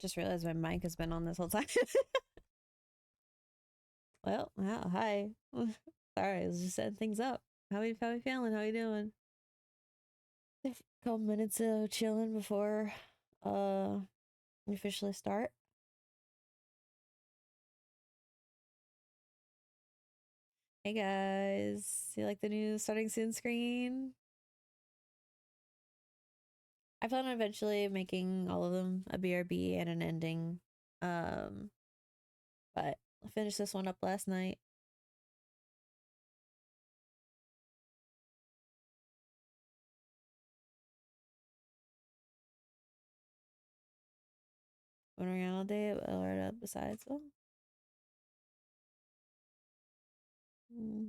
Just realized my mic has been on this whole time. Well, wow, hi. Sorry, I was just setting things up. How we feeling? How we doing? A couple minutes of chilling before we officially start. Hey guys, you like the new starting soon screen? I plan on eventually making all of them a BRB and an ending. But I finished this one up last night. Went around all day or besides. Oh,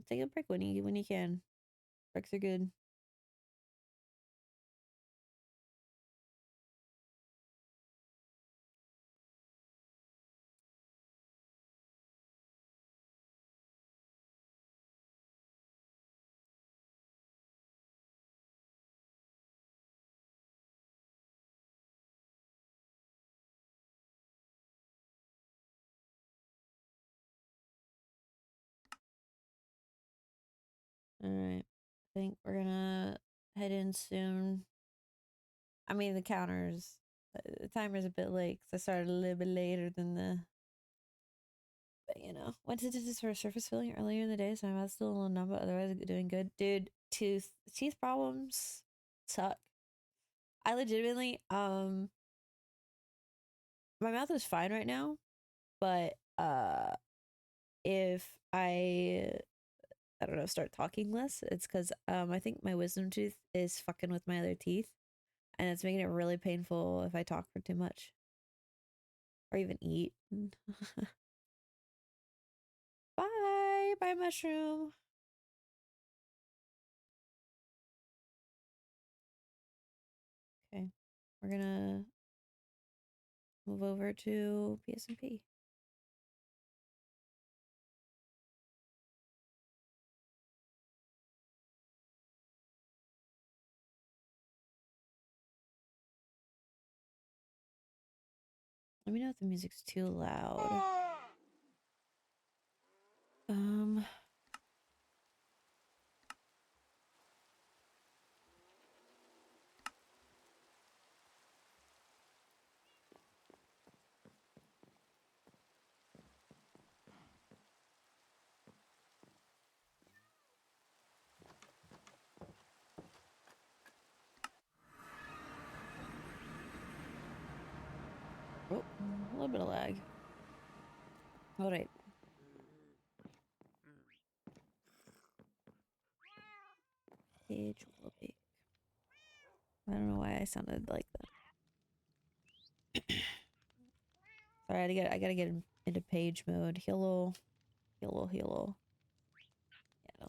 take a break when you can. Breaks are good. Alright. I think we're gonna head in soon. I mean, the counters. The timer's a bit late because I started a little bit later than the. But you know, went to this for surface filling earlier in the day, so I'm still a little numb, but otherwise doing good. Dude, teeth problems suck. I legitimately, my mouth is fine right now, but if I don't know, start talking less, it's because I think my wisdom tooth is fucking with my other teeth, and it's making it really painful if I talk for too much or even eat. Bye, mushroom. Okay, we're gonna move over to SMP. Let me know if the music's too loud. Oh, a little bit of lag. All right. Page will be. I don't know why I sounded like that. Sorry, I gotta get into page mode. Hello. Yeah, no.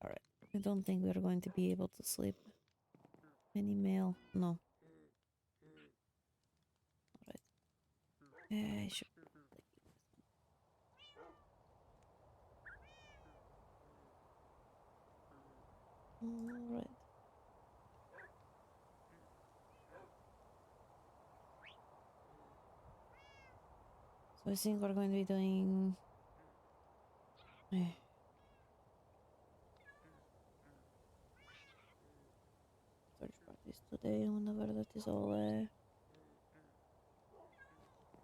All right. I don't think we're going to be able to sleep. Any mail? No. All right. I should. All right. So I think we're going to be doing. Search parties today whenever that is all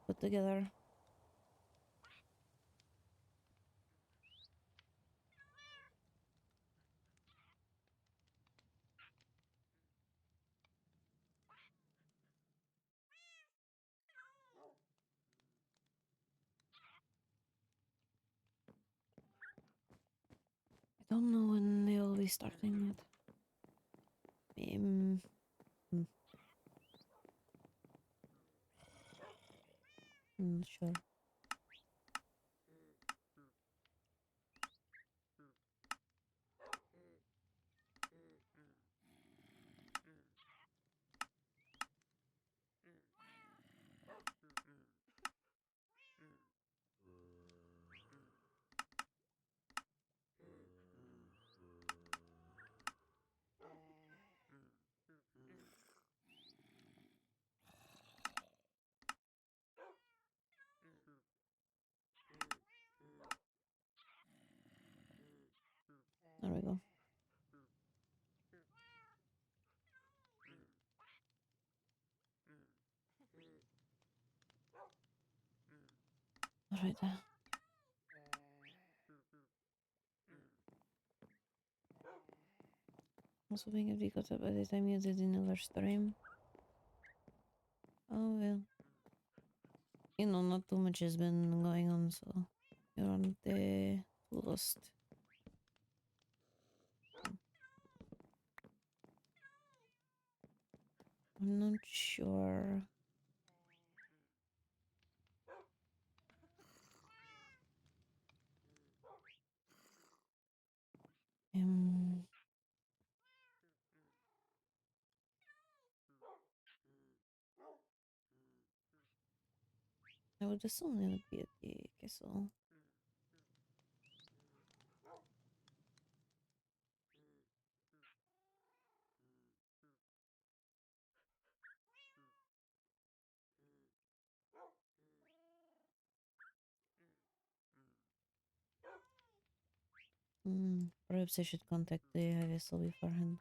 put together. I don't know when they will be starting it. Sure. Alright. I was hoping it'd be caught up by the time you did another stream. Oh well. You know, not too much has been going on, so you're on the list. I'm not sure. I would assume it would be at the castle. Perhaps I should contact the vessel beforehand.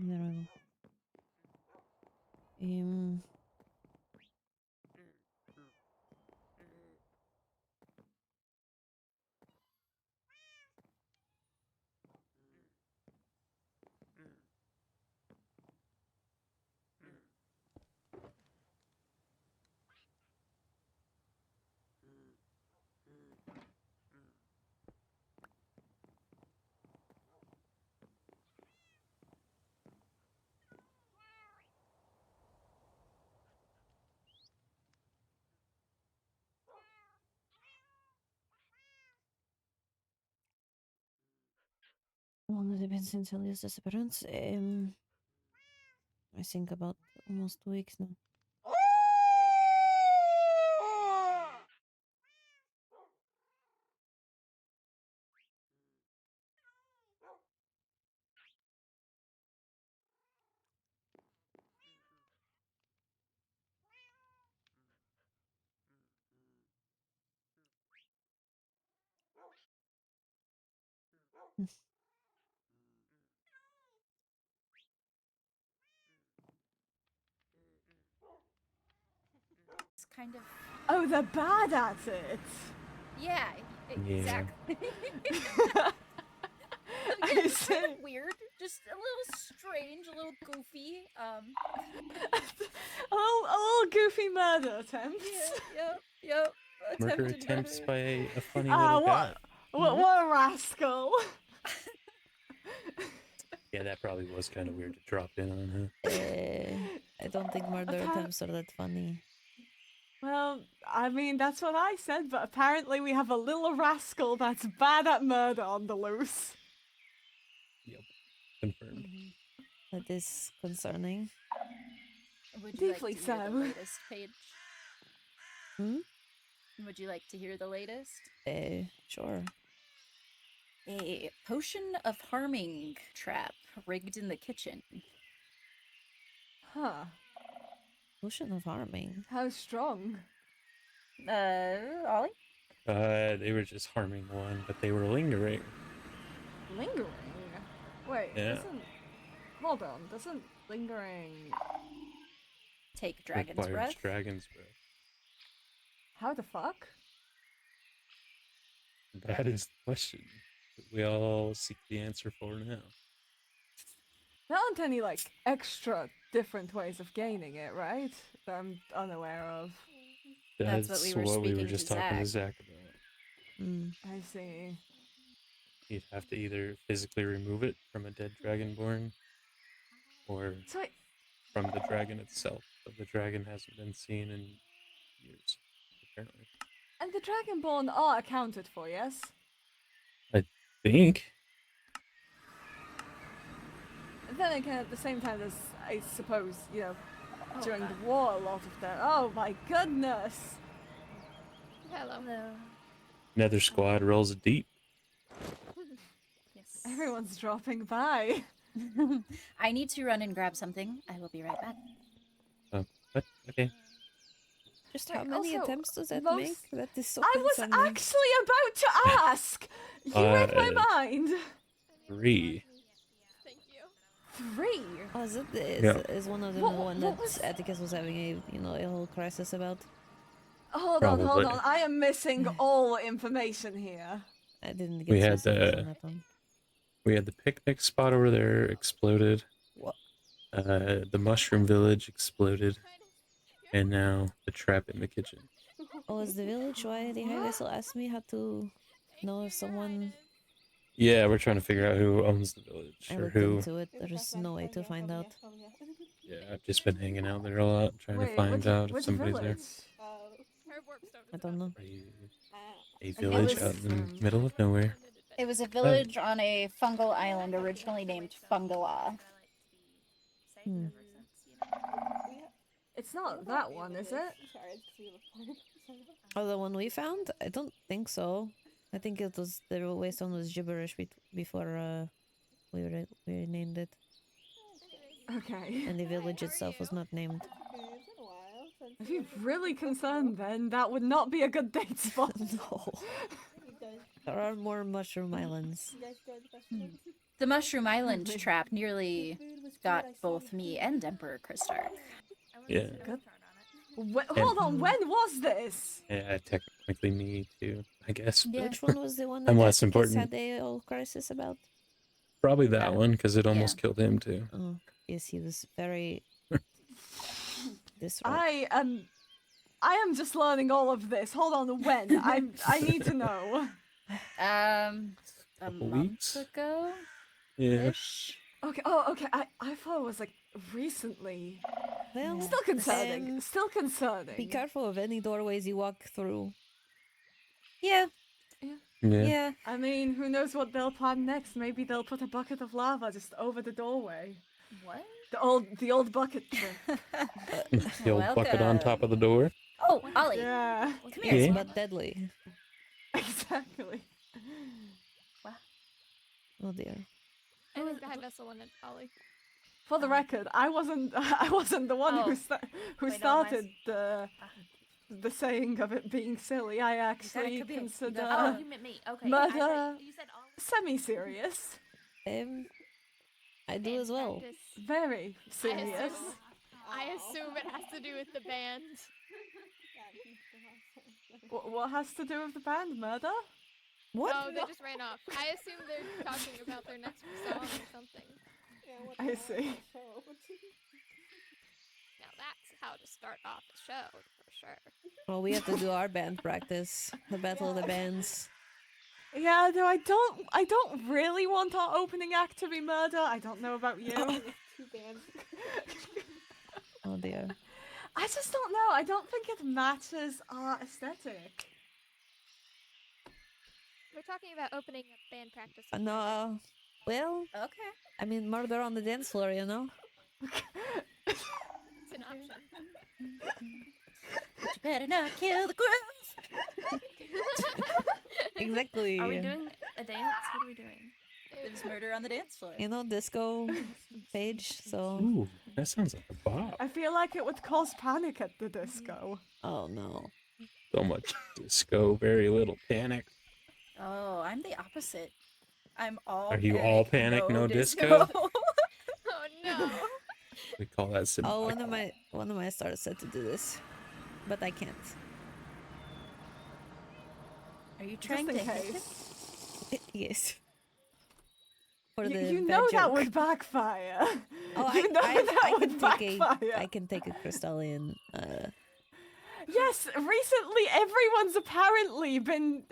There we go. How long has it been since Helia's disappearance? I think about almost 2 weeks now. It's kind of... Oh, they're bad at it! Yeah, exactly. I It's see. kind of weird, just a little strange, a little goofy. A little goofy murder attempts. Yep. Murder Attempted attempts murder. by a funny little guy. What a rascal! Yeah, that probably was kind of weird to drop in on her. I don't think murder attempts are that funny. Well, I mean, that's what I said, but apparently we have a little rascal that's bad at murder on the loose. Yep, confirmed. That is concerning. Would you like Deeply to hear the so. latest, Paige? Hmm? Would you like to hear the latest? Sure. A potion of harming trap rigged in the kitchen. Huh. Potion of harming. How strong? Ollie? They were just harming one, but they were lingering. Lingering? Wait, Yeah. Hold on, doesn't lingering... Take dragon's Requires breath? dragon's breath. How the fuck? That is the question. we all seek the answer for now. There aren't any, like, extra different ways of gaining it, right? That I'm unaware of. That's what we were what we were speaking to just talking to Zach. Zach about. Mm. I see. You'd have to either physically remove it from a dead dragonborn or So wait, from the dragon itself. But the dragon hasn't been seen in years, apparently. and the Dragonborn are accounted for, yes? I think. And then again, at the same time, there's, I suppose, you know, Oh, during God. the war, a lot of them. Oh my goodness! Hello. Nether squad rolls deep. Yes. Everyone's dropping by. I need to run and grab something. I will be right back. Oh, what? Okay. Just how Wait, many also, attempts does that most- make? That is so I was concerning. actually about to ask! You read my mind! 3. Thank you. 3? Oh, Yeah. is one of them What- the one what that was- Atticus was having a whole crisis about? Hold on. Probably. I am missing all information here. I didn't get We had specifics the- on that one. We had the picnic spot over there exploded. What? The mushroom village exploded. And now the trap in the kitchen. Oh, is the village? Why the high vessel asked me how to know if someone... Yeah, we're trying to figure out who owns the village I or looked who. into it. There's no way to find out. Yeah, I've just been hanging out there a lot, trying to Wait, find out if which somebody's village? I don't know. there. A village was- out in the middle of nowhere. It was a village on a fungal island originally named Fungala. Hmm. It's not that one, is it? Oh, the one we found? I don't think so. I think it was the waystone was gibberish before we named it, Okay. and the village itself was not named. If you're really concerned, then that would not be a good date spot. No, there are more mushroom islands. The Mushroom Island trap nearly got both me and Emperor Kristark. Yeah. Hold on, when was this? Yeah, technically me too, I guess. Yeah. Which one was the one that I'm less Atticus important. had the whole crisis about? Probably that one, because it almost Yeah. killed him too. Oh, yes, he was very disrupt. I am just learning all of this. Hold on, when? I need to know. A Couple month weeks? ago? Yeah. Okay, okay. I thought it was like recently. Well, Still concerning. Still concerning. be careful of any doorways you walk through. Yeah, Yeah. yeah. I mean, who knows what they'll plan next? Maybe they'll put a bucket of lava just over the doorway. What? The old bucket trick. The old bucket on top of the door. Oh, Ollie. Yeah, Come Yes, here. Yeah. but deadly. exactly. Oh dear. I think the high vessel wanted Ollie. For the record, I wasn't the one Oh. who Wait, no, started the saying of it being silly. I actually could be. You consider got- Oh, you meant me. Okay. murder You said Ollie. semi-serious, I do as well. Practice. very serious. I assume it has to do with the band. What has to do with the band? Murder? What? Oh, they just ran off. I assume they're talking about their next song or something. I see. Now that's how to start off the show for sure. Well, we have to do our band practice. The battle of the bands. Yeah, no, I don't really want our opening act to be murder. I don't know about you. Oh dear. I just don't know. I don't think it matches our aesthetic. We're talking about opening a band practice. No. Well, Okay. I mean, murder on the dance floor, you know? It's an option. But you better not kill the groove. Exactly. Are we doing a dance? What are we doing? There's murder on the dance floor. You know, disco page, so... Ooh, that sounds like a bop. I feel like it would cause panic at the disco. Oh no. So much disco, very little panic. Oh, I'm the opposite. I'm all. Are you all panic, no disco? Oh no. We call that Oh, symbolic. one of my stars said to do this, but I can't. Are you trying Just to in hit case. Yes. for You, the you bad know that joke. would backfire. Oh, you know that I would can backfire. I can take a crystalline. Yes, recently everyone's apparently been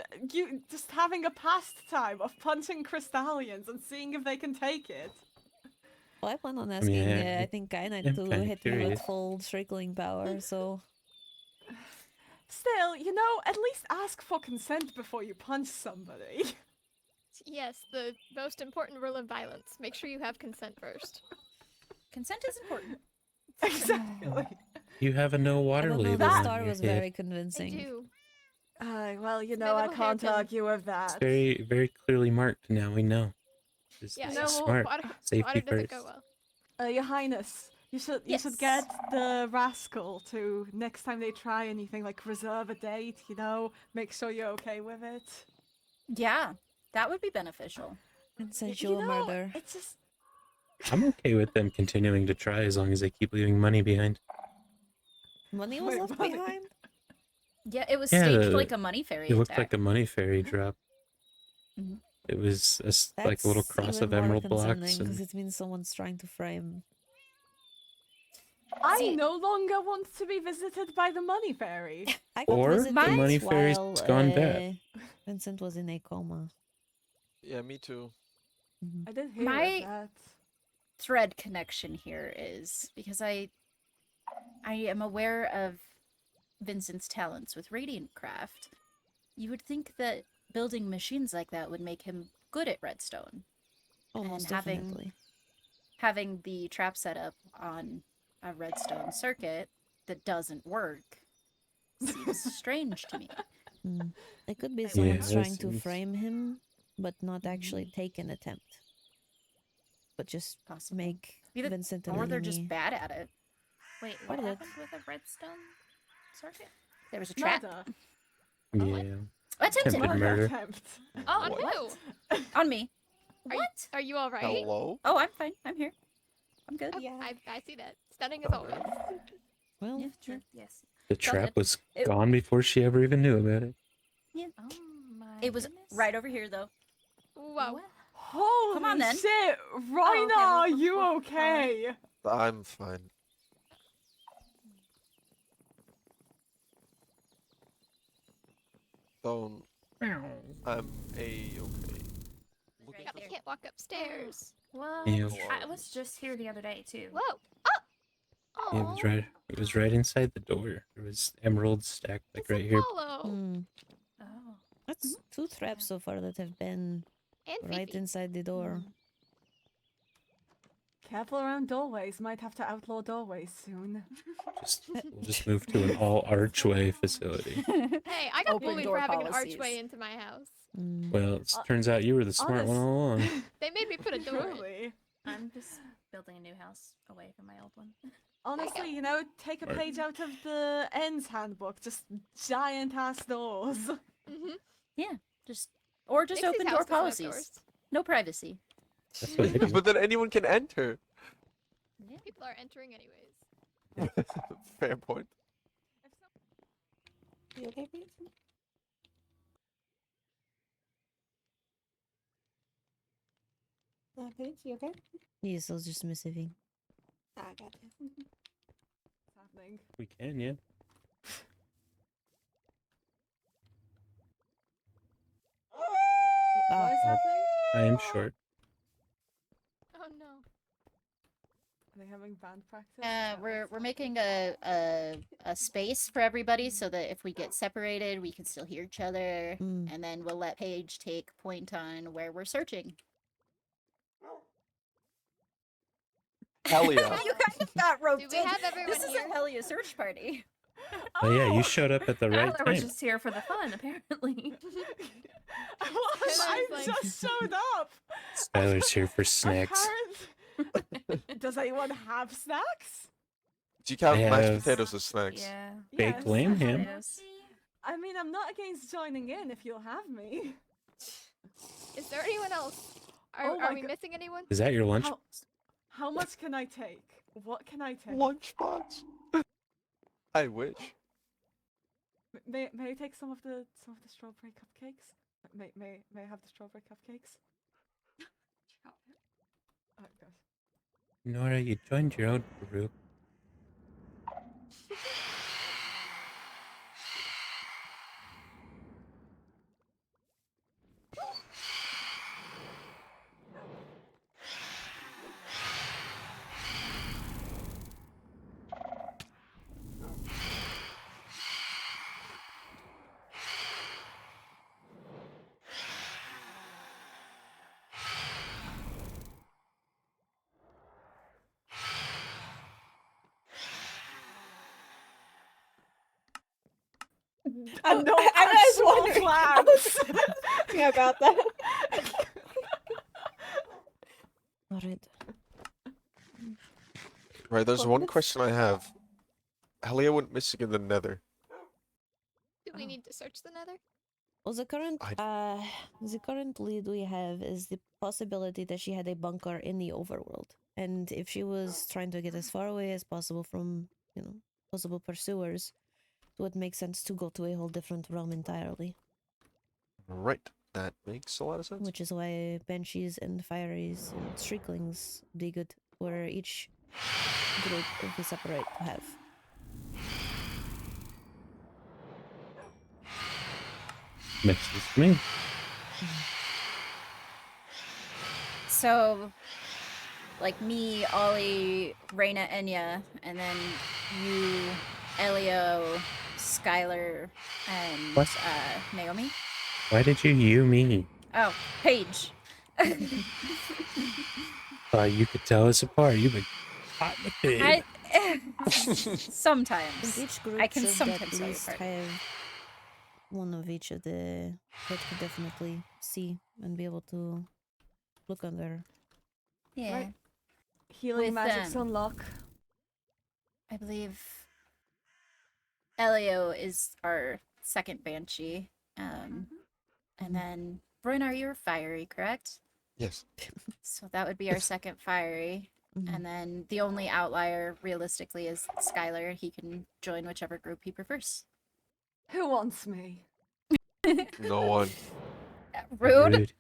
just having a pastime of punching crystallians and seeing if they can take it. Well, I plan on mean, asking. I- I think Knight I'm to kinda hit me with curious. full trickling power. So Still, at least ask for consent before you punch somebody. Yes, the most important rule of violence. Make sure you have consent first. Consent is important. Exactly. You have a no I water don't know. label The on star your was head. very I convincing. do. Well, It's my I little can't hairpin. argue with It's that. very, very clearly marked. Now we know. This Yeah, is No, smart. water, Safety water doesn't first. go well. Your Highness, you should Yes. get the rascal to next time they try anything, like reserve a date. Make sure you're okay with it. Yeah, that would be beneficial. Consensual murder. It's just I'm okay with them continuing to try as long as they keep leaving money behind. Money was Wait, left money? behind. Yeah, it was Yeah, staged like a money fairy It looked attack. like a money fairy drop. Mhm. It was like a little That's cross even of more emerald blocks. concerning because And it means someone's trying to frame. I See- no longer want to be visited by the money fairy. I got Or visited the money fairy's while gone bad. Vincent was in a coma. Yeah, me too. I did hear My- of that. Thread connection here is because I am aware of Vincent's talents with radiant craft. You would think that building machines like that would make him good at redstone. Almost And having- definitely. Having the trap set up on a redstone circuit that doesn't work seems strange to me. Mm. It could be Yeah, someone's that trying to seems- frame him, but not actually take an attempt. But just Possible. make Either- Vincent an Or they're enemy. just bad at it. Wait, What what is it? happened with a redstone circuit? There was a trap. Murder. yeah, Attempted Attempted murder. attempt. Oh, On what? who? on me. Are What? Are you all right? Hello? Oh, I'm fine. I'm here. I'm good. Oh, I see that. Stunning as always. Well, Yeah, sure. Yes. The Go trap ahead. was It- gone before she ever even knew about it. Oh my. It was goodness. right over here, though. Whoa. What? Holy on, then. shit! Rhina, well, are you well, okay? I'm fine. Don't. I'm a-okay. Looking I can't walk upstairs. What? Yeah. I was just here the other day too. Whoa. Oh. Yeah, it was right inside the door. There was emeralds stacked like It's right a here. Apollo. hmm. Oh. That's 2 traps so far that have been And right Fifi. inside the door. Careful around doorways. Might have to outlaw doorways soon. We'll just move to an all archway facility. Hey, I got Open bullied door for having policies. an archway into my house. Mm. Well, it turns out you were the smart one honest- all along. They made me put a door in. Truly. I'm just building a new house away from my old one. Honestly, take a Right. page out of the Ends handbook. Just giant ass doors. Mm-hmm. Just open door policies. No privacy. That's what I do. But then anyone can enter. People are entering anyways. Fair point. You okay, Pete? Paige, you okay? Yes, I was just missing. Ah, I got you. What's happening? We can, yeah. What is happening? I am short. Oh no. Are they having band practice? Is that We're what's making happening? a space for everybody so that if we get separated, we can still hear each other, Mm. and then we'll let Paige take point on where we're searching. Helia. You kind of got roped Do we in. have everyone This is here? a Helia search party. Oh yeah, you showed up at the right Tyler was time. just here for the fun, apparently. I like- just showed up. Skylar's here for snacks. Does anyone have snacks? Do you count I mashed have- potatoes as snacks? Yeah. Baked Yes. lamb Mashed ham. potatoes. I mean, I'm not against joining in if you'll have me. Is there anyone else? Are, Oh my are we go- missing anyone? Is that your lunch? How much can I take? What can I take? Lunchbox. I wish. May I take some of the strawberry cupcakes? May I have the strawberry cupcakes? Oh, gosh. Nora, you joined your own group. And no I was actual wondering. I was plans. thinking about that. Alright. Right, there's Well, one let's- question I have. Helia went missing in the nether. Do we need to search the nether? Well, the current lead we have is the possibility that she had a bunker in the overworld, and if she was trying to get as far away as possible from, possible pursuers, it would make sense to go to a whole different realm entirely. Right, that makes a lot of sense. Which is why banshees and fieries and shrieklings be good for each group if we separate to have. Makes sense to me. So, like me, Ollie, Reina, Enya, and then you, Elio, Skylar, and What? Naomi. Why did you me? Oh, Paige. You could tell us apart. You've been hot in the pig. I think Sometimes. each group I can should sometimes at tell you least apart. have one of each of the that could definitely see and be able to look under. Yeah. Right. Healing With, magic's on lock. I believe Elio is our second banshee. And then Brynn, you're fiery, correct? Yes. So that would be our second fiery. Mhm. And then the only outlier realistically is Skylar. He can join whichever group he prefers. Who wants me? No one. Rude.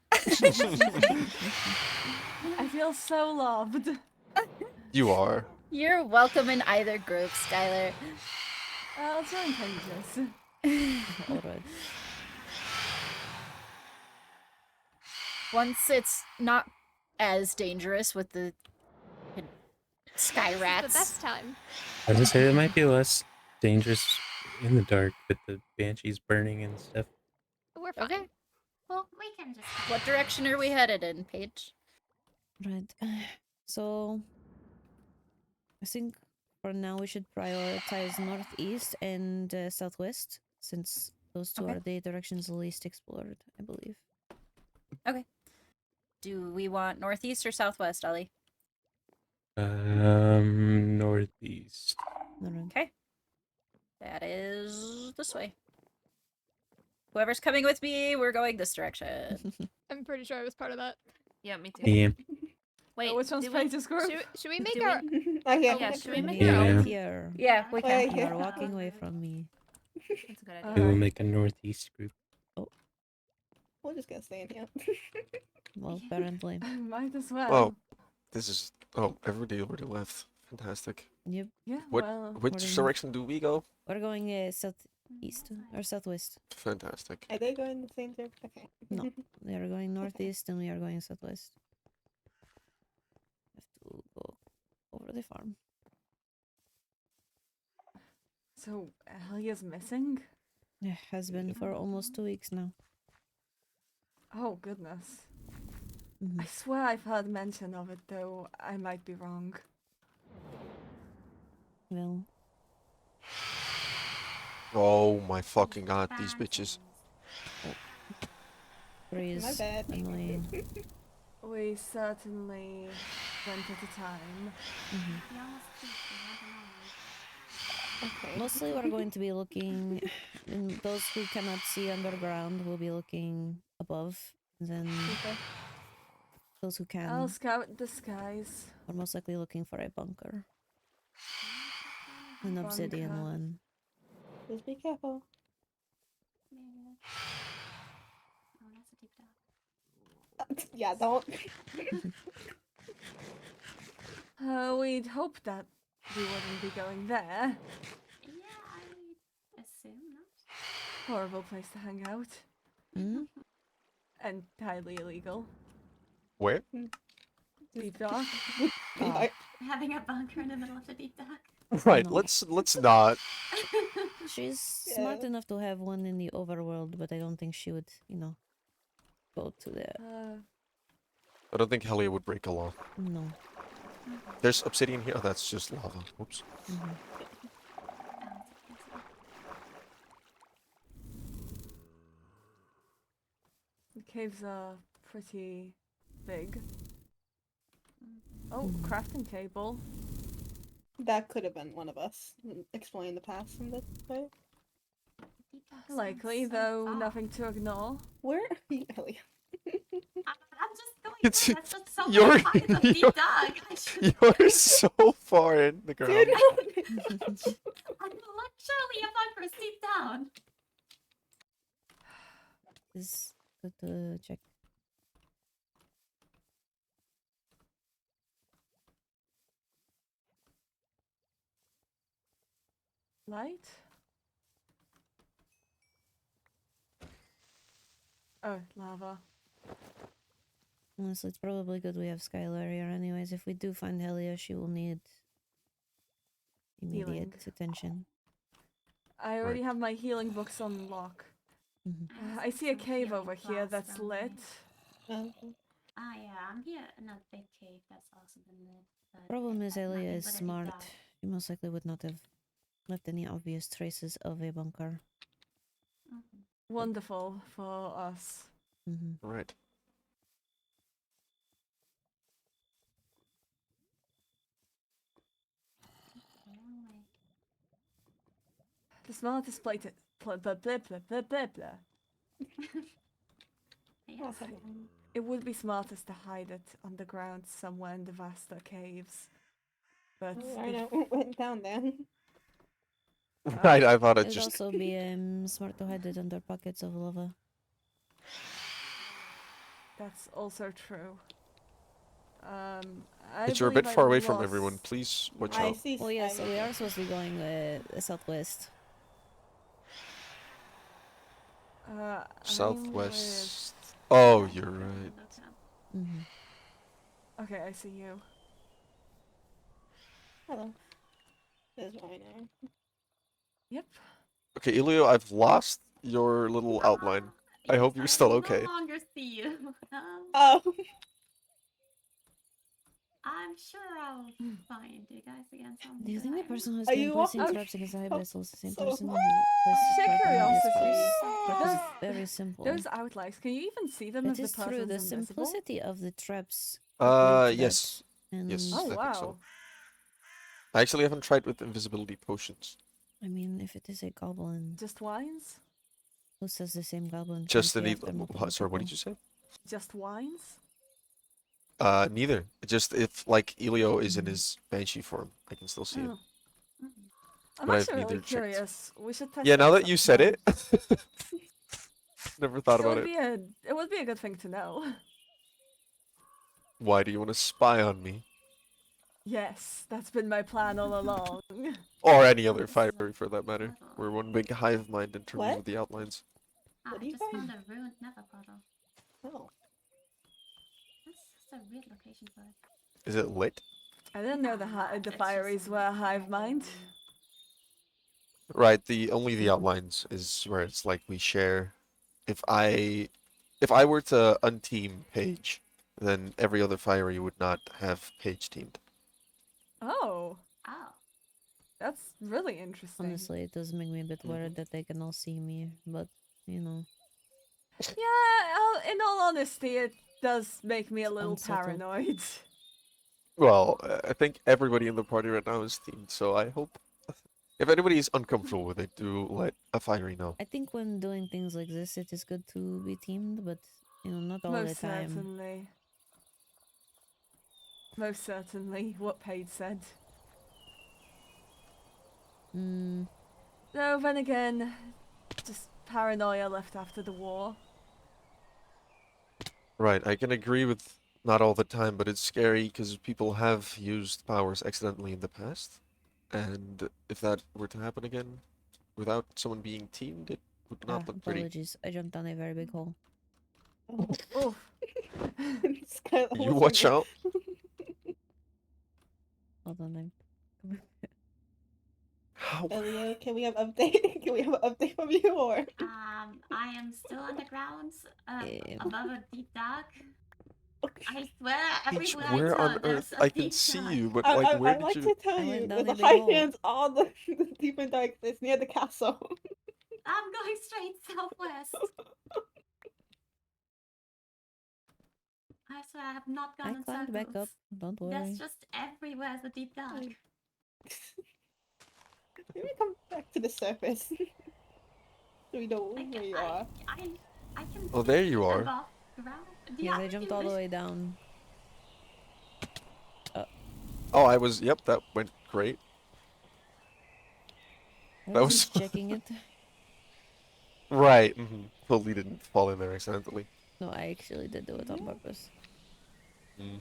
I feel so loved. You are. You're welcome in either group, Skylar. I'll join Pages. Alright. Once it's not as dangerous with the sky This is rats. the best time. I was gonna say it might be less dangerous in the dark with the banshees burning and stuff. We're fine. Okay. Well, we can just. What direction are we headed in, Paige? Right. So I think for now we should prioritize northeast and southwest, since those two Okay. are the directions least explored, I believe. Do we want northeast or southwest, Ollie? Northeast. Alright. Okay. That is this way. Whoever's coming with me, we're going this direction. I'm pretty sure I was part of that. Yeah, me too. Yeah. Wait, Which one's do we- Pages group? Should we make Do our... I can't. Yeah, should we make Yeah. our Right own? here. Yeah, we Well, can. You yeah. are walking away from me. That's a good idea. We will Alright. make a northeast group. We're just gonna stay in here. Well, apparently. Might as well. Well, this is. Oh, everybody already left. Fantastic. Yep. Yeah, What- well. Which According- direction do we go? We're going southeast or southwest. Fantastic. Are they going the same direction? Okay. No. They are going northeast and we are going southwest. Have to go over the farm. So, Helia's missing? Yeah, has been for almost 2 weeks now. Oh, goodness. Mhm. I swear I've heard mention of it, though I might be wrong. Well, Oh my fucking god, these bitches. Breeze, My bad. annoying. We certainly went at a time. Mhm. We almost peaked. We went along. Okay. Mostly we're going to be looking, and those who cannot see underground will be looking above. And then Okay. those who can I'll scout the skies. are most likely looking for a bunker. An obsidian Bunker. one. Just be careful. Maybe. Oh, that's a deep dive. Yeah, don't. We'd hoped that we wouldn't be going there. Yeah, I assume not. Horrible place to hang out. Hmm? And highly illegal. Where? Deep dark. Alright. Having a bunker in the middle of the deep dark. Right. No. Let's not. She's smart Yeah. enough to have one in the overworld, but I don't think she would, go to the. I don't think Helia would break a law. No. There's obsidian here. Oh, that's just lava. Oops. Hmm. The caves are pretty big. Oh, Mhm. crafting table. That could have been one of us. Explain the past in this way. Deep dark sounds Likely, so though far. nothing to ignore. Where are you, Ellie? I'm just going It's- there. That's just so you're- many pockets of deep you're- dark. I should You're so far in the ground. Dude, I'm literally a bunker deep down. Is good to check. Light? Oh, lava. Honestly, it's probably good we have Skylar here anyways. If we do find Helia, she will need immediate Healing. attention. I already Right. have my healing books on lock. Hmm. I see a cave over here that's lit. Ah, yeah, I'm here in a big cave that's also been lit. But Problem is, nothing Helia is but a deep smart. dark. She most likely would not have left any obvious traces of a bunker. Mhm. Wonderful for us. Hmm. Right. A long way. The smartest play to blah, blah, blah, blah, blah, blah, blah. Yes. It would be smartest to hide it underground somewhere in the vaster caves. But I if- know. It went down then. Right. I thought It it would just. also be smart to hide it under pockets of lava. that's also true. I But you're a believe bit I far away from everyone. lost- Please watch I out. see. Well, yes, we are supposed to be going southwest. I'm Southwest. Oh, Yeah, you're I'm right. gonna look up. Hmm. with- Okay, I see you. Hello. This is my name. Yep. Okay, Ilio, I've lost your little outline. I hope you're still will okay. No longer see you. Oh. I'm sure I'll find you guys again sometime. Do you think the person who's Are been you placing walking? traps against the high Oh, vessel is the same so- person who places Check traps in this curiosity. house? That is Those- very simple. Those outliers, can you even see them It if the is person's true. The invisible? simplicity of the traps. precludes Yes. that. And Yes. Oh I think wow. so. I actually haven't tried with invisibility potions. I mean, if it is a goblin, Just wines? who says the same goblin? Just can't the be need. after multiple Sorry, what did people? you say? Just wines? Neither. Just if like Elio is in Mhm. his banshee form, I can still see it. Oh. Mhm. I'm But I've actually really neither checked. curious. We should test Yeah, now that that you said it, sometime. never thought about it. It would be a good thing to know. Why do you want to spy on me? Yes, that's been my plan all along. Or any other This is fiery for that matter. portal. We're one big hive mind in terms What? of the outlines. Ah, What I do you just found find? a ruined nether portal. Oh. That's a weird location for it. Is it lit? I didn't know the Nah, the it's fieries just were hive very mind. ruined. Right, the only the outlines is where it's like we share. If I were to unteam Paige, then every other fiery would not have Paige teamed. Oh, Oh. that's really interesting. Honestly, it does make me a bit worried that they can all see me, but Yeah, in all honesty, it does make me a It's little unsettled. paranoid. Well, I think everybody in the party right now is teamed, so I hope if anybody is uncomfortable with it, do let a fiery know. I think when doing things like this, it is good to be teamed, but not all the Most time. certainly. Most certainly, what Paige said. Mm, No, then again, just paranoia left after the war. Right, I can agree with Not all the time, but it's scary because people have used powers accidentally in the past. And if that were to happen again, without someone being teamed, it would not look pretty. Apologies. I jumped down a very big hole. Oh. Oof. Skylar, You what's watch your out. Hold on, How? Helia, can we have update? Can we have an update from you or? I am still underground, Ew. above a deep dark. I swear, Peach, everywhere I where on turn, there's earth? a I can deep see dark. you, but I, like, I, where I did like you? to tell I you, went there's down a a big high hole. hands all the deep and dark. It's near the castle. I'm going straight southwest. I swear, I have not gone I in climbed circles. back up. Don't worry. There's just everywhere the deep dark. Maybe come back to the surface. So we know Like, where you are. I can Oh, there see you are. above ground. Do you Yes, have I any jumped all the vision? way down. Oh, I was. Yep, that went great. I That was was just checking it. right. Totally didn't fall in there accidentally. No, I actually did do it on purpose. Mhm.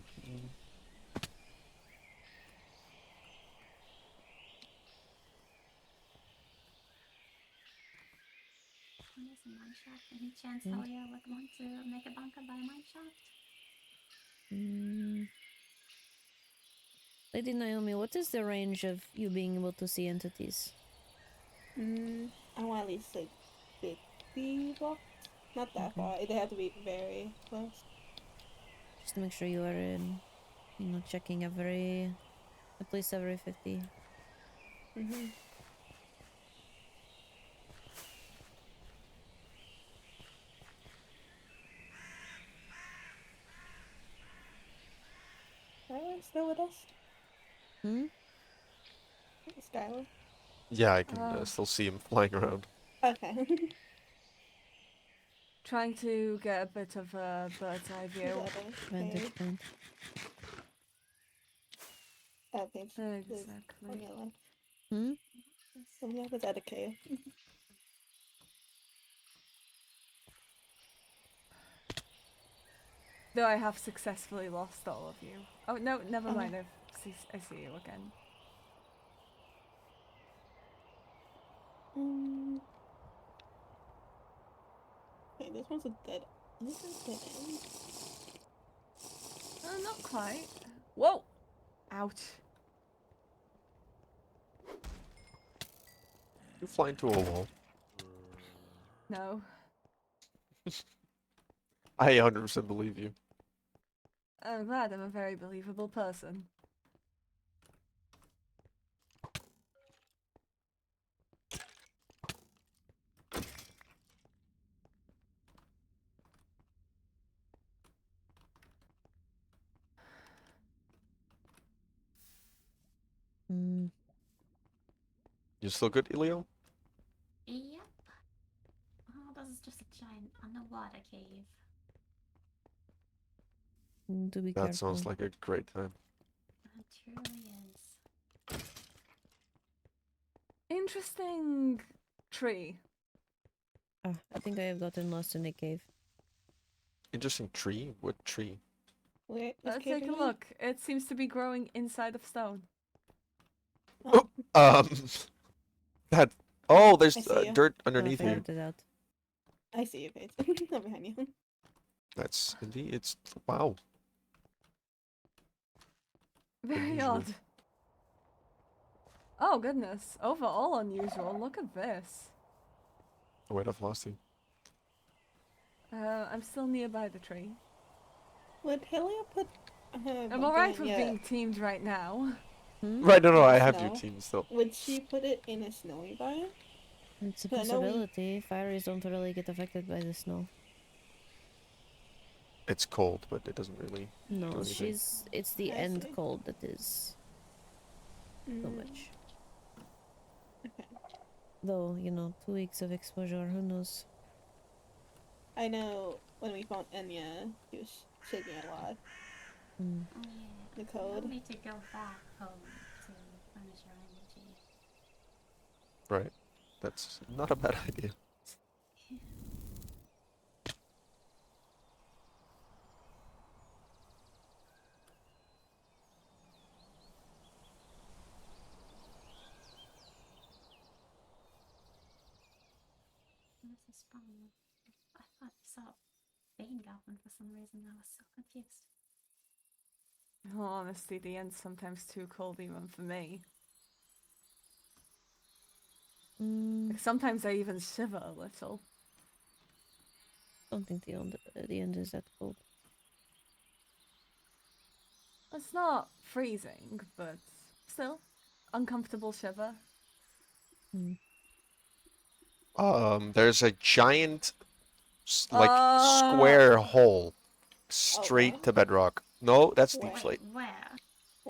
What is a mine shaft? Any chance Mm. Helia would want to make a bunker by a mine shaft? Lady Naomi, what is the range of you being able to see entities? I want at least like 50 blocks. Not that Okay. far. They have to be very close. Just make sure you are in, checking at least every 50. Mm-hmm. Skylar still with us? Hmm? Skylar? Yeah, I can still see him flying around. Okay. Trying to get a bit of a bird's eye view. Vantage point. Page is on Exactly. your left. Hmm? So yeah, it's Atticus. Though I have successfully lost all of you. Oh no, never Oh. mind. I see you again. Okay, this one's a dead. This is dead end. Not quite. Whoa! Ouch. You fly into a wall. No. I 100% believe you. I'm glad I'm a very believable person. Hmm. You still good, Elio? Yep. Oh, this is just a giant underwater cave. Do be That careful. sounds like a great time. It truly is. Interesting tree. I think I have gotten lost in a cave. Interesting tree? What tree? Wait, Let's take a look. It seems to be growing inside of stone. Oh, That. Oh, I there's see you. dirt I underneath you. figured it out. I see you, Paige. I'm behind you. That's indeed. It's wow. Very Unusual. odd. Oh goodness. Overall unusual. Look at this. Oh wait, I've lost you. I'm still nearby the tree. Would Helia put her I'm bunker alright in with your- being teamed right now. Hmm? Right, no, in I the have your snow? team still. Would she put it in a snowy biome? It's a I know we- possibility. Fires don't really get affected by the snow. It's cold, but it doesn't really. No, do anything. it's the I end see. cold that is so Mm, much. Okay. Though, 2 weeks of exposure, who knows? I know when we found Enya, he was shaking a lot. Hmm. Oh yeah. The You code. need to go back home to replenish your energy. Right. That's not a bad idea. spawn. I thought I saw Bane Goblin for some reason. I was so confused. Oh, honestly, the end's sometimes too cold even for me. Like, sometimes I even shiver a little. Don't think the end is that cold. It's not freezing, but still, uncomfortable shiver. There's a giant, like, square hole straight to bedrock. No, that's deep Wait, slate. where?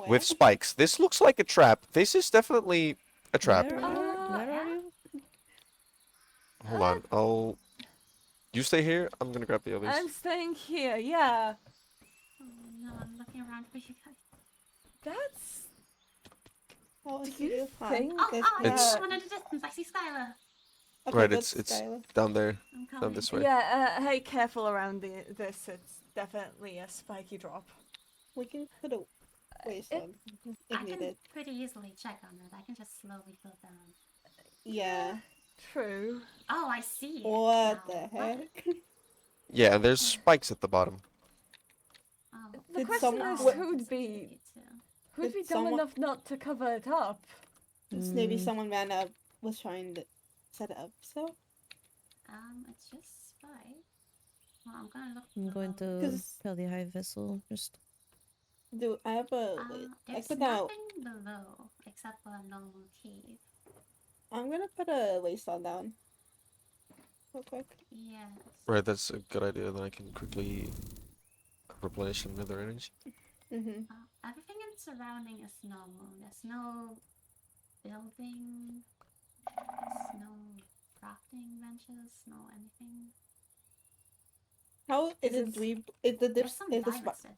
With spikes. This looks like a trap. This is definitely a trap. Where are you? Hold on. You stay here. I'm gonna grab the others. I'm staying here, yeah. Oh no, I'm looking around for you guys. That's... Oh, I Do see you you. Hi. think Oh, There's I see It's- someone in the distance. I see Skylar. Okay, Right, that's it's Skylar. down there. I'm Down coming. this way. Yeah, hey, careful around this. It's definitely a spiky drop. We can put a wasteland if I can needed. pretty easily check on it. I can just slowly go down. Yeah. True. Oh, I see it. What now. the heck? Yeah, and there's spikes at the bottom. Oh. The Did question some- is, what- who'd be Did dumb someone- enough not to cover it up? Maybe someone ran up, was trying to set it up, so? It's just spy. Well, I'm gonna look. I'm going below. to 'Cause- tell the high vessel. Just Do I have a... wait, I There's put out... nothing below except for a normal cave. I'm gonna put a wasteland down. Real quick. Yes. Right, that's a good idea. Then I can quickly replenish some nether energy. Mm-hmm. Everything in surrounding is normal. There's no building. There's no crafting benches. No anything. How is Is it it- three... Is the There's dips... some Is the diamonds spi- there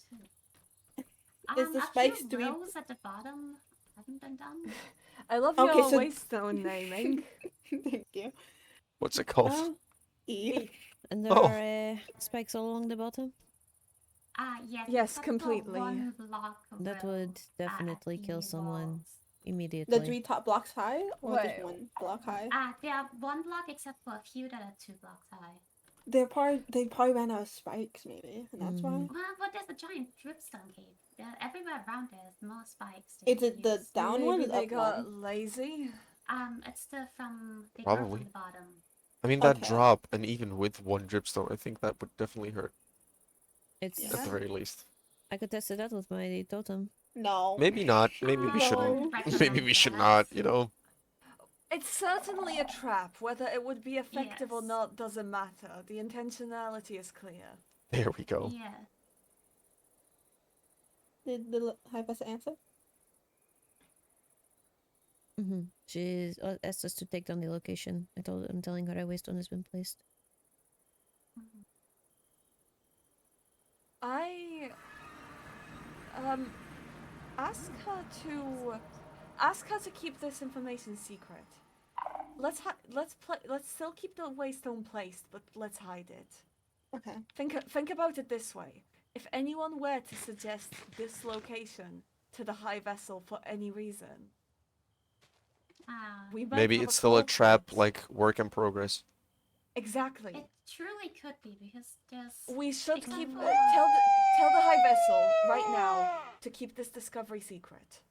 too. Is the A spikes few three... rows at the bottom haven't been done. I love Okay, your so- waystone naming. Thank you. What's it called? E. and there Oh. are spikes all along the bottom. Yes. Yes, except for completely. one block That row would at definitely kill the someone walls. immediately. The 3 top blocks high? Or Wait. just 1 block high? They are one block except for a few that are 2 blocks high. They probably ran out of spikes, maybe, and that's why. Well, but there's a giant dripstone cave. Everywhere around there is more spikes. Is it the down one Maybe or they the up got one? lazy. It's they grow Probably. from the bottom. I mean, that Okay. drop, and even with 1 dripstone, I think that would definitely hurt, It's. Yeah. at the very least. I could test it out with my totem. No. Maybe not. Maybe we No. shouldn't. Recommend Maybe we should that. not, you know? It's certainly a trap. Whether it would be effective or Yes. not doesn't matter. The intentionality is clear. There we go. Yeah. Did the high vessel answer? She's asked us to take down the location. I'm telling her a waystone has been placed. I ask her to keep this information secret. Let's still keep the waystone placed, but let's hide it. Okay. Think about it this way. If anyone were to suggest this location to the high vessel for any reason, we might Maybe have it's still a culprit. trap, like, work in progress. Exactly. It truly could be because there's. We should Except keep for- tell the high vessel right now to keep this discovery secret.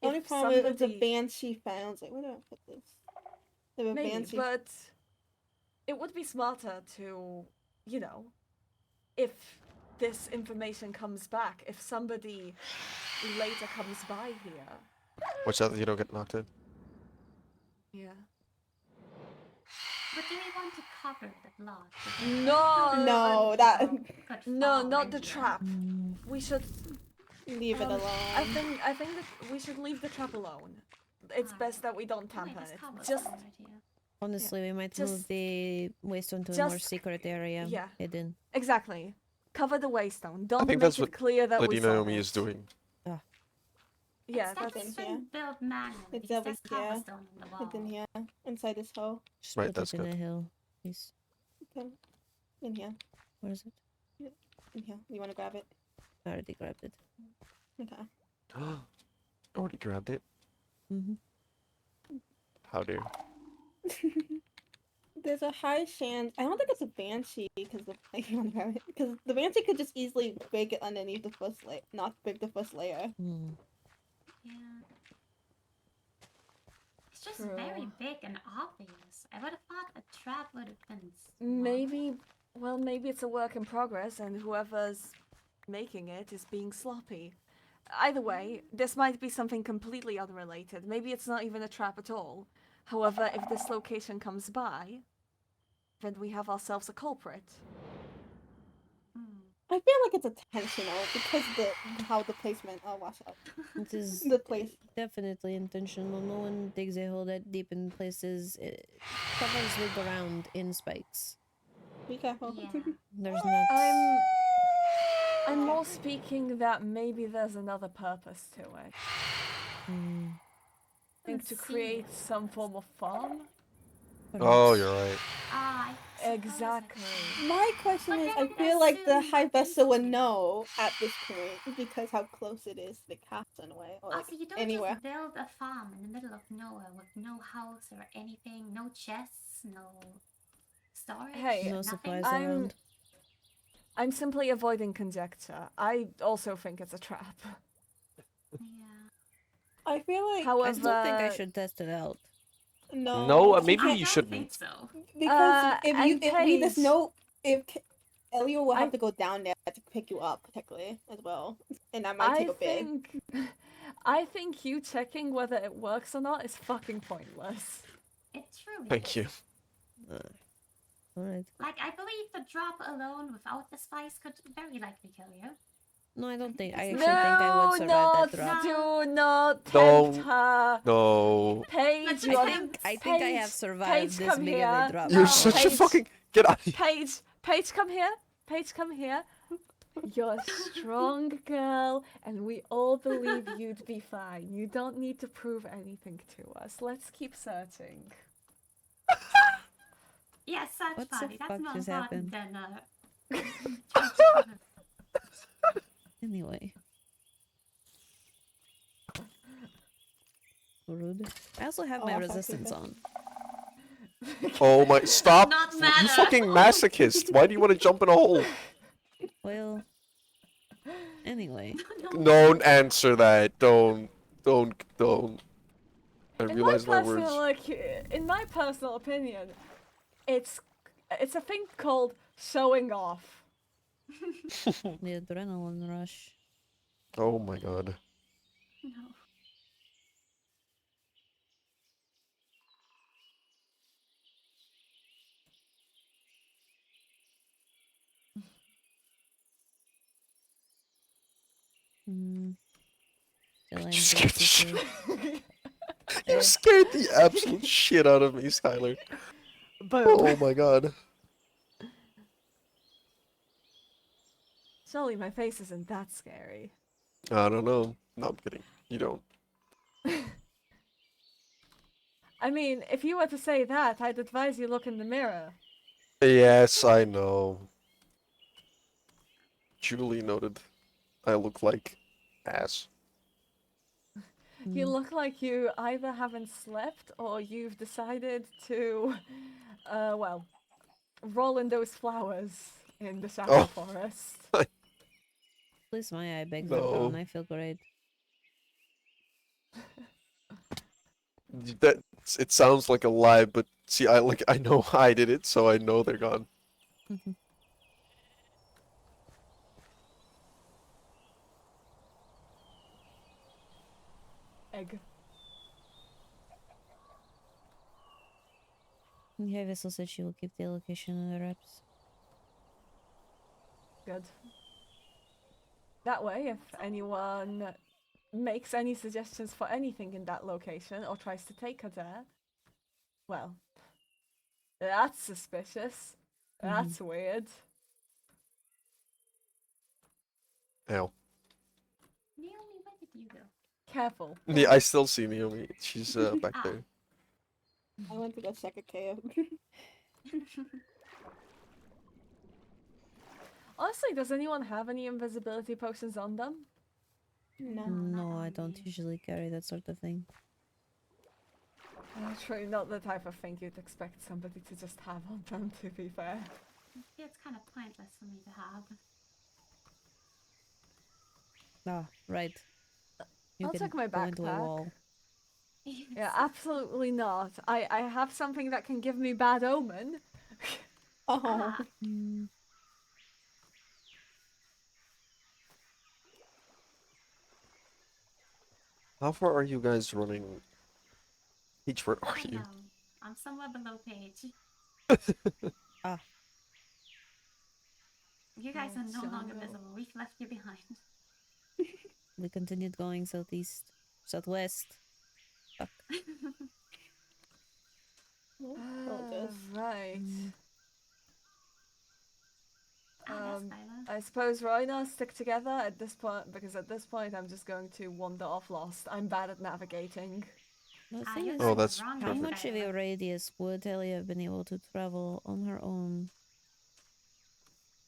Only If problem is the somebody- banshee found. Like, where do I put this? If a Maybe, banshee. but it would be smarter to, you know, if this information comes back, if somebody later comes by here. Watch out that you don't get knocked in. Yeah. But do we want to cover the block? No, that No, not the trap. We should leave it alone. I think that we should leave the trap alone. It's best that we don't tamper it. Just Honestly, we might Just- move the waystone to a more just- secret area. yeah. Hidden. exactly. Cover the waystone. Don't think make that's it what clear that Lady we saw Naomi it. is doing. Yeah, It's that's definitely in here. been built manually It's because there's over here. cobblestone in the wall. It's in here. Inside this hole. Just Right, put that's it in good. a hill, please. Okay. In here. What is it? In here. You want to grab it? I already grabbed it. Okay. Already grabbed it. Mm-hmm. How dare. there's a high chance. I don't think it's a banshee because the banshee could just easily break it underneath the first layer, not break the first layer. Hmm. Yeah. It's just True. very big and obvious. I would have thought a trap would have been Maybe, well, maybe it's a work in progress and whoever's making it is being sloppy. Either way, this might be something completely unrelated. Maybe it's not even a trap at all. However, if this location comes by, then we have ourselves a culprit. I feel like it's intentional because how the placement. Oh, watch out. It is The place. definitely intentional. No one digs a hole that deep in places. Covers the ground in spikes. Be careful. Yeah. There's not. I'm more speaking that maybe there's another purpose to it. Hmm. I think to create some form of farm. Oh, perhaps. you're right. I suppose Exactly. My question But is, then I feel like the assume high that vessel would Vincent- know at this point because how close it is to the castle in a way, or like Also, you don't anywhere. just build a farm in the middle of nowhere with no house or anything, no chests, no storage, Hey, No nothing. supplies I'm around. I'm simply avoiding conjecture. I also think it's a trap. Yeah. I feel like However, I still think I should test it out. no, No, because maybe I you don't shouldn't. think so. if we just Paige, know if Elio will have I- to go down there to pick you up technically as well, and that might take I a bit. I think you checking whether it works or not is fucking pointless. It truly Thank is. you. Alright. Like, I believe the drop alone without the spice could very likely kill you. No, I don't think. I No, actually think I would survive that drop. Do not tempt Don't- her. No. Paige, I you are think- I think I have Paige, survived Paige, this come big here. of a drop. You're No. before. such a Paige. fucking. Get out of here. Paige, come here. Paige, come here. You're a strong girl, and we all believe you'd be fine. You don't need to prove anything to us. Let's keep searching. Yes, search What the party. That's fuck more just important happened? than trying to Anyway. Rude. I also have my Oh, fuck, resistance okay. on. Oh my. Stop. Not You matter. fucking masochist. Why do you want to jump in a hole? Well. Anyway. Don't answer that. Don't. I In my realize my personal, words. in my personal opinion, it's a thing called showing off. The adrenaline rush. Oh my god. No. Hmm. Still You I'm scared the to shit. see. You scared the absolute shit out of me, Skylar. Boom. Oh my god. Surely my face isn't that scary. I don't know. No, I'm kidding. You don't. I mean, if you were to say that, I'd advise you look in the mirror. Yes, I know. Julie noted. I look like ass. You Hmm. look like you either haven't slept or you've decided to, well, roll in those flowers in the shadow Oh. forest. Please my eye bags No. are gone. I feel great. That it sounds like a lie, but see, I know I did it, so I know they're gone. Egg. Yeah, Vessel said she will keep the location under wraps. Good. That way, if anyone makes any suggestions for anything in that location or tries to take her there, well, that's suspicious. That's weird. Ow. Naomi, where did you go? Careful. Yeah, I still see Naomi. She's back Ah. there. I went to go check a cave. Honestly, does anyone have any invisibility potions on them? No. No, not I on don't me. usually carry that sort of thing. Actually, not the type of thing you'd expect somebody to just have on them, to be fair. It's kind of pointless for me to have. Ah, right. You I'll can check my go into a backpack. wall. Yeah, absolutely not. I have something that can give me bad omen. Oh. Ah, Mm, How far are you guys running? Each where are I you? know. I'm somewhere below page. ah, You guys are no longer Jungle. visible. We've left you behind. we continued going southeast, southwest. Fuck. Gorgeous. Right. Mm, That's Um, Skylar. I suppose Roina stick together at this point, because at this point I'm just going to wander off lost. I'm bad at navigating. the Ah, thing you're is, Oh, going the that's wrong how way, perfect. much of Skylar. your radius would Helia have been able to travel on her own?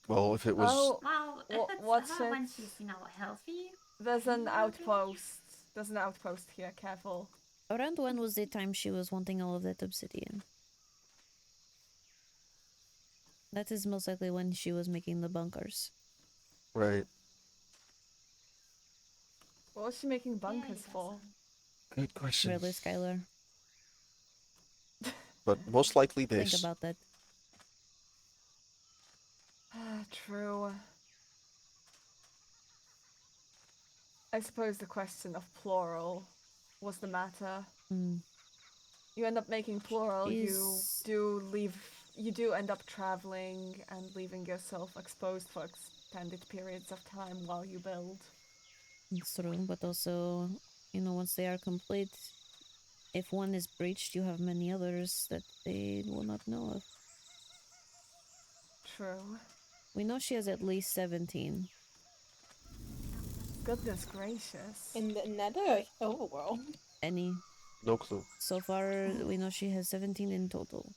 Well, if it was Oh, Well, if it's what's about it? when she's, healthy. There's an Yeah, outpost. There's an outpost here, careful. Around when was the time she was wanting all of that obsidian? That is most likely when she was making the bunkers. right, What was she making Yeah, you bunkers guys for? are. good question. Really, Skylar? But most likely Think this. about that. True. I suppose the question of plural was the matter. Mm. You end up making plural, She's you do end up traveling and leaving yourself exposed for extended periods of time while you build. it's true, but also, once they are complete, if one is breached, you have many others that they will not know of. True. We know she has at least 17. Goodness gracious. In the nether overworld. Any. No clue. So far, we know she has 17 in total.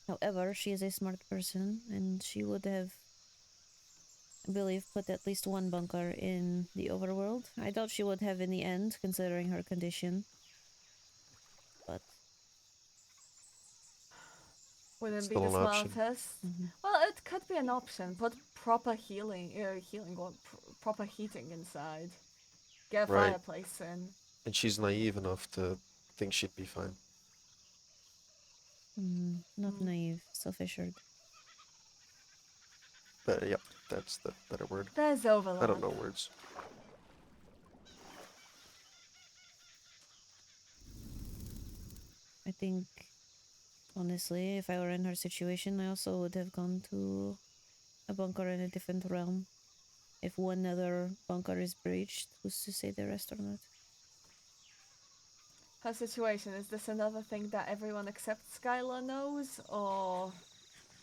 However, she is a smart person, and she would have, I believe, put at least one bunker in the overworld. I doubt she would have in the end, considering her condition. But Wouldn't be Still the an option. smartest. mhm. Well, it could be an option. Put proper proper heating inside. Get a Right. fireplace in. And she's naive enough to think she'd be fine. Not Mm. naive, self-assured. But yep, that's the better word. There's overlap. I don't know words. I think, honestly, if I were in her situation, I also would have gone to a bunker in a different realm. If one other bunker is breached, who's to say the rest or not? Her situation, is this another thing that everyone except Skylar knows, or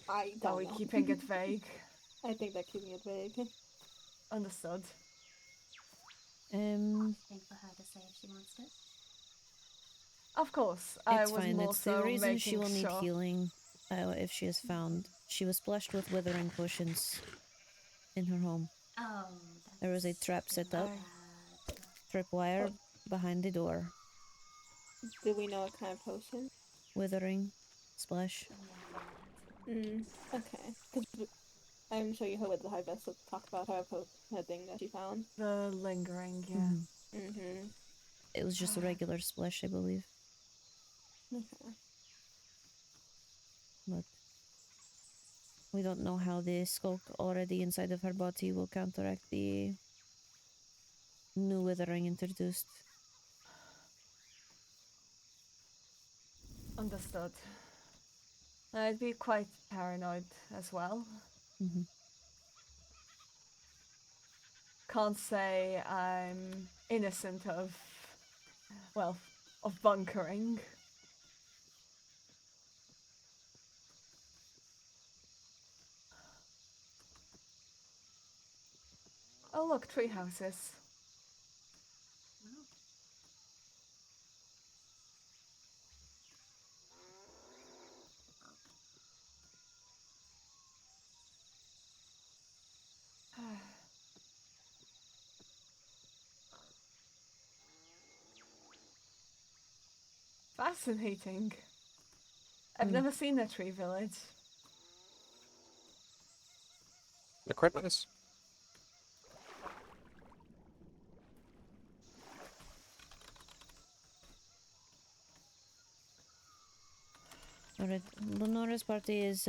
I are don't we know. keeping it vague? I think they're keeping it vague. Understood. Thing for her to say if she wants to. Of course, I It's was fine. more It's the so reason she making will need sure. healing if she is found. She was splashed with withering potions in her home. Oh, There was a that's trap set up, bad. tripwire Oh. behind the door. Do we know what kind of potion? Withering, splash. Okay. Because I'm sure you heard with the High Vesta talk about her thing that she found. The lingering, yeah. Mhm. Mm-hmm. It was just a regular splash, I believe. Okay. But we don't know how the skulk already inside of her body will counteract the new withering introduced. Understood. I'd be quite paranoid as well. Mm-hmm. Can't say I'm innocent of, well, of bunkering. Oh look, tree houses. Wow. fascinating. I've Hmm. never seen a tree village. They're quite nice. Alright, Lunora's party is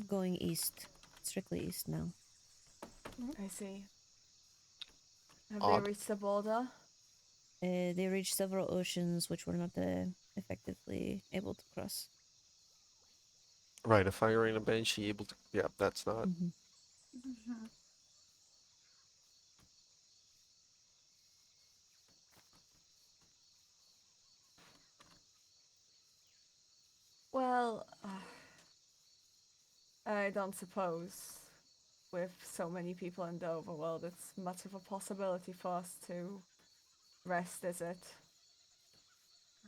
going east. Strictly east now. I see. Have they Odd. reached the border? They reached several oceans which were not effectively able to cross. Right, a fire and a banshee able to. Yeah, that's not. Mhm. Mhm. Well, I don't suppose with so many people in the overworld it's much of a possibility for us to rest, is it?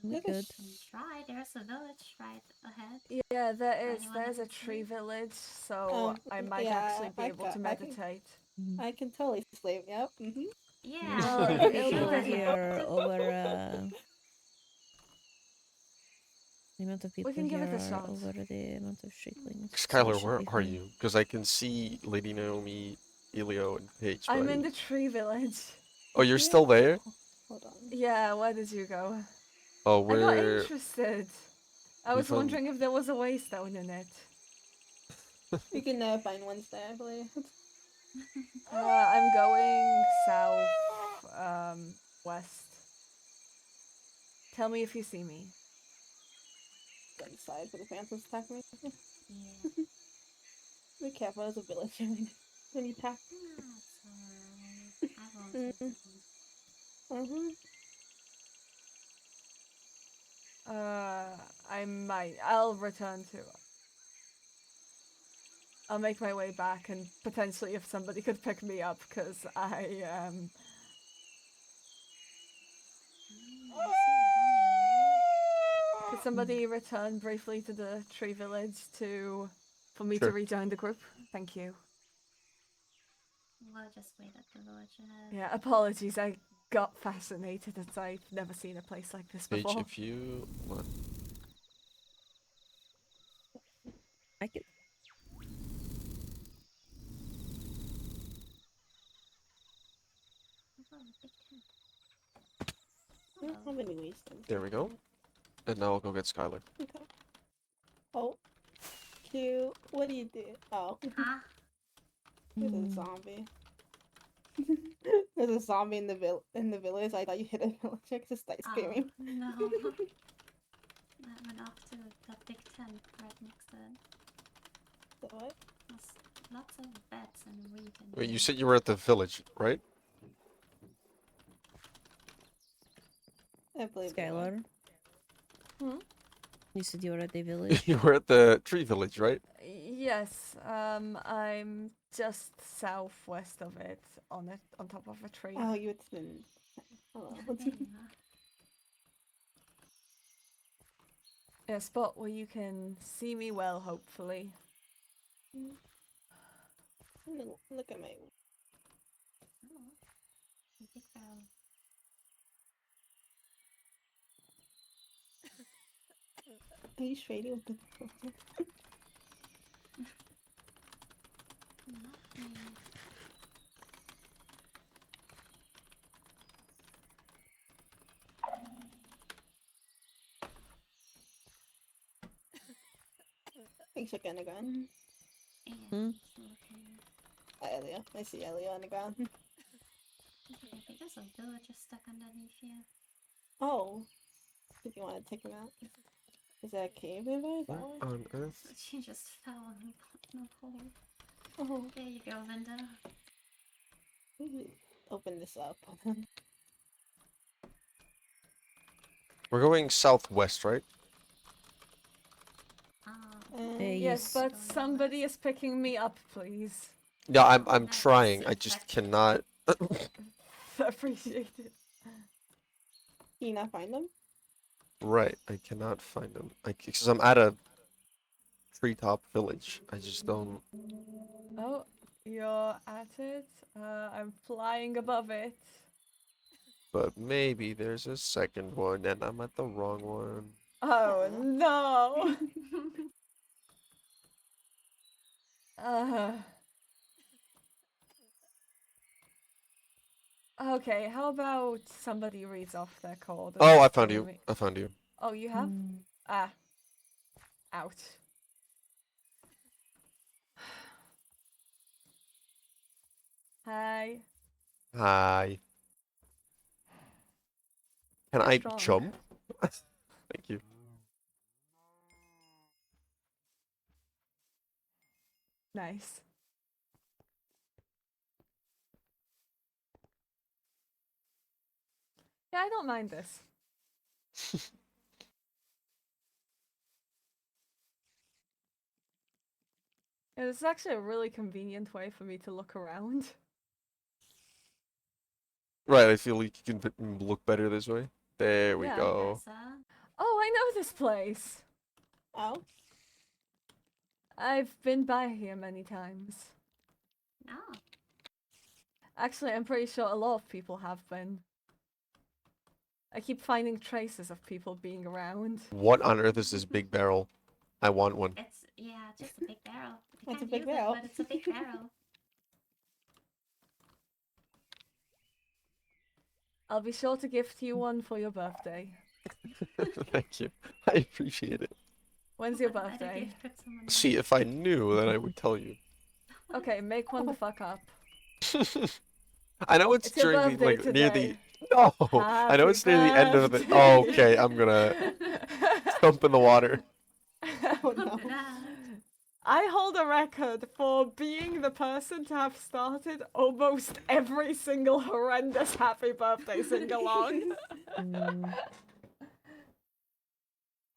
We Look could. Can try. There's a village right ahead. Yeah, there is. anyone There's that a can tree sleep? village, so I might yeah, actually be I able ca- to I can- meditate. Mhm. I can totally sleep. Yep. Mm-hmm. Yeah. Well, The it'll be people very here productive. over the amount of We people can give here it a are shot. over the amount of shapelings. So Skylar, we should where be are fine. you? Because I can see Lady Naomi, Elio, and Paige. I'm but in the tree village. Oh, you're still there? Hold on. Yeah, where did you go? Oh, I got we're. interested. I We was found. wondering if there was a waystone in it. You can find Wednesday, I believe. I'm going south, west. Tell me if you see me. Go inside for the phantoms attack me. Yeah. Be careful, there's a village when you attack. That's alright. I won't hit them. Mm-hmm. I might. I'll return to. I'll make my way back, and potentially if somebody could pick me up, because I Could somebody return briefly to the tree village for me to Sure. rejoin the group? Thank you. We'll just wait at the village ahead. Yeah, apologies. I got fascinated as I've never seen a place like this Paige, before. if you want. I could. Oh, a big tent. I don't have any wisdom. There we go. And now I'll go get Skylar. Okay. Oh. Cute. What do you do? Oh. Ah, There's a Mm. zombie. There's a zombie in the village. I thought you hit a villager because it started oh screaming. no. I went off to that big tent right next to it. So what? There's lots of beds and wheat and Wait, you said you were at the village, right? I believe you were. Skylar. Hmm? You said you were at the village. You were at the tree village, right? Yes, I'm just southwest of it, on top of a tree. Oh, you didn't. Hello. there you are. A spot where you can see me well, hopefully. Look at my. Oh, a big barrel. Are you trading with the? Nothing. Thanks for getting the ground. Yeah, Hmm? it's looking. Elio. I see Elio on the ground. I think there's a villager stuck underneath you. Oh. If you want to take him out. Is that a cave nearby? Is that What one? on earth? She just fell in the hole. Oh. There you go, Linda. Maybe open this up. We're going southwest, right? Yes, but somebody is picking me up, please. Yeah, I'm That's trying. I just effective. cannot. Appreciate it. Can you not find them? Right, I cannot find them. Because I'm at a treetop village. I just don't. Oh, you're at it. I'm flying above it. but maybe there's a second one and I'm at the wrong one. Oh no. Okay, how about somebody reads off their code? Oh, I found you. I found you. Oh, you have? Mm. Ah. Out. Hi. Hi. Can You're I strong. jump? Thank you. Nice. Yeah, I don't mind this. Yeah, this is actually a really convenient way for me to look around. Right, I feel like you can look better this way. There we Yeah. go. Oh, I know this place. Oh. I've been by here many times. No. Actually, I'm pretty sure a lot of people have been. I keep finding traces of people being around. What on earth is this big barrel? I want one. It's just a big barrel. You It's a can't big use it, barrel. but it's a big barrel. I'll be sure to gift you one for your birthday. Thank you. I appreciate it. When's your What better birthday? gift could someone See, if I knew, then I would tell you. Okay, make one the fuck up. I know it's It's your during the birthday near the today. no. I know Happy it's near the end of the. birthday. Oh, okay, I'm gonna jump in the water. Oh no. I hold a record for being the person to have started almost every single horrendous happy birthday sing-along. Mm,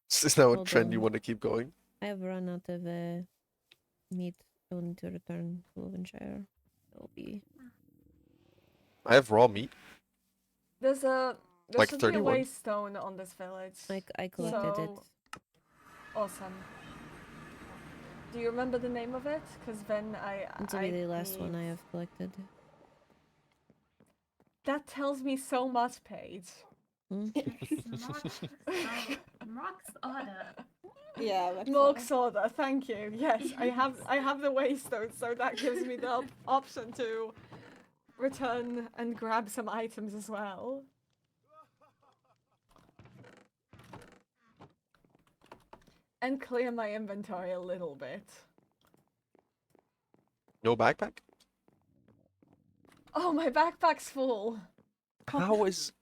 Is that a Hold trend you on. want to keep going? I've run out of meat. I will need to return to Lovenshire. It'll be I have raw meat. There Like should be a 31. waystone on this village. I collected it. So awesome. Do you remember the name of it? Because then This will be the last one I have collected. That tells me so much, Paige. Hmm? Rock's Order. Yeah, that's Morg's Order, thank you. Yes, I have the waystone, so that gives me the option to return and grab some items as well. And clear my inventory a little bit. No backpack? Oh, my backpack's full. How is?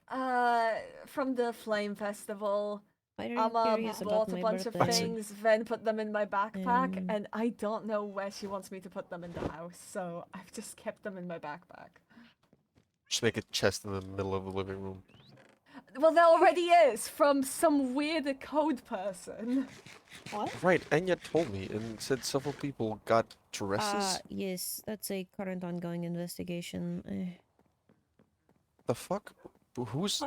From the Flame Festival. Why are you Amma curious about bought a my bunch of birthday? things, then put them in my backpack, Um, and I don't know where she wants me to put them in the house, so I've just kept them in my backpack. Just make a chest in the middle of the living room. Well, there already is, from some weird code person. What? Right, Anya told me and said several people got dresses. Yes, that's a current ongoing investigation. The fuck? Who's?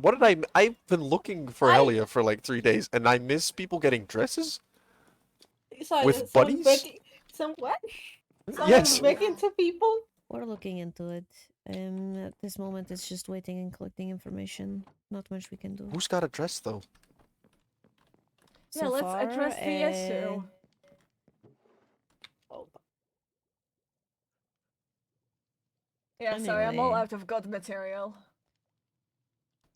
What did I've been looking for Helia for like 3 days, and I miss people getting dresses Sorry, with someone buddies. breaking- Some what? Someone Yes. breaking to people? We're looking into it. At this moment, it's just waiting and collecting information. Not much we can do. Who's got a dress though? Yeah, So let's far, address the issue. Oh, Yeah, sorry, I'm all Anyway. out of god material.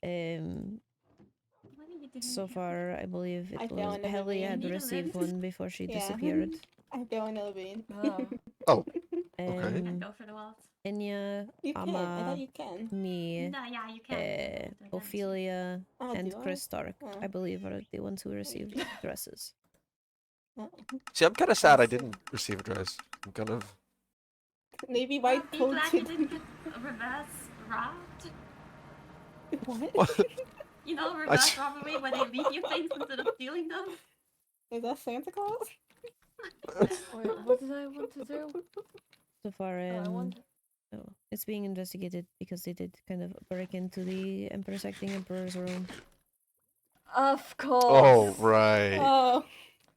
What are you doing? So far, I believe I it fell was in the Helia ravine. had Need a received lift? one before she Yeah. disappeared. I'm going to the vein. Oh. Okay. And go for the walls. Enya, You can. I Amma, thought you can. me, No, yeah, you can. Ophelia, Oh, and do I? Chris Stark, Oh. I believe, are the ones who received dresses. Oh. See, I'm kind of sad I didn't receive a dress. I'm kind of. Maybe Well, white be coat glad you didn't get reverse robbed. What? What? You know, I reverse s- robbery where they leave you things instead of stealing them. Is that Santa Claus? Wait, what did I want to do? So far, Oh, I want... it's being investigated because they did kind of break into the Emperor's Acting Emperor's room. Of course! Oh right. Oh.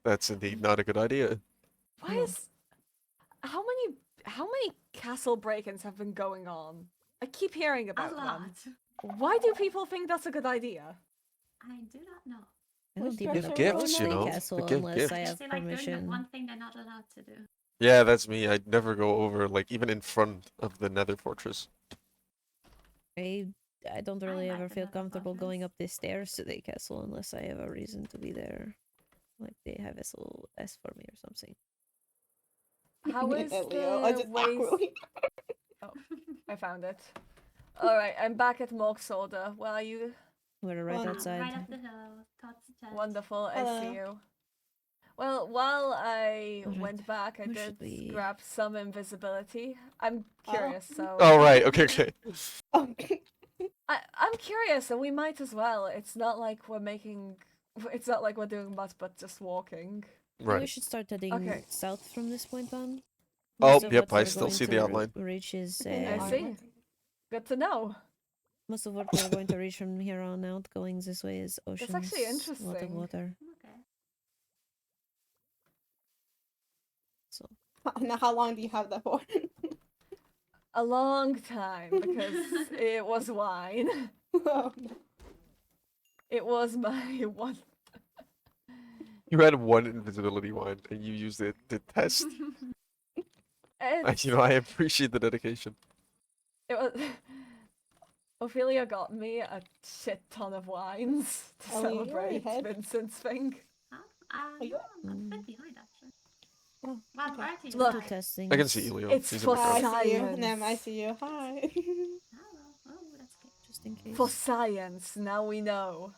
That's indeed not a good idea. Why is... How many castle break-ins have been going on? I keep hearing A about lot. them. Why do people think that's a good idea? I do not know. I What's don't even special gifts, approach you the know? castle They give unless I gifts. I have feel like doing the permission. one thing they're not allowed to do. Yeah, that's me. I'd never go over, like, even in front of the Nether Fortress. I don't really like ever the feel Nether comfortable going Fortress. up the stairs to the castle unless I have a reason to be there. Like they have SOS for me or something. How is Leo, I the just ways? awkwardly. I found it. All right, I'm back at Morg's Order. Where are you? We're right One- outside. Right up the hill, towards the chest. Wonderful, I Hello. see you. Well, while I Alright, went back, I where did should we- grab some invisibility. I'm curious, so Oh, right. Okay, okay. I'm curious, and we might as well. It's not like we're making. It's not like we're doing much but just walking. Maybe we Right. should start heading Okay. south from this point on. Oh, Most of yep, what I we're still going see to the outline. reach is I I see. Good to know. most of what we're going to reach from here on out going this way is oceans. actually A lot of interesting. water. Okay. So Now, how long do you have that for? A long time because it was wine. Oh, no. It was my one. You had one invisibility wine and you used it to test. It's, I appreciate the dedication. it was. Ophelia got me a shit ton of wines to Oh, you already celebrate had? Vincent's thing. Huh? Are you- No, I'm a bit behind actually. Oh, Well, okay. where to you Look, two side? testings. I can see Elio. It's He's in for the I crowd. see you. science. Nem, I see you. Hi. Hello. Oh, that's good. Just in case. For science, now we know.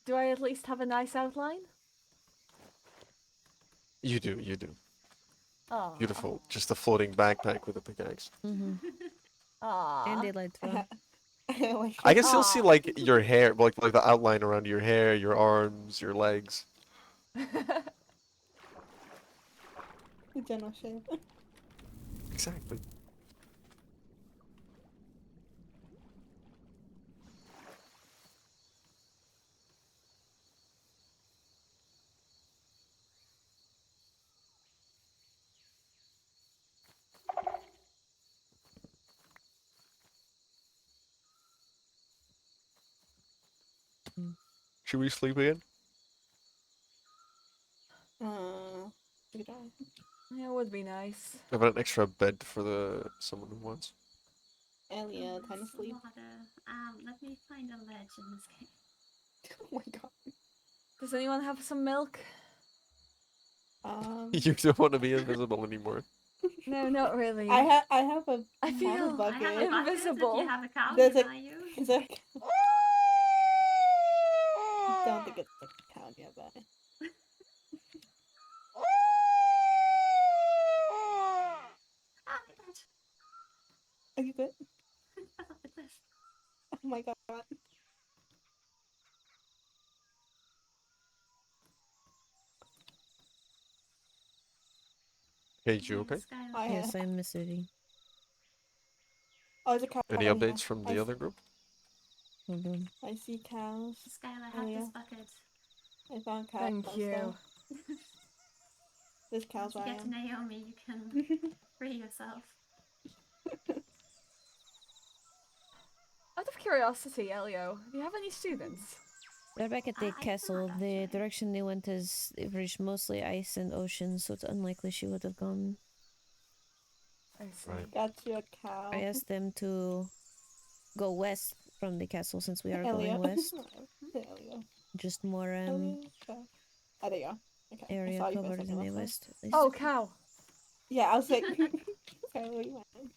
Do I at least have a nice outline? You do, you do. Aww. Beautiful. Just a floating backpack with a pickaxe. Mm-hmm. Aww. And daylight throw. Like, I can still see Aw. like your hair, like the outline around your hair, your arms, your legs. the general shape. Exactly. Should we sleep again? Good eye. It would be nice. I've got an extra bed for someone who wants. Elia, time to Some sleep. water. Let me find a ledge in this cave. Oh my god. Does anyone have some milk? You don't want to be invisible anymore. No, not really. I have a I water feel I bucket. have a bucket. invisible. If you have a cow There's a- nearby you. Is there? Don't think it's a cow nearby. Ah, my bad. Are you good? I thought it was. Oh my god. Paige, you okay? Skylar. I Yes, I'm missing. Oh, there's a cow. Any over here. updates from I the s- other group? Hold on. I see cows. Skylar, have Elia. this bucket. I found cows. Thank you. though. There's cows Once you where I get to am. Naomi, you can free yourself. Out of curiosity, Elio, do you have any students? They're back at the I do castle. not, The actually. direction they went is they've reached mostly ice and ocean, so it's unlikely she would have gone. I see. Right. Got you a cow. I asked them to go west from the castle since we are Elio. going west. Elio. Just more Elio. Cow. Oh, there you are. Okay. I area saw you for a covered in second, the that's why. west. at least. Oh, cow. Yeah, I was like, sorry, where you went?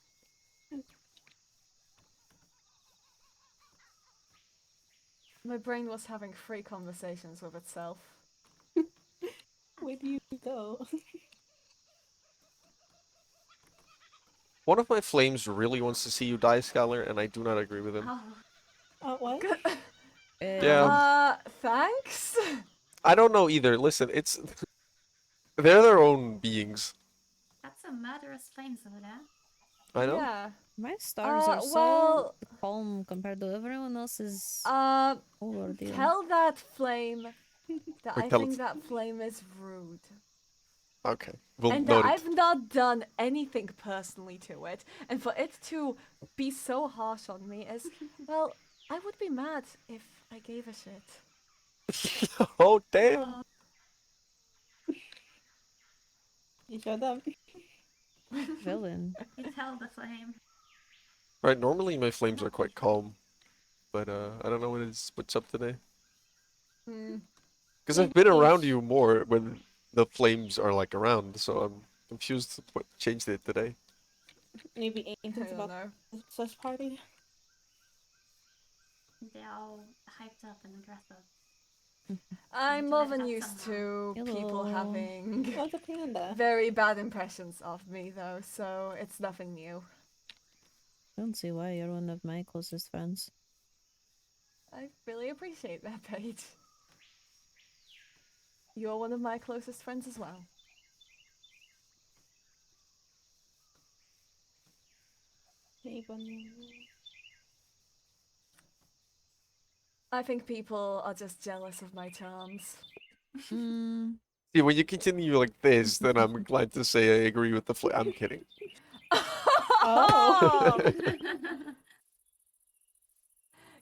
My brain was having free conversations with itself. Where do you go? One of my flames really wants to see you die, Scholar, and I do not agree with him. Oh, What? Yeah. Thanks? I don't know either. Listen, it's they're their own beings. that's some murderous flames over there. I know. Yeah. My stars are so well, calm compared to everyone else's uh, whole ordeal. tell that flame that Or I tell think it- that flame is rude. Okay, we'll And note it. I've not done anything personally to it. And for it to be so harsh on me is, well, I would be mad if I gave a shit. Oh damn! You showed them. Villain. You tell the flame. Right, normally my flames are quite calm, but I don't know what's up today. Hmm. Because I've been around you more when the flames are like around, so I'm confused what changed it today. Maybe I Ancient's don't about know. such party. They all hyped up and aggressive. I'm to more live than up used somehow. to people Hello. having Oh, it's a panda. very bad impressions of me, though, so it's nothing new. I don't see why you're one of my closest friends. I really appreciate that, Paige. You're one of my closest friends as well. I think people are just jealous of my charms. Hmm. See, when you continue like this, then I'm inclined to say I agree with the I'm kidding. Oh.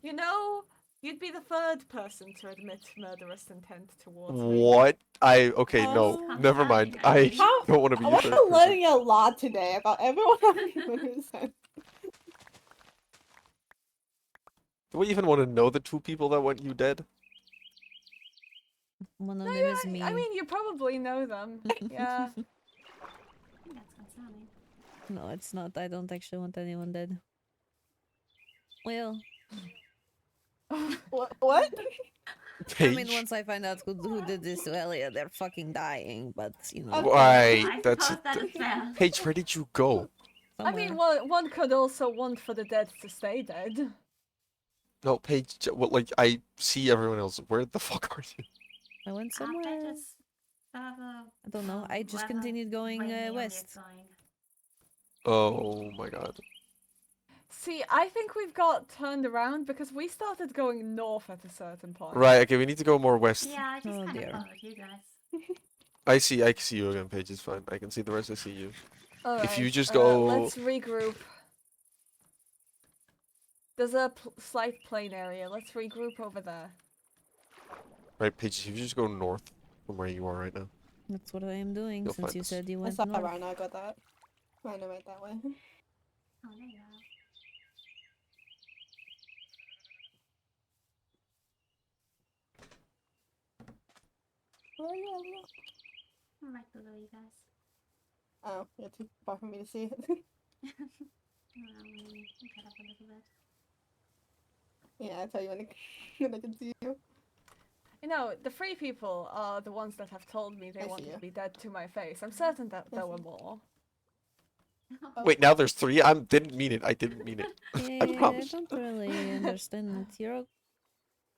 You know, you'd be the third person to admit murderous intent towards me. What? Okay, no, Oh. never mind. I How? don't want to be your We're third person. learning a lot today about everyone having murderous. Do we even want to know the two people that want you dead? One of No, them is me. I mean, you probably know them. Yeah. That's concerning. No, it's not. I don't actually want anyone dead. Well, What? I mean, Paige? once I find out who did this to Helia, they're fucking dying. But you know, Okay. Right, I that's suppose that is fair. Paige, where did you go? I somewhere. mean, one could also want for the dead to stay dead. No, Paige, well, like, I see everyone else. Where the fuck are you? I went I somewhere. just wherever. I don't know. I just wherever continued going Rainier is west. going. Oh my god. See, I think we've got turned around because we started going north at a certain point. Right, okay, we need to go more west. Yeah, I just Oh, kind of dear. followed you guys. I see you again, Paige, it's fine. I can see the rest, I see you. Alright, If you just go... let's regroup. There's a slight plain area. Let's regroup over there. Right, Paige, if you just go north from where you are right now. That's what I am doing You'll since find you us. said you I went saw north. Rhino, I got that. Rhino right that way. Oh, there you are. Oh, yeah. I'm right below you guys. Oh, you're too far for me to see it. Well, let me get up a little bit. Yeah, I tell you when when I can see you. You know, the three people are the ones that have told me they I see wanted you. me dead to my face. I'm certain that I there were see. more. Wait, now there's three? I didn't mean it, I didn't mean it. Yeah, I promise. don't really understand it. You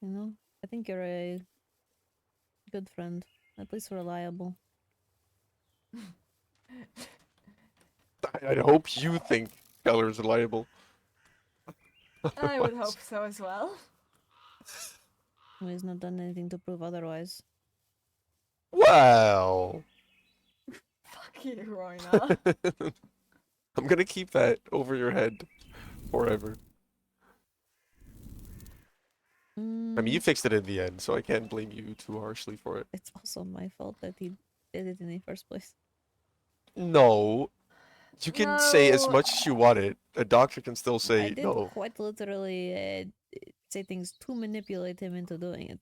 know, I think you're a good friend, at least reliable. I hope you think Keller is reliable. I would hope so as well. Well, he's not done anything to prove otherwise. Well... Fuck you, Roina. I'm gonna keep that over your head forever. I mean, you fixed it in the end, so I can't blame you too harshly for it. It's also my fault that he did it in the first place. No. You can say as No. much as you want it. A doctor can still I say did no. quite literally say things to manipulate him into doing it.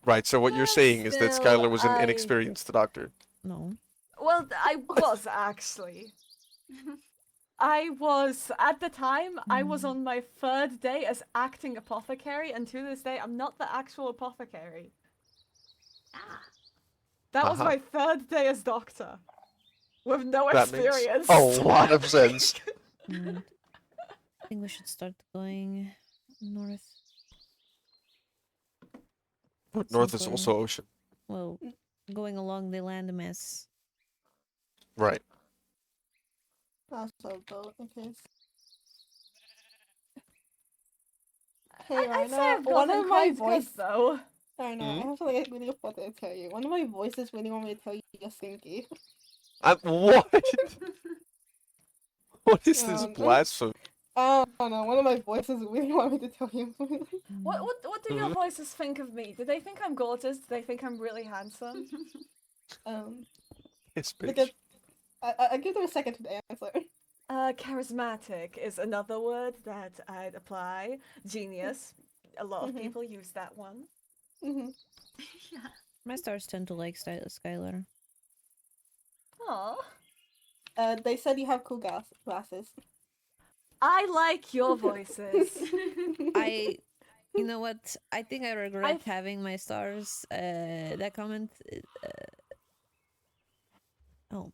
Right, so what you're saying is that Still, Skylar was an inexperienced doctor. No. Well, I was actually. I was, at the time, I was on my third day as acting apothecary, and to this day, I'm not the actual apothecary. Ah, That was Uh-huh. my third day as doctor. With no That makes experience. a lot of sense. Mm. I think we should start going north. But Some north is point. also ocean. Well, going along the landmass. Right. Also, boat in case. Hey, I'd say Rhino, I've one gotten of my quite good, though. I know. I have something I really important to tell you. One of my voices really want me to tell you you're stinky. What? What is this blasphemy? I don't know. One of my voices really want me to tell you. What do your voices think of me? Do they think I'm gorgeous? Do they think I'm really handsome? Yes, bitch. Because I give them a second to answer. Charismatic is another word that I'd apply. Genius. A lot of people use that one. Yeah. My stars tend to like Skylar. Aw. They said you have cool glasses. I like your voices. You know what? I think I regret having my stars. That comment. What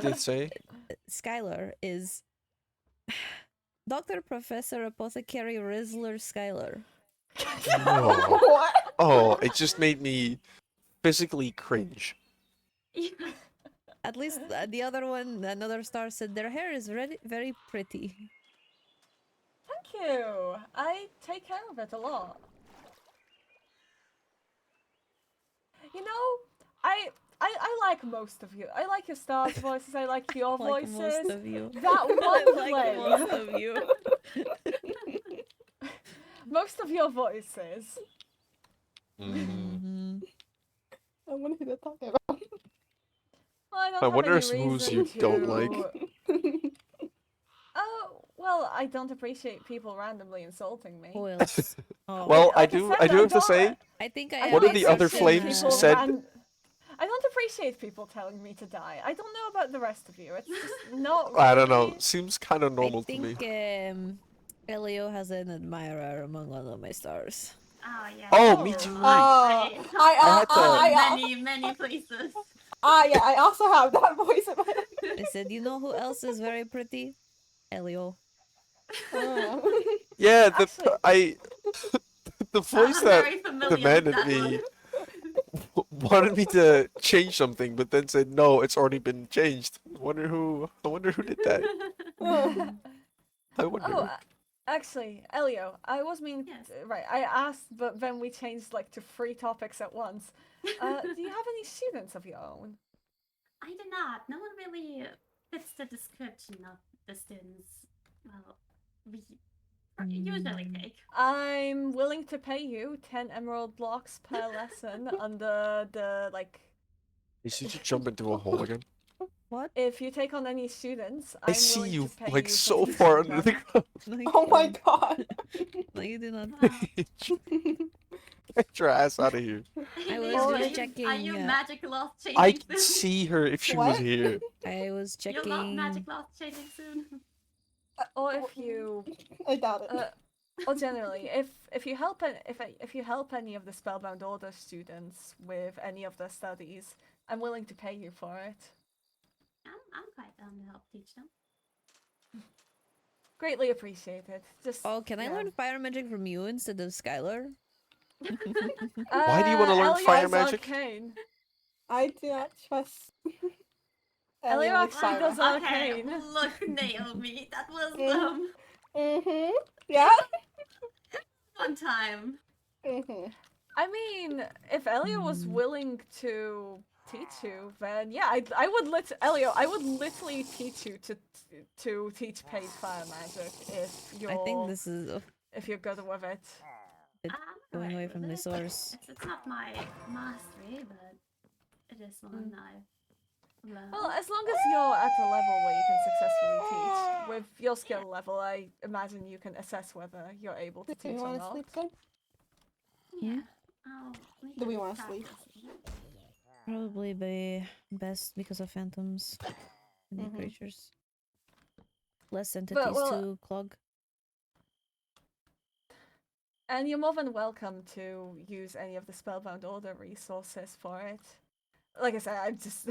did it say? Skylar is Doctor, Professor, Apothecary, Rizzler, Skylar. No. Oh, it just made me physically cringe. At least the other one, another star said their hair is very pretty. Thank you. I take care of it a lot. You know, I like most of you. I like your stars' voices. I like your Like voices. most of you. That one Like play. most of you. Most of your voices. Mm-hmm. I wonder who they're talking about. Well, I don't I have wonder any who's reason you to... don't like. Oh, well, I don't appreciate people randomly insulting me. Who else? Oh. Well, I Like do. said, I do have to say. I think I What don't are the other appreciate flames people said? I don't appreciate people telling me to die. I don't know about the rest of you. It's just not I don't know. really- Seems kind of normal I to me. think Elio has an admirer among all of my stars. Oh yeah. Oh, me too. Many places. Yeah, I also have that voice in my head. I said, you know who else is very pretty? Elio. Yeah, Actually, the voice that very familiar with demanded that me wanted me to change something, but then said no, it's already been changed. I wonder who did that. I wonder. oh, actually, Elio, I was mean. Yes. Right, I asked, but then we changed like to 3 topics at once. Do you have any students of your own? I do not. No one really fits the description of the students. Well, we usually take. I'm willing to pay you 10 emerald blocks per lesson under the like. Did you just jump into a hole again? What? If you take on any students, I I'm see willing you to pay like you for so teaching far them. under the ground. No, you Oh my don't. god. No, you do not. Get your ass out of here. I was Are just you- checking. Are you magic lost changing I soon? could see her if she was What? here. I was You're not checking. magic lost changing soon. Or if you, I doubt it. or generally, if you help if you help any of the Spellbound Order students with any of their studies, I'm willing to pay you for it. I'm quite down to help teach them. Greatly appreciated. Just Oh, can I yeah. learn fire magic from you instead of Skylar? Why do you wanna learn fire Elio's magic? Arcane. I do not trust. Elio Elio actually Fire. does Okay, Arcane. look, Naomi, that was Yeah. one time. I mean, if Elio was willing to teach you, then yeah, I would literally teach you to teach paid fire magic if you're I think this is if you're good with it. bit I'm going away alright from with the it. source. It's not my mastery, but it is one I've learned. Well, as long as you're at a level where you can successfully teach, with your skill level, I imagine you can assess whether you're able to Do teach we or want to not. sleep soon? Yeah. Do we wanna sleep? Probably be best because of phantoms and Mhm. creatures. Less entities well- to clog. And you're more than welcome to use any of the Spellbound Order resources for it. Like I said, I'm just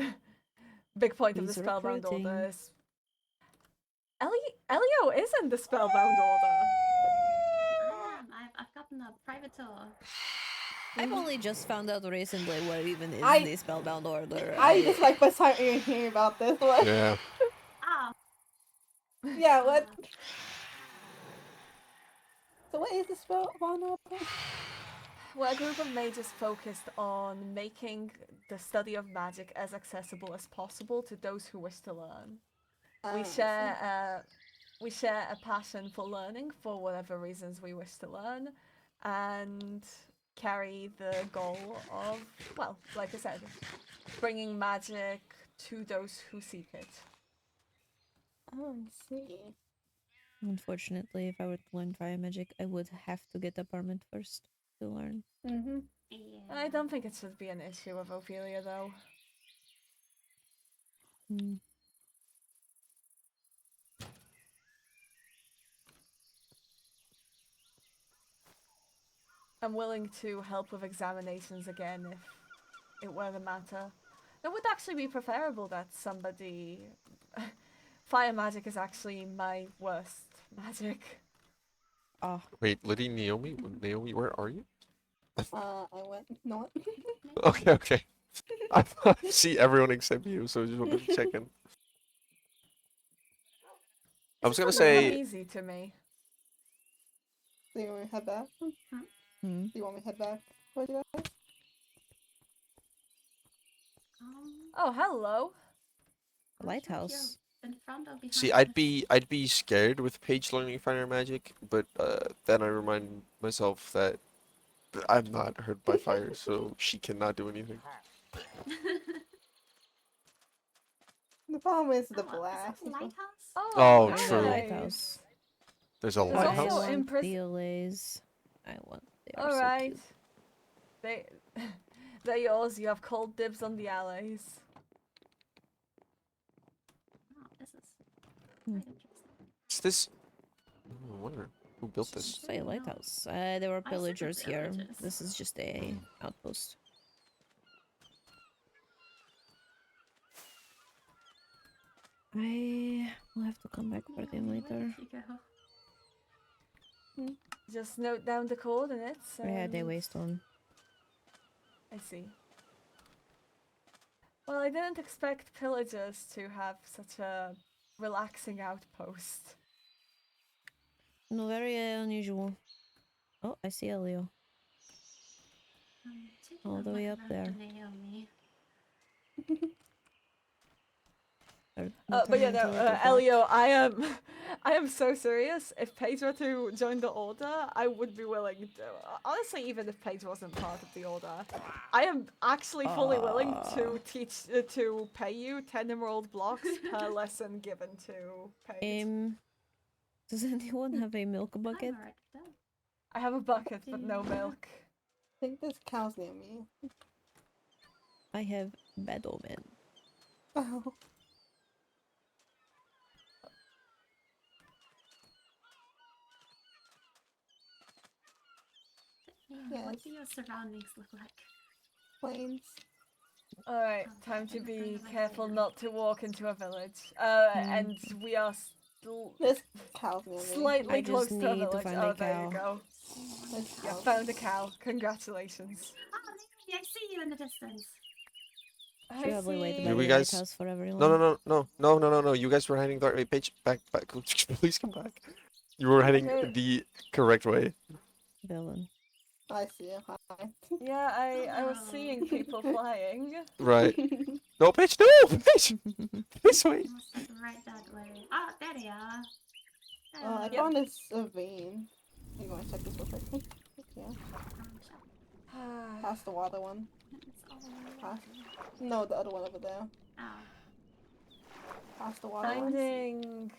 big point of the He's Spellbound recruiting. Order is Elio is in the Spellbound Order. I've gotten a private tour. I've only just found out recently what even is I- the Spellbound Order. I just like first time you're hearing about this one. Yeah. Ah, Yeah, what? So what is the Spellbound Order? We're a group of mages focused on making the study of magic as accessible as possible to those who wish to learn. We I see. we share a passion for learning for whatever reasons we wish to learn, and carry the goal of, well, like I said, bringing magic to those who seek it. I see. Unfortunately, if I were to learn fire magic, I would have to get apartment first to learn. Mm-hmm. Yeah. I don't think it should be an issue with Ophelia, though. Hmm. I'm willing to help with examinations again if it were the matter. It would actually be preferable that somebody. Fire magic is actually my worst magic. Ah, Wait, Liddy, Naomi, where are you? I went not. Okay, okay. I see everyone except you, so I just wanted to check in. I It was just gonna doesn't come say, easy to me. Do you want me to head back? Do hmm. you want me to head back? What you guys? Oh, hello. I'm not sure if you're Lighthouse. in front or behind. see, I'd be scared with Paige learning fire magic, but then I remind myself that I'm not hurt by fire, so she cannot do anything. The problem is the Oh, is blast. it lighthouse? Oh, There's true. a Alright. lighthouse. There's a There's I also lighthouse. in want pres- the allays. I want. They are so Alright. cute. They, they're yours. You have cold dibs on the allies. Oh, this is Hmm. quite interesting. Is this? Oh, I wonder who built this. Just say lighthouse. There were I assume it's pillagers here. villagers. This is just a outpost. I will have to come back for them Naomi, later. where did you go? Just note down the coordinates. I had a and- waste on. I see. Well, I didn't expect pillagers to have such a relaxing outpost. No, very unusual. Oh, I see Elio. Taking All a the look way up around there. for Naomi. Or But yeah, turning no, into a little Elio, I am so serious. If Paige were to join the order, I would be willing to. Honestly, even if Paige wasn't part of the order, I am actually fully willing to to pay you 10 emerald blocks per lesson given to Paige. Does anyone have a milk bucket? I'm alright with that. I have a bucket, but no milk. I think there's cows near me. I have bad omen. Oh. Naomi, what Yes. do your surroundings look like? Plains. Alright, Oh, time to in be front of my careful window. not to walk into a village. And we are There's cows near me. slightly I close just to a need to village. find Oh, a there you cow. go. There's Yeah, cows. found a cow. Congratulations. Oh, Naomi, I see you in the distance. I Probably wait see. by Do we the guys- lighthouse for everyone. No. You guys were heading the right way. Paige, back. Please come back. You were heading Okay. the correct way. Villain. I see it. Hi. Yeah, I was seeing people flying. Right. No, Paige, no! Paige! This way! Almost like right that way. Oh, there they are. I Hello. found this vein. You want to check this real quick? Yeah. Shut Past the water one. It's all Past. No, the other one over there. Oh. Past the water one.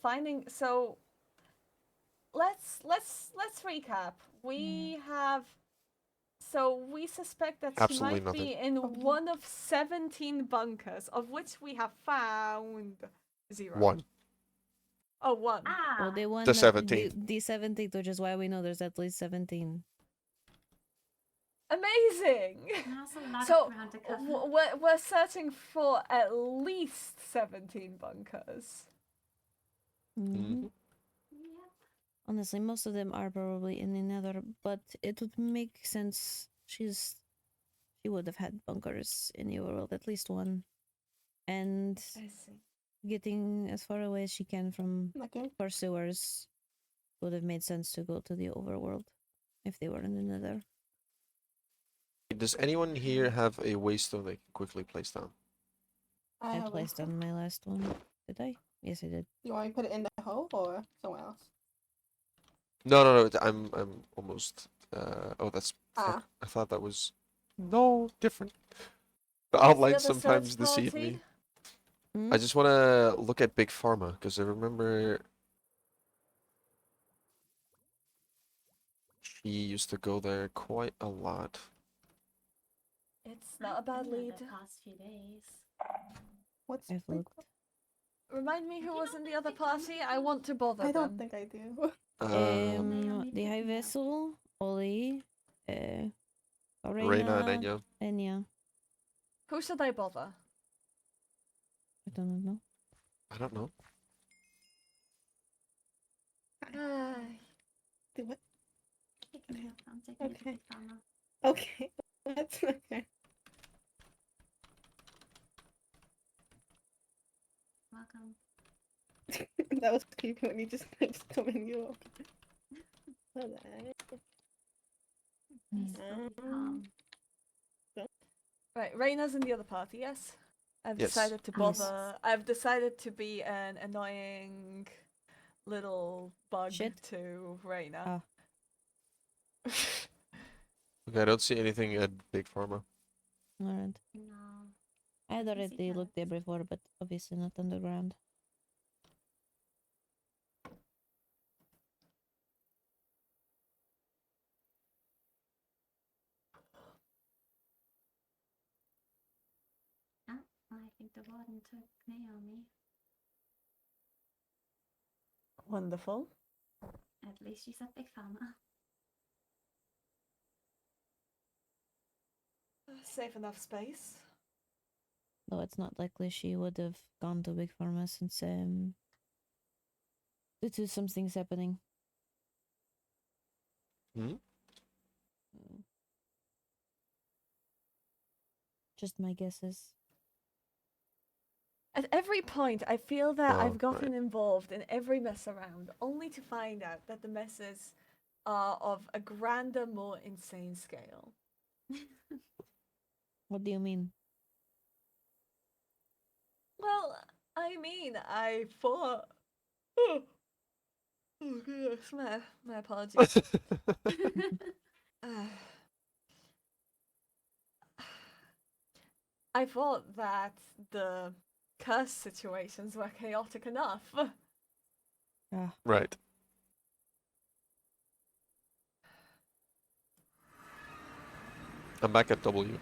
Finding. So let's recap. We have. So we suspect that she Absolutely might be in one of 17 bunkers, of which we have found 0. 1. Oh, 1. Ah! Well, they won The 17th. The 17th, which is why we know there's at least 17. Amazing! There's a lot So of ground to cover. we're searching for at least 17 bunkers. Mhm. Yep. Honestly, most of them are probably in the Nether, but it would make sense. She would have had bunkers in the overworld, at least one, and I see. getting as far away as she can from Okay. pursuers would have made sense to go to the overworld if they were in the Nether. Does anyone here have a waystone they can quickly place down? I I have placed a. on my last one. Did I? Yes, I did. You want me to put it in the hole or somewhere else? No. I'm almost. Oh, that's. Ah. Fuck. I thought that was. No, different. The Where's the outlines other sometimes search deceive party? me. Hmm? I just want to look at Big Pharma because I remember she used to go there quite a lot. It's not a bad I've been lead. there the past few days. What's I've big- looked. Remind me Do who you was not in the think other Big Pharma party. is I on- want to bother I don't them. think I do. only The High picking up. Vessel, Ollie, Reina and Reina, Enya. Enya. Who should I bother? I don't know. I don't know. Do what? Picking me up. I'm taking it to Okay. Big Pharma. Okay. That's okay. Welcome. That was creepy when you just coming you up. Alright. Peaceful, calm. Right, Reina's in the other party, yes? I've Yes. decided to Yes. bother. I've decided to be an annoying little bug Shit. to Reina. Ah. Okay, I don't see anything at Big Pharma. Alright. No. I had I can already see looked there that. before, but obviously not underground. Oh, I think the warden took Naomi. Wonderful. At least she's at Big Pharma. Safe enough space. Though it's not likely she would have gone to Big Pharma since due to some things happening. Hmm? Mm. Just my guesses. At every point, I feel that Oh, I've gotten right. involved in every mess around, only to find out that the messes are of a grander, more insane scale. What do you mean? Well, I mean, I thought. Oh, oh goodness, my apologies. Uh, I thought that the curse situations were chaotic enough. Ah, Right. I'm back at W.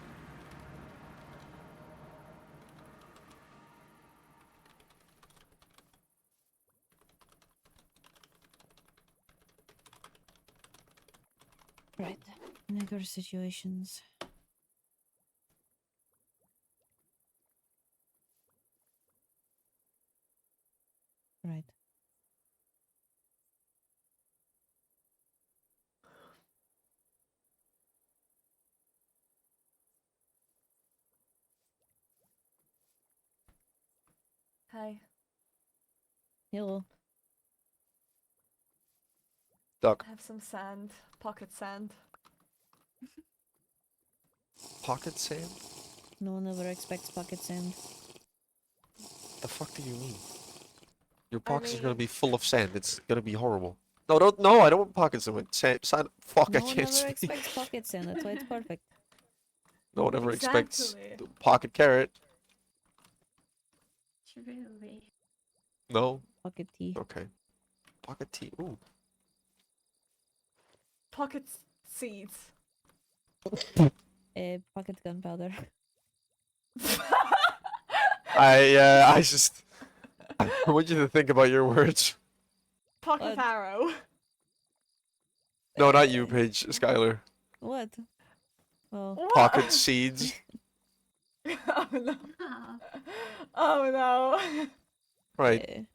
right. Nigger situations. Right. Hey, Hello. Duck. have some sand, pocket sand. Pocket sand? No one ever expects pocket sand. The fuck do you mean? Your I pockets are gonna mean, be full of sand. It's gonna be horrible. No, don't. No, I don't want pockets of sand. Fuck, No I one can't ever speak. expects pocket sand. That's why it's perfect. No one ever expects exactly. the pocket carrot. Truly. No. Pocket tea. Okay. Pocket tea. Ooh. Pocket seeds. Pocket gunpowder. I just. I want you to think about your words. Pocket What? arrow. No, not you, Paige. Skylar. What? Oh. What? Pocket seeds. Oh no. Oh, Oh no. Right.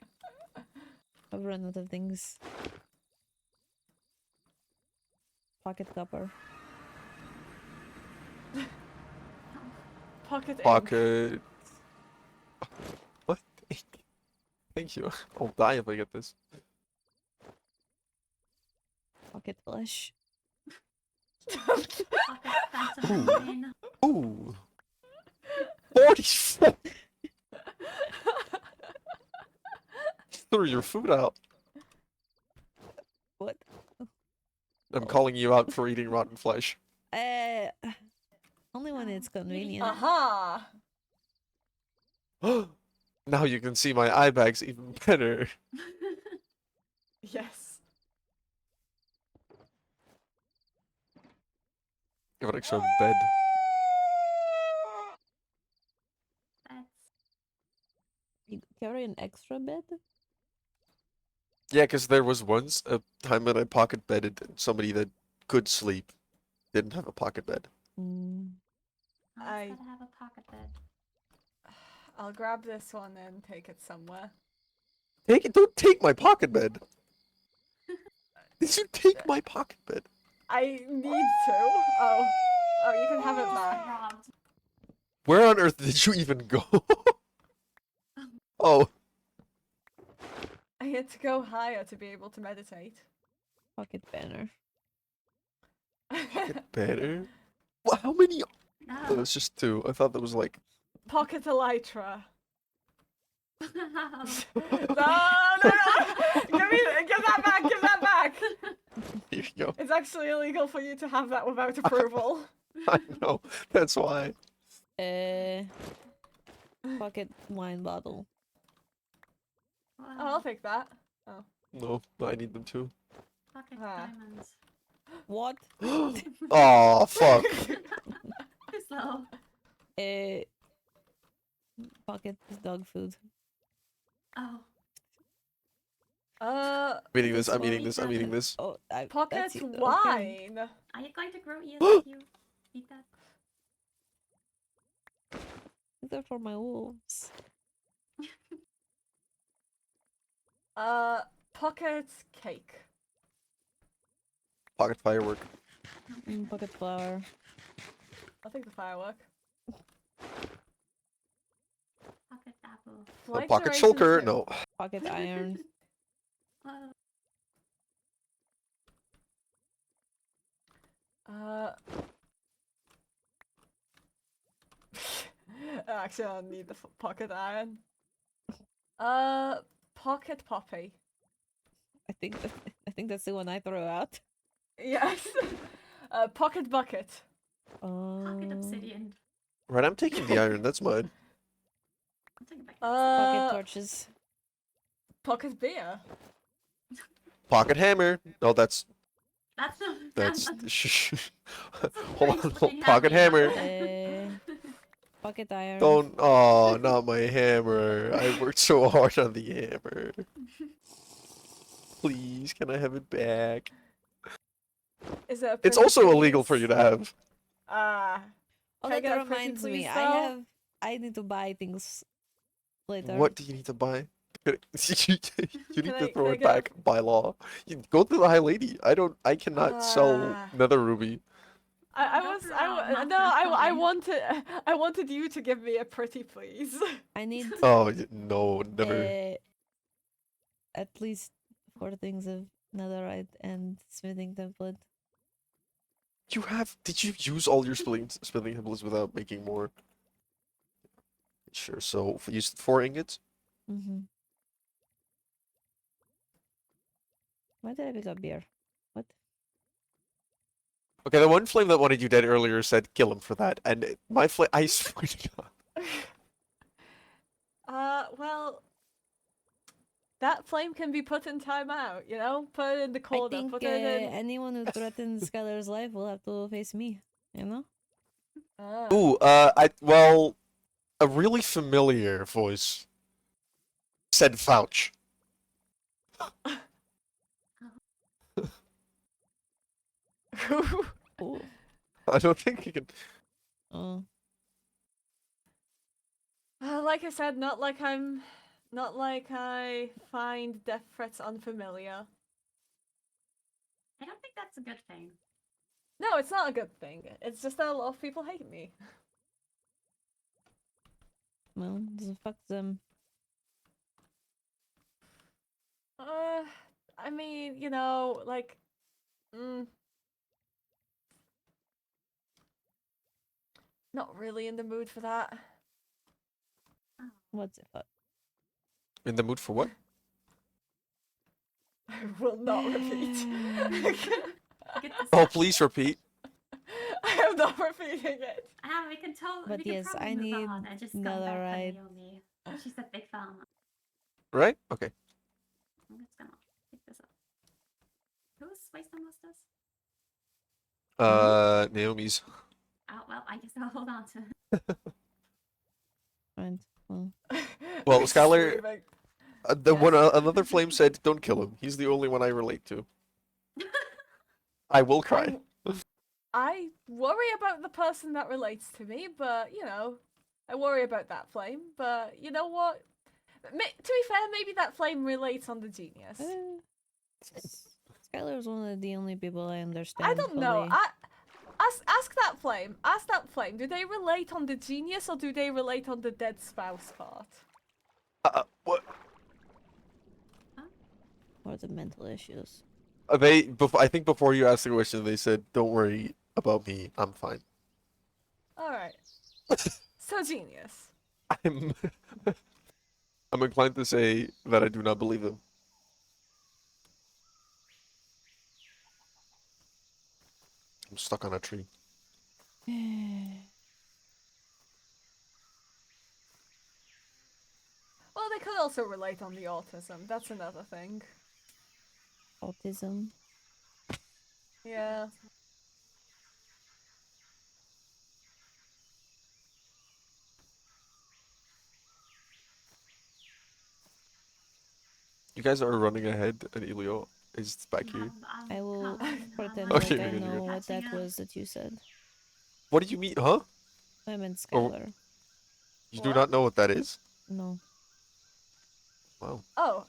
I've run out of things. Pocket copper. Pocket ink. Pocket. What? Thank you. I'll die if I get this. Pocket flesh. Pocket phantom pain. Ooh. 44. Threw your food out. What? I'm calling you out for eating rotten flesh. Only when it's Oh, maybe convenient. Aha! Now you can see my eye bags even better. Yes. You have an extra bed. That's You carry an extra bed? Yeah, because there was once a time when I pocket bedded and somebody that could sleep didn't have a pocket bed. Mm. always gotta have a pocket bed. I'll grab this one and take it somewhere. Take it. Don't take my pocket bed. Did you take my pocket bed? I need to. Oh, you can have it Just back. robbed. Where on earth did you even go? Oh, I had to go higher to be able to meditate. Pocket banner. better. Well, how many? Oh, No. that's just two. I thought that was like. Pocket elytra. No. No! Give that back! Give that back! Here you go. It's actually illegal for you to have that without approval. I know. That's why. Pocket wine bottle. Oh, I'll take that. No, I need them too. Pocket Ah. diamonds. What? Oh fuck. Too slow. Pocket dog food. Oh. I'm eating this. I'm eating this. I'm eating this. Oh, Pocket that's okay. wine. Are you going to grow ears if you eat that? These are for my wolves. Pocket cake. Pocket firework. Pocket flower. I'll take the firework. Pocket apple. A Flight pocket duration shulker. 2. No. Pocket iron. Actually, I don't need the pocket iron. Pocket poppy. I think that's the one I throw out. Yes. Pocket bucket. Pocket obsidian. Right, I'm taking the iron. That's mine. I'll take it back. Pocket torches. Pocket beer. Pocket hammer. No, that's That's hold on. freaking Pocket heavy. hammer. Pocket iron. Don't. Oh, not my hammer. I worked so hard on the hammer. Please, can I have it back? Is it a It's pretty also illegal for please? you to have. Oh, Can I that get a pretty reminds me. please, I though? need to buy things later. What do you need to buy? You need Can to I- throw can I it get a- back by law. You go to the High Lady. I cannot sell Ah. Nether Ruby. I wanted you to give me a pretty please. I need Oh no, never. at least 4 things of netherite and smithing template. You have? Did you use all your spilling templates without making more? Sure. So you used 4 ingots. Mm-hmm. Why did I pick up beer? What? Okay, the one flame that wanted you dead earlier said kill him for that, and my flame. I swear to God. Well, that flame can be put in timeout, you know? Put it in the I corner, think put it in... anyone who threatens Skylar's life will have to face me. You know? Ooh, well, a really familiar voice said Fouch. Ooh. I don't think you can. Oh. Like I said, not like I find death threats unfamiliar. I don't think that's a good thing. No, it's not a good thing. It's just that a lot of people hate me. Well, so fuck them. I mean, you know, like, Not really in the mood for that. What's it for? In the mood for what? I will not repeat. Get this Oh, up. please repeat. I am not repeating it. We can But we can yes, probably I move need on. I just got another back from ride. Naomi. She's a big fan. Right? Okay. I'm just gonna pick this up. Whose wisdom was this? Naomi's. Oh well, I guess I'll hold on to it. And well, Well, She's Skylar, leaving. the Yes. one another flame said, "Don't kill him. He's the only one I relate to." I will cry. I worry about the person that relates to me, but you know, I worry about that flame. But you know what? To be fair, maybe that flame relates on the genius. Skylar's one of the only people I understand. I don't know. fully. Ask that flame. Ask that flame. Do they relate on the genius or do they relate on the dead spouse part? What? Or the mental issues. I think before you asked the question, they said, "Don't worry about me. I'm fine." All right. So genius. I'm, I'm inclined to say that I do not believe them. I'm stuck on a tree. Well, they could also relate on the autism. That's another thing. Autism. Yeah. You guys are running ahead, and Elio is back here. I will pretend Okay, like I you're good, you're know good. what that was that you said. What did you mean, huh? I meant Or- Skylar. You do What? not know what that is? No. Wow. Oh,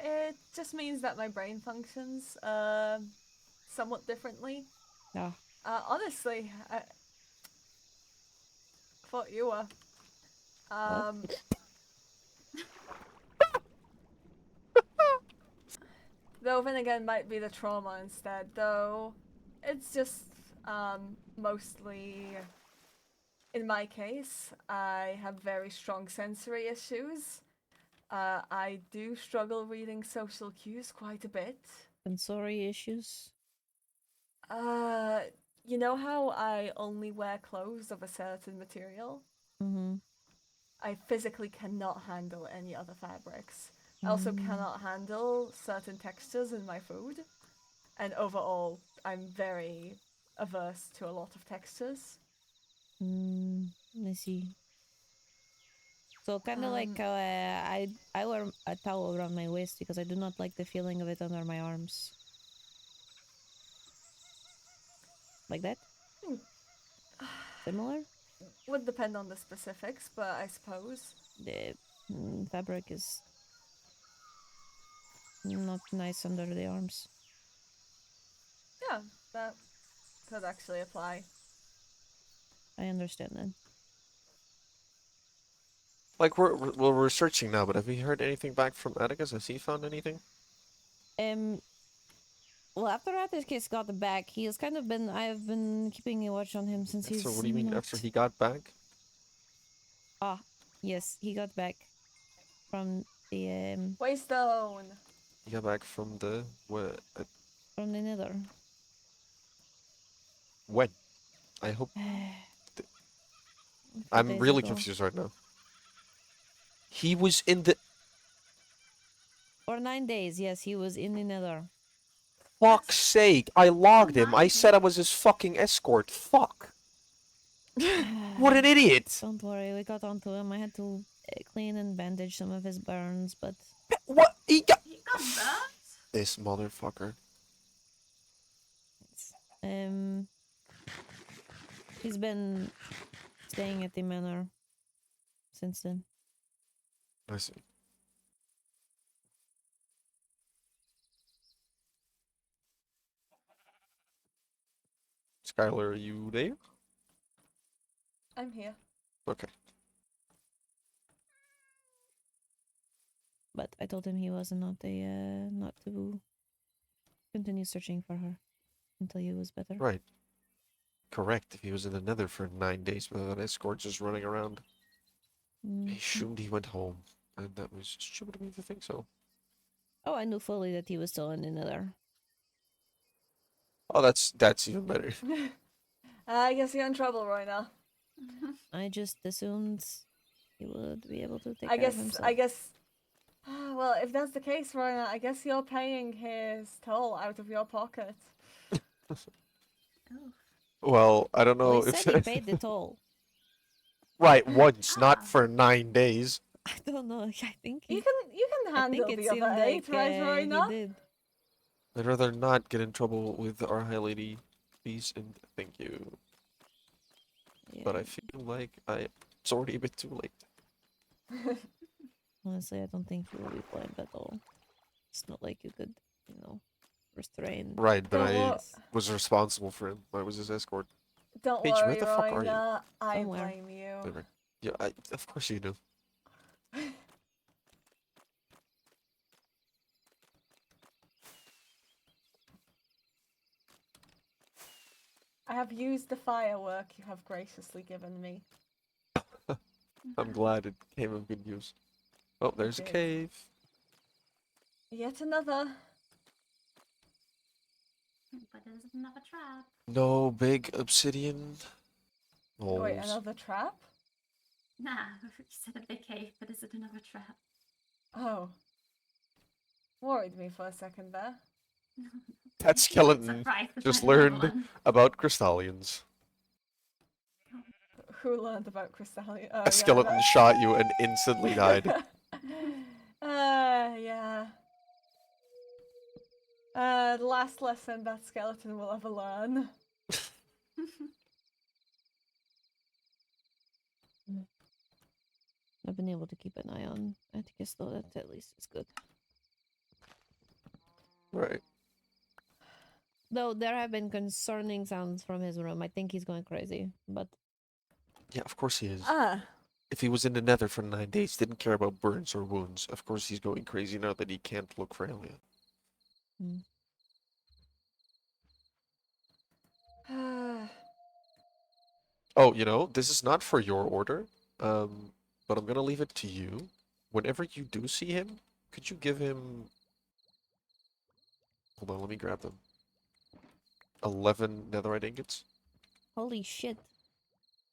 it just means that my brain functions somewhat differently. Yeah. Honestly, I thought you were. Though then again, might be the trauma instead. Though, it's just mostly. In my case, I have very strong sensory issues. I do struggle reading social cues quite a bit. Sensory issues. You know how I only wear clothes of a certain material? Mm-hmm. I physically cannot handle any other fabrics. I also cannot handle certain textures in my food. And overall, I'm very averse to a lot of textures. I see. So kind of like how I wear a towel around my waist because I do not like the feeling of it under my arms. Like that? Similar? Would depend on the specifics, but I suppose. The fabric is not nice under the arms. Yeah, that could actually apply. I understand that. Like, we're searching now, but have we heard anything back from Atticus? Has he found anything? Well, after Atticus got back, he has kind of been. I've been keeping a watch on him since he's. So what do you mean not... after he got back? Ah, yes, he got back from the Waystone! He got back from the what? from the Nether. When? I hope. I'm really confused right now. He was in the. For 9 days, yes, he was in the Nether. Fuck's sake! I logged him. I said I was his fucking escort. Fuck. What an idiot! Don't worry, we got onto him. I had to clean and bandage some of his burns, but What? He got burns? this motherfucker. He's been staying at the manor since then. I see. Skylar, are you there? I'm here. Okay. But I told him he was not to continue searching for her until he was better. Right. correct. If he was in the Nether for 9 days with an escort just running around, I Mhm. assumed he went home, and that was stupid of me to think so. Oh, I knew fully that he was still in another. Oh, that's even better. I guess you're in trouble right now. I just assumed he would be able to take I care of guess. himself. I guess. Well, if that's the case, Rona, I guess you're paying his toll out of your pocket. Oh. Well, I don't Well, know he if said he paid the toll. right once, not Ah. for 9 days. I don't know. I think You he. can I think handle it the other seemed 8, like right, he Rona? did. I'd rather not get in trouble with our High Lady, please and thank you. Yeah. But I feel like it's already a bit too late. Honestly, I don't think you will be blamed at all. It's not like you could, restrain. Right, but Don't I wor- was responsible for him. I was his escort. Don't Paige, where worry, the fuck are you? Rona. I Somewhere. blame you. There. Yeah, of course you do. I have used the firework you have graciously given me. I'm glad it came of good use. Oh, there's a did. cave. Yet another. But is it enough a trap? No big obsidian. Wait, Holes. another trap? Nah, you said a big cave, but is it another trap? Oh. Worried me for a second there. That skeleton Surprised to just find another learned one. about crystallians. Who learned about Crystallia? Oh, A skeleton shot you and instantly died. Yeah. The last lesson that skeleton will ever learn. I've been able to keep an eye on Atticus, though that at least is good. Right. Though there have been concerning sounds from his room. I think he's going crazy, but Yeah, of course he is. Ah. If he was in the Nether for 9 days, didn't care about burns or wounds, of course he's going crazy now that he can't look for Helia. Oh, this is not for your order, but I'm gonna leave it to you. Whenever you do see him, could you give him... Hold on, let me grab them. 11 netherite ingots? holy shit.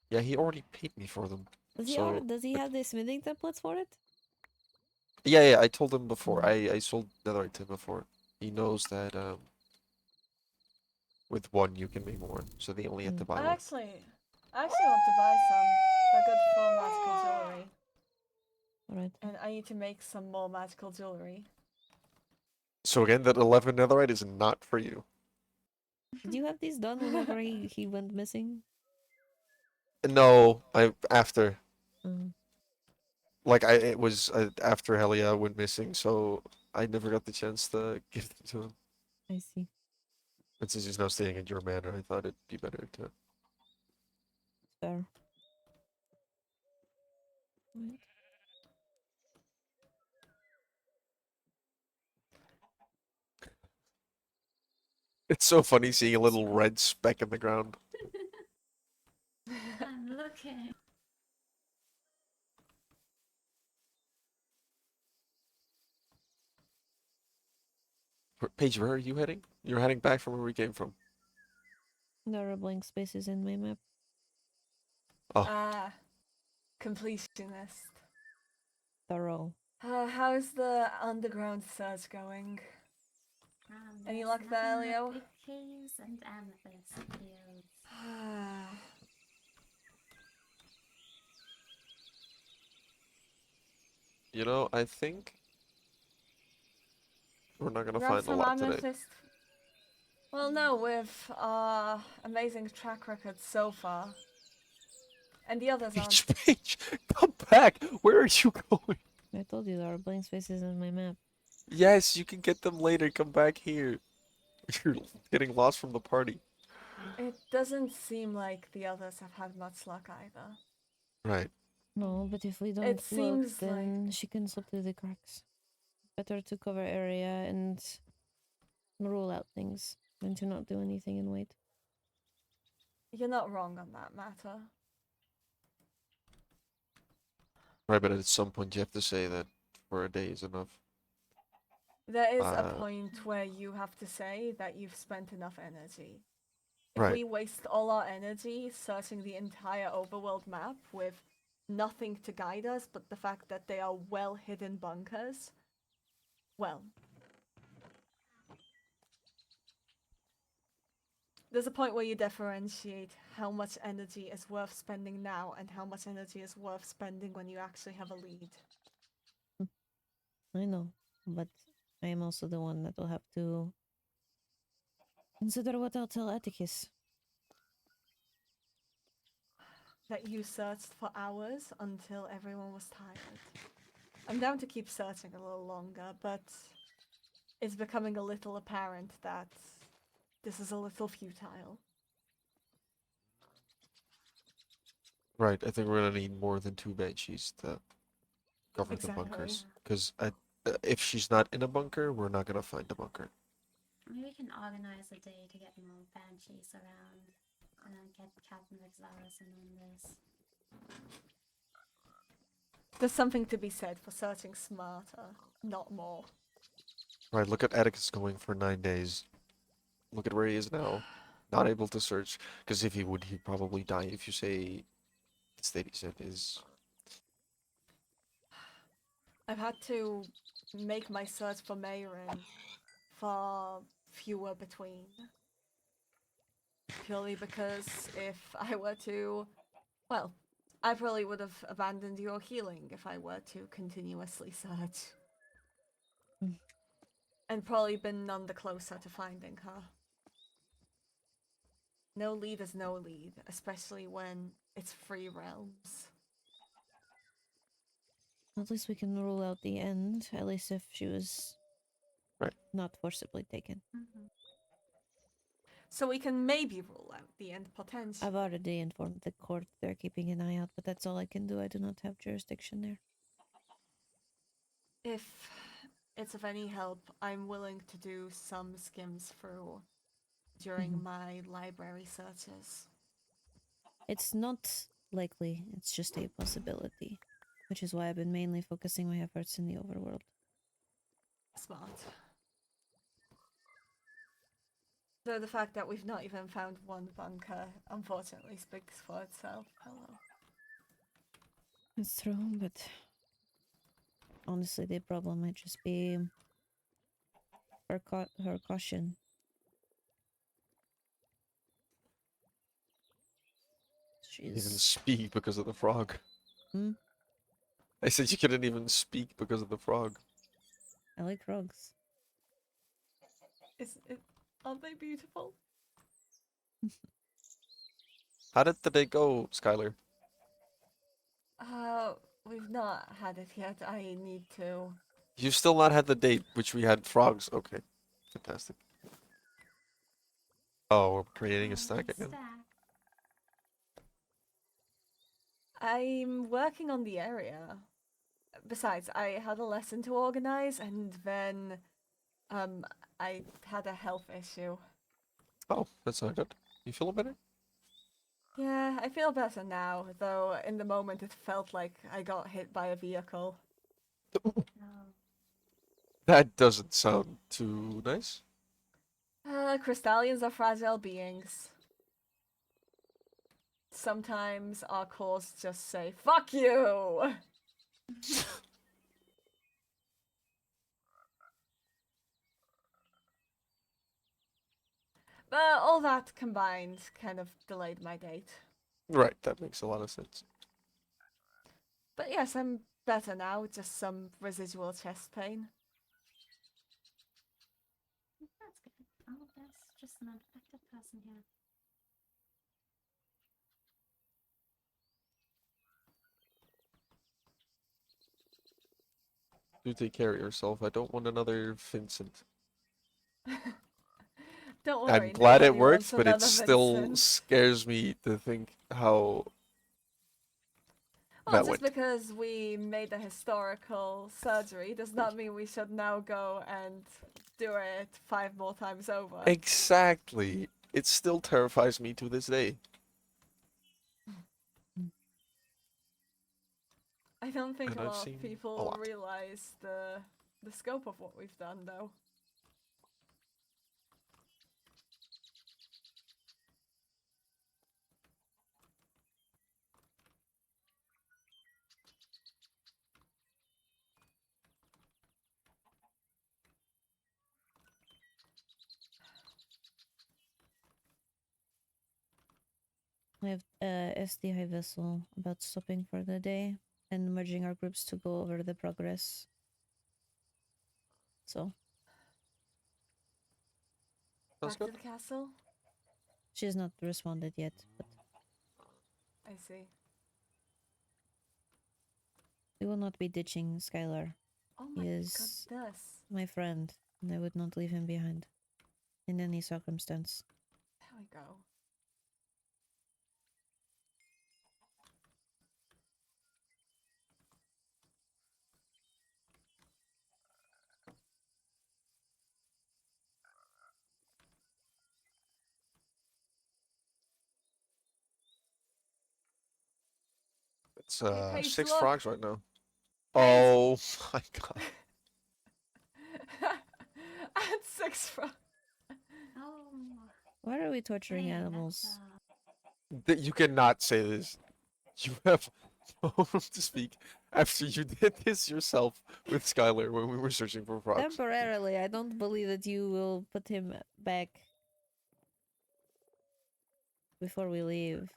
Yeah, he already paid me for them. Does he have the smithing templates for it? Yeah, I told him before. I sold netherite to him before. He knows that, with one you can make more, so they only have to buy I one. actually want to buy some. They're good for magical jewelry. Alright. And I need to make some more magical jewelry. So again, that 11 netherite is not for you. Did you have these done whenever he went missing? No, after. Mm, It was after Helia went missing, so I never got the chance to give them to him. I see. And since he's now staying at your manor, I thought it'd be better to... Fair. Right. It's so funny seeing a little red speck in the ground. I'm looking. Paige, where are you heading? You're heading back from where we came from. There are blank spaces in my map. Oh, Ah. Completionist. Thorough. How's the underground search going? Any There's luck there, nothing but Leo? big caves and amethyst fields. I think we're not gonna Grab find a some lot today. amethyst. Well, no, with our amazing track record so far. And the others aren't. Paige, come back! Where are you going? I told you there are blank spaces in my map. Yes, you can get them later. Come back here. You're getting lost from the party. It doesn't seem like the others have had much luck either. Right. No, but if we don't It look, seems then she can slip through the cracks. Better to cover area and rule out things than to not do anything and wait. You're not wrong on that matter. Right, but at some point you have to say that for a day is enough. There is a point where you have to say that you've spent enough energy. If Right. we waste all our energy searching the entire overworld map with nothing to guide us but the fact that they are well hidden bunkers, well, there's a point where you differentiate how much energy is worth spending now and how much energy is worth spending when you actually have a lead. I know, but I am also the one that will have to consider what I'll tell Atticus. That you searched for hours until everyone was tired. I'm down to keep searching a little longer, but it's becoming a little apparent that this is a little futile. Right, I think we're gonna need more than 2 banshees to cover the Exactly. bunkers. Because if she's not in a bunker, we're not gonna find a bunker. Maybe we can organize a day to get more banshees around and then get Captain Vexalis in on this. There's something to be said for searching smarter, not more. Right, look at Atticus going for 9 days. Look at where he is now. Not able to search. Because if he would, he'd probably die if you say the state he's in is... I've had to make my search for Mayrin far fewer between. Purely because if I were to... Well, I probably would have abandoned your healing if I were to continuously search. Mm. And probably been none the closer to finding her. No lead is no lead, especially when it's free realms. At least we can rule out the end, at least if she was Right. not forcibly taken. Mm-hmm. So we can maybe rule out the end potentially. I've already informed the court they're keeping an eye out, but that's all I can do. I do not have jurisdiction there. If it's of any help, I'm willing to do some skims through during Mhm. my library searches. It's not likely, it's just a possibility, which is why I've been mainly focusing my efforts in the overworld. Smart. Though the fact that we've not even found one bunker, unfortunately, speaks for itself. Hello. It's true, but honestly, the problem might just be her caution. Even She's... speak because of the frog. Hmm? I said you couldn't even speak because of the frog. I like frogs. Aren't they beautiful? How did the day go, Skylar? We've not had it yet. I need to. You've still not had the date, which we had frogs. Okay, fantastic. Oh, we're creating a stack Good again. stack. I'm working on the area. Besides, I had a lesson to organize, and then, I had a health issue. Oh, that's not good. You feeling better? Yeah, I feel better now, though in the moment it felt like I got hit by a vehicle. Oh. That doesn't sound too nice. Crystallians are fragile beings. Sometimes our cores just say, "Fuck you!" But all that combined kind of delayed my date. Right, that makes a lot of sense. But yes, I'm better now, just some residual chest pain. That's good. Oh, that's just an unaffected person here. Do take care of yourself. I don't want another Vincent. Don't worry, I'm glad it nobody works, wants but it another still Vincent. scares me to think how Well, that just went. because we made a historical surgery does not mean we should now go and do it 5 more times over. Exactly. It still terrifies me to this day. I don't think And a I've lot seen of a people lot. realize the scope of what we've done, though. I have asked the high vessel about stopping for the day and merging our groups to go over the progress. So Sounds Back good. to the castle? she has not responded yet, but I see. we will not be ditching Skylar. Oh He my is goodness. my friend, and I would not leave him behind in any circumstance. There we go. It's Hey, Paige, 6 look. frogs right now. Paige. Oh my god. And 6 from. Oh, Why are we torturing dang, animals? that's, You cannot say this. You have no room to speak after you did this yourself with Skylar when we were searching for frogs. Temporarily, I don't believe that you will put him back before we leave.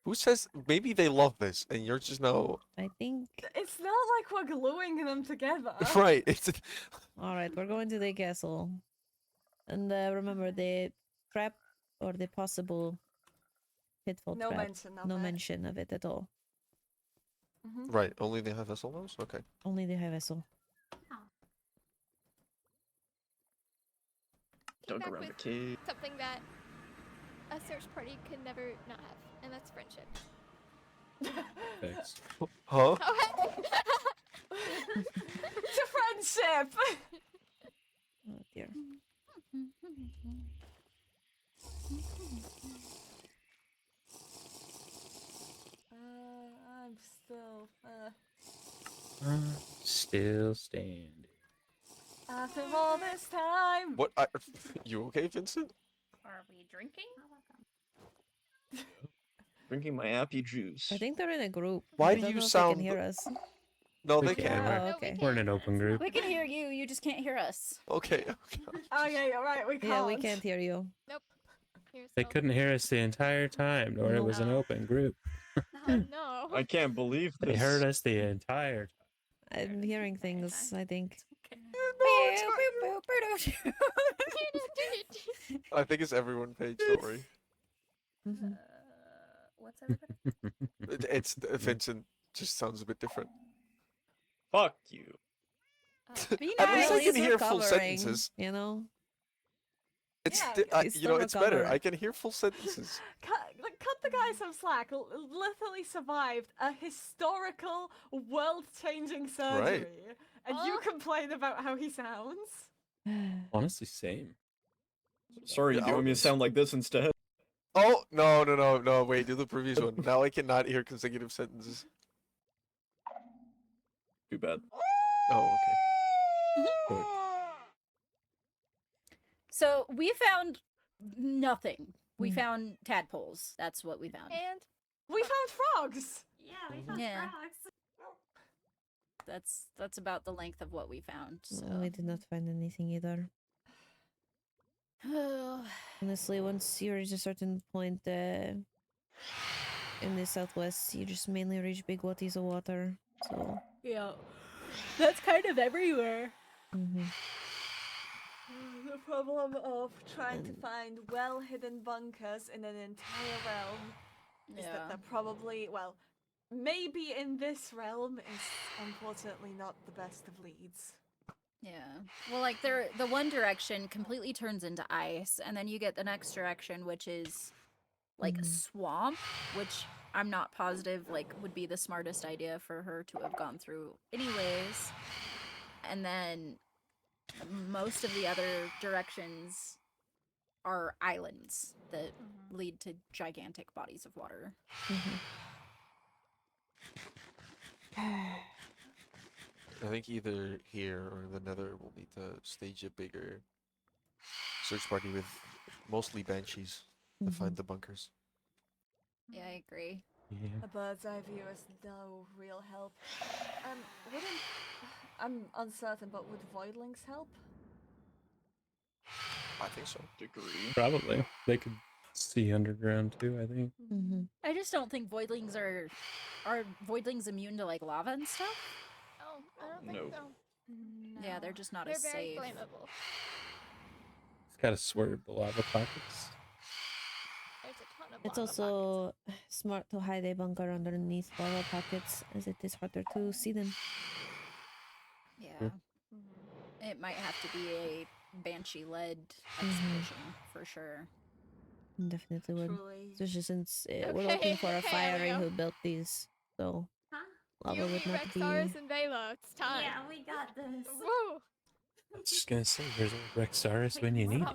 Who says maybe they love this and you're just no I think. It's not like we're gluing them together. right? It's Alright, we're going to the castle. And remember the trap or the possible pitfall No trap. mention of No it. mention of it at all. right. Only they have vessel knows. Okay. Only the high vessel. Came Don't go back around the with cave. something that a search party could never not have, and that's friendship. Thanks. Huh? Oh, hey! To friendship! Oh dear. I'm still. Still standing. After all this time. What? You okay, Vincent? Are we drinking? Drinking my appy juice. I think they're in a group. Why I do don't you know if they sound? can hear us. No, We they can. can. We're, Oh, No, we okay. we're in an open group. We can hear you, you just can't hear us. Okay. Oh, yeah, you're right, we can't. Yeah, we can't hear you. Here's They couldn't hear us the entire time, nor it was an No. open group. Oh no. I can't believe this. They heard us the entire time. I'm hearing things, I think. I think it's everyone, Paige. Don't worry. Mm-hmm. What's everybody? It's Vincent. Just sounds a bit different. Fuck you. Be At least I nice. can He's hear full recovering, sentences. You know? It's Yeah, he's you know still it's better. recovered. I can hear full sentences. Cut the guy some slack. Literally survived a historical, world-changing surgery, and you complain about how he sounds. Honestly, same. Sorry, Yeah, you want me to sound like this instead? Oh no! Wait, do the previous one. Now I cannot hear consecutive sentences. Too bad. Oh, okay. Good. So we found nothing. We found tadpoles. That's what we found. And We found frogs. yeah, we found Yeah. frogs. That's about the length of what we found. So. No, we did not find anything either. Honestly, once you reach a certain point in the southwest, you just mainly reach big bodies of water. So. Yeah. That's kind of everywhere. Mm-hmm. The problem of trying to find well-hidden bunkers in an entire realm is that they're probably, well, maybe in this realm is unfortunately not the best of leads. Yeah. Well, like the one direction completely turns into ice, and then you get the next direction, which is like swamp, which I'm not positive like would be the smartest idea for her to have gone through anyways. And then most of the other directions are islands that lead to gigantic bodies of water. I think either here or the Nether will need to stage a bigger search party with mostly banshees to find the bunkers. Yeah, I agree. Yeah. A bird's eye view is no real help. Wouldn't I'm uncertain, but would voidlings help? I think so. Degree. Probably. They could see underground too, I think. Mm-hmm. I just don't think voidlings are voidlings immune to like lava and stuff. Oh, I don't No. think so. No. Yeah, they're just not They're as very safe. flammable. It's gotta swerve the lava pockets. There's a ton of It's lava pockets. also smart to hide a bunker underneath lava pockets, as it is harder to see them. Yeah. Sure. It might have to be a banshee-led expedition for sure. Definitely would. Truly. Especially since we're Okay, looking for a okay, fiery Elio. who built these, so Huh? lava You, me, would not be. Rexaurus, and Vela. It's time. Yeah, we got this. Woo! I was just gonna say, there's a Rexaurus when you need it.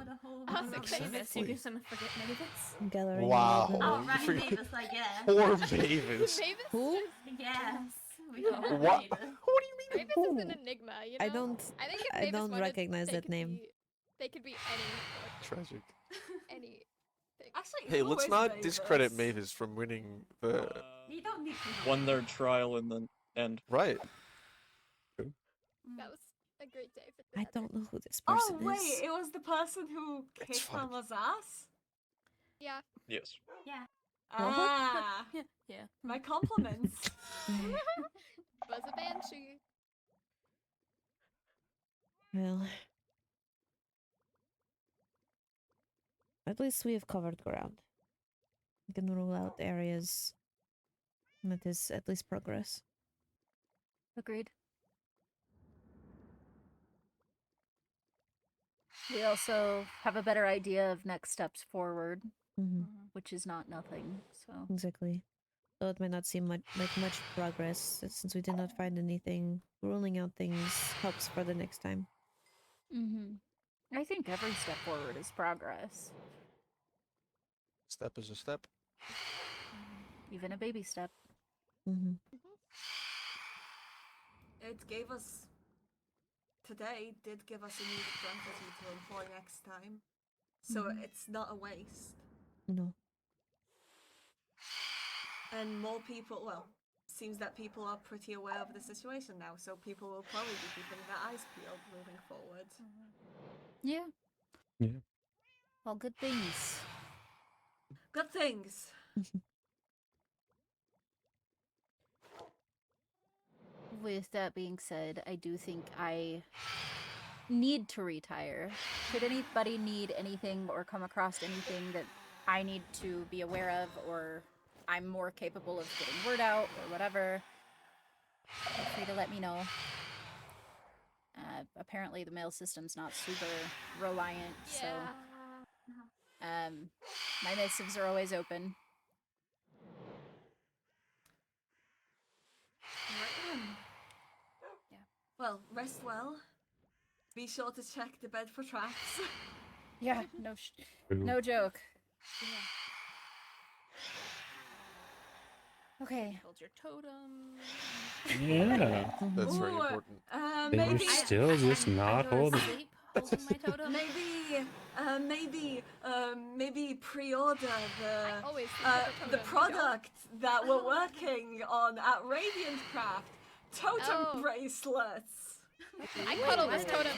I'll Mavis. succeed. You just gonna forget Mavis? Gathering Wow. all of Oh, them. right, forget- Mavis, I guess. Poor Mavis. Mavis Who? is Yes. We got What? Mavis. What do you mean? Mavis is an enigma, you know? I don't. I think if I Mavis don't wanted, recognize they that could name. they could be Tragic. any. Actually, Hey, who let's is not Mavis? discredit Mavis from winning the. You don't need to. Won their trial in the end. Right. That was a great day for the I Nether. don't know who this person Oh wait, is. it was the person who It's kicked fine. Mama's ass? Yeah. Yes. Yeah. Ah, Yeah. my compliments. Was a banshee. Well, at least we have covered ground. We can rule out areas. That is at least progress. Agreed. We also have a better idea of next steps forward, Mm-hmm. which is not nothing. So Exactly. Though it might not seem like much progress, since we did not find anything. Ruling out things helps for the next time. I think every step forward is progress, Step is a step. even a baby step. Mm-hmm. It gave us today did give us a new strategy to employ next time, so it's not a waste. No. And more people, well, seems that people are pretty aware of the situation now, so people will probably be keeping their eyes peeled moving forward. Yeah. Yeah. All good things. Good things. With that being said, I do think I need to retire. Should anybody need anything or come across anything that I need to be aware of, or I'm more capable of getting word out, or whatever, feel free to let me know. Apparently the mail system's not super reliant, so my missives are always open. Right then. Yeah. Well, rest well. Be sure to check the bed for traps. Yeah, True. no joke. Okay. Hold your totem. Yeah. That's very Ooh, important. They were maybe, still just not holding. Holding my totem. maybe pre-order I always think of a the totem, product that we're working on at Radiant Craft. Totem Oh. bracelets. I cuddle this wait. totem.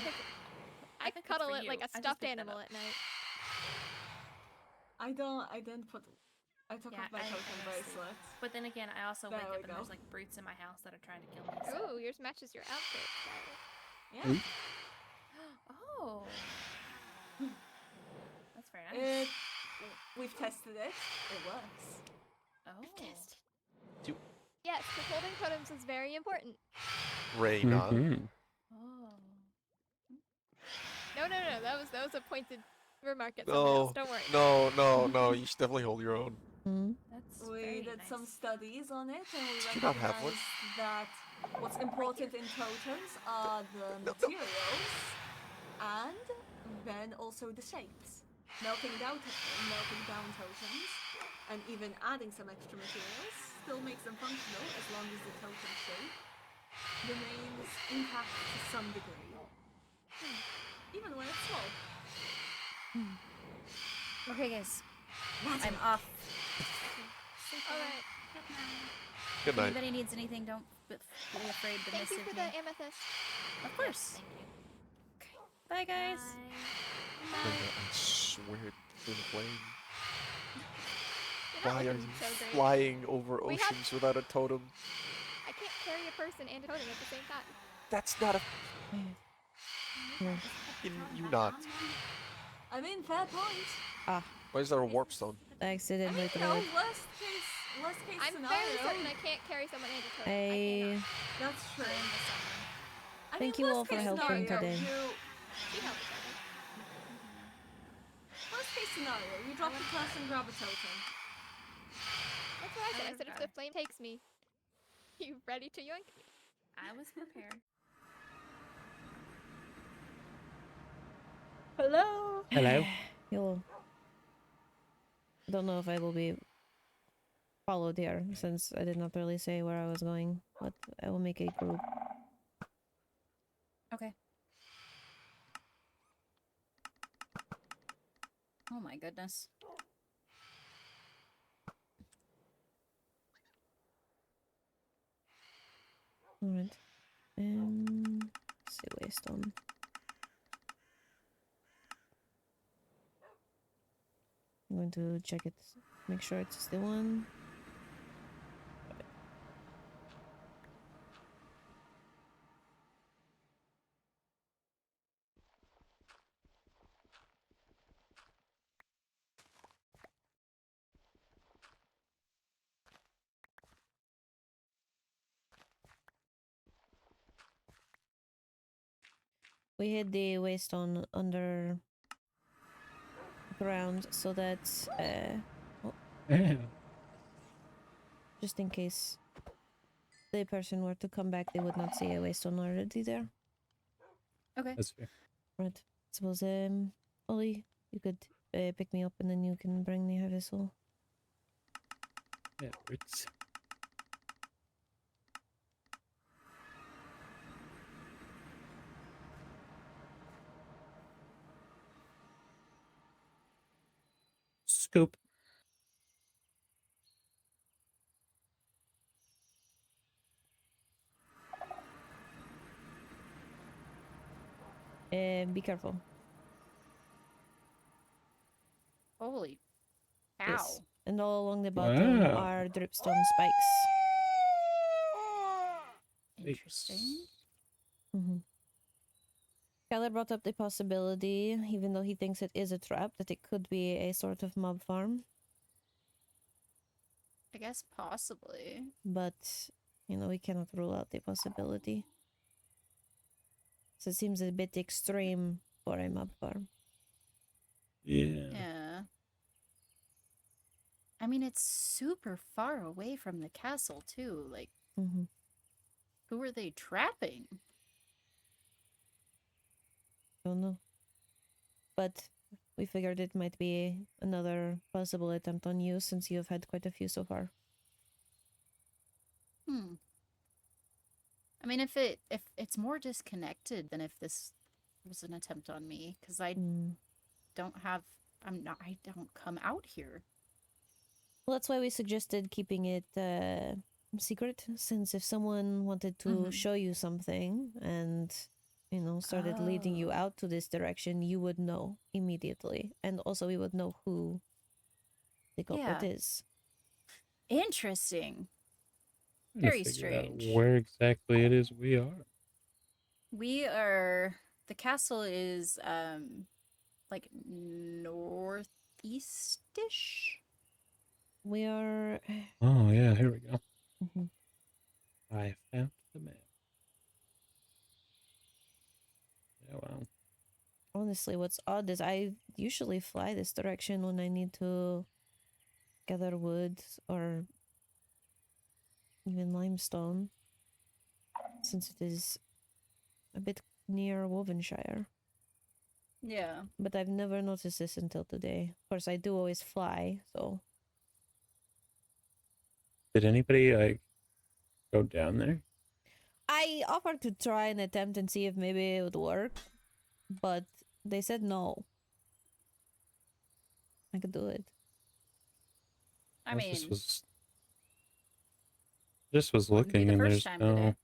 I think it's cuddle for it you. like I a just stuffed picked that animal up. at night. I didn't put. I took Yeah, off my I totem see. bracelet. But then again, I also There wake we up and go. there's like brutes in my house that are trying to kill me. So. Ooh, yours matches your outfit. Yeah. Oh. That's very nice. We've tested it. It works. Oh. Yes, because holding totems is very important. Reyna. Mhm. Oh. No. That was a pointed remark at something else. Don't worry. No. You should definitely hold your own. Mm-hmm. That's We very did nice. some studies on it, and we Did you not have one? recognized that what's important in totems are the materials and then also the shapes. Melting down totems, and even adding some extra materials still makes them functional as long as the token shape remains intact to some degree. Even when it's small. Okay, guys. Magic. I'm off. Alright. Good If night. anybody needs anything, don't be afraid to Thank you message for me. the amethyst. Of course. Thank you. Bye, guys. Bye. Linda, I swear to the flame. You're not Why are looking you so great. flying over We have- oceans without a totem? I can't carry a person and a totem at the same time. That's not a. Can you not. I mean, fair point. Why is there a warp stone? I I accidentally mean, you threw know, it. worst case I'm scenario. fairly certain I can't carry someone and a totem. I cannot. That's true. I Thank mean, you all worst for case helping scenario, today. She helped each other. Worst case scenario, you drop the person, grab a totem. That's what I said. I would've said if got the flame takes me, you ready to yoink? I was prepared. Hello. Hello. You'll. Don't know if I will be followed here since I did not really say where I was going, but I will make a group. Okay. Oh my goodness. Alright. See waste on. I'm going to check it, make sure it's the one. We hid the waste on under ground so that just in case the person were to come back, they would not see a waste on already there. Okay. That's fair. Right. Suppose Ollie, you could pick me up and then you can bring the vessel. Yeah, it's scoop. Be careful. Holy cow. Yes. And all along the bottom Wow. are dripstone spikes. Interesting. Mm-hmm. Keller brought up the possibility, even though he thinks it is a trap, that it could be a sort of mob farm. I guess possibly. But, you know, we cannot rule out the possibility. So it seems a bit extreme for a mob farm. Yeah. Yeah. I mean, it's super far away from the castle, too. Like, Mm-hmm. who are they trapping? Don't know. But we figured it might be another possible attempt on you since you've had quite a few so far. I mean, if it's more disconnected than if this was an attempt on me, because I don't come out here. Well, that's why we suggested keeping it secret, since if someone wanted to show you something and, you know, started leading you out to this direction, you would know immediately. And also we would know who the culprit is. Interesting. Trying to Very figure out strange. where exactly it is we are. We are. The castle is like northeast-ish. We are... Oh yeah, here we go. Mhm. I found the map. Yeah, wow. Honestly, what's odd is I usually fly this direction when I need to gather wood or even limestone, since it is a bit near Wovenshire. Yeah. But I've never noticed this until today. Of course, I do always fly, so... Did anybody like go down there? I offered to try and attempt and see if maybe it would work, but they said no. I could do it. I mean, just was wouldn't be looking the and first there's time no. today.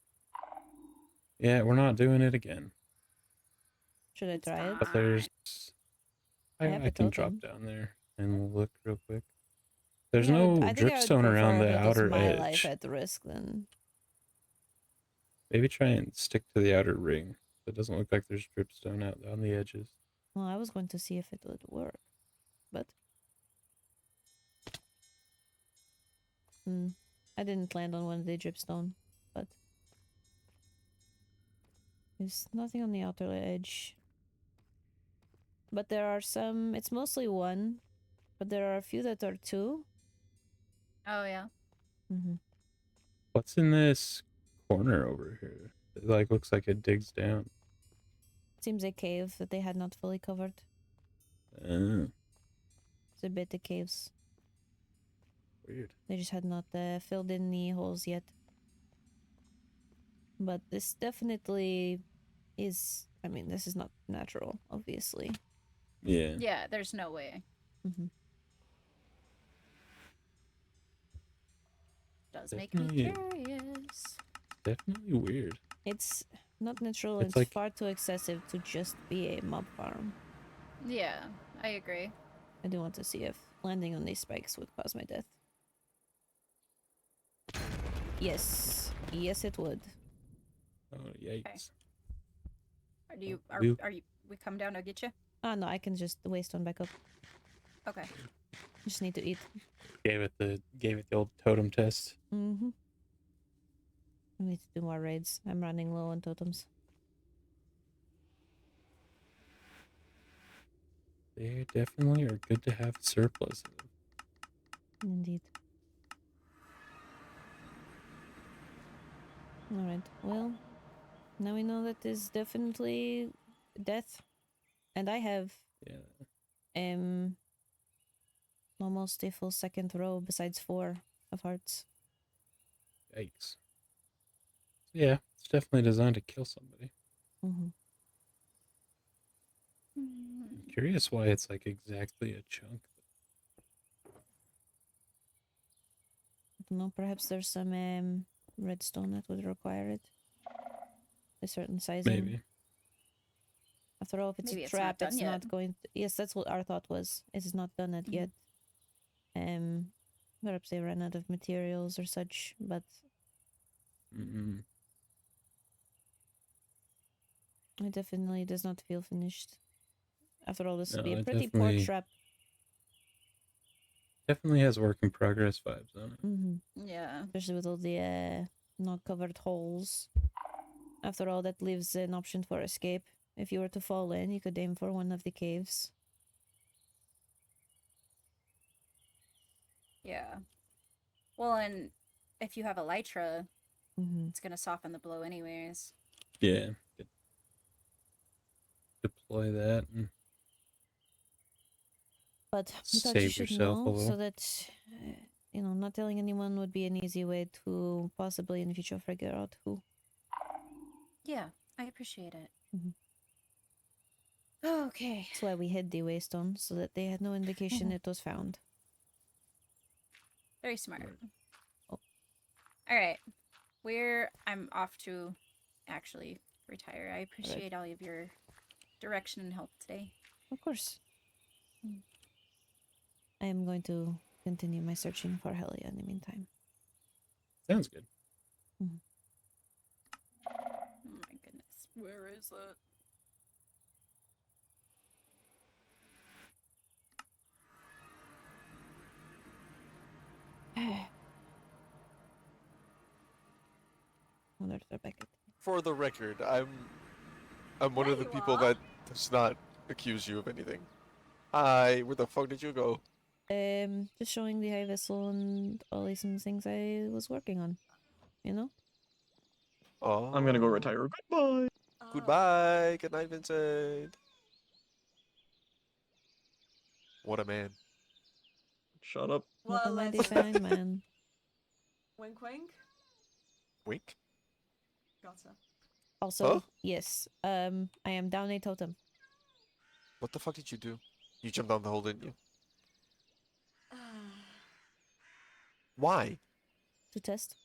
Yeah, we're not doing it again. Should I It's try it? But there's. I have I a can drop totem. down there and look real quick. There's Yeah, no I think I would dripstone around prefer the if it was outer my life edge. at risk than. Maybe try and stick to the outer ring. It doesn't look like there's dripstone out on the edges. Well, I was going to see if it would work, but. I didn't land on one of the dripstone, but. There's nothing on the outer edge. But there are some. It's mostly one, but there are a few that are two. Oh yeah. What's in this corner over here? It like looks like it digs down. Seems a cave that they had not fully covered. Oh, It's a bit of caves. weird. They just had not filled in the holes yet. But this definitely is. I mean, this is not natural, obviously. Yeah. Yeah, there's no way. Does make me Definitely- curious. Definitely weird. It's not natural. It's It's like- far too excessive to just be a mob farm. Yeah, I agree. I do want to see if landing on these spikes would cause my death. Yes. Yes, it would. Oh, yikes. Are You- you we come down to get you? Ah, no, I can just waste one back up. Okay. Just need to eat. Gave it the old totem test. I need to do more raids. I'm running low on totems. They definitely are good to have surplus of. Indeed. Alright, well, now we know that is definitely death. And I have Yeah. almost a full second row besides 4 of hearts. Yikes. Yeah, it's definitely designed to kill somebody. Mm-hmm. I'm curious why it's like exactly a chunk. I don't know, perhaps there's some redstone that would require it. A certain sizing. Maybe. After all, if it's Maybe a it's not trap, done it's yet. not going to... Yes, that's what our thought was. It is not done it yet. Perhaps they ran out of materials or such, but Mm-mm. it definitely does not feel finished. After all, this would be No, a it pretty poor definitely- trap. Definitely has work in progress vibes on it. Yeah. Especially with all the not covered holes. After all, that leaves an option for escape. If you were to fall in, you could aim for one of the caves. Yeah. Well, and if you have elytra, Mm-hmm. it's gonna soften the blow anyways. Yeah. Deploy that and But I thought you save should yourself a know so little. that, not telling anyone would be an easy way to possibly in the future figure out who. Yeah, I appreciate it. Mhm. Okay. That's why we hid the waystone, so that they had no indication it was found. Very smart. Oh. All right. I'm off to actually retire. I appreciate all of your direction and help today. Of course. I am going to continue my searching for Helia in the meantime. Sounds good. Oh my goodness. Where is it? Wonder if they're back at For the record, I'm one There of the you people are. that does not accuse you of anything. Hi, where the fuck did you go? just showing the high vessel and all these some things I was working on. You know? Oh. I'm gonna go retire. Goodbye. Goodbye. Good night, Vincent. What a man. Shut up. Not a Well, mighty let's- fine man. Wink, wink. Wink. Gotcha. Also, Huh? yes, I am down a totem What the fuck did you do? You jumped down the hole, didn't you? Why? to test.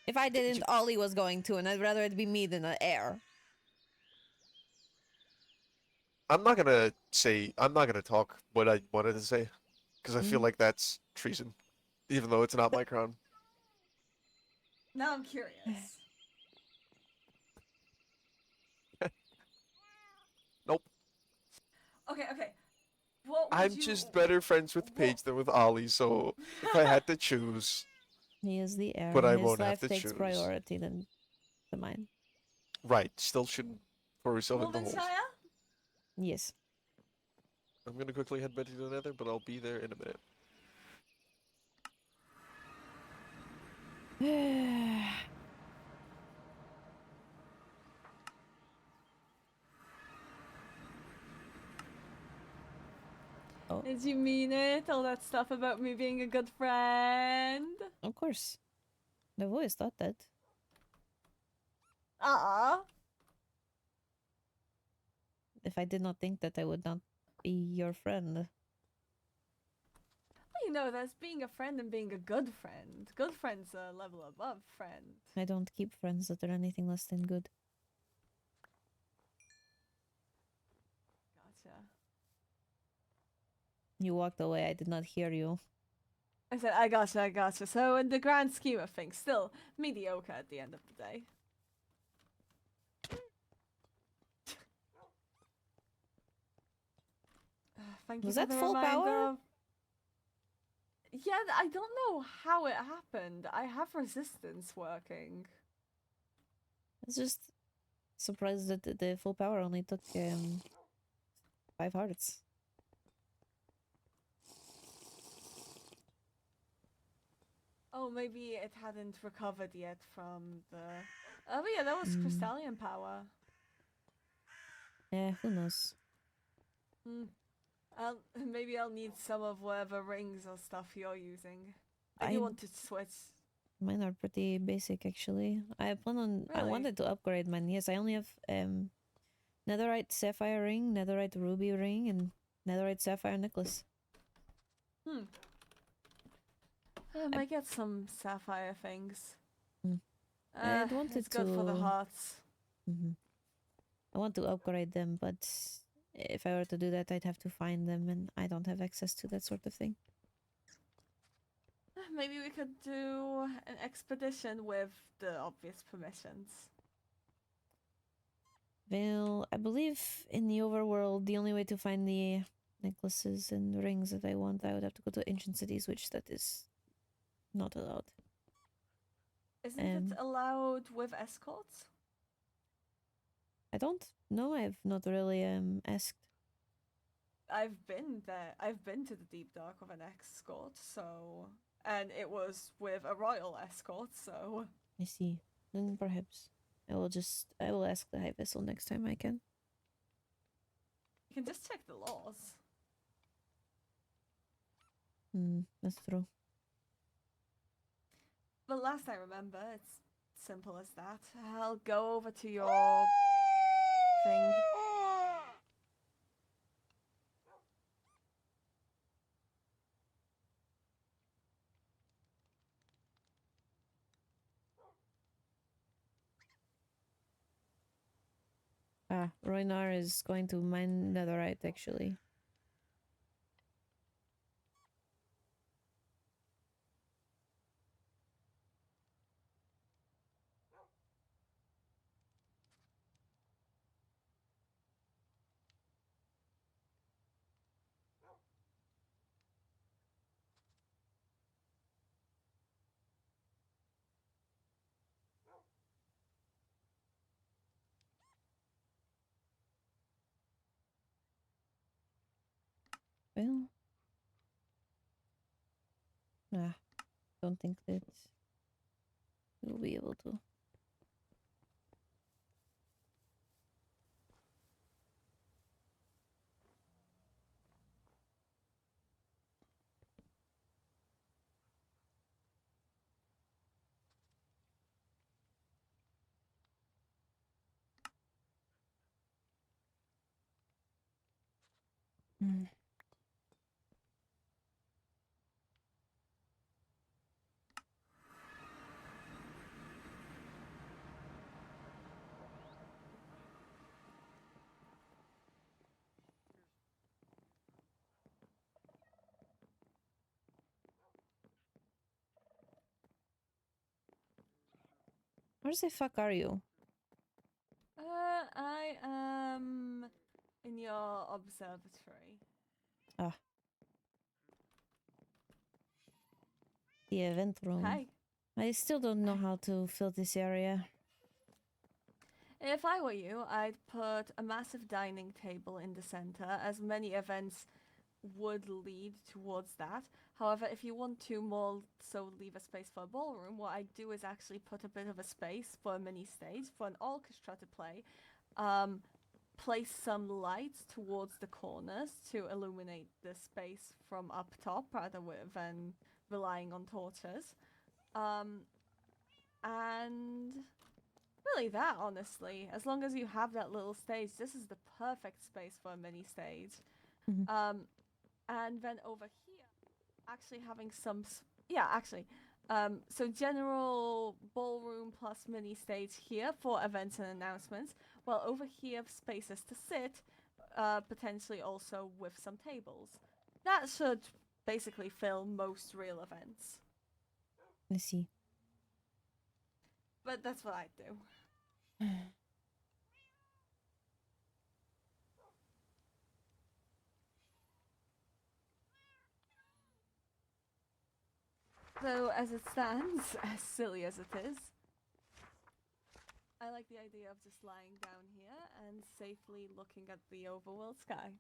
If I You- didn't, Ollie was going to, and I'd rather it be me than the air. I'm not gonna talk what I wanted to say, because I feel like that's treason, even though it's not my crown. Now I'm curious. Nope. Okay, okay. What would I'm you... just better friends with Paige than with Ollie, so if I had to choose, He is the heir. but I His won't have life to takes choose. priority than mine. Right, still shouldn't throw yourself in the holes. Wolvenshire? Yes. I'm gonna quickly head back to the nether, but I'll be there in a minute. Oh, Did you mean it? All that stuff about me being a good friend? of course. I've always thought that. If I did not think that, I would not be your friend. You know, there's being a friend and being a good friend. Good friend's a level above friend. I don't keep friends that are anything less than good. Gotcha. You walked away, I did not hear you. I said, I gotcha, I gotcha. So in the grand scheme of things, still mediocre at the end of the day. Thank you Was for that the full reminder power? of... Yeah, I don't know how it happened. I have resistance working. I was just surprised that the full power only took 5 hearts. Oh, maybe it hadn't recovered yet from the... Oh, but yeah, that was Mm. crystalline power. Yeah, who knows? Maybe I'll need some of whatever rings or stuff you're using. I do want to switch. Mine are pretty basic actually. I plan on I Really? wanted to upgrade mine. Yes, I only have netherite sapphire ring, netherite ruby ring, and netherite sapphire necklace. I might get some sapphire things. Hmm. I'd wanted It's good for the to- hearts. I want to upgrade them, but if I were to do that, I'd have to find them, and I don't have access to that sort of thing. Maybe we could do an expedition with the obvious permissions. Well, I believe in the overworld, the only way to find the necklaces and rings that I want, I would have to go to ancient cities, which that is not allowed. Isn't it allowed with escorts? I don't know. I've not really asked. I've been there. I've been to the deep dark with an escort, so... And it was with a royal escort, so... I see. Then perhaps I will ask the high vessel next time I can. You can just check the laws. That's true. But last I remember, it's simple as that. I'll go over to your thing. Roinar is going to mine netherite actually. Well, don't think that we'll be able to. Mm. Where the fuck are you? I am in your observatory. Ah. The event room. Hi. I still don't know how to fill this area. If I were you, I'd put a massive dining table in the center, as many events would lead towards that. However, if you want to more so leave a space for a ballroom, what I'd do is actually put a bit of a space for a mini stage for an orchestra to play. Place some lights towards the corners to illuminate the space from up top rather than relying on torches. And really that, honestly. As long as you have that little stage, this is the perfect space for a mini stage. Mhm. And then over here, actually having some... so general ballroom plus mini stage here for events and announcements, while over here spaces to sit, potentially also with some tables. That should basically fill most real events. I see. But that's what I do. So as it stands, as silly as it is, I like the idea of just lying down here and safely looking at the overworld sky.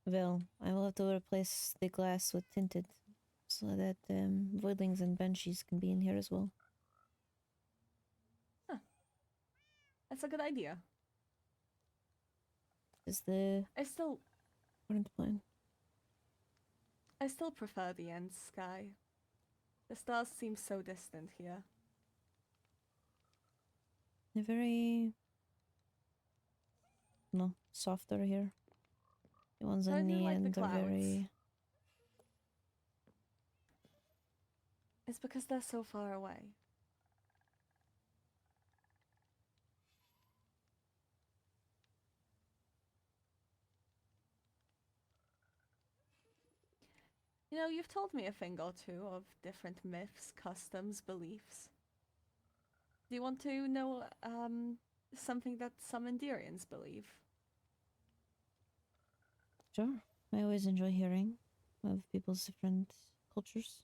Well, I will have to replace the glass with tinted so that voidlings and banshees can be in here as well. That's a good idea. Is the I still current plan. prefer the end sky. The stars seem so distant here. They're very softer here. The ones I on do the like the end are clouds. very It's because they're so far away. You know, you've told me a thing or two of different myths, customs, beliefs. Do you want to know something that some Endurians believe? sure. I always enjoy hearing of people's different cultures.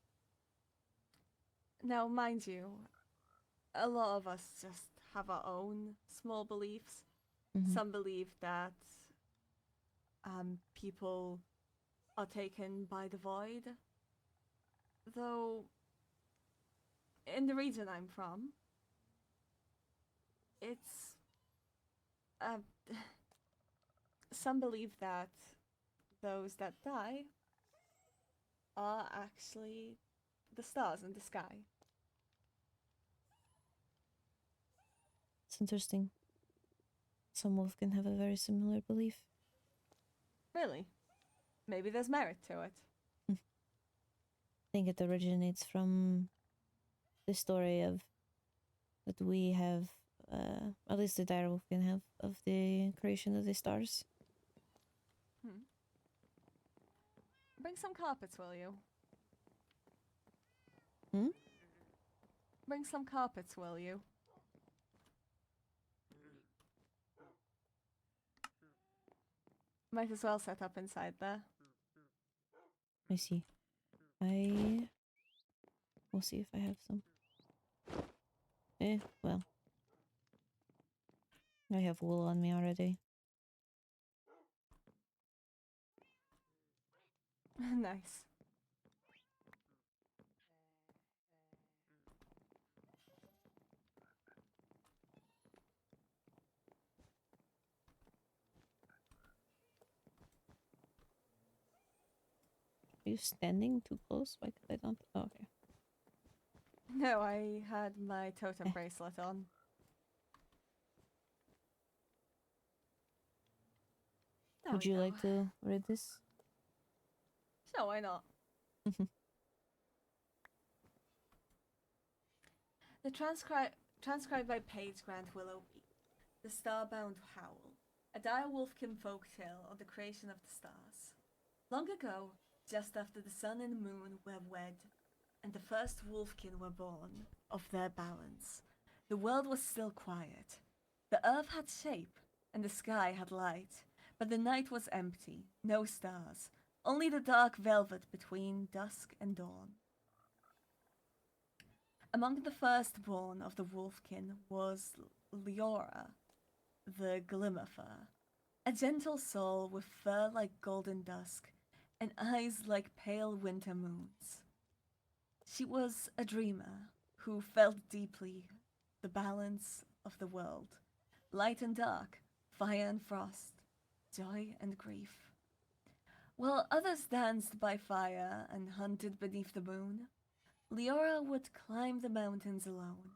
Now, mind you, a lot of us just have our own small beliefs. Mhm. Some believe that people are taken by the void. Though, in the region I'm from, it's... some believe that those that die are actually the stars in the sky. It's interesting. Some wolf can have a very similar belief. Really? Maybe there's merit to it. I think it originates from the story of that we have, at least the direwolf can have, of the creation of the stars. Bring some carpets, will you? Hmm? Bring some carpets, will you? Might as well set up inside there. I see. We'll see if I have some. Well. I have wool on me already. Nice. Are you standing too close? Why could I don't? Oh, okay. No, I had my totem bracelet on. There Would we you go. like to read this? Sure, why not? The transcribed by Paige Grant Willoughby. The Starbound Howl. A dire wolfkin folktale of the creation of the stars. Long ago, just after the sun and moon were wed, and the first wolfkin were born of their balance, the world was still quiet. The earth had shape, and the sky had light, but the night was empty, no stars, only the dark velvet between dusk and dawn. Among the firstborn of the wolfkin was Leora, the Glimmerfur, a gentle soul with fur like golden dusk and eyes like pale winter moons. She was a dreamer who felt deeply the balance of the world, light and dark, fire and frost, joy and grief. While others danced by fire and hunted beneath the moon, Leora would climb the mountains alone,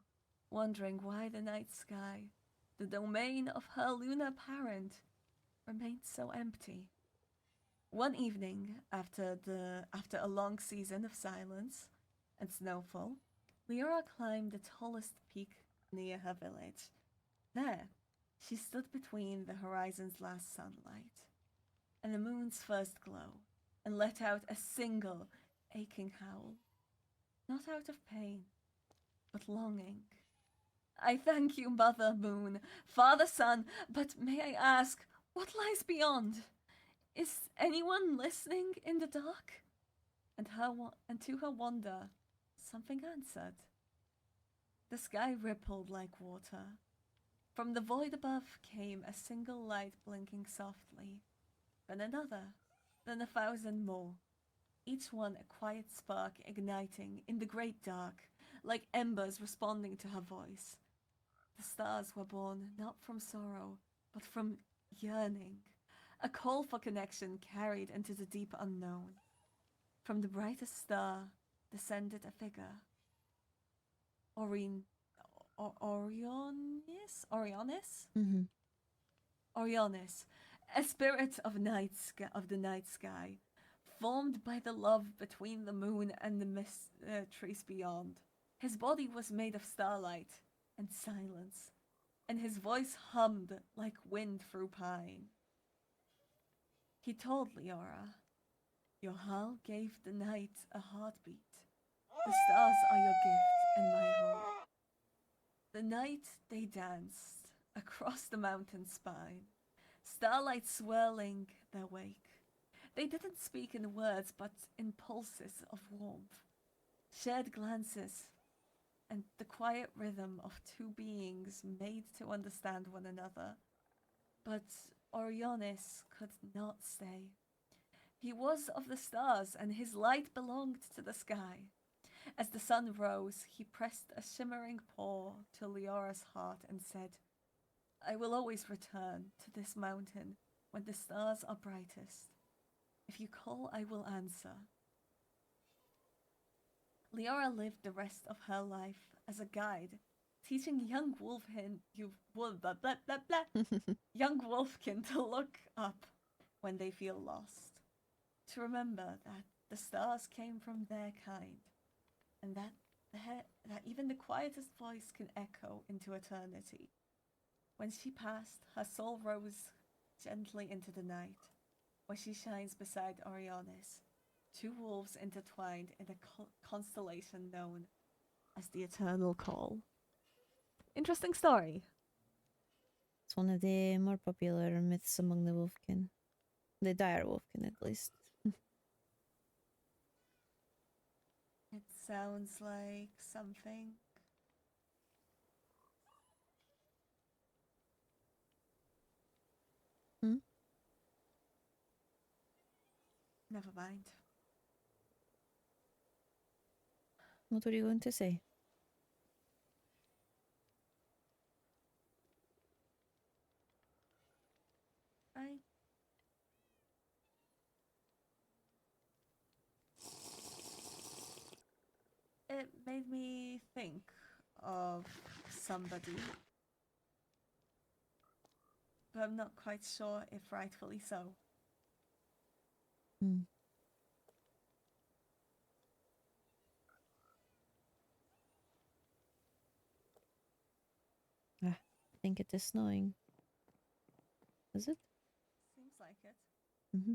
wondering why the night sky, the domain of her lunar parent, remained so empty. One evening, after a long season of silence and snowfall, Leora climbed the tallest peak near her village. There, she stood between the horizon's last sunlight and the moon's first glow, and let out a single aching howl. Not out of pain, but longing. I thank you, Mother Moon, Father Sun, but may I ask, what lies beyond? Is anyone listening in the dark? And to her wonder, something answered. The sky rippled like water. From the void above came a single light blinking softly, then another, then 1,000 more, each one a quiet spark igniting in the great dark, like embers responding to her voice. The stars were born not from sorrow, but from yearning, a call for connection carried into the deep unknown. From the brightest star descended a figure. Orionis? Mm-hmm. Orionis, a spirit of the night sky, formed by the love between the moon and the mysteries beyond. His body was made of starlight and silence, and his voice hummed like wind through pine. He told Leora, "Your howl gave the night a heartbeat. The stars are your gift and my hope." The night they danced across the mountain spine, starlight swirling their wake. They didn't speak in words, but in pulses of warmth, shared glances, and the quiet rhythm of two beings made to understand one another. But Orionis could not stay. He was of the stars, and his light belonged to the sky. As the sun rose, he pressed a shimmering paw to Leora's heart and said, "I will always return to this mountain when the stars are brightest. If you call, I will answer." Leora lived the rest of her life as a guide, teaching young young wolfkin to look up when they feel lost, to remember that the stars came from their kind, and that even the quietest voice can echo into eternity. When she passed, her soul rose gently into the night, where she shines beside Orionis, two wolves intertwined in a constellation known as the Eternal Call. Interesting story. It's one of the more popular myths among the wolfkin. The dire wolfkin, at least. It sounds like something. Hmm? Never mind. What were you going to say? It made me think of somebody. but I'm not quite sure if rightfully so. Hmm. I think it is snowing. Is it? Seems like it. Mm-hmm.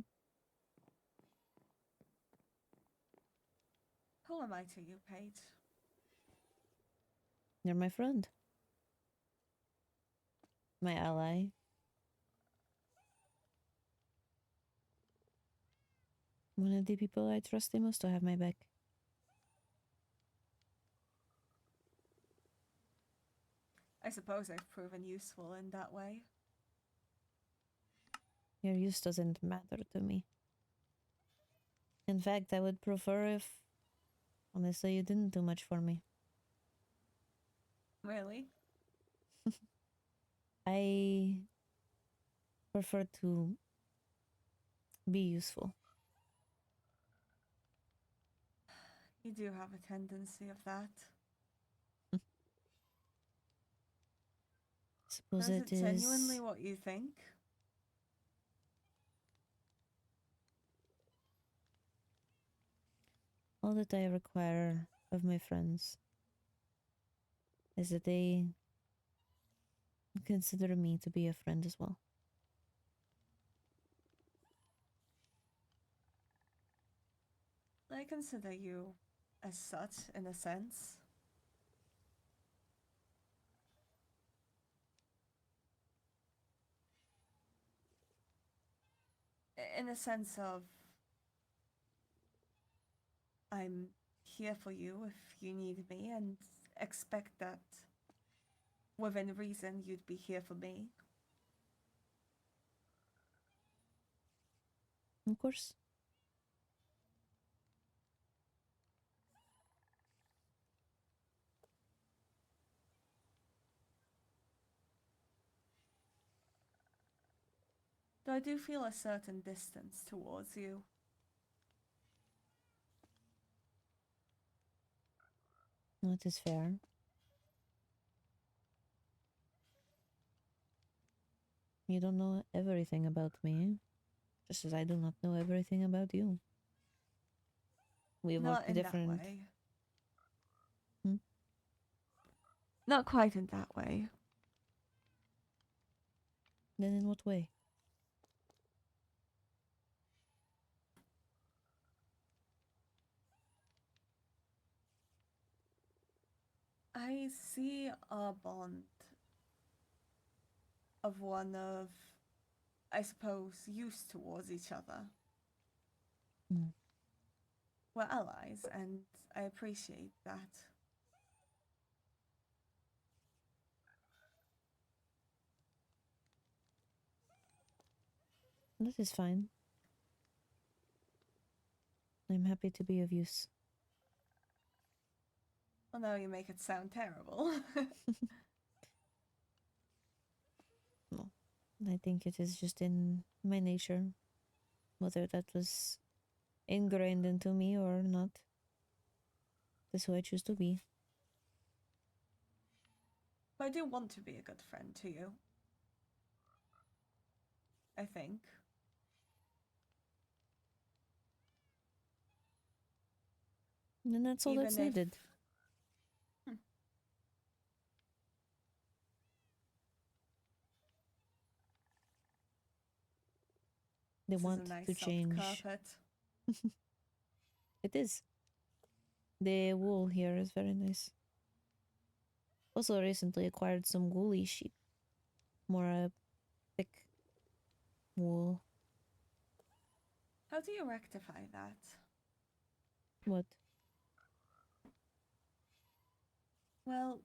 Who am I to you, Paige? You're my friend. My ally. One of the people I trust the most to have my back. I suppose I've proven useful in that way. Your use doesn't matter to me. In fact, I would prefer if, honestly, you didn't do much for me. Really? I prefer to be useful. You do have a tendency of that. Suppose Is it it genuinely is what you think? all that I require of my friends is that they consider me to be a friend as well. I consider you as such, in a sense. In a sense of, I'm here for you if you need me, and expect that within reason you'd be here for me. Of course. Though I do feel a certain distance towards you. That is fair. You don't know everything about me, just as I do not know everything about you. We work Not in different. that way. Hmm? Not quite in that way. Then in what way? I see our bond of one of, I suppose, use towards each other. Hmm. We're allies, and I appreciate that. That is fine. I'm happy to be of use. Well, now you make it sound terrible. No, I think it is just in my nature, whether that was ingrained into me or not. That's who I choose to be. But I do want to be a good friend to you. I think. And that's all that's Even if- needed. They This want is a nice to soft change. carpet. It is. The wool here is very nice. Also recently acquired some woolly sheep. More thick wool. How do you rectify that? What? Well,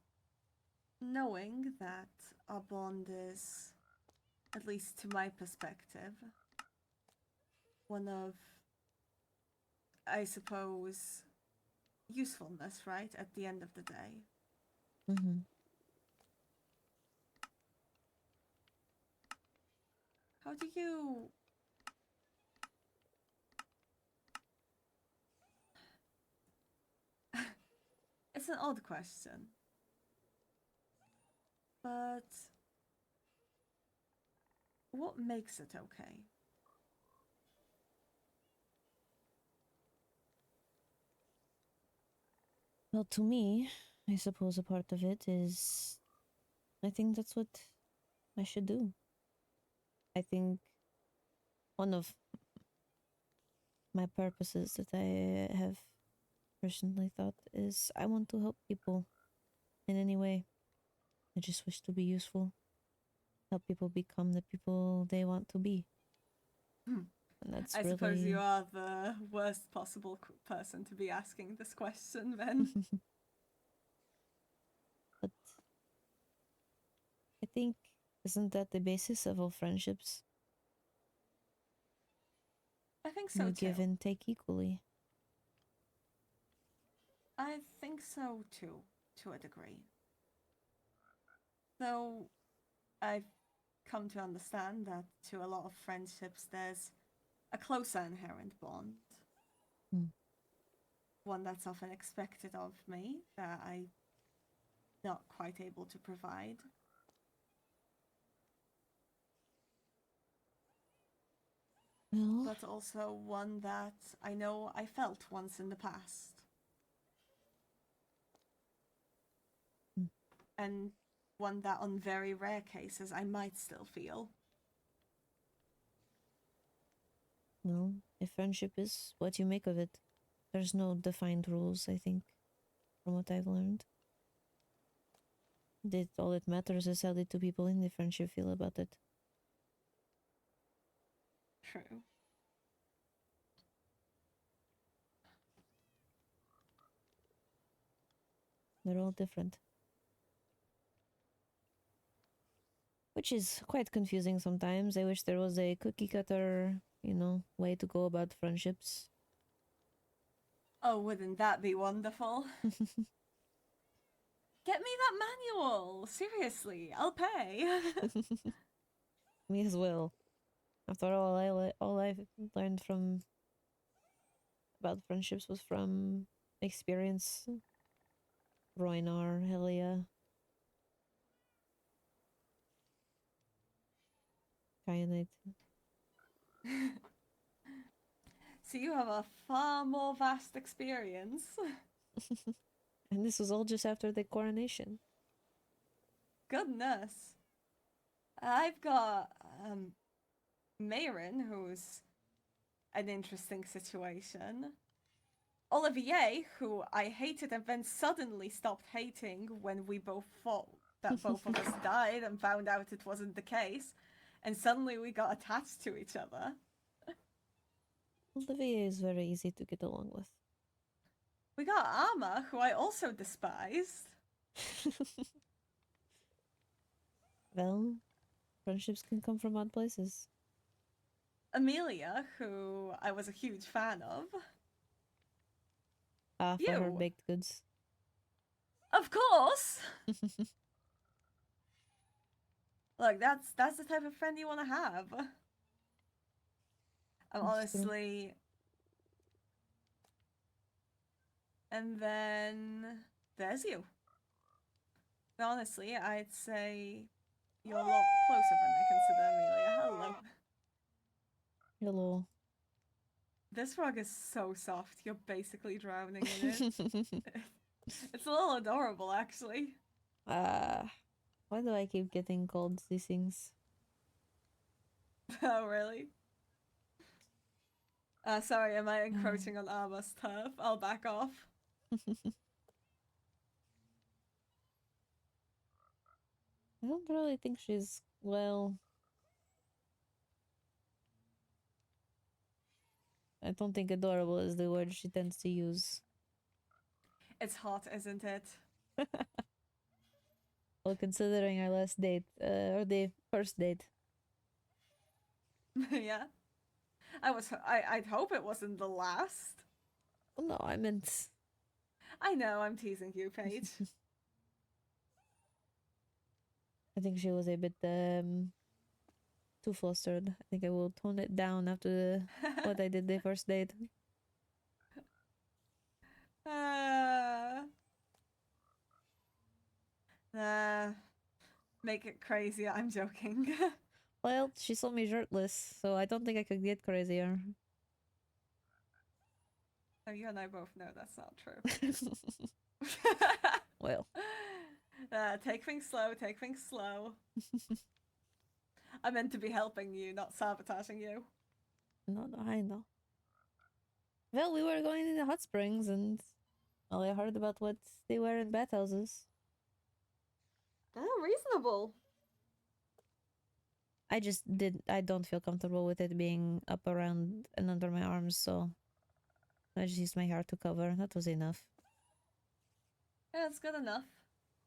knowing that our bond is, at least to my perspective, one of, I suppose, usefulness, right? At the end of the day. Mm-hmm. How do you... It's an odd question. But What makes it okay? Well, to me, I suppose a part of it is I think that's what I should do. I think one of my purposes that I have personally thought is I want to help people in any way. I just wish to be useful, help people become the people they want to be. And that's I really... suppose you are the worst possible person to be asking this question, then. But I think, isn't that the basis of all friendships? I think so You too. give and take equally. I think so too, to a degree. Though I've come to understand that to a lot of friendships there's a closer inherent bond. One that's often expected of me that I'm not quite able to provide. Well, But also one that I know I felt once in the past. And one that on very rare cases I might still feel. well, if friendship is what you make of it, there's no defined rules, I think, from what I've learned. All that matters is how the two people in the friendship feel about it. True. They're all different. Which is quite confusing sometimes. I wish there was a cookie cutter, way to go about friendships. Oh, wouldn't that be wonderful? Get me that manual! Seriously, I'll pay. Me as well. After all, all I've learned from about friendships was from experience. Roinar, Helia, Kyanite. So you have a far more vast experience. And this was all just after the coronation. Goodness. I've got Mayrin, who's an interesting situation. Olivier, who I hated and then suddenly stopped hating when we both thought that both of us died and found out it wasn't the case. And suddenly we got attached to each other. Olivier is very easy to get along with. We got Amma, who I also despised. Well, friendships can come from odd places. Amelia, who I was a huge fan of. For her You. baked goods. Of course! Look, that's the type of friend you want to have. I'm honestly... And then there's you. And honestly, I'd say you're a lot closer than I consider Amelia. Hello. Hello. This rug is so soft, you're basically drowning in it. It's a little adorable, actually. Why do I keep getting called these things? Oh, really? Sorry, am I encroaching on Arma's turf? I'll back off. I don't really think she's, well... I don't think adorable is the word she tends to use. It's hot, isn't it? Well, considering our last date, or the first date. Yeah. I'd hope it wasn't the last. Well, no, I meant... I know, I'm teasing you, Paige. I think she was a bit, too flustered. I think I will tone it down after what I did the first date. Make it crazier, I'm joking. Well, she saw me shirtless, so I don't think I could get crazier. Oh, you and I both know that's not true. Well. Take things slow, take things slow. I meant to be helping you, not sabotaging you. No, I know. Well, we were going in the hot springs, and well, I heard about what they were in bathhouses. Oh, reasonable. I don't feel comfortable with it being up around and under my arms, so I just used my hair to cover. That was enough. Yeah, it's good enough.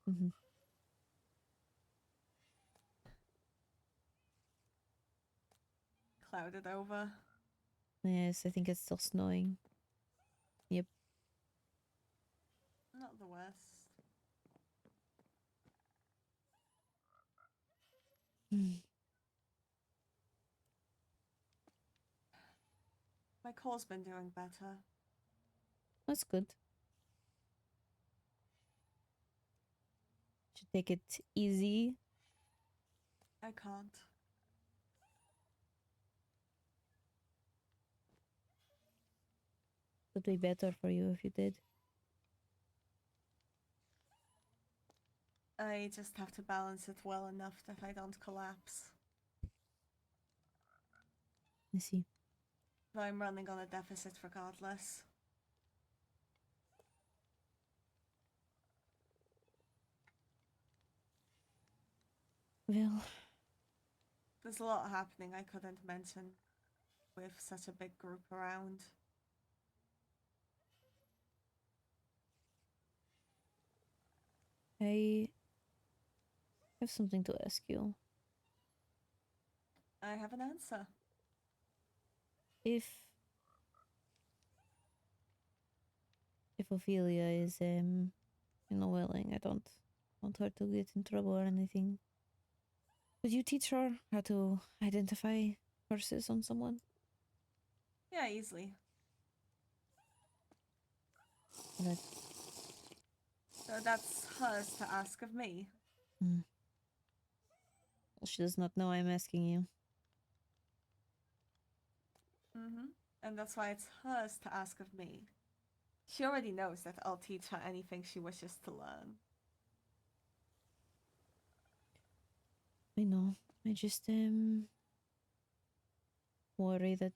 Mm-hmm. Clouded over. Yes, I think it's still snowing. Yep. Not the worst. My core's been doing better. That's good. Should take it easy. I can't. Would be better for you if you did. I just have to balance it well enough that I don't collapse. I see. But I'm running on a deficit regardless. Well, There's a lot happening I couldn't mention with such a big group around. I have something to ask you. I have an answer. If Ophelia is willing, I don't want her to get in trouble or anything. Could you teach her how to identify curses on someone? Yeah, easily. That So that's hers to ask of me. well, she does not know I'm asking you. And that's why it's hers to ask of me. She already knows that I'll teach her anything she wishes to learn. I know. I just worry that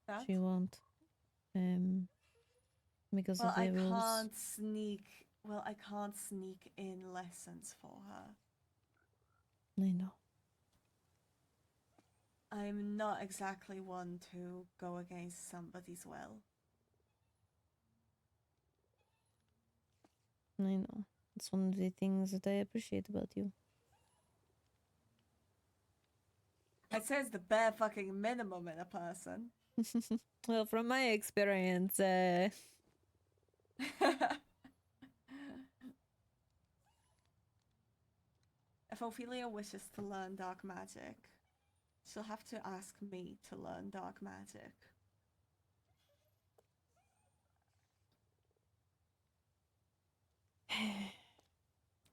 That? she won't because Well, of the I rules. can't sneak. Well, I can't sneak in lessons for her. I know. I'm not exactly one to go against somebody's will. I know. It's one of the things that I appreciate about you. I'd say it's the bare fucking minimum in a person. Well, from my experience, If Ophelia wishes to learn dark magic, she'll have to ask me to learn dark magic.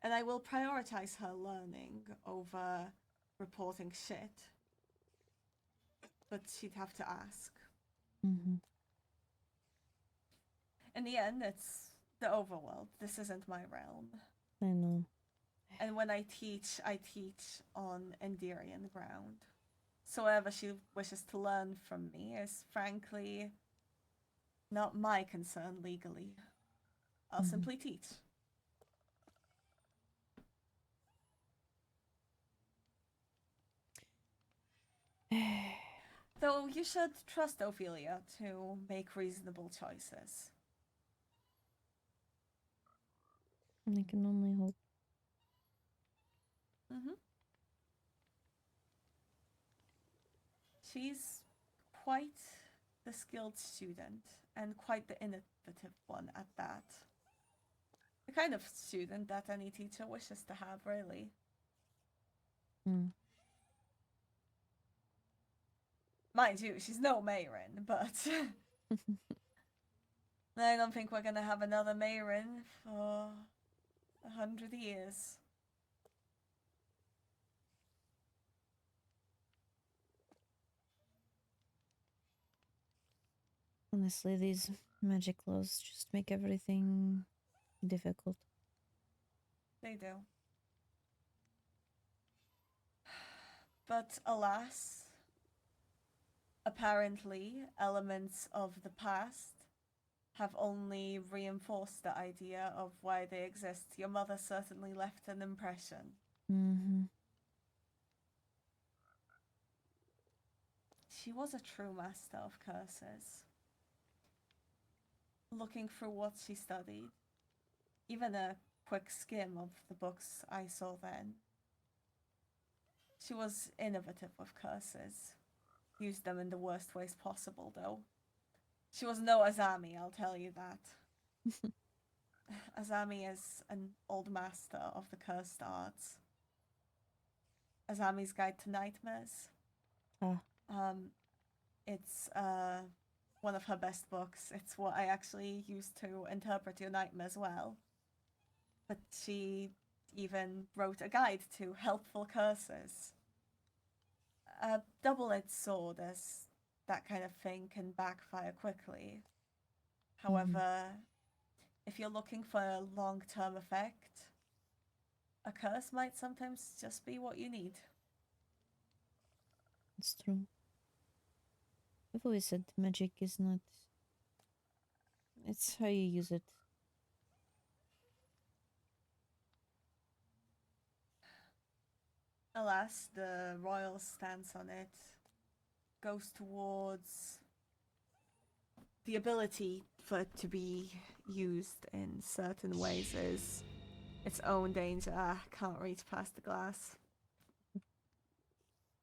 And I will prioritize her learning over reporting shit. But she'd have to ask. mm-hmm. In the end, it's the overworld. This isn't my realm. I know. And when I teach on Endirian ground. So whatever she wishes to learn from me is frankly not my concern legally. I'll simply teach. Though you should trust Ophelia to make reasonable choices. I can only hope. She's quite the skilled student, and quite the innovative one at that. The kind of student that any teacher wishes to have, really. Mind you, she's no Mayrin, but I don't think we're gonna have another Mayrin for 100 years. Honestly, these magic laws just make everything difficult. They do. But alas, apparently, elements of the past have only reinforced the idea of why they exist. Your mother certainly left an impression. Mm-hmm. She was a true master of curses. Looking through what she studied, even a quick skim of the books I saw then, she was innovative with curses. Used them in the worst ways possible, though. She was no Azami, I'll tell you that. Azami is an old master of the cursed arts. Azami's Guide to Nightmares. Ah. It's one of her best books. It's what I actually used to interpret your nightmares well. But she even wrote a guide to helpful curses. A double-edged sword, as that kind of thing can backfire quickly. However, if you're looking for a long-term effect, a curse might sometimes just be what you need. It's true. I've always said magic is not. It's how you use it. Alas, the royal stance on it goes towards the ability for it to be used in certain ways is its own danger. Can't reach past the glass.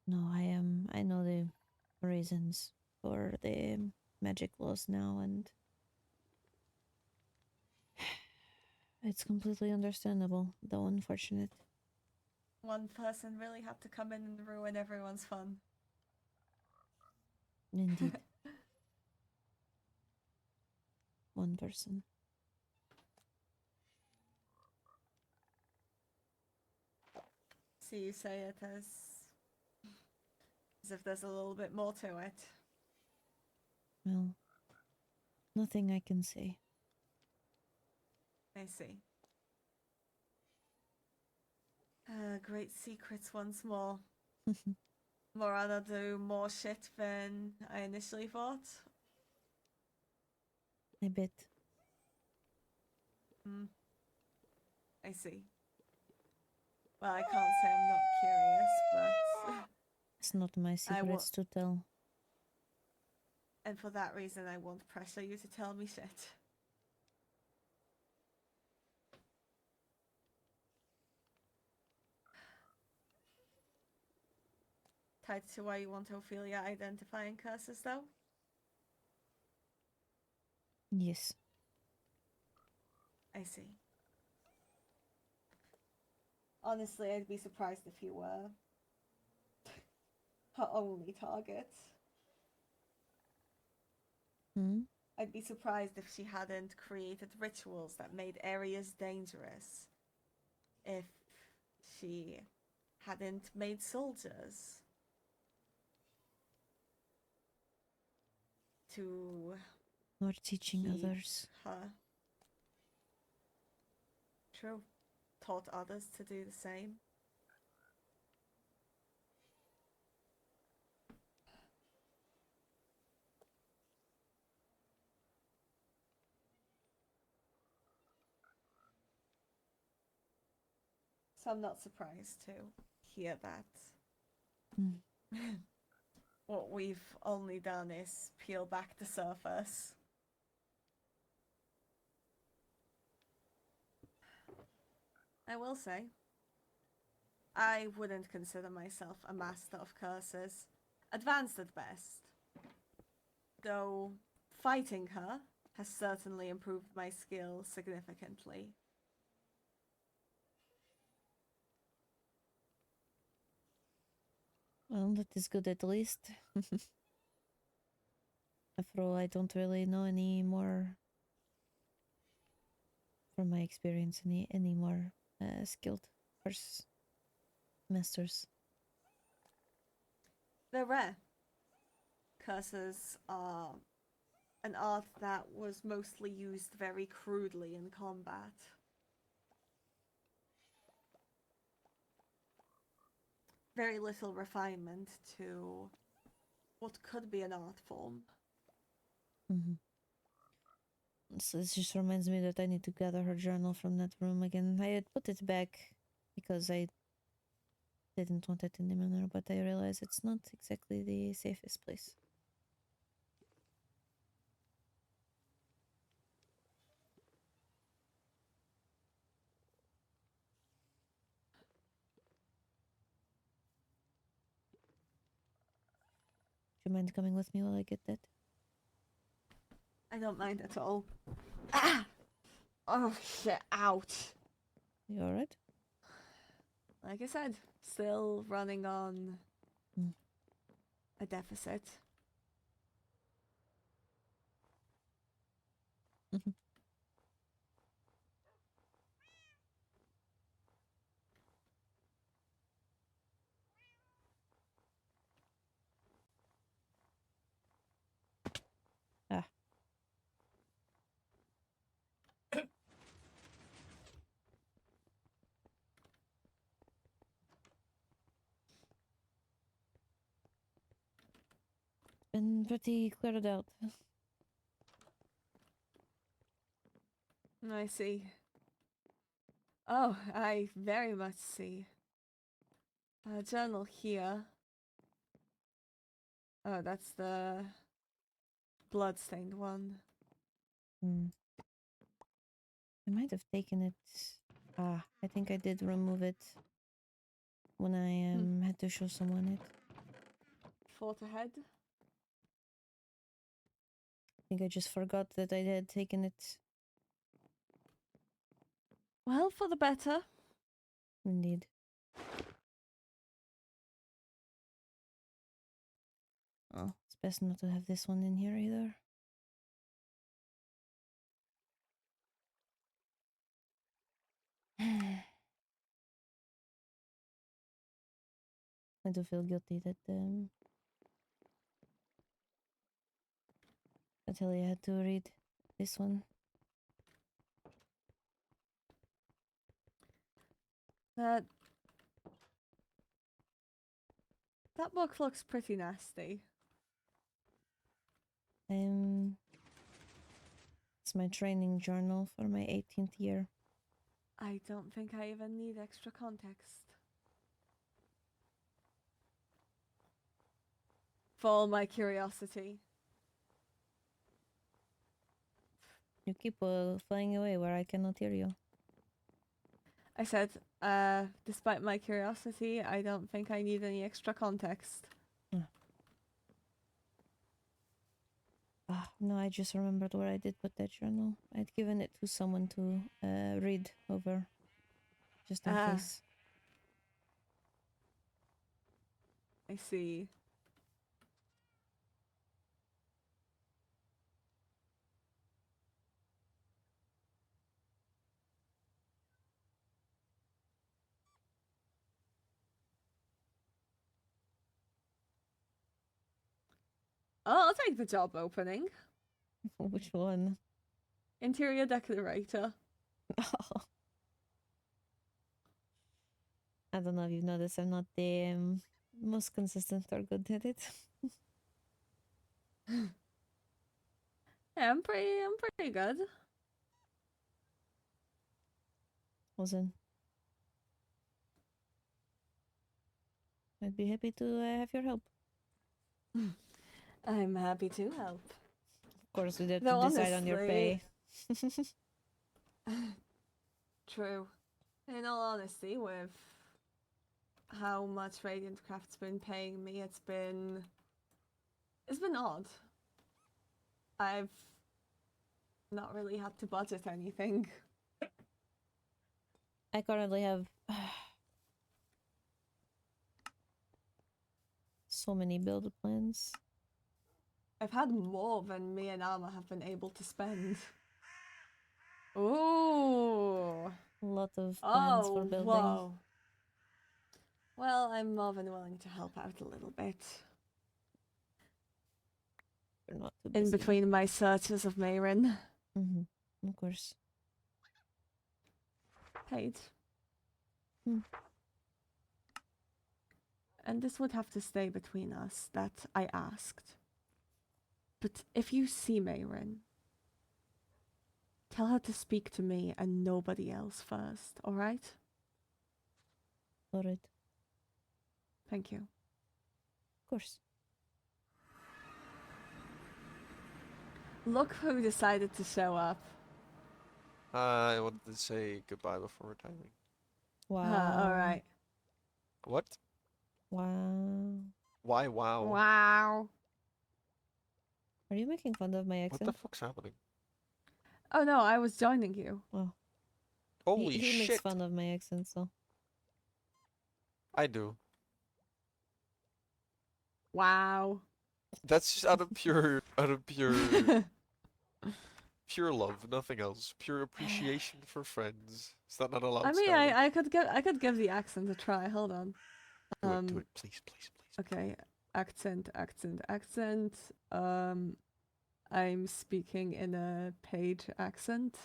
No, I know the reasons for the magic laws now, and it's completely understandable, though unfortunate. One person really had to come in and ruin everyone's fun. Indeed. One person. So you say it as if there's a little bit more to it. Well, nothing I can say. I see. Great secrets once more. Morana do more shit than I initially thought. I bet. I see. Well, I can't say I'm not curious, but It's not my secrets to tell. and for that reason I won't pressure you to tell me shit. Tied to why you want Ophelia identifying curses, though? Yes. I see. Honestly, I'd be surprised if you were her only target. I'd be surprised if she hadn't created rituals that made areas dangerous. If she hadn't made soldiers to Or teaching keep others. her. True. Taught others to do the same. So I'm not surprised to hear that. What we've only done is peel back the surface. I will say, I wouldn't consider myself a master of curses. Advanced at best. Though fighting her has certainly improved my skill significantly. Well, that is good at least. After all, I don't really know any more, from my experience, any more skilled curse masters. They're rare. Curses are an art that was mostly used very crudely in combat. Very little refinement to what could be an art form. Mm-hmm. So this just reminds me that I need to gather her journal from that room again. I had put it back because I didn't want it in the manor, but I realized it's not exactly the safest place. Do you mind coming with me while I get that? I don't mind at all. Ah! Oh shit, ouch. You alright? Like I said, still running on a deficit. Mhm. Ah. Been pretty cleared out. I see. Oh, I very much see. A journal here. Oh, that's the bloodstained one. I might have taken it. I think I did remove it when I had to show someone it. Fought ahead. I think I just forgot that I had taken it. Well, for the better. Indeed. Oh, it's best not to have this one in here either. I do feel guilty that Helia had to read this one. That book looks pretty nasty. It's my training journal for my 18th year. I don't think I even need extra context. For all my curiosity. You keep flying away where I cannot hear you. I said, despite my curiosity, I don't think I need any extra context. No, I just remembered where I did put that journal. I'd given it to someone to read over, just in case. I see. Oh, I'll take the job opening. Which one? Interior decorator. I don't know if you've noticed, I'm not the most consistent or good at it. Yeah, I'm pretty good. Wasn't. I'd be happy to have your help. I'm happy to help. Of course, we have Though to decide on your pay. True. In all honesty, with how much Radiant Craft's been paying me, it's been odd. I've not really had to budget anything. I currently have so many build plans. I've had more than me and Alma have been able to spend. Ooh. A lot of plans for building. Whoa. Well, I'm more than willing to help out a little bit. We're not too in busy. between my searches of Mayrin. Of course. Paige. Hmm. And this would have to stay between us, that I asked. But if you see Mayrin, tell her to speak to me and nobody else first, alright? Alright. Thank you. Of course. Look who decided to show up. I wanted to say goodbye before retiring. Wow. Alright. What? Wow. Why wow? Wow. Are you making fun of my What accent? the fuck's happening? Oh no, I was joining you. Oh. Holy he shit! makes fun of my accent, so. I do. Wow. That's just out of pure pure love, nothing else. Pure appreciation for friends. Is that not allowed? I mean, Skylar? I could give the accent a try. Hold on. Do it, please, please, please. Okay, accent. I'm speaking in a Page accent.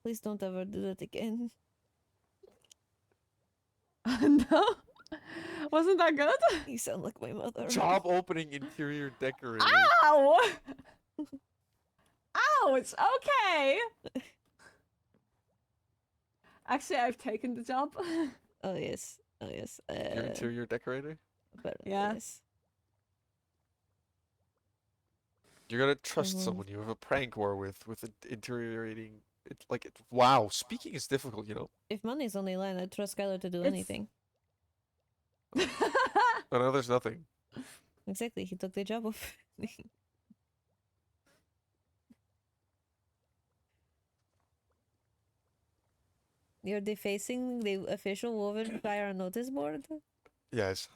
Please don't ever do that again. No, wasn't that good? You sound like my mother. Job opening interior decorator. Ow! Ouch! Okay. Actually, I've taken the job. Oh yes. Oh yes. Your interior decorator? But Yeah. yes. You're gonna trust Mhm. someone you have a prank war with interiorating. Wow, speaking is difficult, you know. If money's on the line, I'd trust Skylar to do It's- anything. But now there's nothing. Exactly. He took the job off. You're defacing the official woven fire notice board? Yes.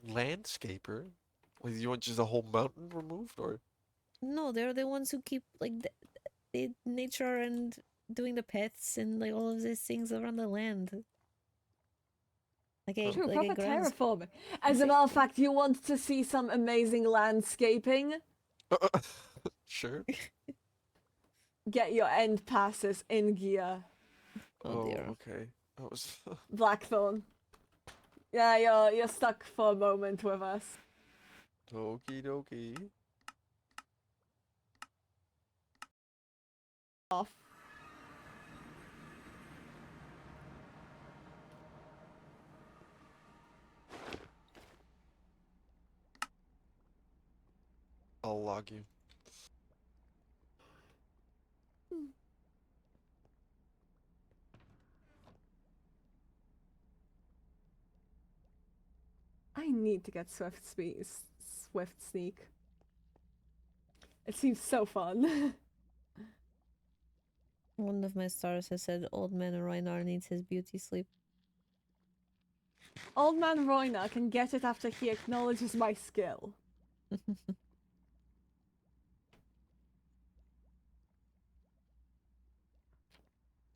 Landscaper? Like, you want just a whole mountain removed, or? No, they're the ones who keep like the nature and doing the pets and like all of these things around the land. Like a True, like proper a grounds. terraforming. As a matter of fact, you want to see some amazing landscaping? Sure. Get your end passes in gear. Oh dear. Okay. That was. Blackthorn. Yeah, you're stuck for a moment with us. Okie dokie. Off. I'll log you. I need to get Swift Sneak. It seems so fun. One of my stars has said old man Reinar needs his beauty sleep. Old Man Royna can get it after he acknowledges my skill.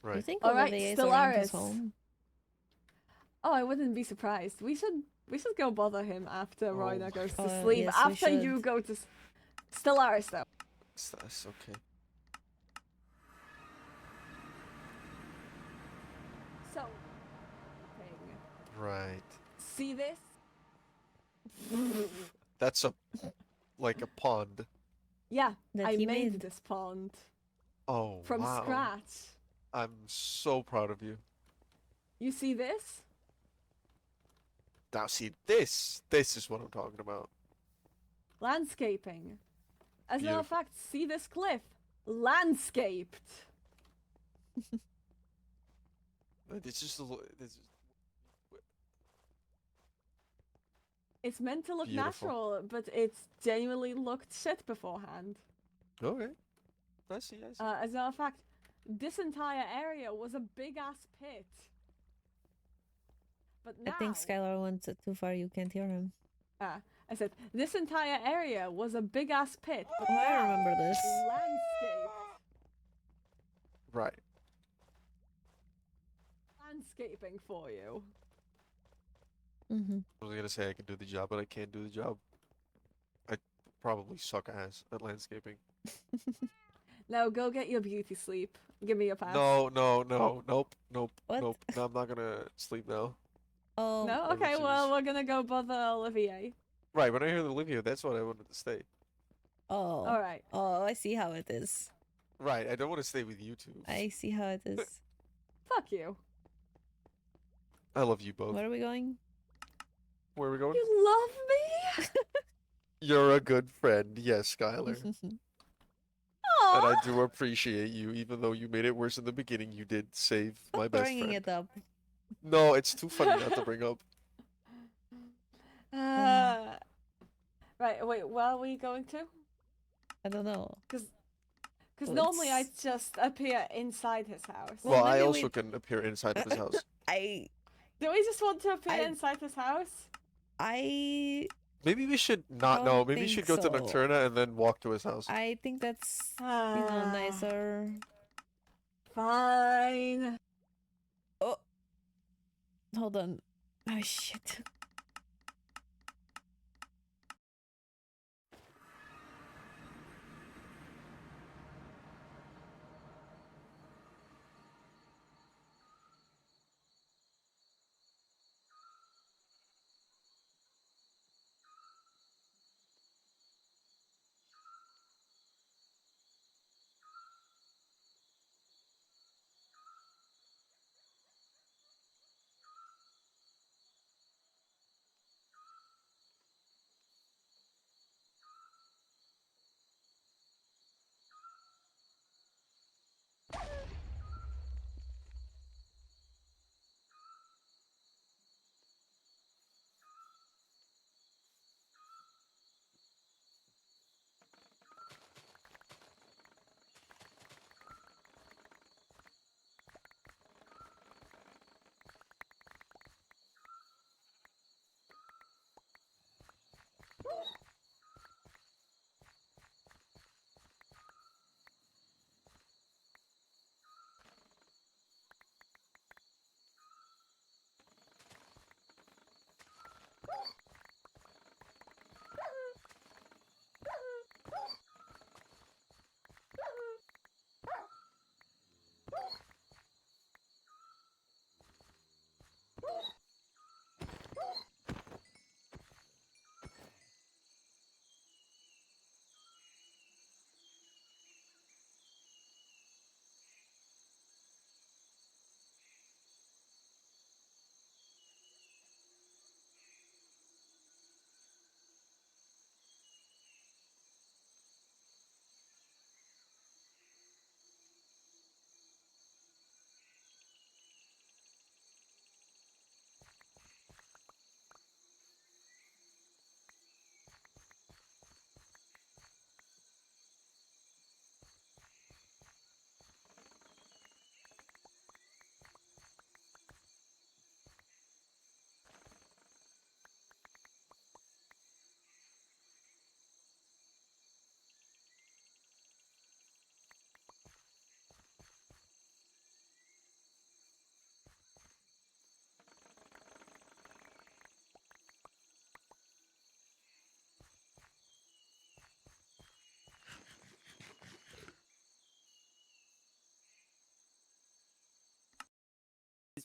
Right. You think Alright, Olivier's around his Stellaris. home? Oh, I wouldn't be surprised. We should go bother him after Oh Royna my goes to God. sleep. Yes, we after you should. go to Stellaris, though. That's okay. So, Right. see this? That's like a pond. Yeah, That I he made made. this pond Oh, from wow. scratch. I'm so proud of you. You see this? Now see, this is what I'm talking about. Landscaping. As a matter of Beautiful. fact, see this cliff? Landscaped. It's just a little. It's meant to look Beautiful. natural, but it's genuinely looked shit beforehand. Okay. I see. As a matter of fact, this entire area was a big ass pit. But now, I think Skylar went too far. You can't hear him. I said this entire area was a big ass pit. But Oh, I now remember this. landscaped. Right. landscaping for you. Mm-hmm. I was gonna say I can do the job, but I can't do the job. I probably suck ass at landscaping. No, go get your beauty sleep. Give me a pass. No, nope. What? No, I'm not gonna sleep now. Oh, No? Ever Okay, well, since- we're gonna go bother Olivier. Right, when I heard Olivia, that's what I wanted to stay. oh. Alright. Oh, I see how it is. Right, I don't want to stay with you two. I see how it is. Fuck you. I love you both. Where are we going? Where are we going? You love me? You're a good friend, yes, Skylar. And I Aww. do appreciate you, even though you made it worse in the beginning. You did save my Stop best bringing friend. it up. No, it's too funny not to bring up. Right, wait, where are we going to? I don't know. Because Well, normally I it's- just appear inside his house. Well, Well, I maybe also we- can appear inside of his house. Do we just want to appear I- inside his house? Maybe we should not Don't know. Maybe we think should go to so. Nocturna and then walk to his house. I think that's Ah, nicer. Fine. Oh, hold on. Oh shit.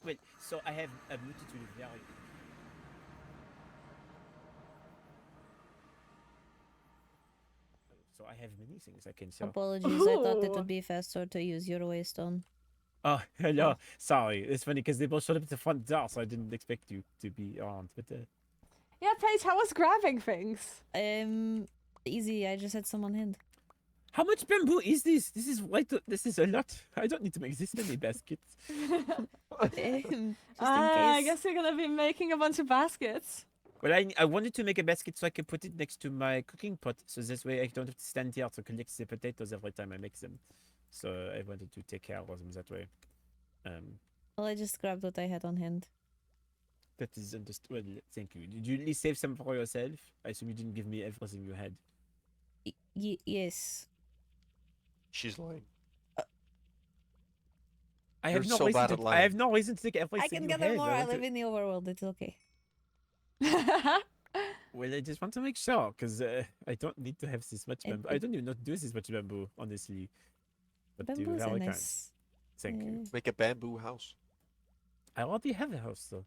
Wait, so I have a multitude of value. So I have many things I can sell. Apologies. I thought it Ooh. would be faster to use your waystone. Oh, hello. Sorry. It's funny because they both showed up at the front door, so I didn't expect you to be around. But Yeah, Paige, how was grabbing things? Easy. I just had someone hint. how much bamboo is this? This is this is a lot. I don't need to make this many baskets. Just in I case. guess you're gonna be making a bunch of baskets. Well, I wanted to make a basket so I can put it next to my cooking pot, so this way I don't have to stand here to collect the potatoes every time I make them. So I wanted to take care of them that way. Well, I just grabbed what I had on hand. That is understood. Well, thank you. Did you at least save some for yourself? I assume you didn't give me everything you had. Yes. She's lying. I You're have no so reason bad to. at I lying. have no reason to take everything I can you gather have. more. I I want to- live in the overworld. It's okay. Well, I just want to make sure because I don't need to have this much bamboo. I don't even know to do this much bamboo, honestly. But Bamboo you're is a very kind. nice. Thank you. Make a bamboo house. I already have a house though.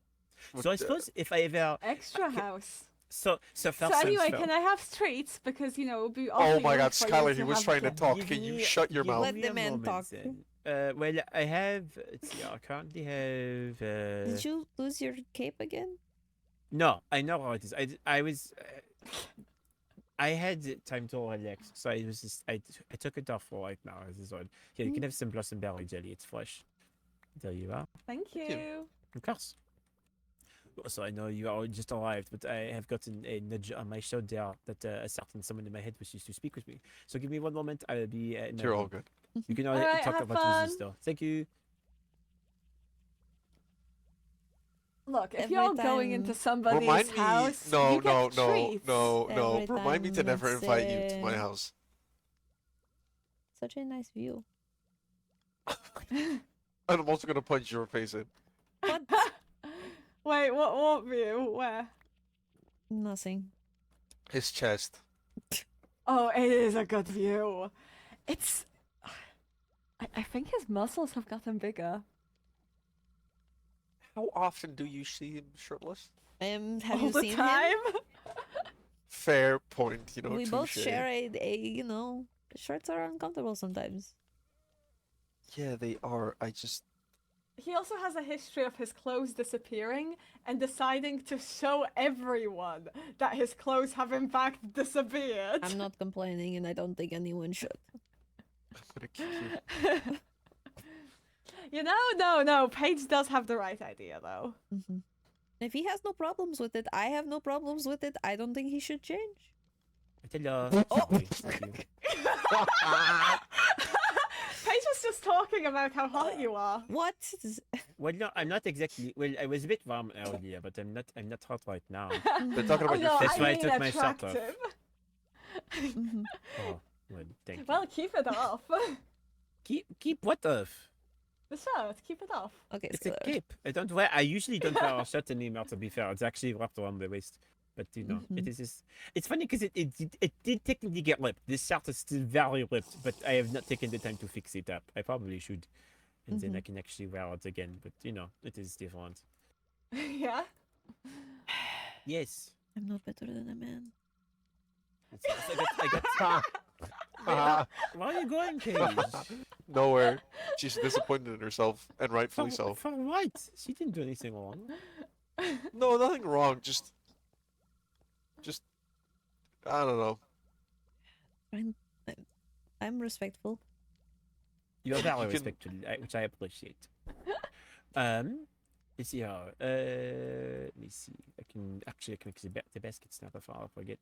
What So I the- suppose if I ever Extra house. so So first anyway, things can first. I have treats? Because you know, it would be Oh awfully my rude God, for you Skylar, he was have trying to the- talk. Give Can you me- shut your give mouth? Let me the a man moment talk. then. Well, I have. Let's see. I currently have. Did you lose your cape again? No, I know how it is. I was. I had time to relax, so I was just. I took it off for right now. This is one. Here, you can have some blossom berry jelly. It's fresh. There you are. Thank you. you. Of course. Also, I know you all just arrived, but I have gotten a nudge on my shoulder that a certain someone in my head wishes to speak with me. So give me one moment. I will be in my You're all room. good. You can Alright, talk have about fun. this though. Thank you. Look, if Every you're going time- into somebody's Remind me. house, No, you no, get no, treats. no, no. Every Remind me to time never it's, invite you to my house. Such a nice view. And I'm also gonna punch your face in. What? Wait, what view? Where? Nothing. His chest. Oh, it is a good view. It's. I think his muscles have gotten bigger. How often do you see him shirtless? Have All you the seen time. him? Fair point. You know, We both touche. share you know, shirts are uncomfortable sometimes. Yeah, they are. I just. He also has a history of his clothes disappearing and deciding to show everyone that his clothes have in fact disappeared. I'm not complaining, and I don't think anyone should. I'm gonna kick you. You know, no. Paige does have the right idea, though. If he has no problems with it, I have no problems with it. I don't think he should change. I tell you. Oh. Thank you. Paige was just talking about how hot you are. What? Well, no, I'm not exactly. Well, I was a bit warm earlier, but I'm not. I'm not hot right now. They're talking about Oh, your no, That's I why I mean took my shirt off. attractive. Mhm. Oh, well, thank you. Well, keep it off. Keep what off? The shirt, keep it off. Okay, It's a Skylar. cape. I don't wear. I usually don't wear a shirt anymore. To be fair, it's actually wrapped around the waist. But you know, it is. Just, it's funny because it did technically get ripped. This shirt is still very ripped, but I have not taken the time to fix it up. I probably should, and then I can actually wear it again. But you know, it is different. Yeah. Yes. I'm not better than a man. I got. Where are you going, Paige? Nowhere. She's disappointed in herself, and rightfully so. For what? She didn't do anything wrong. No, nothing wrong. Just. I don't know. I'm respectful. You are very You can- respectful, which I appreciate. Let's see how. Let me see. I can make the baskets now before I forget.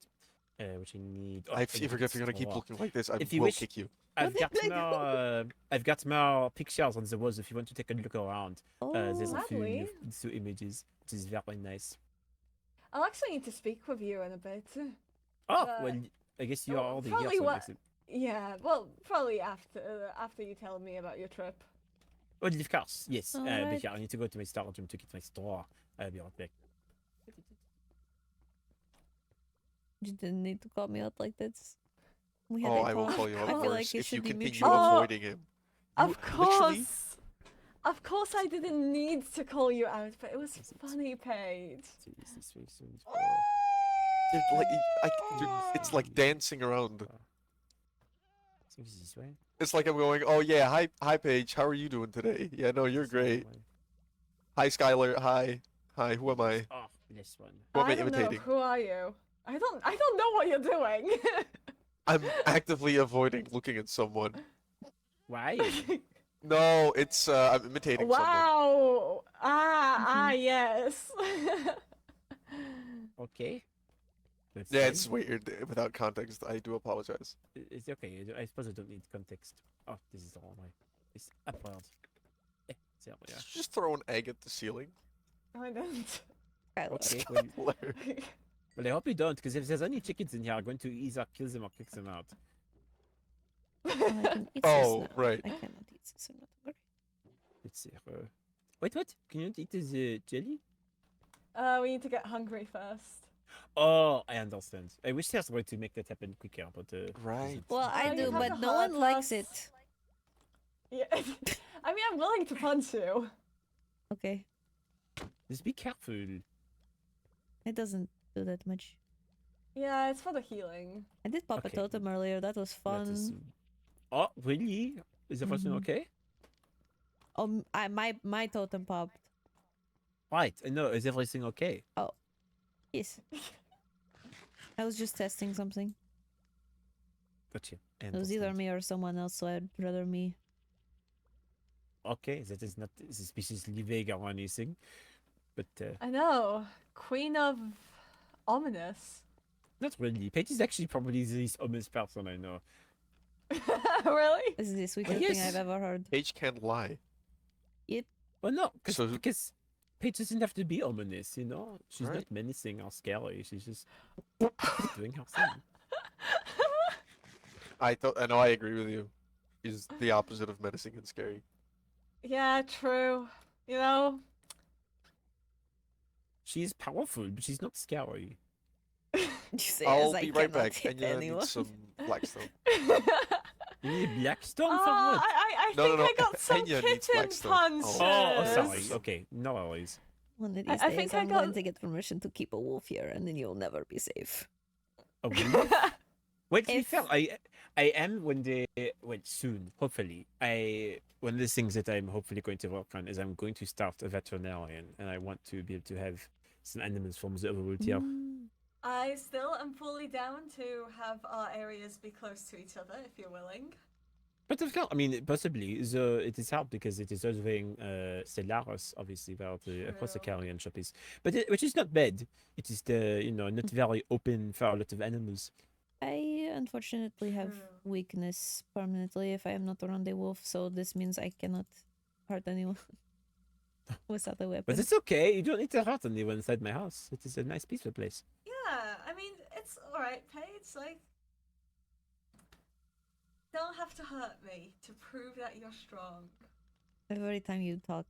Which I need. Oh, If you're gonna keep more. looking like this, I If you will wish- kick you. I've What got did I more. I've got more pictures on the walls if you want to take a look around. Oh, There's a few lovely. new images, which is very nice. I'll actually need to speak with you in a bit. Oh Uh, well, I guess you are already probably here. So it what- makes it... Yeah, well, probably after you tell me about your trip. Well, of course, yes. But Alright. yeah, I need to go to my storage room to get my store. I'll be right back. you didn't need to call me out like this. We had Oh, a I will talk. call you out I feel worse like it if should you be continue mutual. Oh, avoiding him. Of literally- Of course I didn't need to call you out, but it was funny, Paige. Dude, it's like dancing around. This way. It's like I'm going, oh yeah, hi Paige, how are you doing today? Yeah, no, you're great. Hi Skylar, hi. Who am I? Oh, this one. Who am I I don't know. imitating? Who are you? I don't know what you're doing. I'm actively avoiding looking at someone. Why? No, it's I'm imitating someone. Wow. Yes. Okay. That's Yeah, fine. it's weird without context. I do apologize. It's okay. I suppose I don't need context. Oh, this is the wrong way. It's upward. There we Did you just throw an egg at the ceiling? I don't. are. Okay. Well, I hope you don't, because if there's any chickens in here, I'm going to either kill them or kick them out. I can eat this Oh, now. right. I cannot eat this. I'm not hungry. let's see. Wait, what? Can you not eat this jelly? We need to get hungry first. Oh, I understand. I wish there's a way to make that happen quicker, but Right. Well, I you do, have but to no one hurt likes us. it. Yeah. I mean, I'm willing to punch you. Okay, just be careful. it doesn't do that much. Yeah, it's for the healing. I did pop Okay. a totem earlier. That was That is. fun. Oh, really? Is everything Mhm. okay? My totem popped. Right. I know. Is everything okay? Yes. I was just testing something. Gotcha. It was either me or someone else, so I'd rather me. Okay, that is not suspiciously vague or anything, but I know. Queen of Ominous. not really. Paige is actually probably the least ominous person I know. Really? This is the sweetest thing I've yes. ever heard. Page can't lie. Well, no, So- because Paige doesn't have to be ominous, you know? She's Right. not menacing or scary. She's just doing her thing. I know I agree with you. Is the opposite of menacing and scary. Yeah, true. You know, She's powerful, but she's not scary. You say I'll as I be right cannot back. hit Enya anyone. needs some blackstone. You need Blackstone for Oh, what? I No, think no, I got some Enya needs kitten Blackstone. punches. Oh, sorry. Okay, no worries. One of I these days, think I I'm going got- to get permission to keep a wolf here, and then you'll never be safe. A wolf? Wait, to be If- fair, I am when they soon, hopefully. One of the things that I'm hopefully going to work on is I'm going to start a veterinarian, and I want to be able to have some animals from the overworld here. I still am fully down to have our areas be close to each other if you're willing. But of course, I mean, possibly it is hard because it is serving Stellaris, obviously, where the Apothecarian shop is. But which is not bad. It is not very open for a lot of animals. I unfortunately have True. weakness permanently if I am not around a wolf, so this means I cannot hurt anyone without a weapon. But it's okay. You don't need to hurt anyone inside my house. It is a nice, peaceful place. Yeah, I mean, it's alright, Paige. Like, don't have to hurt me to prove that you're strong. Every time you talk,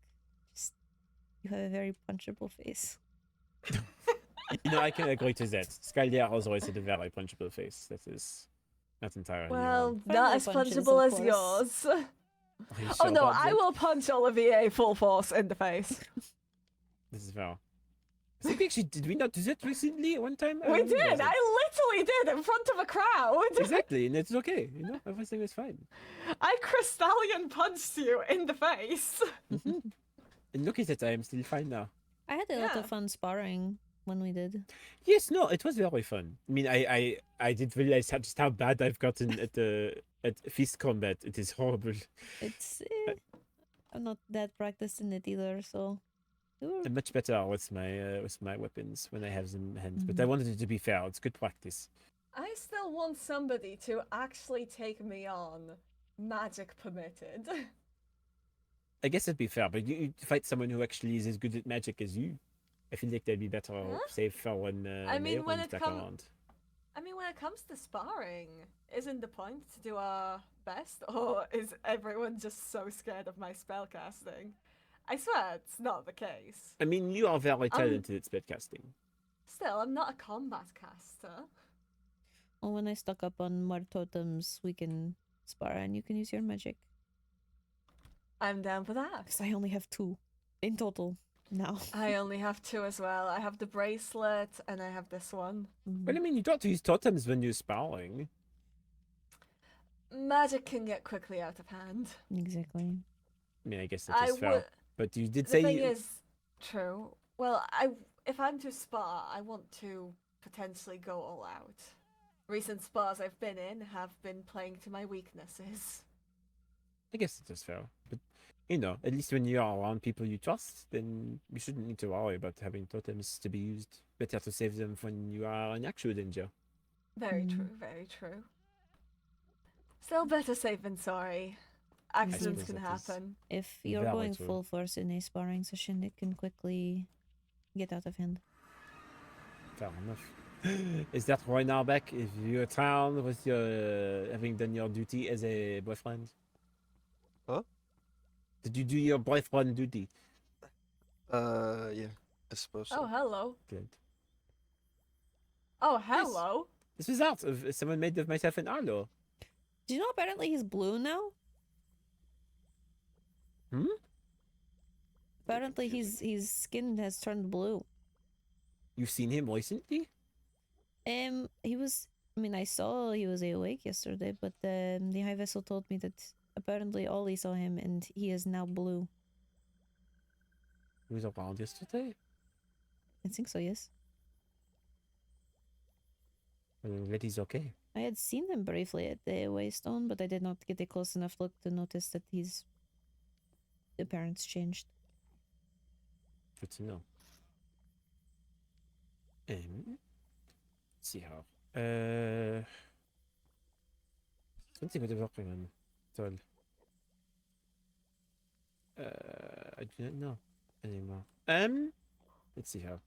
you have a very punchable face. I can agree to that. Skyliar has always had a very punchable face. That is not entirely Well, wrong. not as punches, punchable of as course. yours. Are you Oh sure no, about I that? will punch Olivier full force in the face. This is fair. I think actually, did we not do that recently one time? We When was did! it? I literally did in front of a crowd! Exactly, and it's okay. Everything is fine. I Crystallion punched you in the face! And look at it, I am still fine now. I had a lot Yeah. of fun sparring when we did. Yes, no, it was very fun. I mean, I did realize just how bad I've gotten at fist combat. It is horrible. It's I'm not that practiced in it either, so we were- I'm much better with my weapons when I have them in hand. But I wanted it to be fair. It's good practice. I still want somebody to actually take me on, magic permitted. I guess it'd be fair, but you fight someone who actually is as good at magic as you. I feel like they'd be better safer when I mean, when Neo's it back come- around. I mean, when it comes to sparring, isn't the point to do our best, or is everyone just so scared of my spellcasting? I swear it's not the case. I mean, you are very talented at spellcasting. Still, I'm not a combat caster. well, when I stock up on more totems, we can spar and you can use your magic. I'm down for that. Because I only have 2 in total now. I only have 2 as well. I have the bracelet and I have this one. Well, I mean, you don't have to use totems when you're sparring. Magic can get quickly out of hand. Exactly. I mean, I guess that is fair. would. But you did The say thing you... is, true. Well, if I'm to spar, I want to potentially go all out. Recent spars I've been in have been playing to my weaknesses. I guess it is fair. But, at least when you are around people you trust, then you shouldn't need to worry about having totems to be used. Better to save them when you are in actual danger. Very true, very true. Still better safe than sorry. Accidents suppose can that is- happen. If you're Very going true. full force in a sparring session, it can quickly get out of hand. Fair enough. Is that right now back? If you're down with your having done your duty as a boyfriend? Huh? Did you do your boyfriend duty? Yeah, I suppose so. Oh, hello. Good. Oh, hello. This was out of someone made of myself and Arlo. Do you know apparently he's blue now? Hmm? Apparently his skin has turned blue. You've seen him recently? He was. I mean, I saw he was awake yesterday, but the high vessel told me that apparently Ollie saw him and he is now blue. He was around yesterday? I think so, yes. I'm glad he's okay. I had seen him briefly at the Waystone, but I did not get a close enough look to notice that his appearance changed. Good to know. Let's see how. Something with the working on. Toll. I do not know anymore. Let's see how.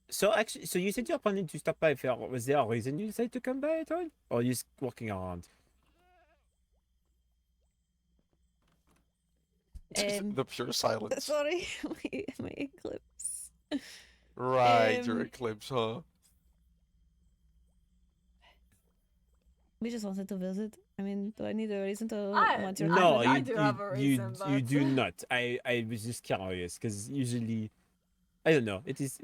So actually, so you said you're planning to stop by for. Was there a reason you decided to come by at all, or you just walking around? The pure silence. Sorry, my eclipse. Right, your eclipse, huh? We just wanted to visit. I mean, do I need a reason to want your No, I do have a reason, you but- do not. I was just curious because usually, I don't know. It is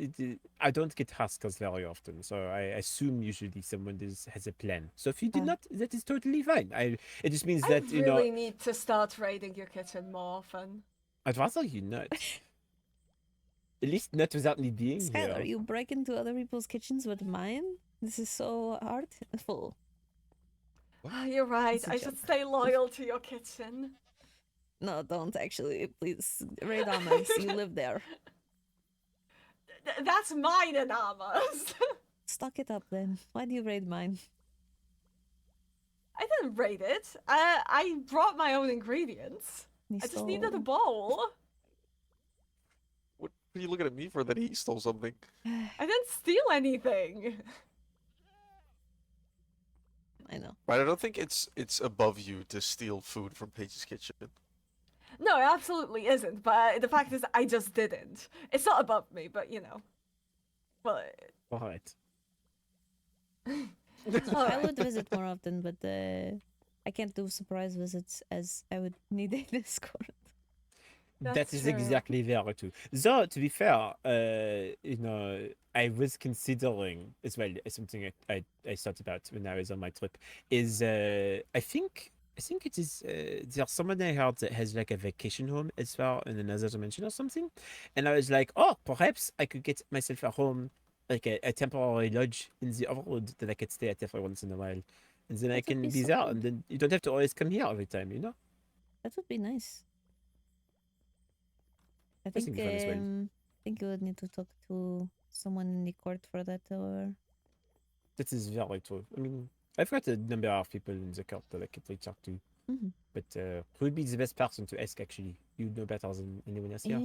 I don't get huskers very often, so I assume usually someone has a plan. So if you did not, that is totally fine. It just means I that you know. really need to start raiding your kitchen more often. I'd rather you not. At least not without me being Skylar, here. you break into other people's kitchens with mine? This is so artful. You're right. It's a I should joke. stay loyal to your kitchen. No, don't actually. Please, raid on us. You live there. That's mine, Anamas. Stock it up then. Why do you raid mine? I didn't raid it. I brought my own ingredients. You I just needed a stole- bowl. What are you looking at me for that he stole something? I didn't steal anything. I know. Right, I don't think it's above you to steal food from Paige's kitchen. No, it absolutely isn't. But the fact is, I just didn't. It's not above me, but you know. But Right. I would visit more often, but I can't do surprise visits as I would need an escort. That That's is true. exactly there too. Though to be fair, you know, I was considering as well something I thought about when I was on my trip is I think it is there's someone I heard that has like a vacation home as well in another dimension or something, and I was like, oh, perhaps I could get myself a home, like a temporary lodge in the overworld that I could stay at every once in a while, and then I That would can be be so there, cool. and then you don't have to always come here every time, you know. That would be nice. I That's think fun as well. I think you would need to talk to someone in the court for that, or That is very true. I mean, I've got a number of people in the court that I could reach out to. Mhm. But who would be the best person to ask, actually? You know better than anyone else here.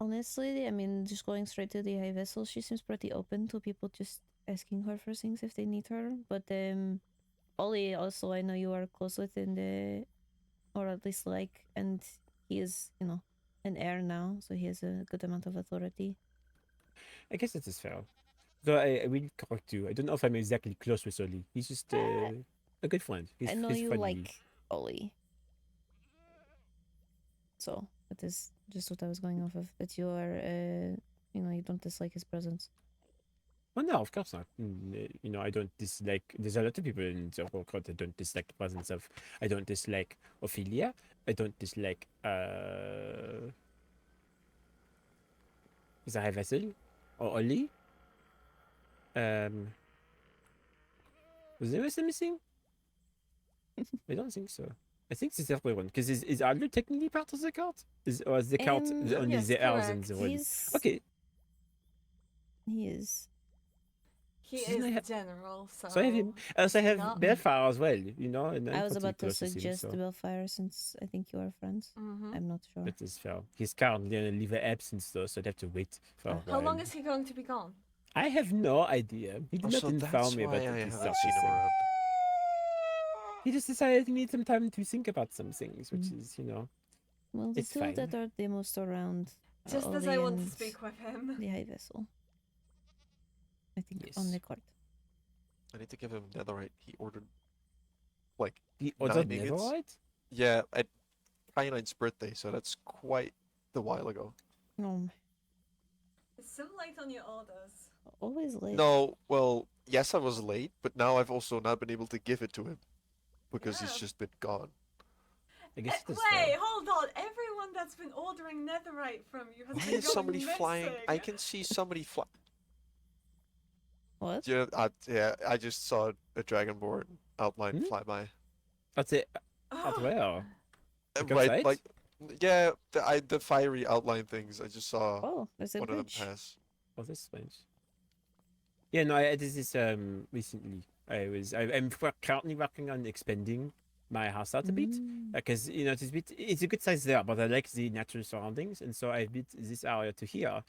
Honestly, I mean, just going straight to the high vessel, she seems pretty open to people just asking her for things if they need her. But Ollie, also, I know you are close with in the, or at least like, and he is, you know, an heir now, so he has a good amount of authority. I guess that is fair. Though I will correct you. I don't know if I'm exactly close with Oli. He's just a good friend. I know he's you friendly. like Ollie. So, that is just what I was going off of. That you are, you know, you don't dislike his presence. Well, no, of course not. You know, I don't dislike. There's a lot of people in the whole court that don't dislike the presence of. I don't dislike Ophelia. I don't dislike. Is a high vessel or Oli? Was there anyone missing? I don't think so. I think this is everyone. Because is Aldo technically part of the court? Or is the court only yes, the heirs and correct. the one? He's- Okay. He is. He Shouldn't I is the have- general, so. So I have him. I also have not- Belfire as well, you know. And I'm I was pretty about to close with him, suggest so Bellfire since I think you are friends. Mhm. I'm not sure. that is fair. He's currently on a leave of absence though, so I'd have to wait for a How while. How long is he going to be gone? I have no idea. He did Also, not inform that's me why about I this haven't sort of seen him thing. around. He just decided he needs some time to think about some things, which is, Well, the it's two that fine. are the most around are Just as Oli I want to and speak with him. the high vessel. I think on Yes. the card. I need to give him netherite. He ordered like The 9 other ingots. netherite? Yeah, at Kynine's birthday, so that's quite a while ago. No, It's so late on your orders. always late. No, well, yes, I was late, but now I've also not been able to give it to him because he's Yeah. just been gone. I guess it is Wait, hold on. Everyone that's been ordering netherite from you has Why been is going somebody missing. flying? I can see somebody fly. What? Yeah, I just saw a dragonborn outline Hmm? fly by. That's it. At where? Like Right, outside? like, yeah, the fiery outline things. I just saw Oh, there's a one of them bridge. pass. Oh, this strange. Yeah, no, I did this recently. I'm currently working on expanding my house out a bit because it's a good size there, but I like the natural surroundings, and so I built this area to here,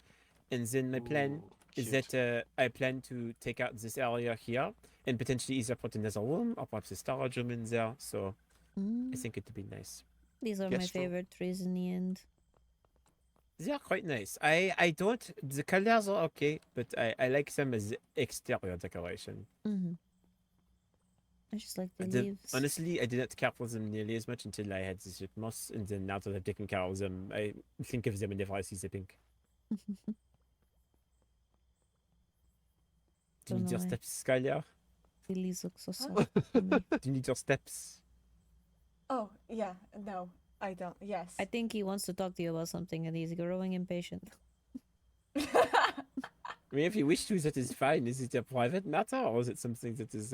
and then my plan Ooh, is cute. that I plan to take out this area here and potentially either put another room or perhaps a storage room in there. So I think it would be nice. These are my Guest room. favorite trees in the end. They are quite nice. I don't. The colors are okay, but I like them as exterior decoration. I just like the leaves. Honestly, I did not care for them nearly as much until I had the shit moss, and then now that I've taken care of them, I think of them whenever I see the pink. Do you need your Don't know why. steps, Skylar? The leaves look so soft. to me. Do you need your steps? Oh, yeah. No, I don't. Yes. I think he wants to talk to you about something and he's growing impatient. I mean, if you wish to, that is fine. Is it a private matter or is it something that is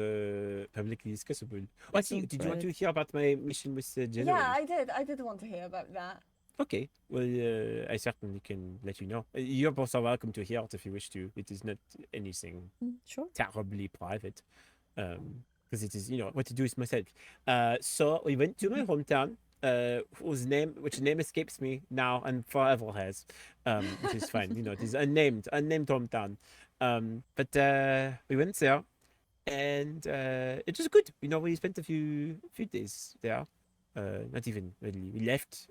publicly discussable? Oh, It's actually, all did you want to private. hear about my mission with the general? Yeah, I did. I did want to hear about that. Okay, well, I certainly can let you know. You're both are welcome to hear it if you wish to. It is not anything Sure. terribly private, because it is, what to do is myself. So we went to my hometown, which name escapes me now and forever has, which is fine. It is unnamed hometown. But we went there, and it was good. We spent a few days there. Not even really. We left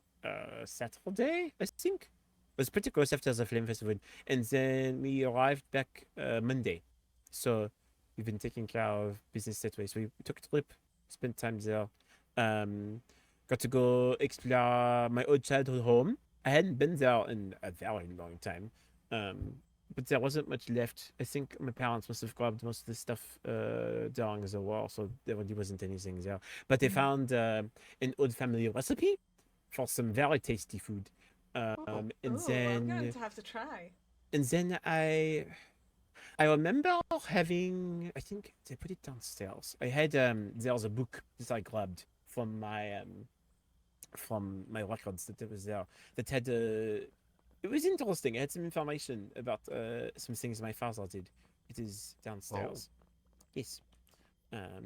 Saturday, I think. It was pretty close after the Flame Festival, and then we arrived back Monday. So we've been taking care of business that way. So we took a trip, spent time there. Got to go explore my old childhood home. I hadn't been there in a very long time. But there wasn't much left. I think my parents must have grabbed most of the stuff during the war, so there really wasn't anything there. But they found an old family recipe for some very tasty food. And Ooh, then I'm going to have to try. and then I remember having, I think they put it downstairs. I had there was a book that I grabbed from my records that was there that had it was interesting. It had some information about some things my father did. It is downstairs. Yes.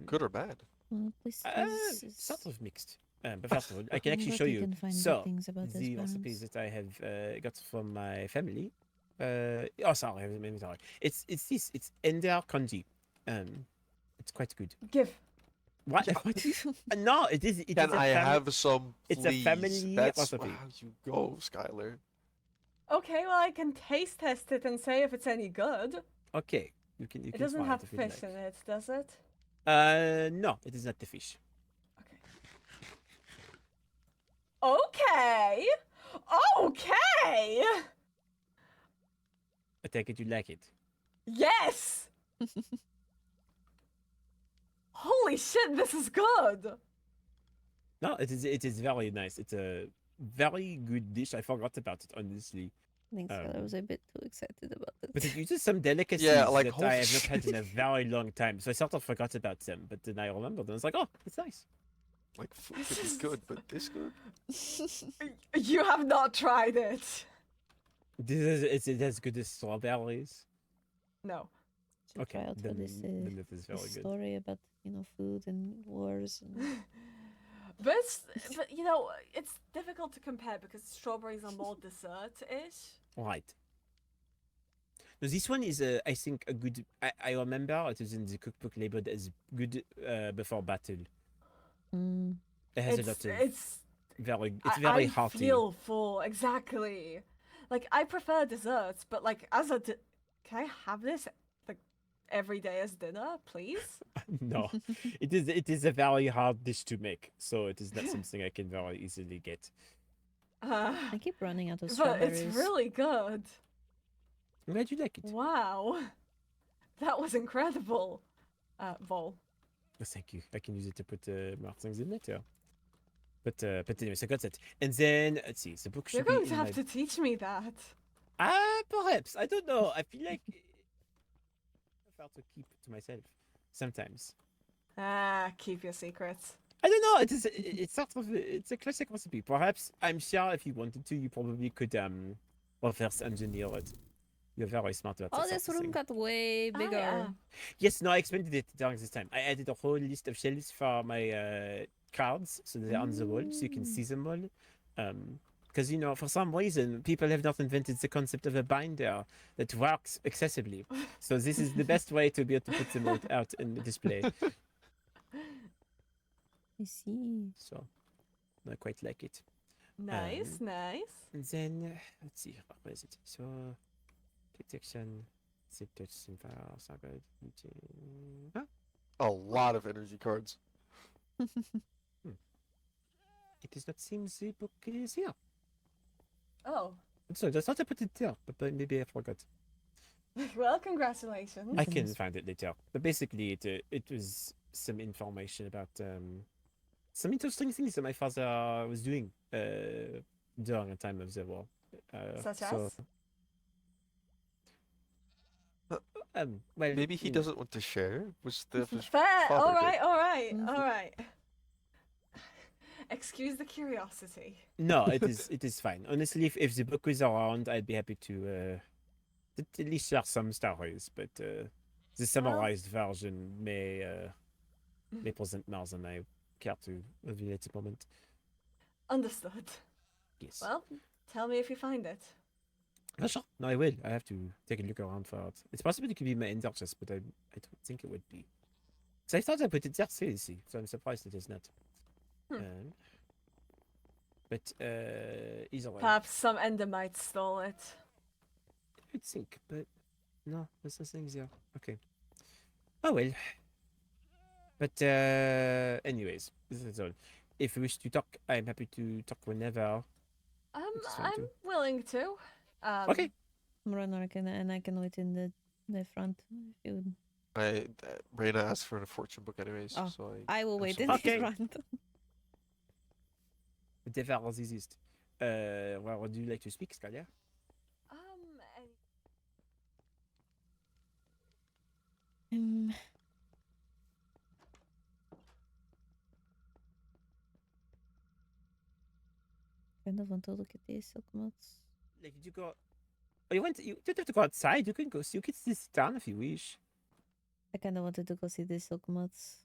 Good or bad? Well, this is Sort of mixed. But first of all, I can I'm actually glad show you you. can find good So things about his the parents. recipes that I have got from my family. Oh, sorry, I'm sorry. It's this. It's Ender Kanji. It's quite good. Give. What? No, it is. It Can is a I family. have some, It's a please? family That's recipe. how you go, Skylar. Okay, well, I can taste test it and say if it's any good. Okay, you can. It doesn't try have if you'd fish like. in it, does it? No, it is not the fish. Okay. Okay. I take it you like it. Yes. Holy shit, this is good. No, it is. It is very nice. It's a very good dish. I forgot about it honestly. I think so. I was a bit too excited about it. But it uses some delicacies like, that holy I have not had in a shit. very long time. So I sort of forgot about them. But then I remembered and I was like, oh, it's nice. Like, food could be good, but this good? You have not tried it. This is it as good as strawberries. No. Should Okay, try out for then, this, then it is very this good. story about food and wars. And... But it's difficult to compare because strawberries are more dessert-ish. Right. No, this one is, I think, a good. I remember it was in the cookbook labeled as good before battle. Mm. It has a lot of It's very. I, It's very I hearty. feel full, exactly. Like, I prefer desserts, but like as a can I have this like every day as dinner, please? No, it is. It is a very hard dish to make, so it is not something I can very easily get. I keep running out of But strawberries. it's really good. I'm glad you like it. Wow. That was incredible. Vol. Oh, thank you. I can use it to put more things in later. But anyways, I got that. And then let's see. The book You're should be going to in have my... to teach me that. Perhaps. I don't know. I feel like I felt to keep it to myself sometimes. Keep your secrets. I don't know. It is. It's sort of. It's a classic recipe. Perhaps I'm sure if you wanted to, you probably could reverse engineer it. You're very smart about Oh, that this sort of room thing. got way Ah, bigger. yeah. Yes, no, I expanded it during this time. I added a whole list of shelves for my cards, so they're on the wall, so you can see them all. Because you know, for some reason, people have not invented the concept of a binder that works accessibly. So this is the best way to be able to put them out in the display. I see. So I quite like it. Nice, nice. And then let's see, where is it? So protection, zip touch, simple, good. Huh? A lot of energy cards. It does not seem the book is here. Oh. So I thought I put it there, but maybe I forgot. Well, congratulations. I can find it later. But basically, it was some information about some interesting things that my father was doing during the time of the war. Such as? Well, Maybe he doesn't want to share with stuff his Fair. father All right, did. all right, all right. Excuse the curiosity. No, it is fine. Honestly, if the book was around, I'd be happy to at least share some stories. But the summarized version may present more than I care to reveal at the moment. Understood. Yes. Well, tell me if you find it. Oh, sure. No, I will. I have to take a look around for it. It's possible it could be my ender chest, but I don't think it would be. So I thought I put it there seriously, so I'm surprised it is not. But either way. Perhaps some endermite stole it. I would think, but no, there's nothing there. Okay. Oh well. But anyways, this is all. If you wish to talk, I'm happy to talk whenever. I'm willing to. Okay. Run, and I can wait in the front if you would. Reyna asked for a fortune book anyways, Oh, so I will wait in Okay. the front. Whatever is easiest. Well, would you like to speak, Scalia? Kind of want to look at these silk moths. Like, did you go? Oh, you went. You don't have to go outside. You can go. You can sit down if you wish. I kind of wanted to go see these silk moths.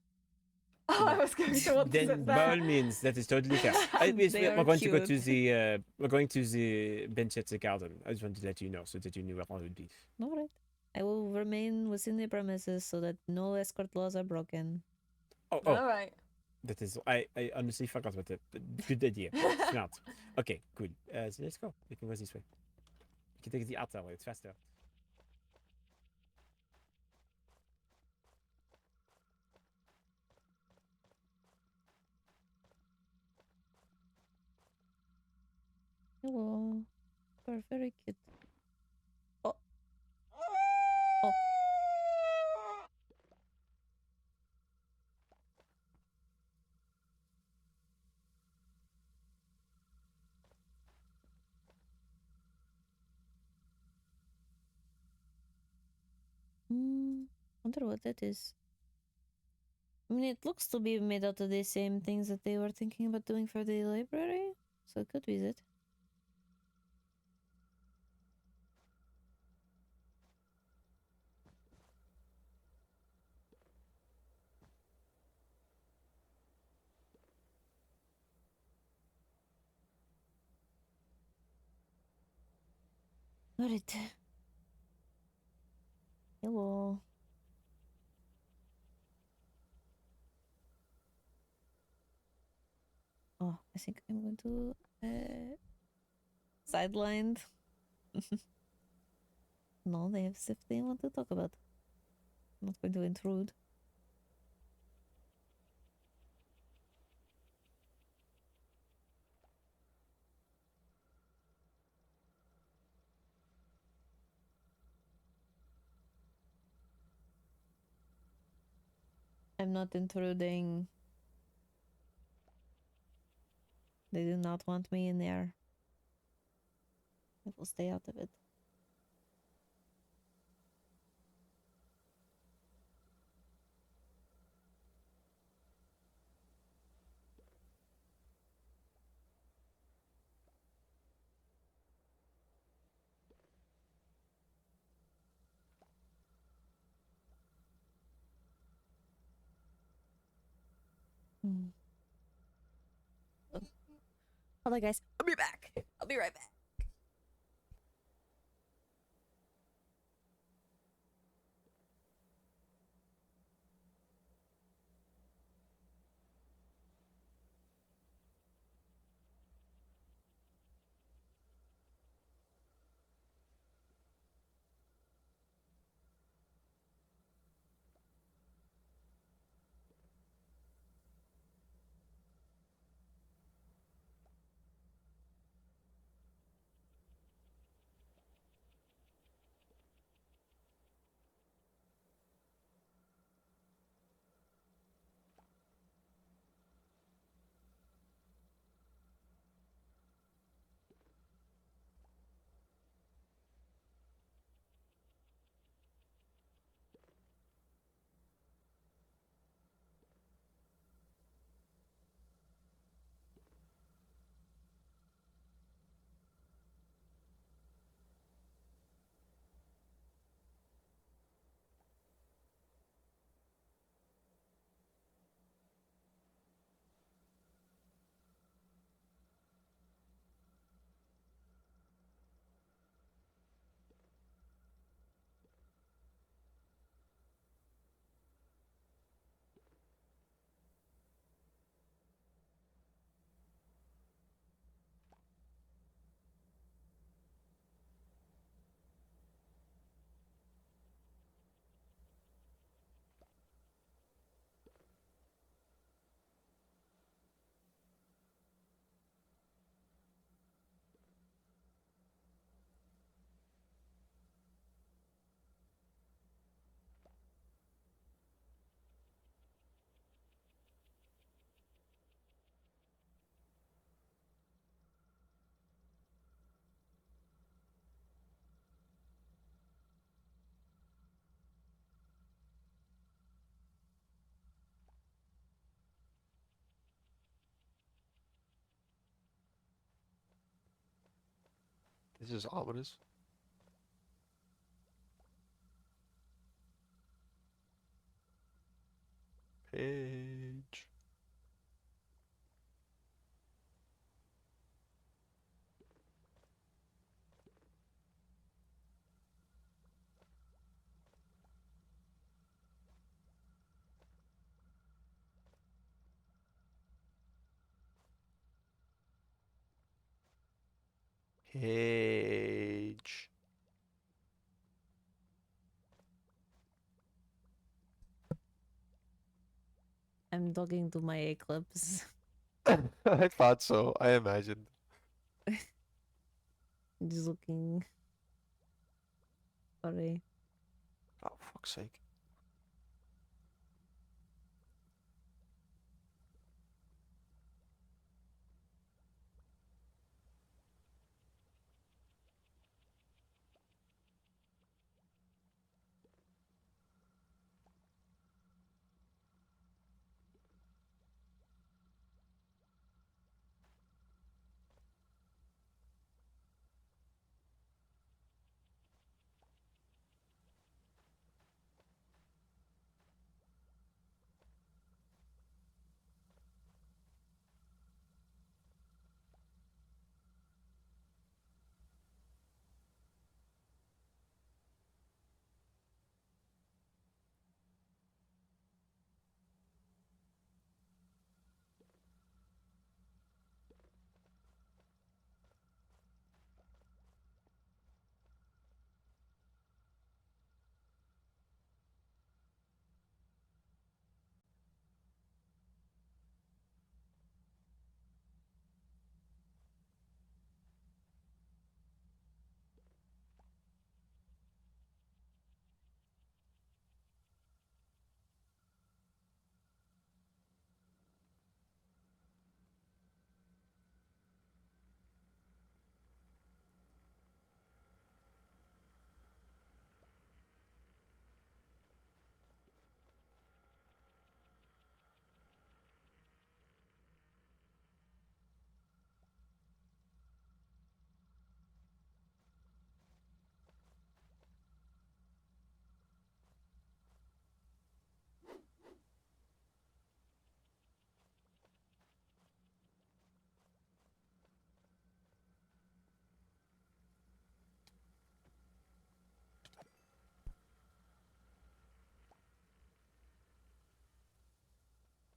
Oh, I was going to want to Then, sit by there. all means, that is totally fair. They we're are going to go to cute. the. We're going to the bench at the garden. I just wanted to let you know so that you knew where I would be. All right. I will remain within the premises so that no escort laws are broken. Oh, All right. that is. I honestly forgot about that. But good idea. Smart. Okay, good. So let's go. We can go this way. We can take the outer way. It's faster. Hello. You're very cute. Oh. Oh. Wonder what that is. I mean, it looks to be made out of the same things that they were thinking about doing for the library, so it could be it. Alright. Hello. Oh, I think I'm going to sidelined. No, they have stuff they want to talk about. I'm not going to intrude. I'm not intruding. They do not want me in there. I will stay out of it. Hmm. Hold on, guys. I'll be back. I'll be right back. This is ominous. Page. Page. I'm talking to my Eclipse. I thought so. I imagined. Just looking. Sorry. Oh, fuck's sake.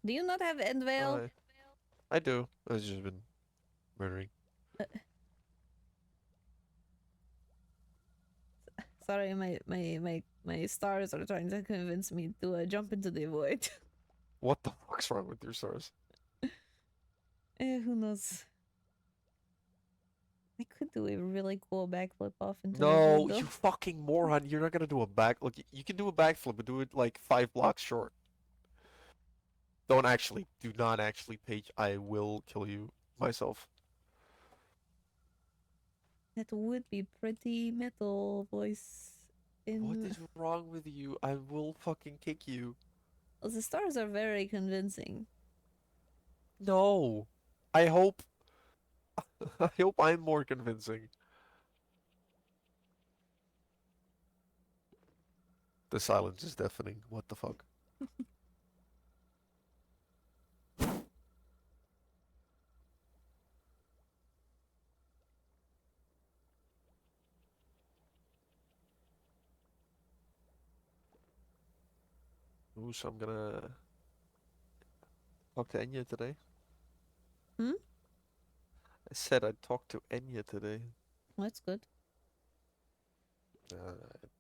Do you not have end veil? I do. I've just been murdering. Sorry, my stars are trying to convince me to jump into the void. What the fuck's wrong with your stars? Who knows? I could do a really cool backflip off into the No, void, though. you fucking moron. You're not gonna do a back. Look, you can do a backflip, but do it like 5 blocks short. Don't actually. Do not actually, Paige. I will kill you myself. That would be pretty metal voice. What is wrong with you? I will fucking kick you. Well, the stars are very convincing. No. I hope. I hope I'm more convincing. The silence is deafening. What the fuck? Ooh, so I'm gonna talk to Enya today. Hmm? I said I'd talk to Enya today. That's good.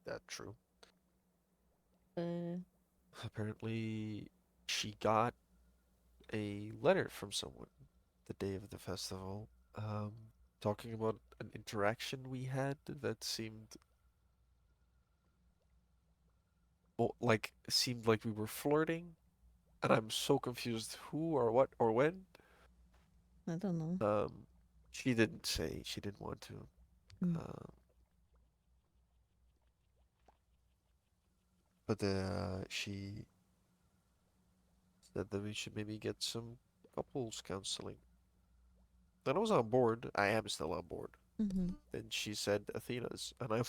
That's true. Uh, Apparently, she got a letter from someone the day of the festival, talking about an interaction we had that seemed, well, like, seemed like we were flirting, and I'm so confused who or what or when. I don't know. She didn't say. She didn't want to. Hmm. But she said that we should maybe get some couples counseling. And I was on board. I am still on board. Mm-hmm. And she said Athena's, and I'm.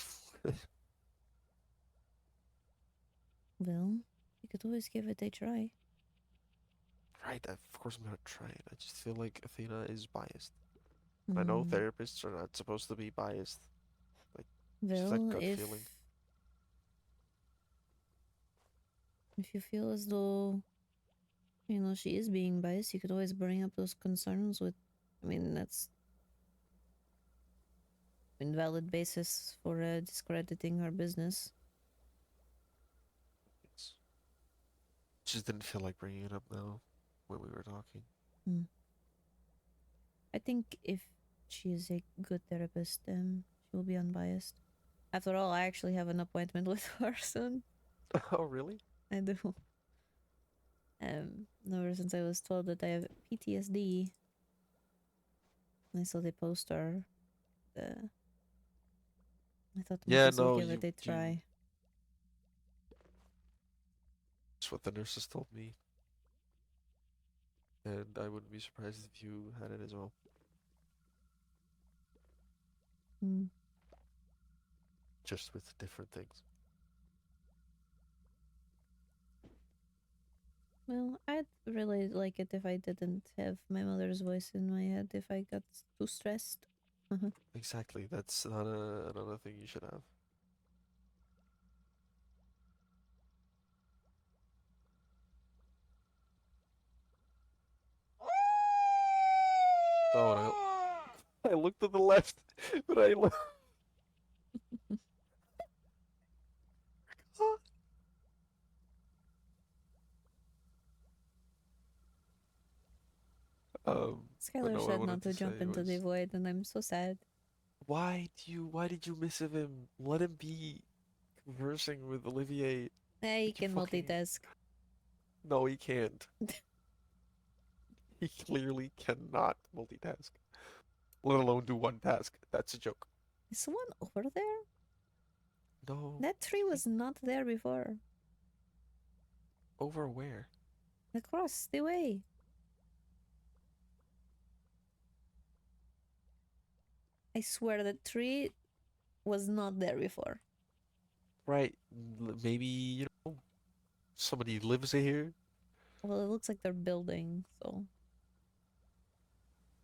Well, you could always give it a try. Right, of course I'm gonna try it. I just feel like Athena is biased. I know therapists are not supposed to be biased. Like, just that Well, gut feeling. if you feel as though, you know, she is being biased, you could always bring up those concerns with, I mean, that's invalid basis for discrediting her business. It's just didn't feel like bringing it up now when we were talking. I think if she is a good therapist, she will be unbiased. After all, I actually have an appointment with her soon. Oh, really? I do. Ever since I was told that I have PTSD, I saw the poster. I thought might Yeah, as well no, give it a try. That's what the nurses told me. And I wouldn't be surprised if you had it as well. Just with different things. Well, I'd really like it if I didn't have my mother's voice in my head if I got too stressed. Exactly, that's not another thing you should have. Oh, and I looked to the left, but I looked. But Skylar no, I said wanted not to to say jump into the was, void, and I'm so sad. why did you miss of him? Let him be conversing with Olivier. He can multitask. No, he can't. He clearly cannot multitask. Let alone do one task. That's a joke. Is someone over there? No. That tree was not there before. Over where? Across the way. I swear the tree was not there before. Right. Maybe, somebody lives here. Well, it looks like they're building, so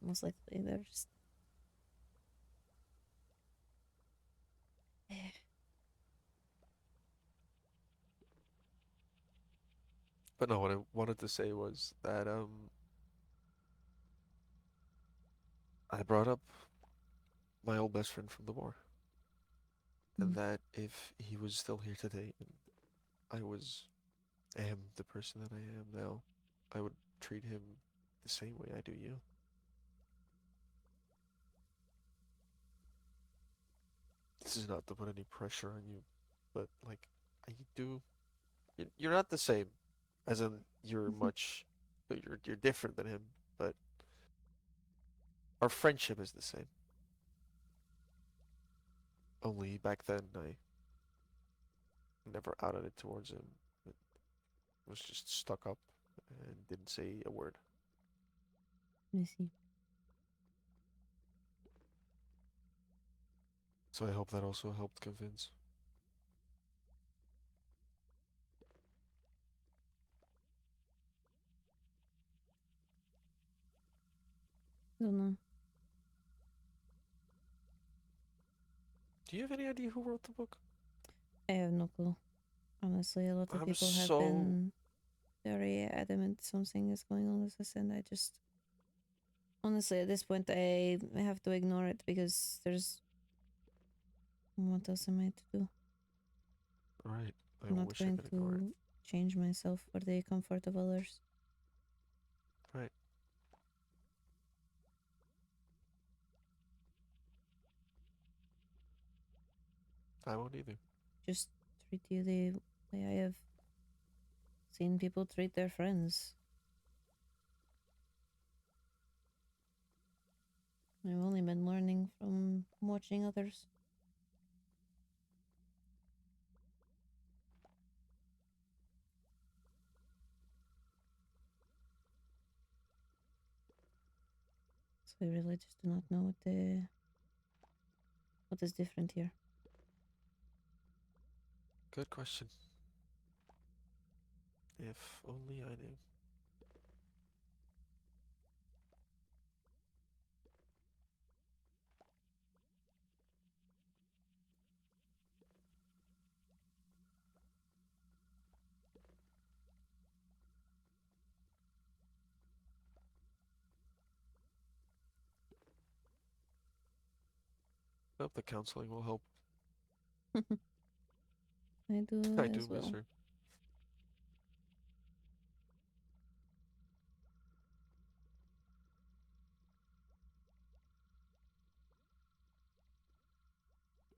most likely they're just. But no, what I wanted to say was that I brought up my old best friend from the war, and that if he was still here today and am the person that I am now, I would treat him the same way I do you. This is not to put any pressure on you, but like I do. You're not the same, as in you're you're different than him, but our friendship is the same. Only back then I never outed it towards him. It was just stuck up and didn't say a word. I see. So I hope that also helped convince. Don't know. Do you have any idea who wrote the book? I have no clue. Honestly, a lot of I'm people have so- been very adamant something is going on with this, and I just honestly at this point I have to ignore it because there's what else am I to do? Right. I I'm not wish I going could ignore it. to change myself for the comfort of others. Right. I won't either. Just treat you the way I have seen people treat their friends. I've only been learning from watching others. So I really just do not know what is different here. Good question. If only I knew. Hope the counseling will help. I do I do as miss well. her.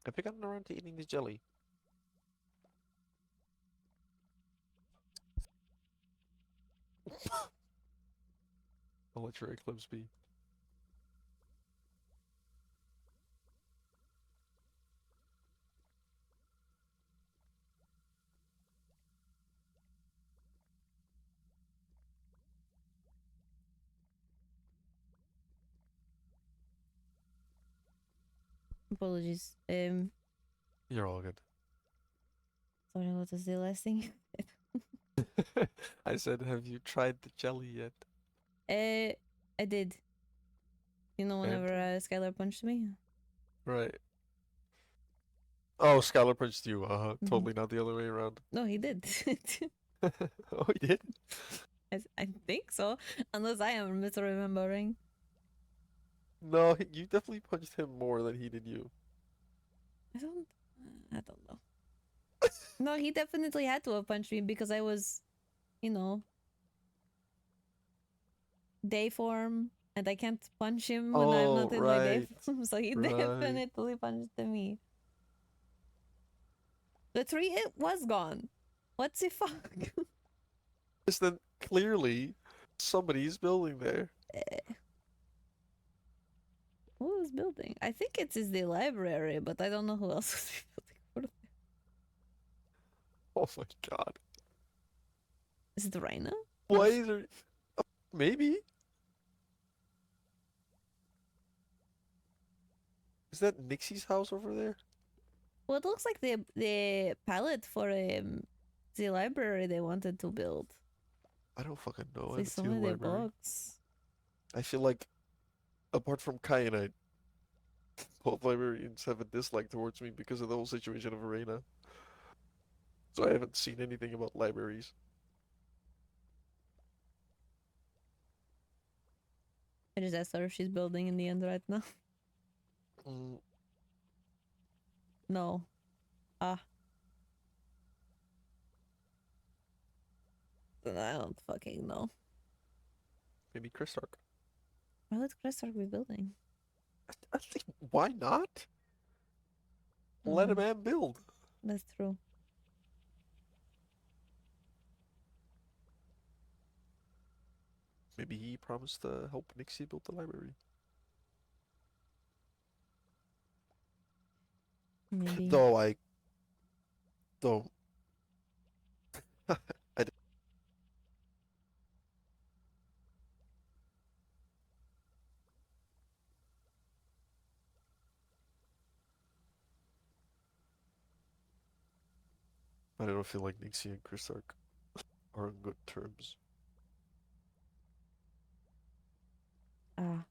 Have you gotten around to eating this jelly? I'll let your eclipse be. Apologies. You're all good. Sorry, what was the last thing? I said, have you tried the jelly yet? I did. You know, whenever And? Skylar punched me. Right. Oh, Skylar punched you. Mhm. Totally not the other way around. No, he did. Oh, he did? I think so, unless I am misremembering. No, you definitely punched him more than he did you. I don't know. No, he definitely had to have punched me because I was, you know, day form, and I can't punch him when I'm not in my day right. form, so he Right. definitely punched me. The tree, it was gone. What the fuck? Because then clearly somebody's building there. Who was building? I think it is the library, but I don't know who else was building. Oh my god. Is it Raina? Why is there... Maybe? Is that Nixie's house over there? Well, it looks like the palette for the library they wanted to build. I don't fucking know. I See haven't some seen of the the library. books. I feel like, apart from Kyanite, both librarians have a dislike towards me because of the whole situation of Arena. So I haven't seen anything about libraries. I just asked her if she's building in the end right now. Mm, No. Ah. I don't fucking know. maybe Kristark. Why would Chris start rebuilding? I think why not? Let a Mm, man build. that's true. Maybe he promised to help Nixie build the library. Maybe. Though I don't. I don't feel like Nixie and Kristark are on good terms Ah.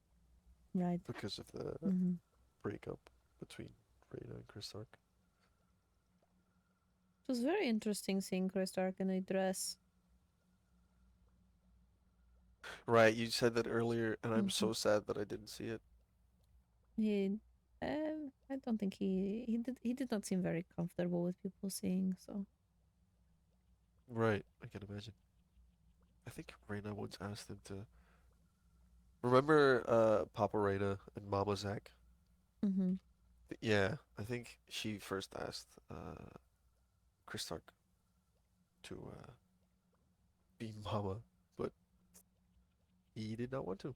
Right. because of the Mm-hmm. breakup between Reyna and Kristark. It was very interesting seeing Chris Stark in a dress. Right, you said that earlier, and I'm Mhm. so sad that I didn't see it. He, I don't think he did not seem very comfortable with people seeing. So Right, I can imagine. I think Reyna once asked him to. Remember, Papa Reyna and Mama Zack? mm-hmm. Yeah, I think she first asked Kristark to be Mama, but he did not want to.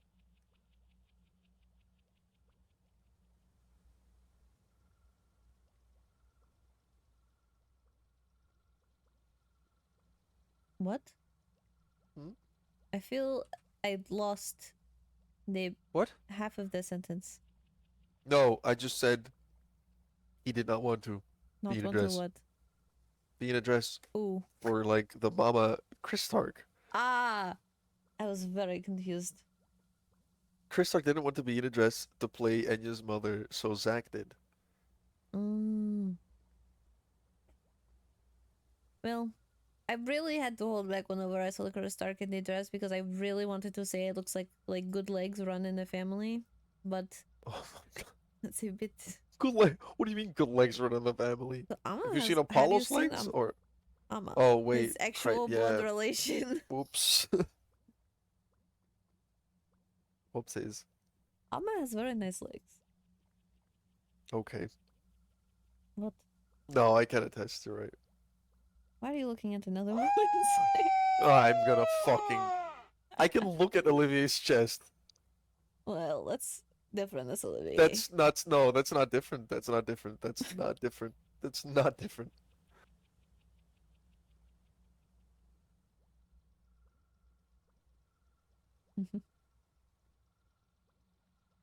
What? Hmm? I feel I lost the What? half of the sentence. No, I just said he did not want to be Not in a want to dress. what? Be in a dress Ooh. for like the Mama Kristark. Ah. I was very confused. Kristark didn't want to be in a dress to play Enya's mother, so Zack did. Mm. Well, I really had to hold back whenever I saw Chris Stark in the dress because I really wanted to say it looks like good legs run in the family, but Oh my god. that's a bit. Good leg. What do you mean good legs run in the family? So Amma Have you seen has. Have you Apollo's seen legs or? Amma? Oh His wait, actual blood yeah. relation. Oops. Whoopsies. Amma has very nice legs. Okay. What? No, I can attest. You're right. Why are you looking at another woman's leg? I'm gonna fucking. I can look at Olivier's chest. Well, that's different as Olivier. That's not. No, that's not different. That's not different. That's not different. That's not different.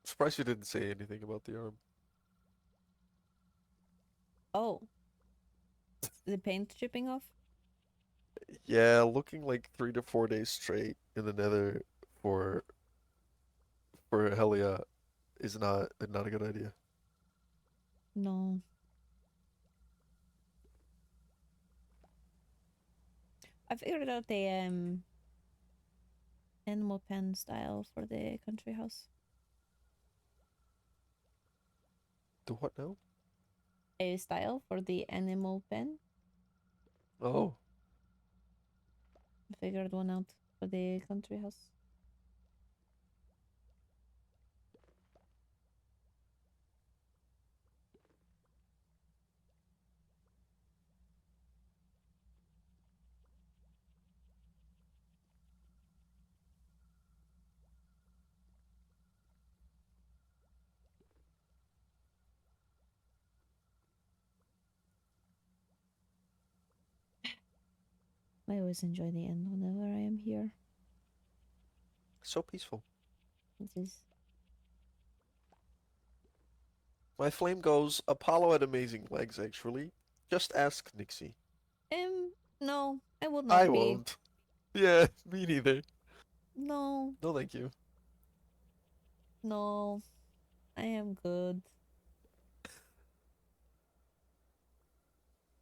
Surprised you didn't say anything about the arm. Oh, the paint dripping off. Yeah, looking like 3 to 4 days straight in the Nether for Helia is not a good idea. No. I figured out the animal pen style for the country house. Do what now? A style for the animal pen. Oh, I figured one out for the country house. I always enjoy the end whenever I am here. so peaceful. It is. My flame goes. Apollo had amazing legs, actually. Just ask Nixie. No, I would not I be. won't. Yeah, me neither. No, No, thank you. no, I am good.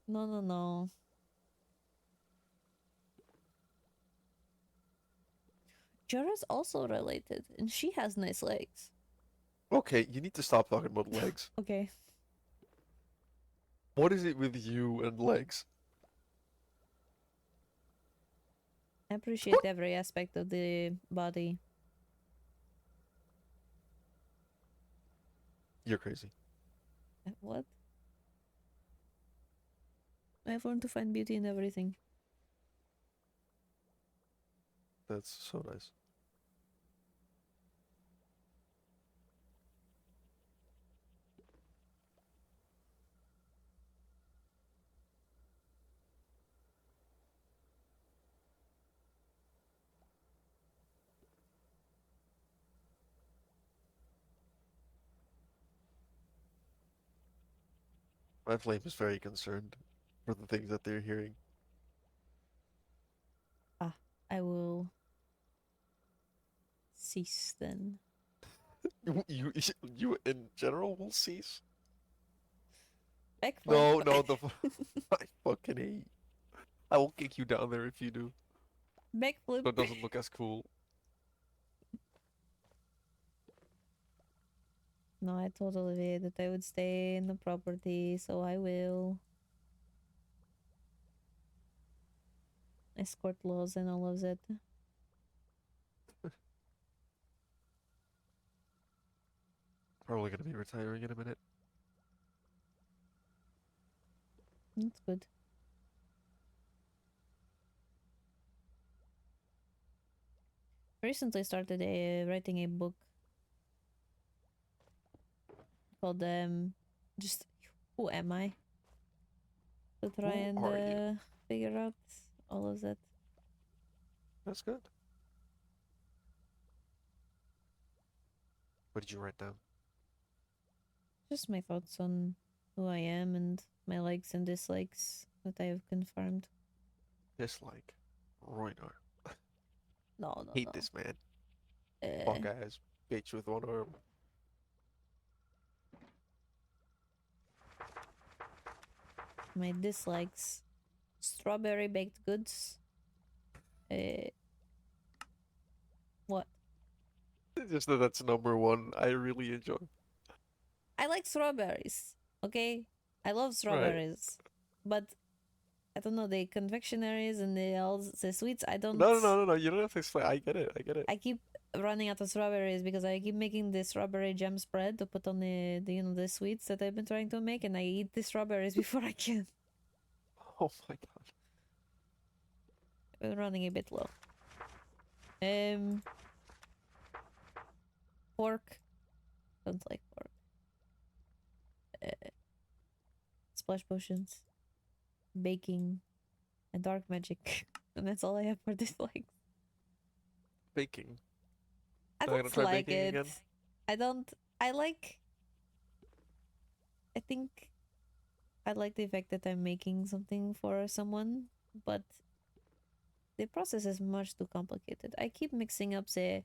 No, no, no. Jorah's also related, and she has nice legs. Okay, you need to stop talking about legs. Okay. What is it with you and legs? I appreciate every aspect of the body. You're crazy. What? I've learned to find beauty in everything. That's so nice. My flame is very concerned for the things that they're hearing. Ah, I will cease then. You in general will cease? Backflip. No, I fucking hate. I will kick you down there if you do. Backflip. That doesn't look as cool. No, I told Olivier that I would stay in the property, so I will. Escort laws and all of that. Probably gonna be retiring in a minute. That's good. Recently started writing a book called just Who Am I? To try Who and are you? figure out all of that. That's good. What did you write down? Just my thoughts on who I am and my likes and dislikes that I have confirmed. Dislike. Roinar. No, Hate this man. no. Fuck ass bitch with one arm. My dislikes: strawberry baked goods. What? Just that that's number one. I really enjoy. I like strawberries. Okay, I love Right. strawberries, but I don't know the confectionaries and the sweets. I don't. No. You don't have to explain. I get it. I keep running out of strawberries because I keep making the strawberry jam spread to put on the sweets that I've been trying to make, and I eat the strawberries before I can. Oh my god. I'm running a bit low. Pork. Don't like pork. Splash potions, baking, and dark magic, and that's all I have for dislikes. Baking. I Not gonna don't try like baking it. again? I don't. I like. I think I like the fact that I'm making something for someone, but the process is much too complicated. I keep mixing up the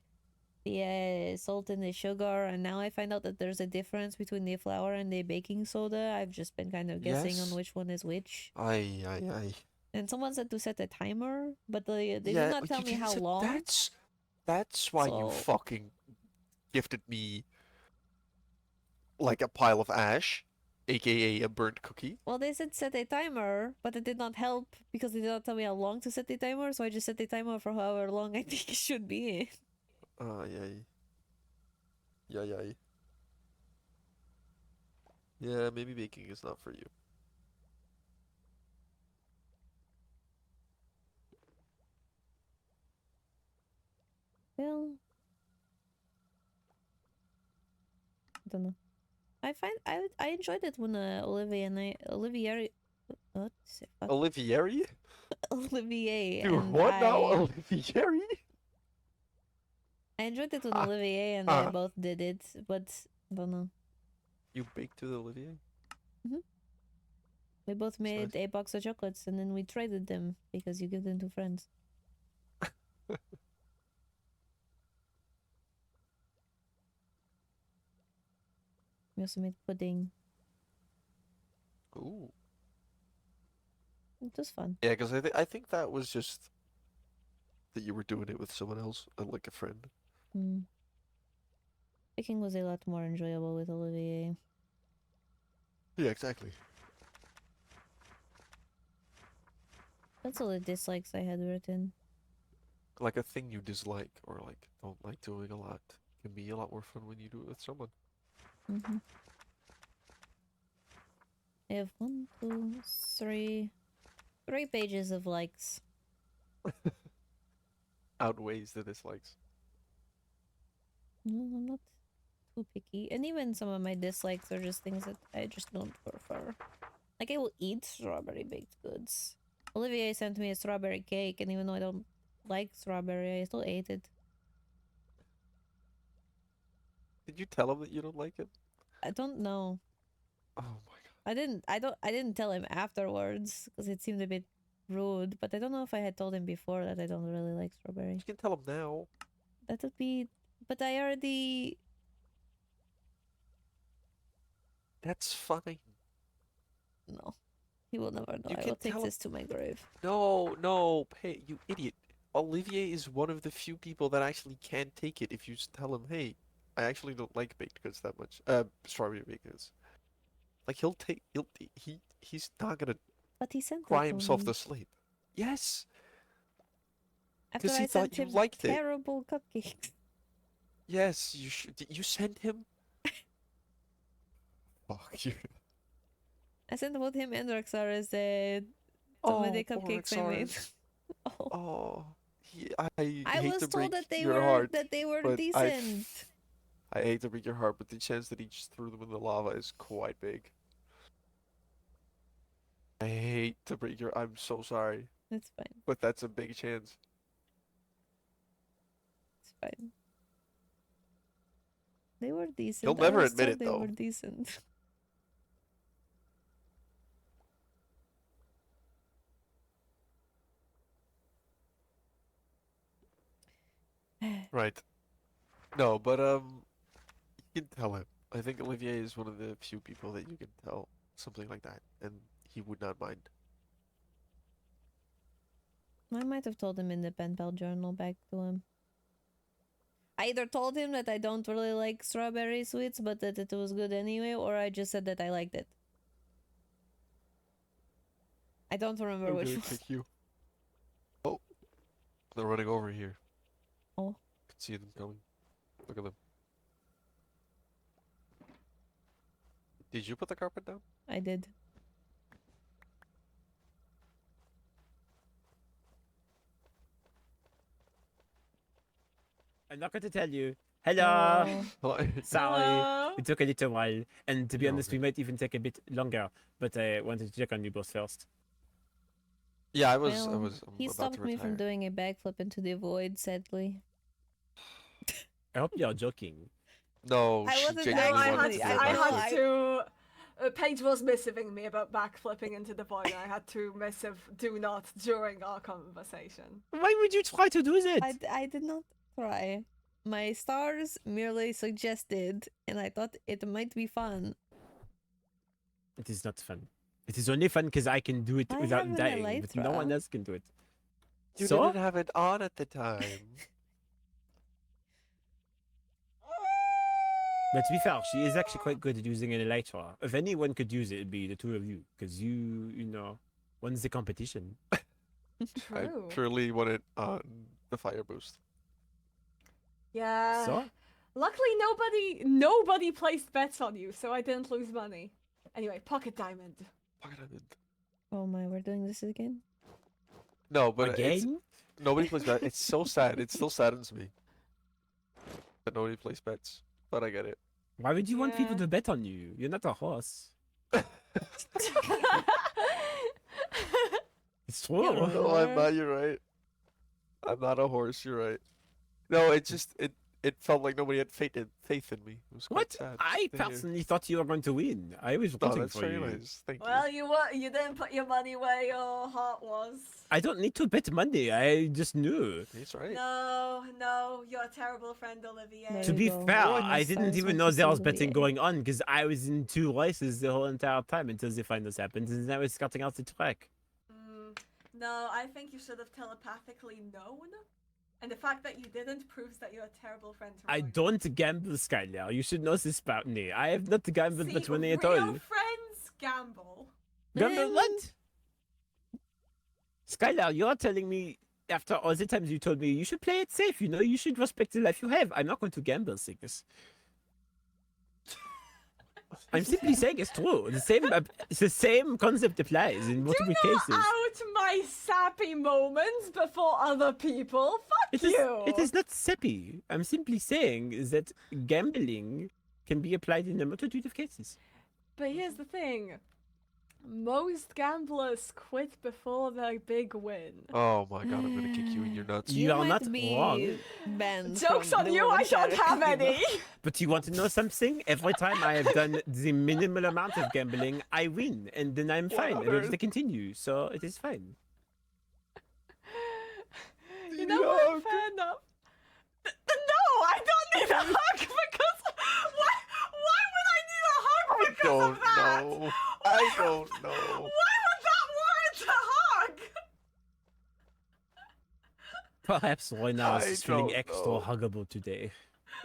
salt and the sugar, and now I find out that there's a difference between the flour and the baking soda. I've just been kind of guessing on Yes. which one is which. Aye. And someone said to set a timer, but they did Yeah, not tell me how long. That's why you So- fucking gifted me like a pile of ash, aka a burnt cookie. Well, they said set a timer, but it did not help because they did not tell me how long to set the timer, so I just set the timer for however long I think it should be. Yay. Yay. Yeah, maybe baking is not for you. Well, I don't know. I enjoyed it when Olivier what the fuck? Olivieri? Olivier Dude, and what now? I Olivieri? I enjoyed it when Ah, Olivier and I both did it, but I don't know. You baked with Olivier? We both made nice. a box of chocolates and then we traded them because you give them to friends. We also made pudding. Ooh. It was fun. Yeah, because I think that was just that you were doing it with someone else, like a friend. Picking was a lot more enjoyable with Olivier. Yeah, exactly. That's all the dislikes I had written. Like a thing you dislike or like don't like doing a lot can be a lot more fun when you do it with someone. I have 1, 2, 3 pages of likes. Outweighs the dislikes. No, I'm not too picky. And even some of my dislikes are just things that I just don't prefer. Like, I will eat strawberry baked goods. Olivier sent me a strawberry cake, and even though I don't like strawberry, I still ate it. Did you tell him that you don't like it? I don't know. Oh my god. I didn't tell him afterwards, because it seemed a bit rude, but I don't know if I had told him before that I don't really like strawberry. You can tell him now. That would be... But I already... That's fine. No. He will never know. You I can will take tell this to my grave. No, hey, you idiot. Olivier is one of the few people that actually can take it if you tell him, hey, I actually don't like baked goods that much. Strawberry baked goods. Like he's not gonna But he sent cry it to himself me. to sleep. Yes. After 'Cause I he thought sent you him liked it. terrible cupcakes. Yes, you should. Did you send him? Fuck you. I sent both him and Roxara's some of the poor cupcakes I made. Roxara's. Oh. Oh, I I hate was to told break that they your were heart, but decent. I hate to break your heart, but the chance that he just threw them in the lava is quite big. I hate to break your. I'm so sorry, It's fine. but that's a big chance. It's fine. They were decent. He'll never I was admit told it, they though. were decent. Right. No, but you can tell him. I think Olivier is one of the few people that you can tell something like that, and he would not mind. I might have told him in the pen pal journal back to him. I either told him that I don't really like strawberry sweets, but that it was good anyway, or I just said that I liked it. I don't remember I'm which gonna one. kick you. Oh, they're running over here. Oh. I can see them coming. Look at them. Did you put the carpet down? I did. I'm not going to tell you. Hello. Oh. Sorry. Hello. It took a little while, and to be You're honest, okay. we might even take a bit longer. But I wanted to check on you both first. Yeah, I Well, was he about stopped to me from retire. doing a backflip into the void, sadly. I hope you're joking. No, I she wasn't genuinely actually- wanted to do I a I know, had backflip. to. Paige was messaging me about backflipping into the void, and I had to missive do not during our conversation. Why would you try to do that? I did not try. My stars merely suggested, and I thought it might be fun. It is not fun. It is only fun because I can do it I without have an dying, but no one elytra. else can do it. You So? didn't have it on at the time. But to be fair, she is actually quite good at using an elytra. If anyone could use it, it'd be the two of you, because you know, when's the competition? I True. purely wanted on the fire boost. Yeah. So? Luckily, nobody placed bets on you, so I didn't lose money. Anyway, pocket diamond. Pocket diamond. Oh my, we're doing this again? No, but it's Again? nobody plays bets. It's so sad. It still saddens me that nobody plays bets. But I get it. Why would you want people Yeah. to bet on you? You're not a horse. It's true. You're No, I'm not. You're right. I'm not a horse. You're right. No, it just it felt like nobody had faith in me. It was quite What? sad. I to hear. personally thought you were going to win. I was Oh, rooting that's for very you. nice. Thank Well, you didn't put your money where your heart was. I don't need to bet money. I just knew. you. He's right. No, you're a terrible friend, Olivier. There To you be go. fair, Ruin I the didn't stars even want know to there see was the betting VA. going on because I was in 2 races the whole entire time until the finals happened, and then I was starting out the track. No, I think you should have telepathically known. And the fact that you didn't proves that you're a terrible friend to I Rory. don't gamble, Skylar. You should know this about me. I have not gambled See, much money at real all. friends gamble. Gamble what? Skylar, you're telling me after all the times you told me you should play it safe, you know, you should respect the life you have. I'm not going to gamble, Cygnus. I'm simply saying it's true. The same concept applies in multiple cases. Out my sappy moments before other people. Fuck you. It is not sappy. I'm simply saying that gambling can be applied in a multitude of cases. But here's the thing. Most gamblers quit before their big win. Oh my god, I'm gonna kick you in your nuts. You are might not be wrong. banned Joke's from on the you, I Woman don't have Charity any. But you want to know something? Every time I have done the minimal amount of gambling, I win, and then I'm fine. I'm able to continue, so it is fine. You know what? Fair enough. No, I don't need a hug because why would I need a hug because of that? Know. I don't know. Why would that warrant a hug? Perhaps Roy now I is feeling don't extra know. huggable today.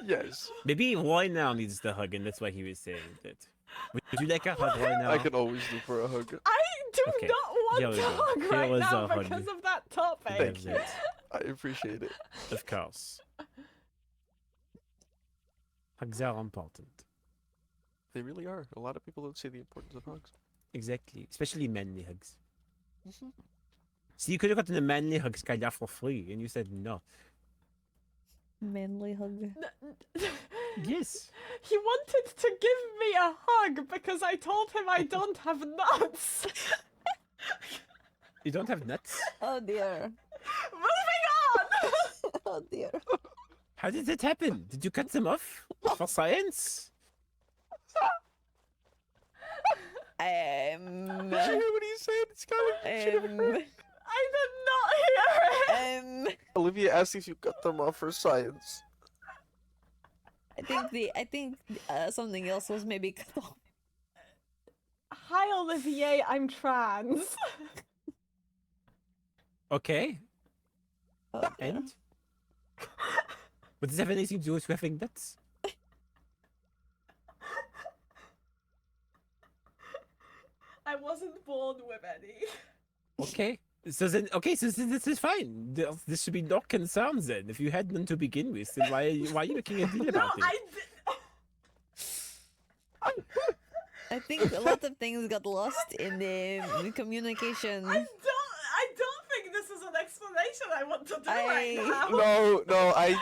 Yes. Maybe Roy now needs the hug, and that's why he was saying that. Would you like a hug, Roy now? I can always do for a hug. I do Okay, not here want we to go. hug Here right was now a hug. because of that topic. Thank That's it. I appreciate it. Of course. Hugs are important. They really are. A lot of people don't see the importance of hugs. Exactly. Especially manly hugs. See, you could have gotten a manly hug, Skylar, for free, and you said no. Manly hug. Yes. He wanted to give me a hug because I told him I don't have nuts. You don't have nuts? Oh dear. Moving on. Oh dear. How did that happen? Did you cut them off? For science? Did you hear what he said? Skylar? I did not hear it. Olivia asked if you cut them off for science. I think something else was maybe cut off. Hi, Olivier. I'm trans. Okay. Oh, dear. And? What does that have anything to do with having nuts? I wasn't born with any. Okay. So then, this is fine. This should be no concerns then. If you had none to begin with, then why are you making a deal about it? I think a lot of things got lost in the communication. I don't think this is an explanation I want to do right now. No, I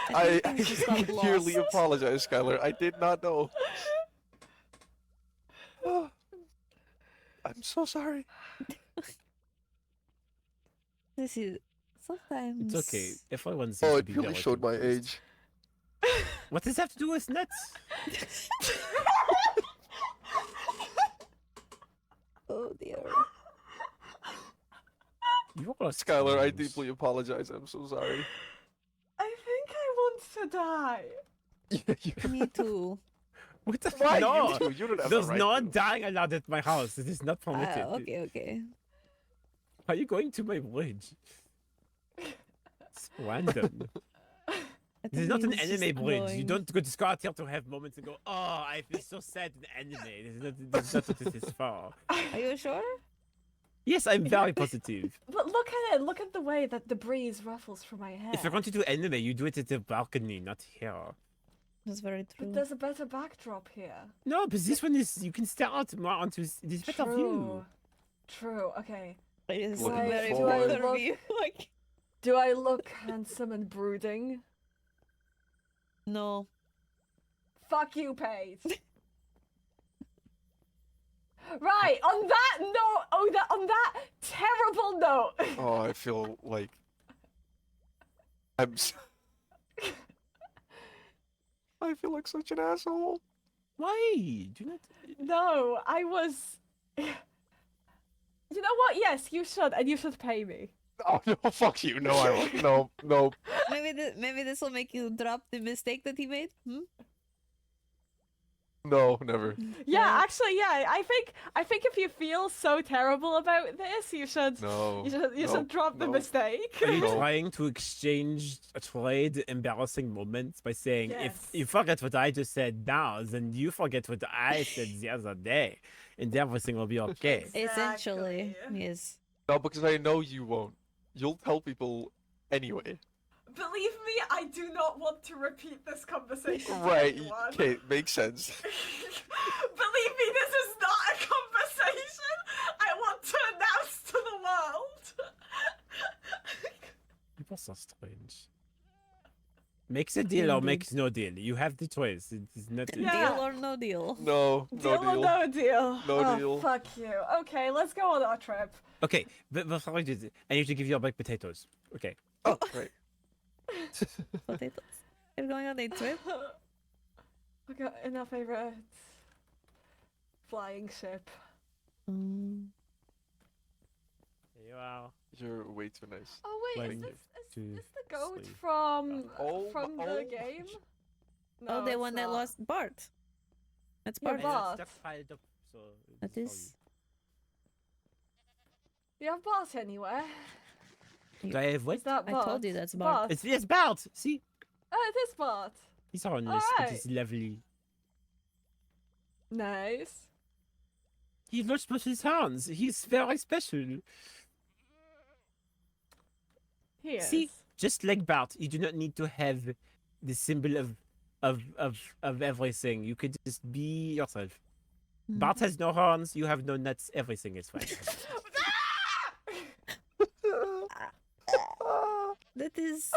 things just got sincerely lost. apologize, Skylar. I did not know. I'm so sorry. This is sometimes. It's okay. Everyone seems Oh, to it be really showed my relatively age. close. What does that have to do with nuts? Oh dear. You are Skylar, I strange. deeply apologize. I'm so sorry. I think I want to die. Yeah, you- Me too. What the Why no? you two? You don't have There's the right no to. dying allowed at my house. It is not permitted. Okay. Are you going to my bridge? It's random. I This is think not an he's anime just bridge. You annoying. don't go to Scott here to have moments and go, oh, I feel so sad in anime. This is not what this is for. Are you sure? Yes, I'm very positive. But look at it. Look at the way that the breeze ruffles through my hair. If you're going to do anime, you do it at the balcony, not here. That's very true. But there's a better backdrop here. No, but this one is, you can stare out more onto this better view. True. Okay. It is Looking very forward. better view. Like, Do I look handsome and brooding? no. Fuck you, Paige. Right. On that note. On that terrible note. Oh, I feel like I'm. I feel like such an asshole. Why? Do not. No, I was. You know what? Yes, you should, and you should pay me. Oh no! Fuck you! No, I won't. No. Maybe this will make you drop the mistake that he made. No, never. Yeah, No. actually, yeah. I think if you feel so terrible about this, you should No. should drop the no. mistake. Are you No. trying to exchange a trade embarrassing moments by saying, if Yes. you forget what I just said now, then you forget what I said the other day, and everything will be okay. Essentially, Exactly. yes. No, because I know you won't. You'll tell people anyway. Believe me, I do not want to repeat this conversation. Right. To anyone. Okay, makes sense. Believe me, this is not a conversation I want to announce to the world. People are so strange. Makes a deal or Indeed. makes no deal. You have the choice. It's not. Yeah. Deal or no deal? No, no Deal or deal. no deal? No Oh, deal. Fuck you. Okay, let's go on our trip. Okay, but before I do this, I need to give you all baked potatoes. Okay. Oh, right. Potatoes. You're going on a trip? We got in our favorite flying ship. Mm. Here you are. You're way too nice. Oh wait, Thank is you. this the goat Sleep. from Oh from my- the oh game? Oh, No, the it's one that not. lost Bart. That's Yeah, Bart. Bart. Stuff piled up, so That it's all is. You have Bart anywhere? you. Do I have what? Is that I Bart? told you that's Bart. It's Bart. See, Oh, it is Bart. he's harmless, but Alright. he's lovely. Nice. He lost both his hands. He's very special. He is. See, just like Bart, you do not need to have the symbol of everything. You could just be yourself. Mm. Bart has no horns. You have no nuts. Everything is fine. That is.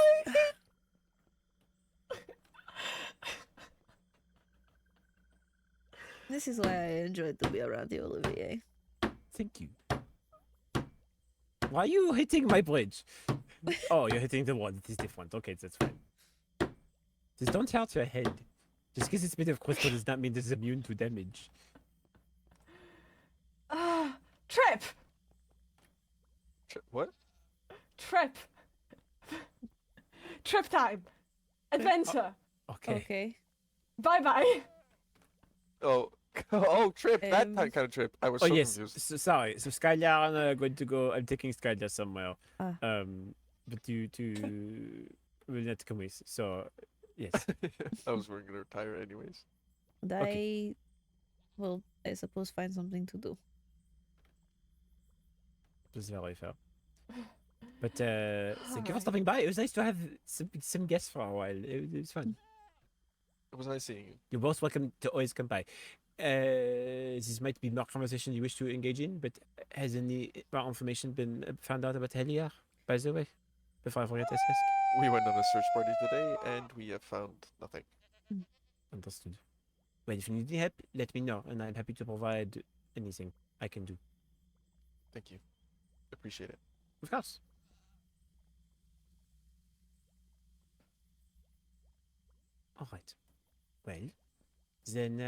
This is why I enjoyed to be around you, Olivier. Thank you. Why are you hitting my bridge? Oh, you're hitting the wall. It is different. Okay, that's fine. Just don't hurt your head. Just because it's made of crystal does not mean it's immune to damage. Trip. What? Trip. Trip time. Adventure. Okay. Okay. Bye bye. Oh, oh, trip. That Um, kind of trip. I was Oh so yes. confused. So, sorry. So Skylar and I are going to go. I'm taking Skylar somewhere. Ah. But you two will not come with. So yes. I was going to retire anyways. And Okay. I will, I suppose, find something to do. It was very fair. But thank you for Alright. stopping by. It was nice to have some guests for a while. It was fun. It was nice seeing you. You're both welcome to always come by. This might be more conversation you wish to engage in, but has any more information been found out about Helia, by the way? Before I forget to ask. We went on a search party today, and we have found nothing. Understood. Well, if you need any help, let me know, and I'm happy to provide anything I can do. Thank you. Appreciate it. Of course. All right. Well, then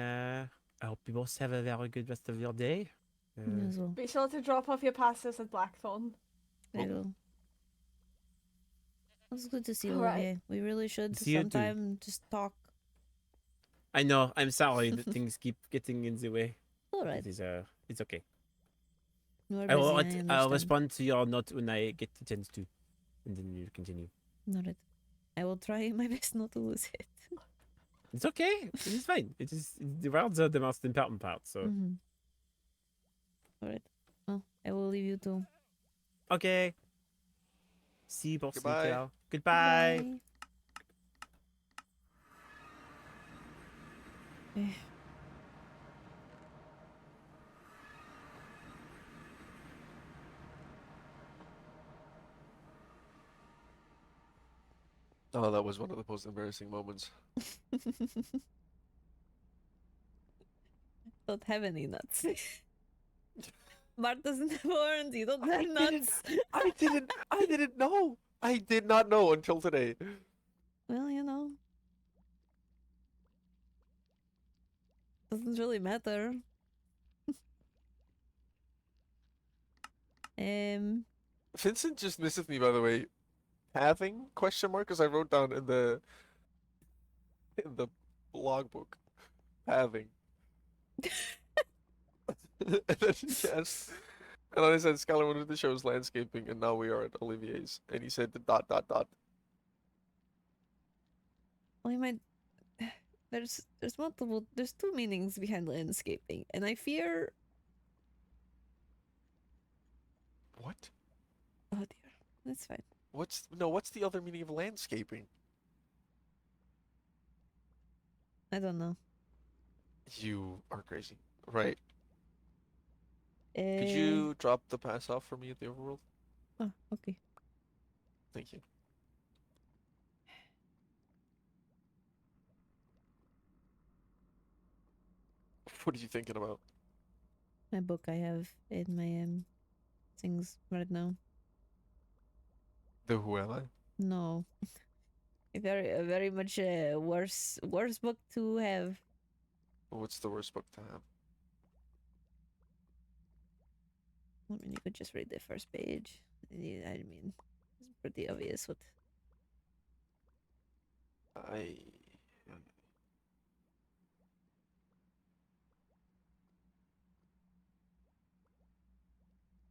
I hope you both have a very good rest of your day. Me as well. Be sure to drop off your passes at Blackthorn. I will. It was good to see you, Alright. Olivier. We really should See you too. sometime just talk. I know. I'm sorry that things keep getting in the way. Alright. It is it's okay. You are I will, busy, I I'll understand. respond to your note when I get the chance to, and then you continue. Alright. I will try my best not to lose it. It's okay. It is fine. It is the words are the most important part. So Mhm. Alright. Well, I will leave you to. okay. See you both Goodbye. later. Goodbye. Bye. Eh, Oh, that was one of the most embarrassing moments. Don't have any nuts. Bart doesn't have horns. You don't have nuts. I didn't know. I did not know until today. Well, you know. Doesn't really matter. Vincent just messaged me, by the way. Pathing? Question mark? Because I wrote down in the logbook. Pathing. And then yes. And then I said Skylar wanted the show's landscaping, and now we are at Olivier's. And he said the dot dot dot. Well, you might. There's multiple. There's two meanings behind landscaping, and I fear. What? Oh dear, that's fine. What's the other meaning of landscaping? I don't know. You are crazy. Right. Could Eh, you drop the pass off for me at the overworld? Oh, okay. Thank you. What are you thinking about? My book I have in my things right now. The Who Am I? No, a very much worse book to have. What's the worst book to have? I mean, you could just read the first page. I mean, it's pretty obvious what. I.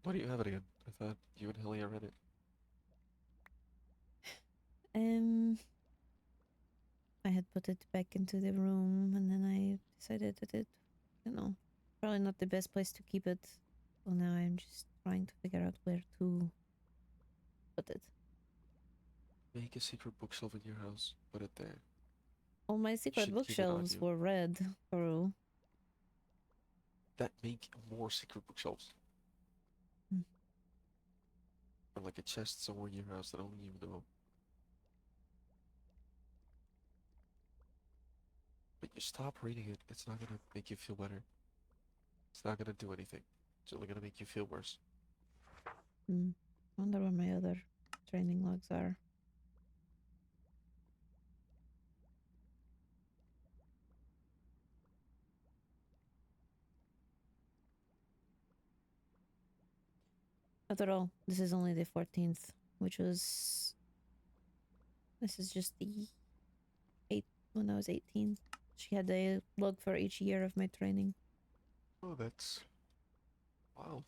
Why do you have it again? I thought you and Helia read it. I had put it back into the room, and then I decided that it, probably not the best place to keep it. So now I'm just trying to figure out where to put it. Make a secret bookshelf in your house. Put it there. All my secret should keep it on bookshelves you. were read through. That make more secret bookshelves. Hmm. Or like a chest somewhere in your house that only you know. But you stop reading it. It's not gonna make you feel better. It's not gonna do anything. It's only gonna make you feel worse. Wonder where my other training logs are. After all, this is only the 14th, which was. This is just the 8th when I was 18. She had a log for each year of my training. Oh, that's. Wow.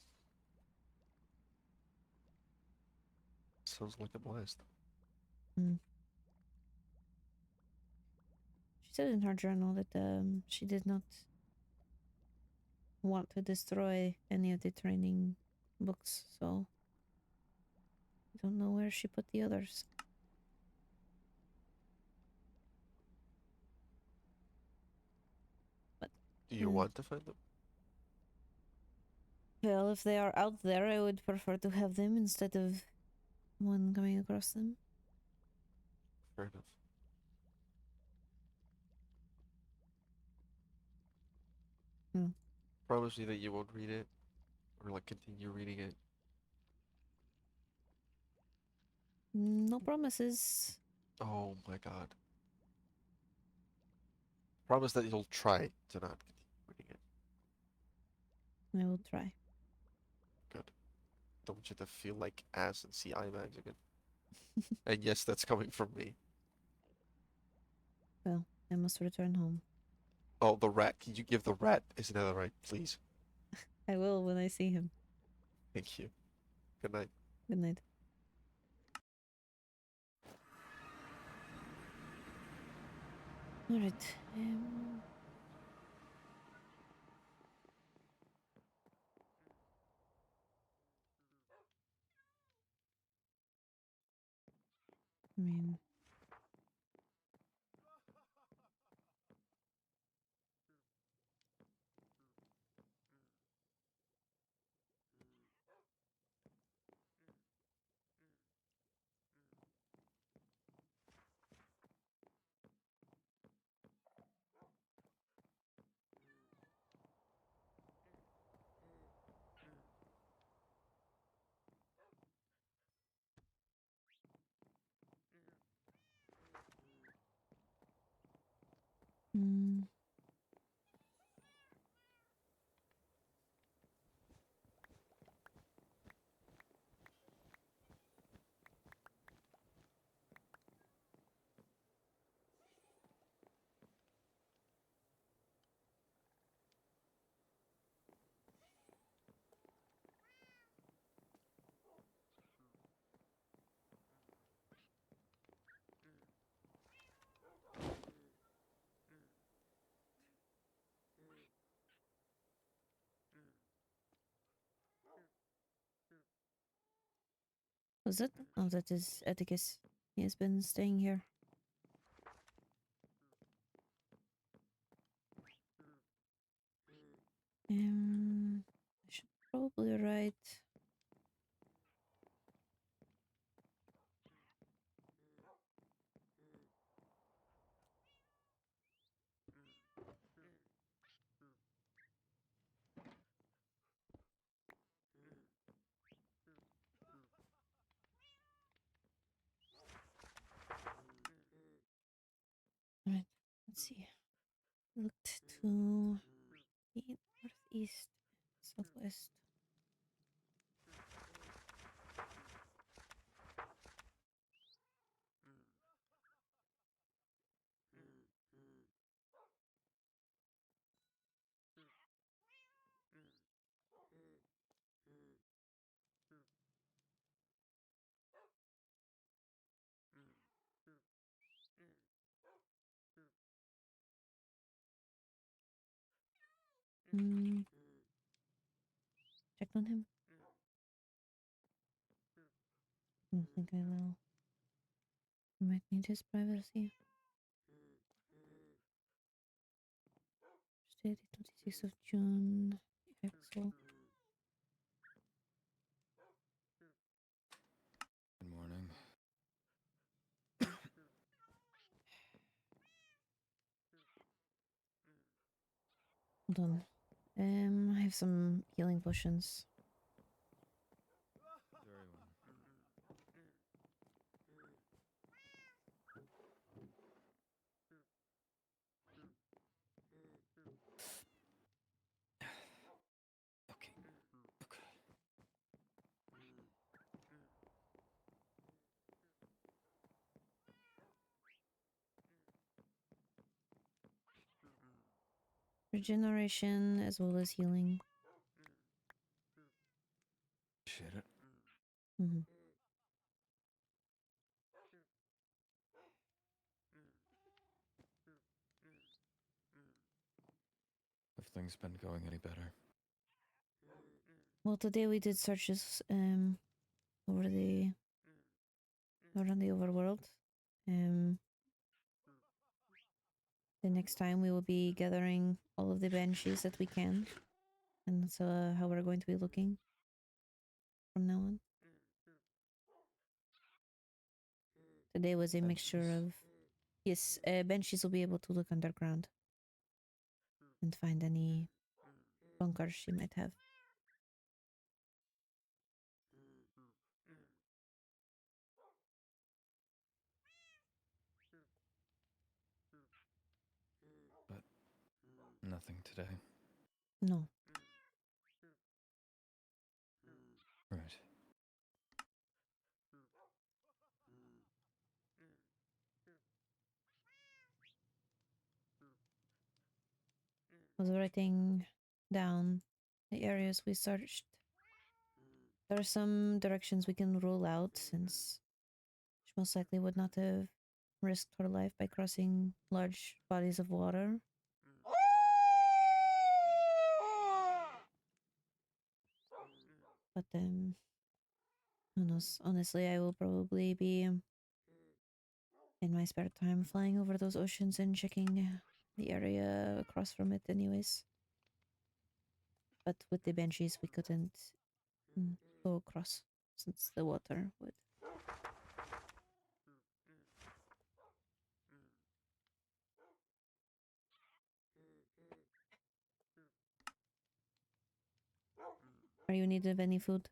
Sounds like a blast. She said in her journal that she did not want to destroy any of the training books, so I don't know where she put the others. But Do you want to find them? well, if they are out there, I would prefer to have them instead of one coming across them. Fair enough. Promise me that you won't read it, or like continue reading it. No promises. Oh my god. Promise that you'll try to not continue reading it. I will try. Good. Don't want you to feel like ass and see eye bags again. And yes, that's coming from me. Well, I must return home. Oh, the rat. Can you give the rat his netherite, please? I will when I see him. Thank you. Good night. Good night. Alright. I mean, Was it? Oh, that is Atticus. He has been staying here. I should probably write. Right, let's see. Looked to the northeast, southwest. Check on him. I don't think I will. I might need his privacy. Steady 26th of June. Axel. Good morning. Hold on. I have some healing potions. Very well. Okay. Okay. Regeneration as well as healing. Appreciate it. Mm-hmm. Have things been going any better? Well, today we did searches over the around the overworld. The next time we will be gathering all of the banshees that we can, and that's how we're going to be looking from now on. Today was a mixture of yes, banshees will be able to look underground and find any bunkers she might have. But nothing today. No. Right. I was writing down the areas we searched. There are some directions we can rule out since she most likely would not have risked her life by crossing large bodies of water. But who knows? Honestly, I will probably be in my spare time flying over those oceans and checking the area across from it anyways. But with the banshees we couldn't go across since the water would. Are you in need of any food?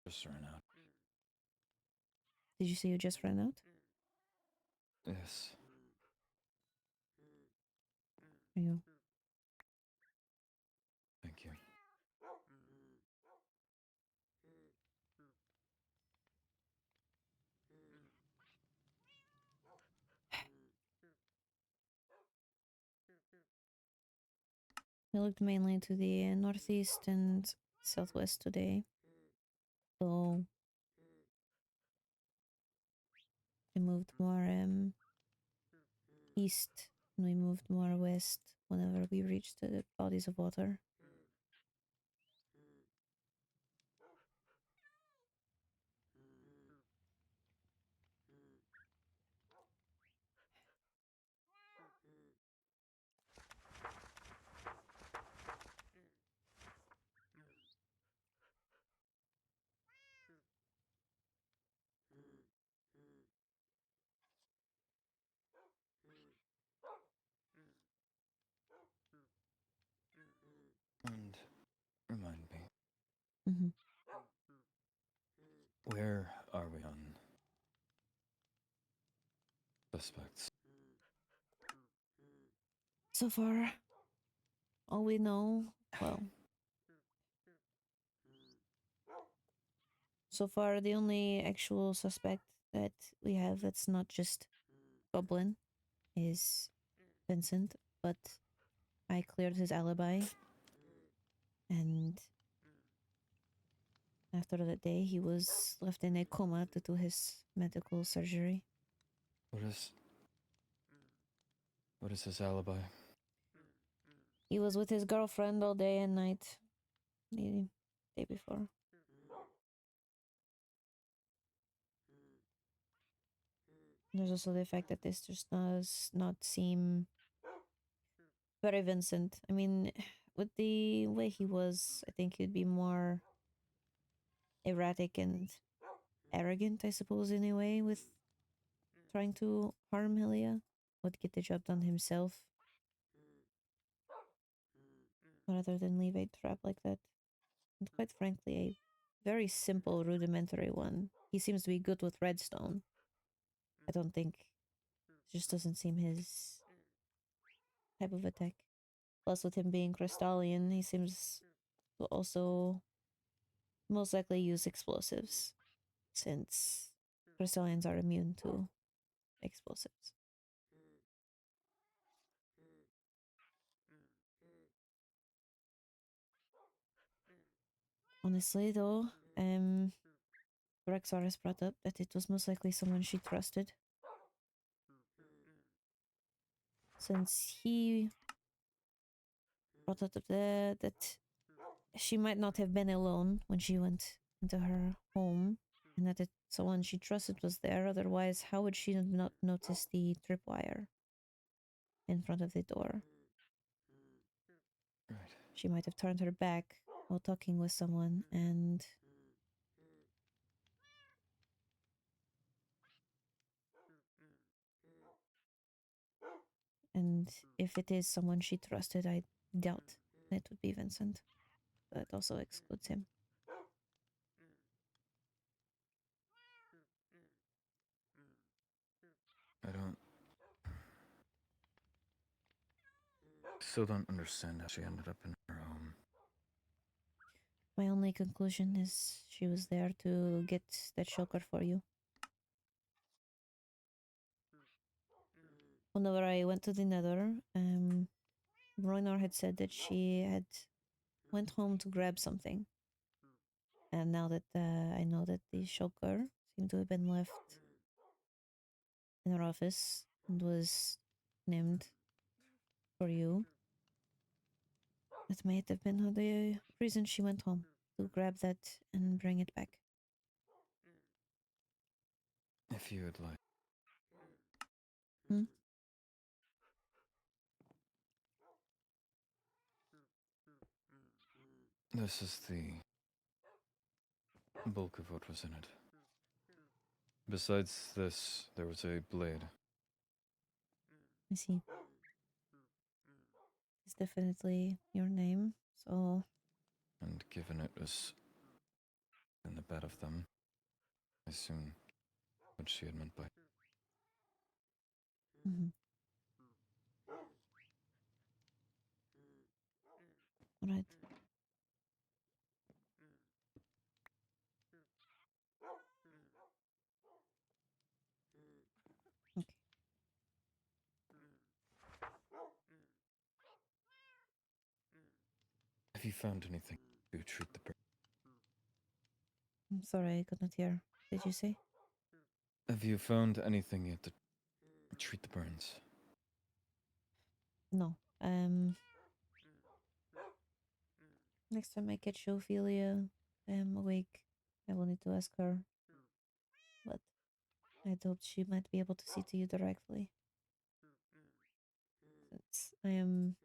Just ran out. Did you say you just ran out? Yes. Are you? Thank you. We looked mainly to the northeast and southwest today. So we moved more east and we moved more west whenever we reached the bodies of water. Mhm. Where are we on suspects? So far, all we know, well, so far the only actual suspect that we have that's not just Goblin is Vincent, but I cleared his alibi, and after that day he was left in a coma due to his medical surgery. What is his alibi? He was with his girlfriend all day and night the day before. There's also the fact that this just does not seem very Vincent. I mean, with the way he was, I think he'd be more erratic and arrogant, I suppose, in a way, with trying to harm Helia. Would get the job done himself rather than leave a trap like that. And quite frankly, a very simple, rudimentary one. He seems to be good with redstone. I don't think it just doesn't seem his type of attack. Plus, with him being Crystallian, he seems to also most likely use explosives, since Crystallians are immune to explosives. Honestly, though, Rexaris brought up that it was most likely someone she trusted. Since he brought up that she might not have been alone when she went into her home, and that someone she trusted was there. Otherwise, how would she have not noticed the tripwire in front of the door? Right. She might have turned her back while talking with someone, and if it is someone she trusted, I doubt it would be Vincent. That also excludes him. I still don't understand how she ended up in her home. My only conclusion is she was there to get that shulker for you. Whenever I went to the Nether, Roinar had said that she had went home to grab something. And now that I know that the shulker seemed to have been left in her office and was named for you, that might have been the reason she went home, to grab that and bring it back. If you would like. Hmm? This is the bulk of what was in it. Besides this, there was a blade. I see. It's definitely your name, so... And given it was in the bed of them, I assume what she had meant by. Mm-hmm. Alright. Okay. Have you found anything to treat the burn? I'm sorry, I could not hear. Did you say? Have you found anything yet to treat the burns? No. Next time I catch Ophelia awake, I will need to ask her. But I'd hoped she might be able to see to you directly. Since I am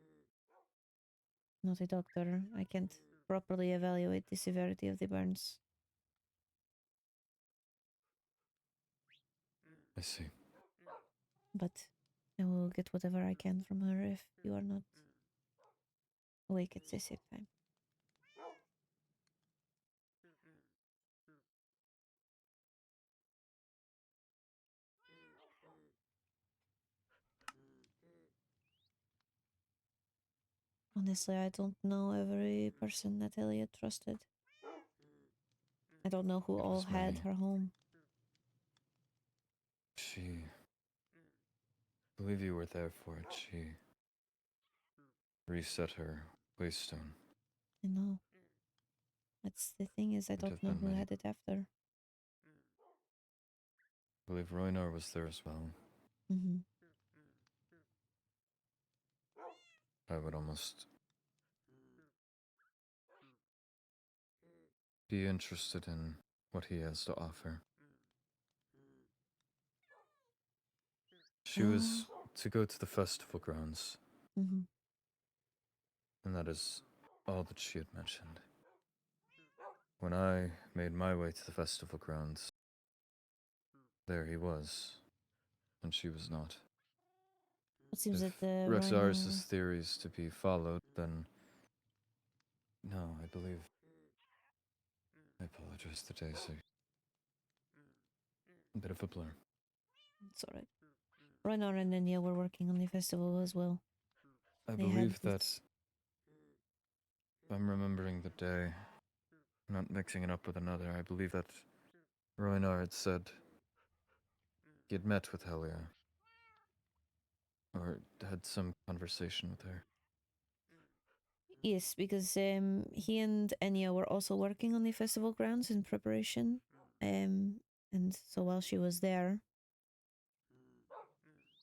not a doctor, I can't properly evaluate the severity of the burns. I see. But I will get whatever I can from her if you are not awake at the same time. Honestly, I don't know every person that Helia trusted. I don't know who It all was had me. her home. She. I believe you were there for it. She reset her waystone. I know. That's the thing is I Could don't have know been who many. had it after. I believe Roynar was there as well. Mm-hmm. I would almost be interested in what he has to offer. She was to go to the festival grounds, Mm-hmm. and that is all that she had mentioned. When I made my way to the festival grounds, there he was, and she was not. It seems If that the Rexaris' theories to be followed, then no, I believe. I apologize, the days are a bit of a blur. It's alright. Roynar and Enya were working on the festival as well. I They had believe that, booths. if I'm remembering the day, not mixing it up with another, I believe that Roynar had said he had met with Helia, or had some conversation with her. Yes, because he and Enya were also working on the festival grounds in preparation. And so while she was there,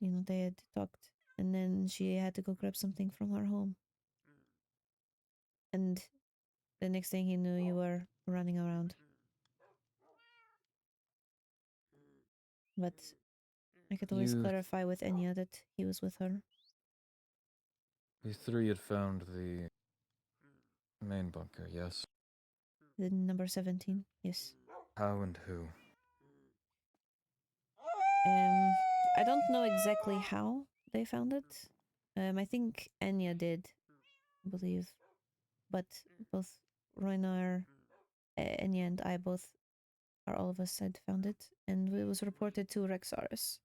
they had talked. And then she had to go grab something from her home. And the next thing he knew, you were running around. But I could always clarify with Enya that he was with her. You three had found the main bunker, yes? The number 17, yes. How and who? I don't know exactly how they found it. I think Enya did, I believe. But both Roynar, Enya, and I both, or all of us, had found it. And it was reported to Rexaris.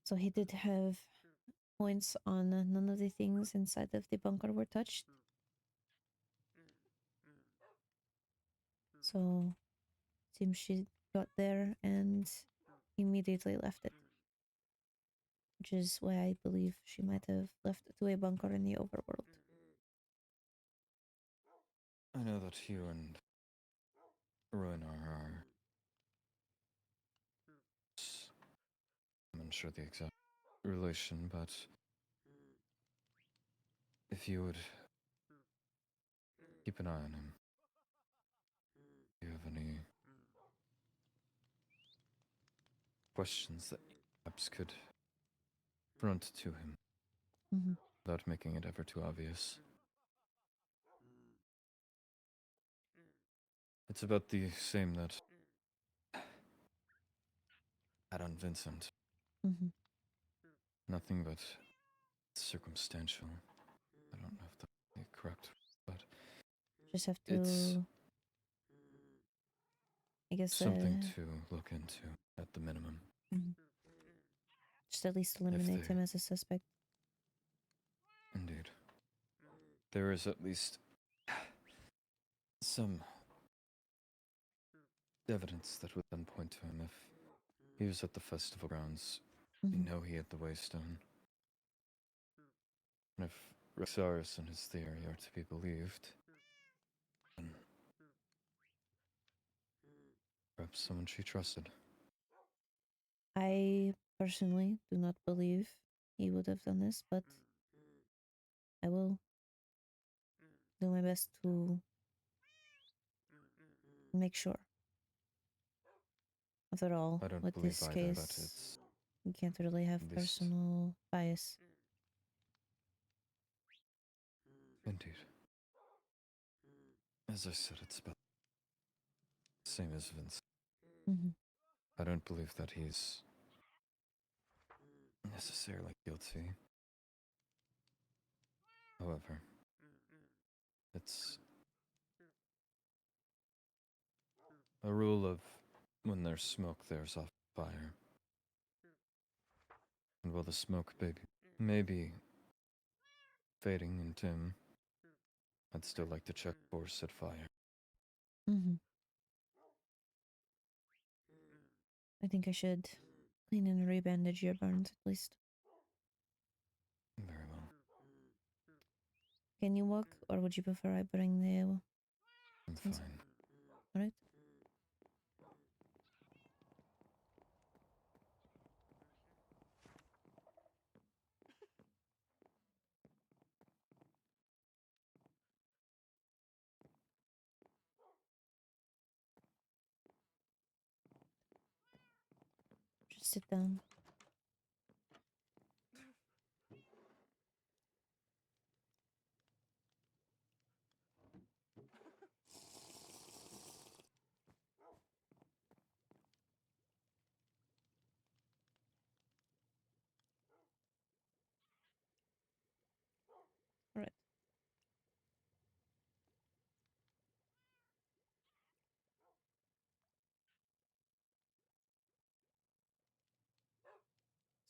So he did have points on none of the things inside of the bunker were touched. So it seems she got there and immediately left it. Which is why I believe she might have left it to a bunker in the overworld. I know that you and Roynar are... I'm unsure the exact relation, but if you would keep an eye on him. Do you have any questions that you perhaps could front to him without making it ever too obvious? It's about the same that had on Vincent. Nothing but circumstantial. I don't know if that's the correct, but just have to, it's I guess, something to look into at the minimum. Just at least eliminate him as a suspect. Indeed. There is at least some evidence that would then point to him if he was at the festival grounds. You know he had the waystone. And if Rexaris and his theory are to be believed, then perhaps someone she trusted. I personally do not believe he would have done this, but I will do my best to make sure. After all, I don't with believe this either, case, but it's you can't really have least- personal bias. Indeed. As I said, it's about the same as Vince. I don't believe that he's necessarily guilty. However, it's A rule of when there's smoke, there's a fire. And while the smoke may be fading and dim, I'd still like to check for said fire. Mm-hmm. I think I should clean and rebandage your burns at least. Very well. Can you walk, or would you prefer I bring the... I'm Yes. fine. Alright. Just sit down. Alright.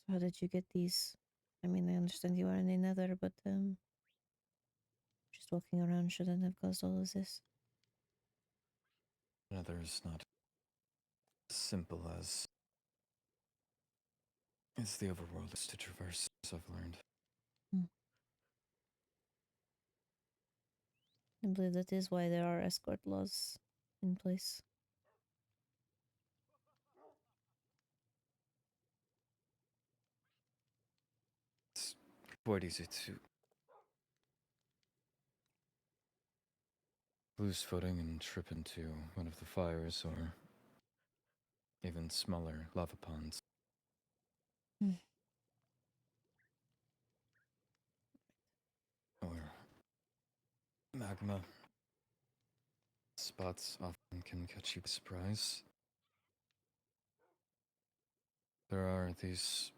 So how did you get these? I mean, I understand you are in another, but just walking around shouldn't have caused all of this. Another is not as simple as the overworld is to traverse, as I've learned. I believe that is why there are escort laws in place. It's quite easy to lose footing and trip into one of the fires or even smaller lava ponds. Or magma spots often can catch you by surprise. There are these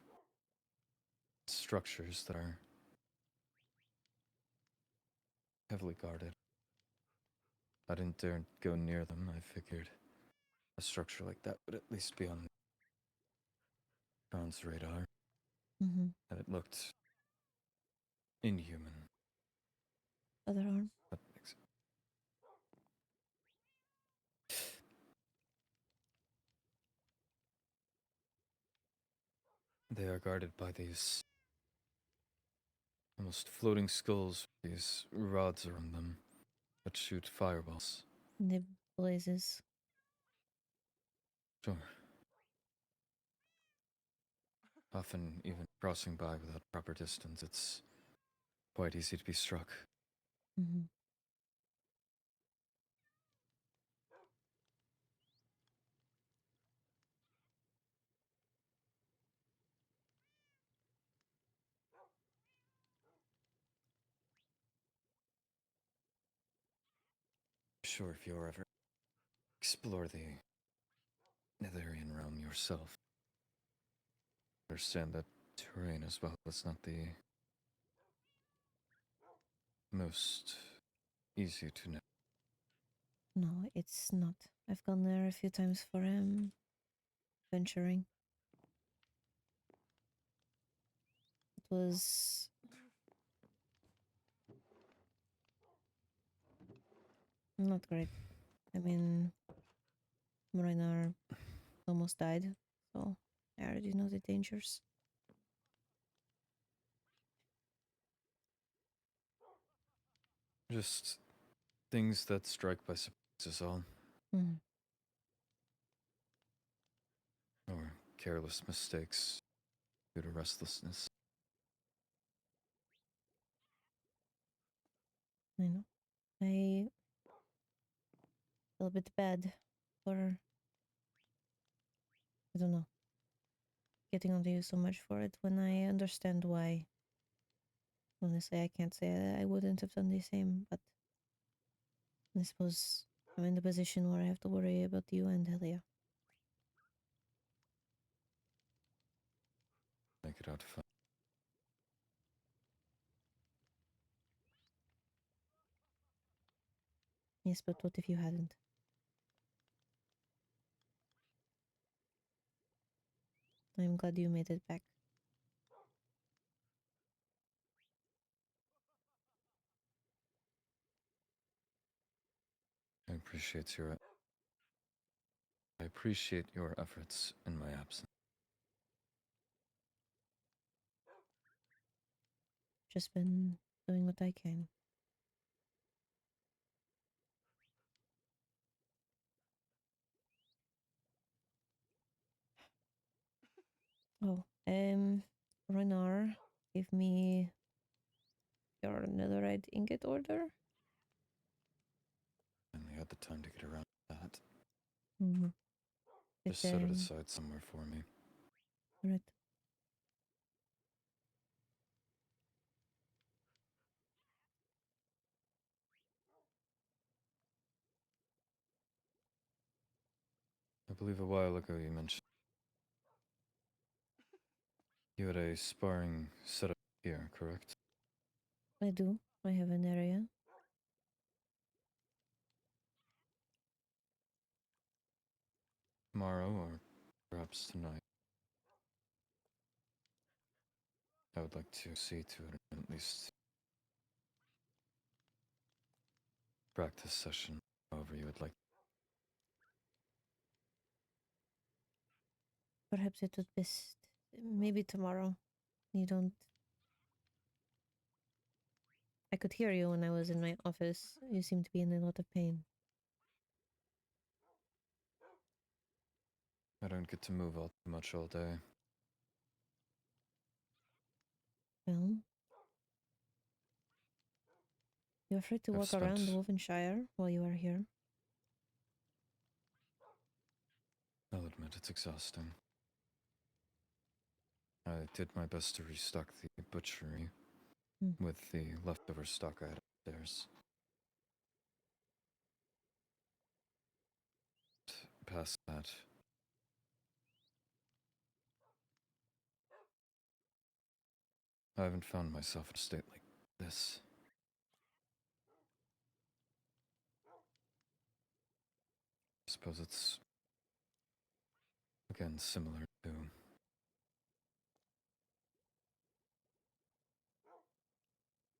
structures that are heavily guarded. I didn't dare go near them. I figured a structure like that would at least be on Khan's radar. Mm-hmm. And it looked inhuman. Other arm. That makes They are guarded by these almost floating skulls with these rods around them that shoot fireballs. And the blazes. Sure. Often, even crossing by without proper distance, it's quite easy to be struck. Mm-hmm. Sure, if you ever explore the Netherian realm yourself, understand that terrain as well is not the most easy to know. No, it's not. I've gone there a few times for venturing. It was not great. I mean, Marinar almost died, so I already know the dangers. Just things that strike by surprise is all. Mm. Or careless mistakes due to restlessness. I know. I feel a bit bad for, I don't know, getting onto you so much for it when I understand why. Honestly, I can't say I wouldn't have done the same, but I suppose I'm in the position where I have to worry about you and Helia. Make it out fun. Yes, but what if you hadn't? I'm glad you made it back. I appreciate your efforts in my absence. Just been doing what I can. Oh, Renar, give me your netherite ingot order. I only had the time to get around to that. Mm-hmm. Just set it aside somewhere for me. Right. I believe a while ago you mentioned you had a sparring setup here, correct? I do. I have an area. Tomorrow, or perhaps tonight. I would like to see to it at least practice session, however you would like. Perhaps it would best maybe tomorrow. You don't. I could hear you when I was in my office. You seem to be in a lot of pain. I don't get to move all too much all day. Well, you're free to I've walk around spent- Wolvenshire while you are here. I'll admit it's exhausting. I did my best to restock the butchery with the leftover stock I had upstairs. Past that, I haven't found myself in a state like this. I suppose it's, again, similar to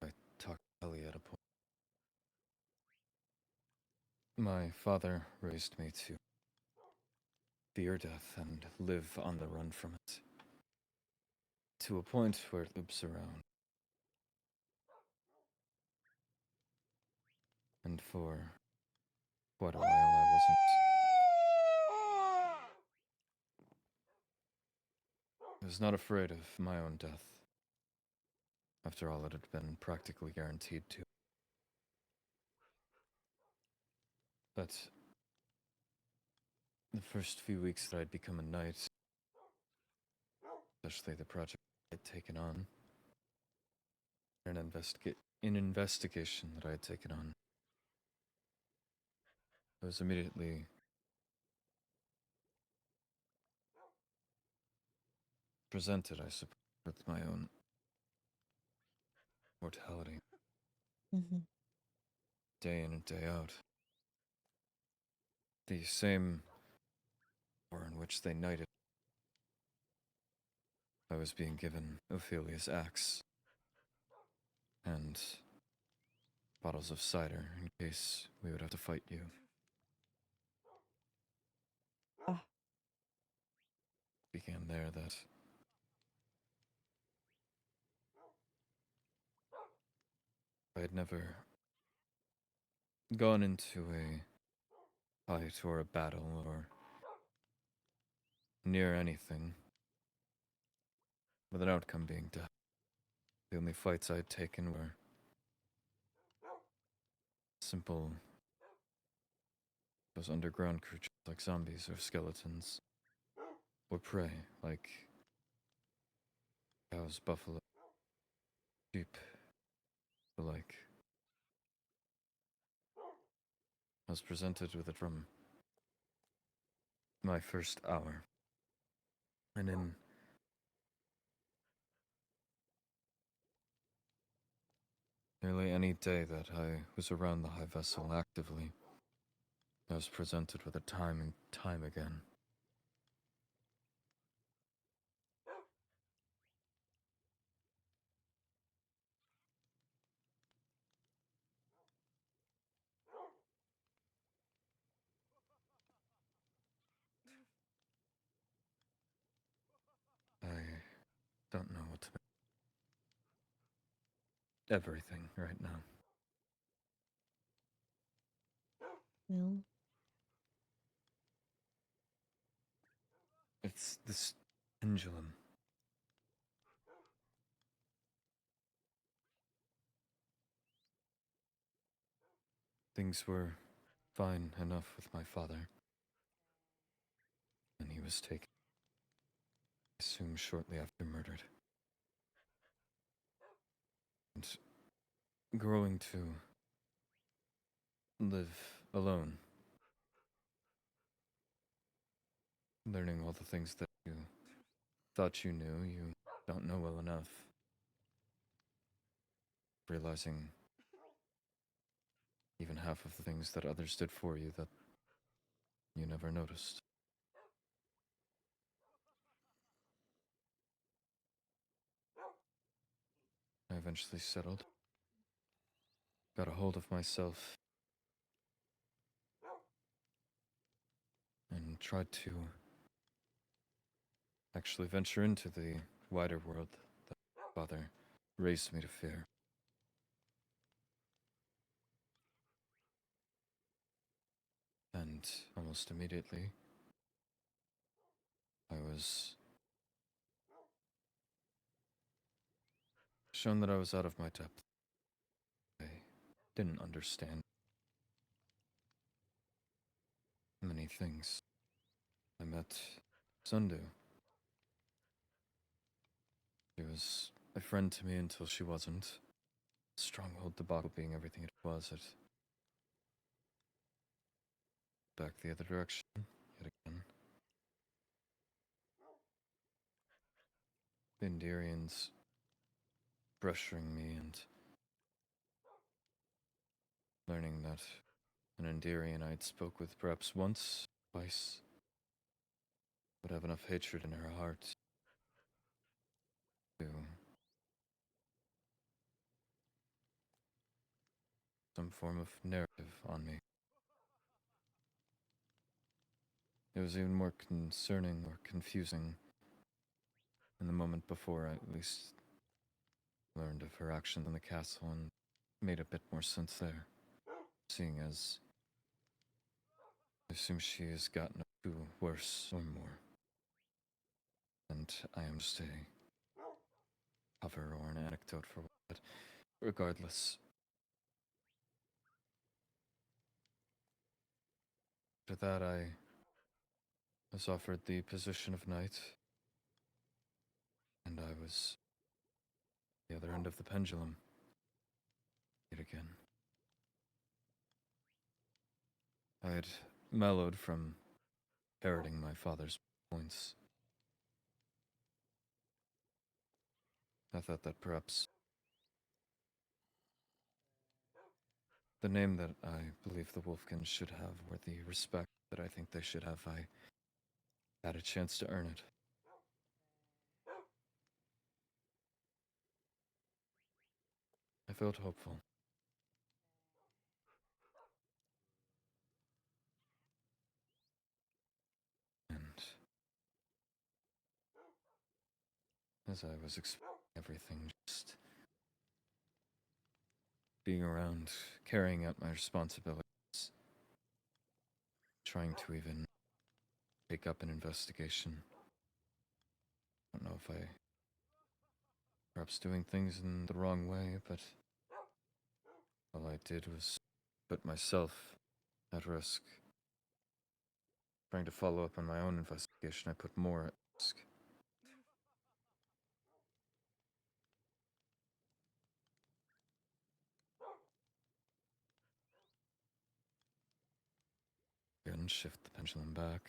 I talked to Helia at a point. My father raised me to fear death and live on the run from it. To a point where it loops around. And for quite a while I wasn't. I was not afraid of my own death. After all, it had been practically guaranteed to. But the first few weeks that I'd become a knight, especially the project I had taken on, an investigation that I had taken on, I was immediately presented, I suppose, with my own mortality. Day in and day out. The same war in which they knighted. I was being given Ophelia's axe and bottles of cider in case we would have to fight you. Began there that I had never gone into a fight or a battle or near anything with an outcome being death. The only fights I had taken were simple, those underground creatures like zombies or skeletons, or prey like cows, buffalo, sheep, the like. I was presented with it from my first hour. And in nearly any day that I was around the High Vessel actively, I was presented with it time and time again. don't know what to make. Everything right now. Well, It's this pendulum. Things were fine enough with my father. And he was taken, I assume, shortly after murdered. And growing to live alone. Learning all the things that you thought you knew, you don't know well enough. Realizing even half of the things that others did for you that you never noticed. I eventually settled. Got a hold of myself. And tried to actually venture into the wider world that my father raised me to fear. And almost immediately, I was shown that I was out of my depth. I didn't understand many things. I met Sundu. She was a friend to me until she wasn't. Stronghold debacle being everything it was, it back the other direction, yet again. The Indirians pressuring me and learning that an Indirian I'd spoke with perhaps once, twice, would have enough hatred in her heart to some form of narrative on me. It was even more concerning or confusing in the moment before I at least learned of her actions in the castle and made a bit more sense there, seeing as I assume she has gotten to worse or more. And I am just a cover or an anecdote for what, regardless. After that, I was offered the position of knight, and I was the other end of the pendulum yet again. I had mellowed from parroting my father's points. I thought that perhaps the name that I believe the Wolfkins should have, or the respect that I think they should have, I had a chance to earn it. I felt hopeful. And as I was expecting everything, just being around, carrying out my responsibilities, trying to even take up an investigation. I don't know if I perhaps doing things in the wrong way, but all I did was put myself at risk. Trying to follow up on my own investigation, I put more at risk. Again, shift the pendulum back.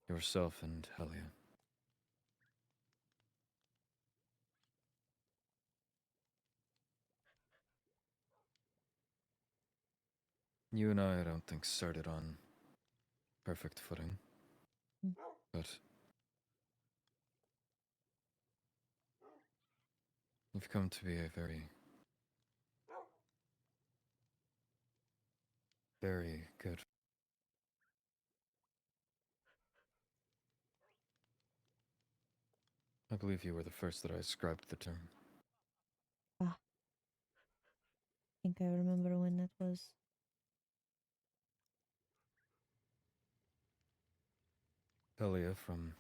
Yourself and Helia. You and I don't think started on perfect footing, but you've come to be a very, very good. believe you were the first that I ascribed the term. I think I remember when that was. Helia from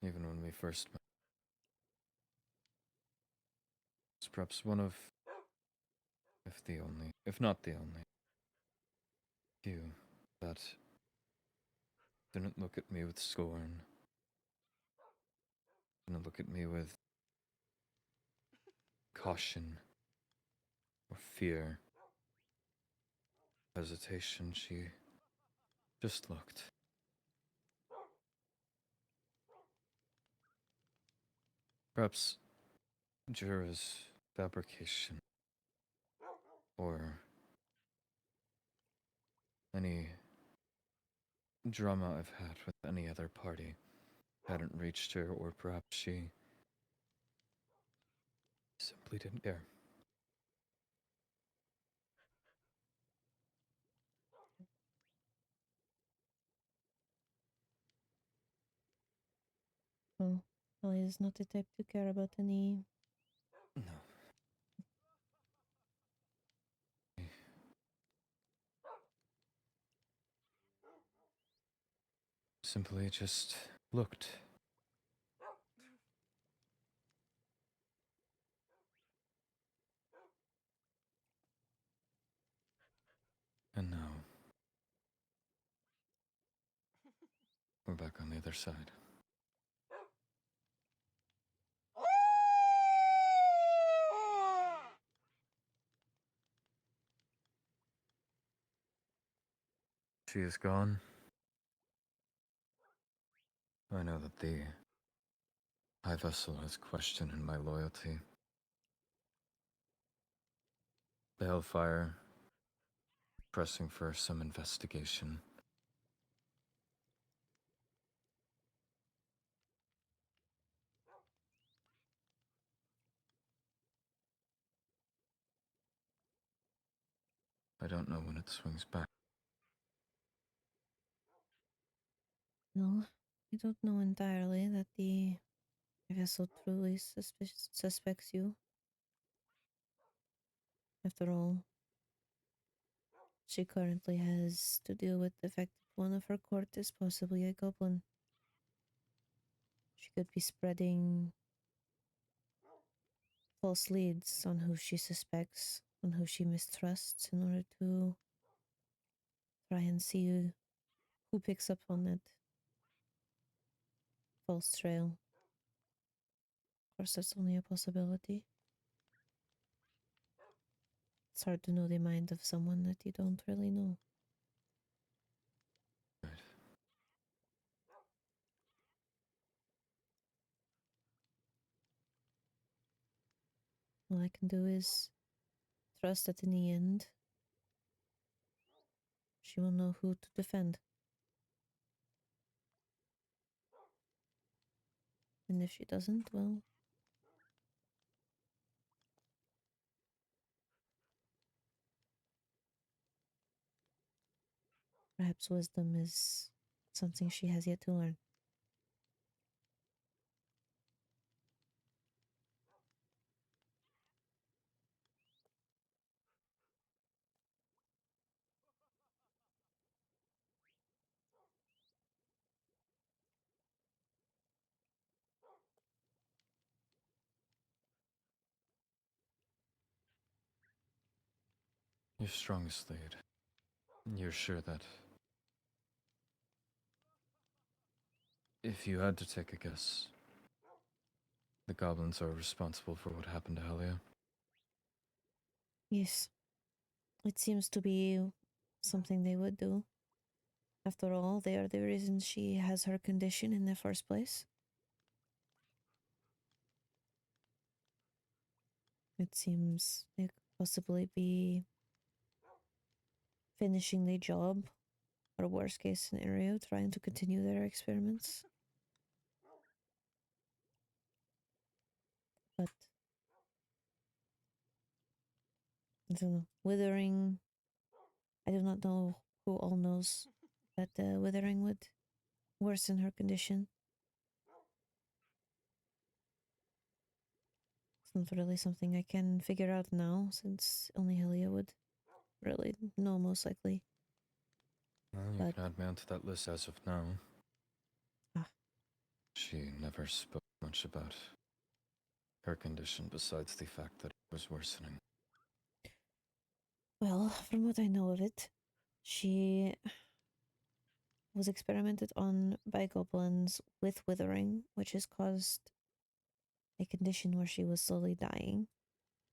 even when we first met. It's perhaps one of, if the only, if not the only, few that didn't look at me with scorn, didn't look at me with caution or fear, hesitation. She just looked. Perhaps Jura's fabrication or any drama I've had with any other party hadn't reached her, or perhaps she simply didn't care. Well, Ellie is not the type to care about any. No. Simply just looked. And now we're back on the other side. She is gone. I know that the High Vessel has questioned my loyalty. The Hellfire pressing for some investigation. I don't know when it swings back. No, I don't know entirely that the vessel truly suspects you. After all, she currently has to deal with the fact that one of her court is possibly a goblin. She could be spreading false leads on who she suspects, on who she mistrusts, in order to try and see who picks up on that false trail. Of course, that's only a possibility. It's hard to know the mind of someone that you don't really know. Right. All I can do is trust that in the end, she will know who to defend. And if she doesn't, well, perhaps wisdom is something she has yet to learn. Your strongest lead. You're sure that if you had to take a guess, the goblins are responsible for what happened to Helia? Yes, it seems to be something they would do. After all, they are the reason she has her condition in the first place. It seems they could possibly be finishing the job, or worst case scenario, trying to continue their experiments. But I don't know. Withering, I do not know who all knows that the withering would worsen her condition. not really something I can figure out now, since only Helia would really know, most likely. Well, you But- can add me onto that list as of now. Ah. She never spoke much about her condition besides the fact that it was worsening. Well, from what I know of it, she was experimented on by goblins with withering, which has caused a condition where she was slowly dying.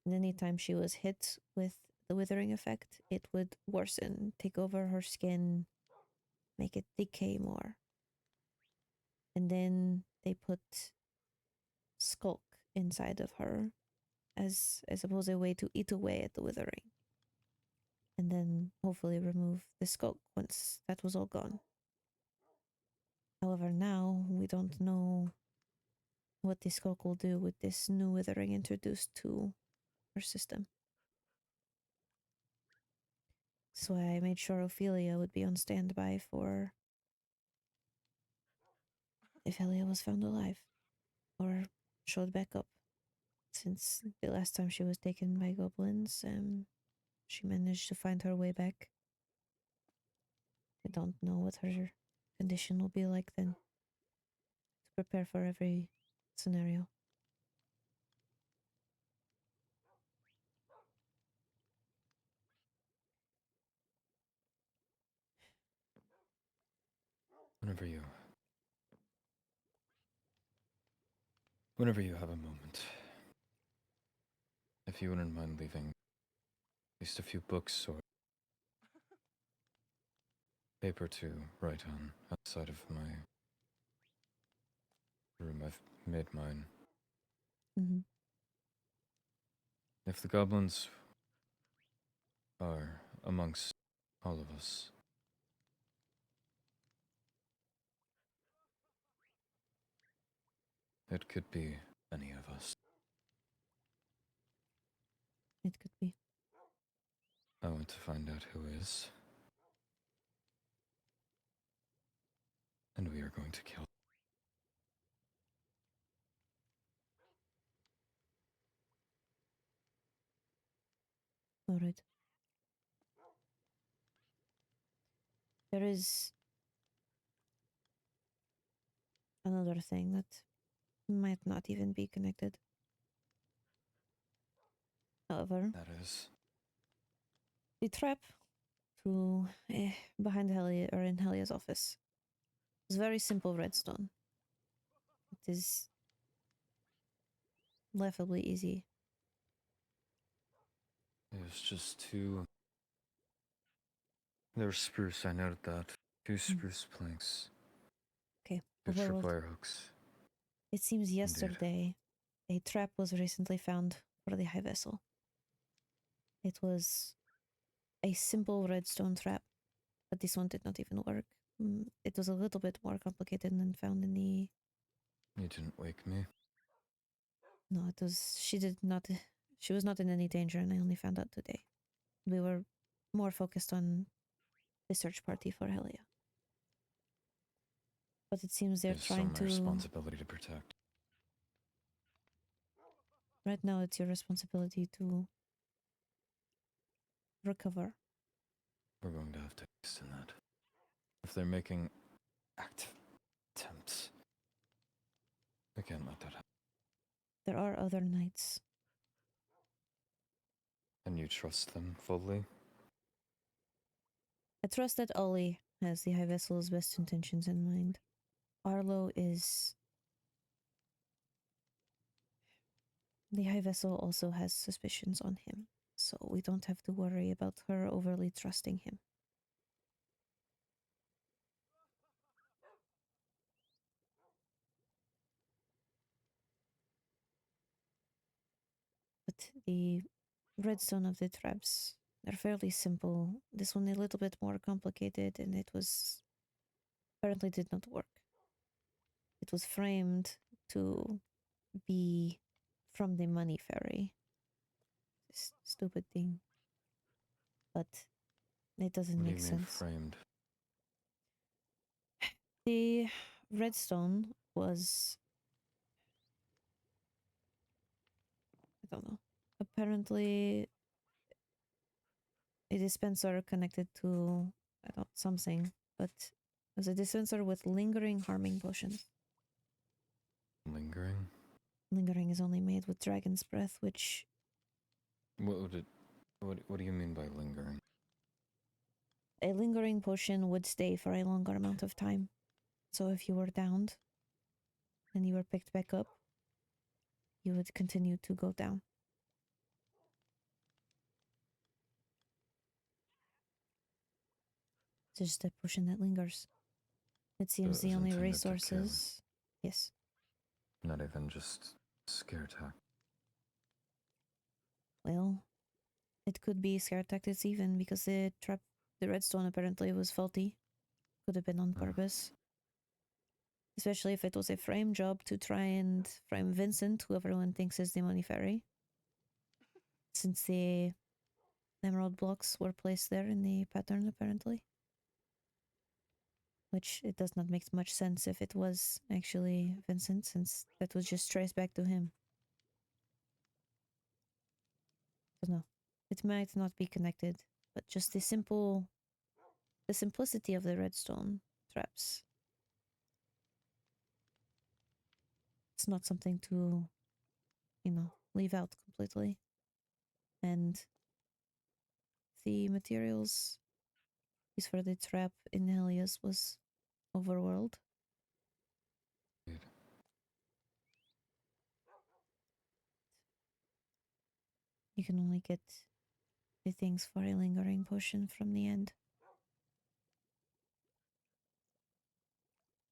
And anytime she was hit with the withering effect, it would worsen, take over her skin, make it decay more. And then they put skulk inside of her as I suppose a way to eat away at the withering. And then hopefully remove the skulk once that was all gone. However, now we don't know what the skulk will do with this new withering introduced to her system. So I made sure Ophelia would be on standby for if Helia was found alive or showed back up. Since the last time she was taken by goblins, she managed to find her way back. I don't know what her condition will be like then. To prepare for every scenario. Whenever you have a moment, if you wouldn't mind leaving at least a few books or paper to write on outside of my room, I've made mine. Mm-hmm. If the goblins are amongst all of us, it could be any of us. It could be. I want to find out who is. And we are going to kill. All right. There is another thing that might not even be connected. However, That is. the trap to behind Helia or in Helia's office is very simple redstone. It is laughably easy. It was just two. There's spruce, I noted that. Two spruce planks. Okay. Two Overworld. tripwire hooks. It seems yesterday a trap was recently found for the high vessel. It was a simple redstone trap, but this one did not even work. It was a little bit more complicated than found in the... You didn't wake me. No, it was... She was not in any danger, and I only found out today. We were more focused on the search party for Helia. But it seems they're It's trying still to... my responsibility to protect. Right now, it's your responsibility to recover. We're going to have to in that. If they're making active attempts, we can't let that happen. There are other knights. And you trust them fully? I trust that Ollie has the high vessel's best intentions in mind. Arlo is... The high vessel also has suspicions on him, so we don't have to worry about her overly trusting him. But the redstone of the traps, they're fairly simple. This one a little bit more complicated, and it was... apparently did not work. It was framed to be from the money ferry. This stupid thing. But it doesn't What do make you mean sense. framed? The redstone was... I don't know. Apparently, a dispenser connected to I don't something, but it was a dispenser with lingering harming potions. Lingering? Lingering is only made with dragon's breath, which What would it? What do you mean by lingering? a lingering potion would stay for a longer amount of time. So if you were downed and you were picked back up, you would continue to go down. It's just a potion that lingers. It seems That the is only intended to kill. resources. Yes. Not even just scare tactics. Well, it could be scare tactics even because the redstone apparently was faulty. Could have been on purpose. Especially if it was a frame job to try and frame Vincent, who everyone thinks is the Money Fairy. Since the emerald blocks were placed there in the pattern, apparently. Which it does not make much sense if it was actually Vincent, since that was just traced back to him. But no, it might not be connected, but just the simplicity of the redstone traps. It's not something to, leave out completely. And the materials used for the trap in Helia's was overworld. You can only get the things for a lingering potion from the end.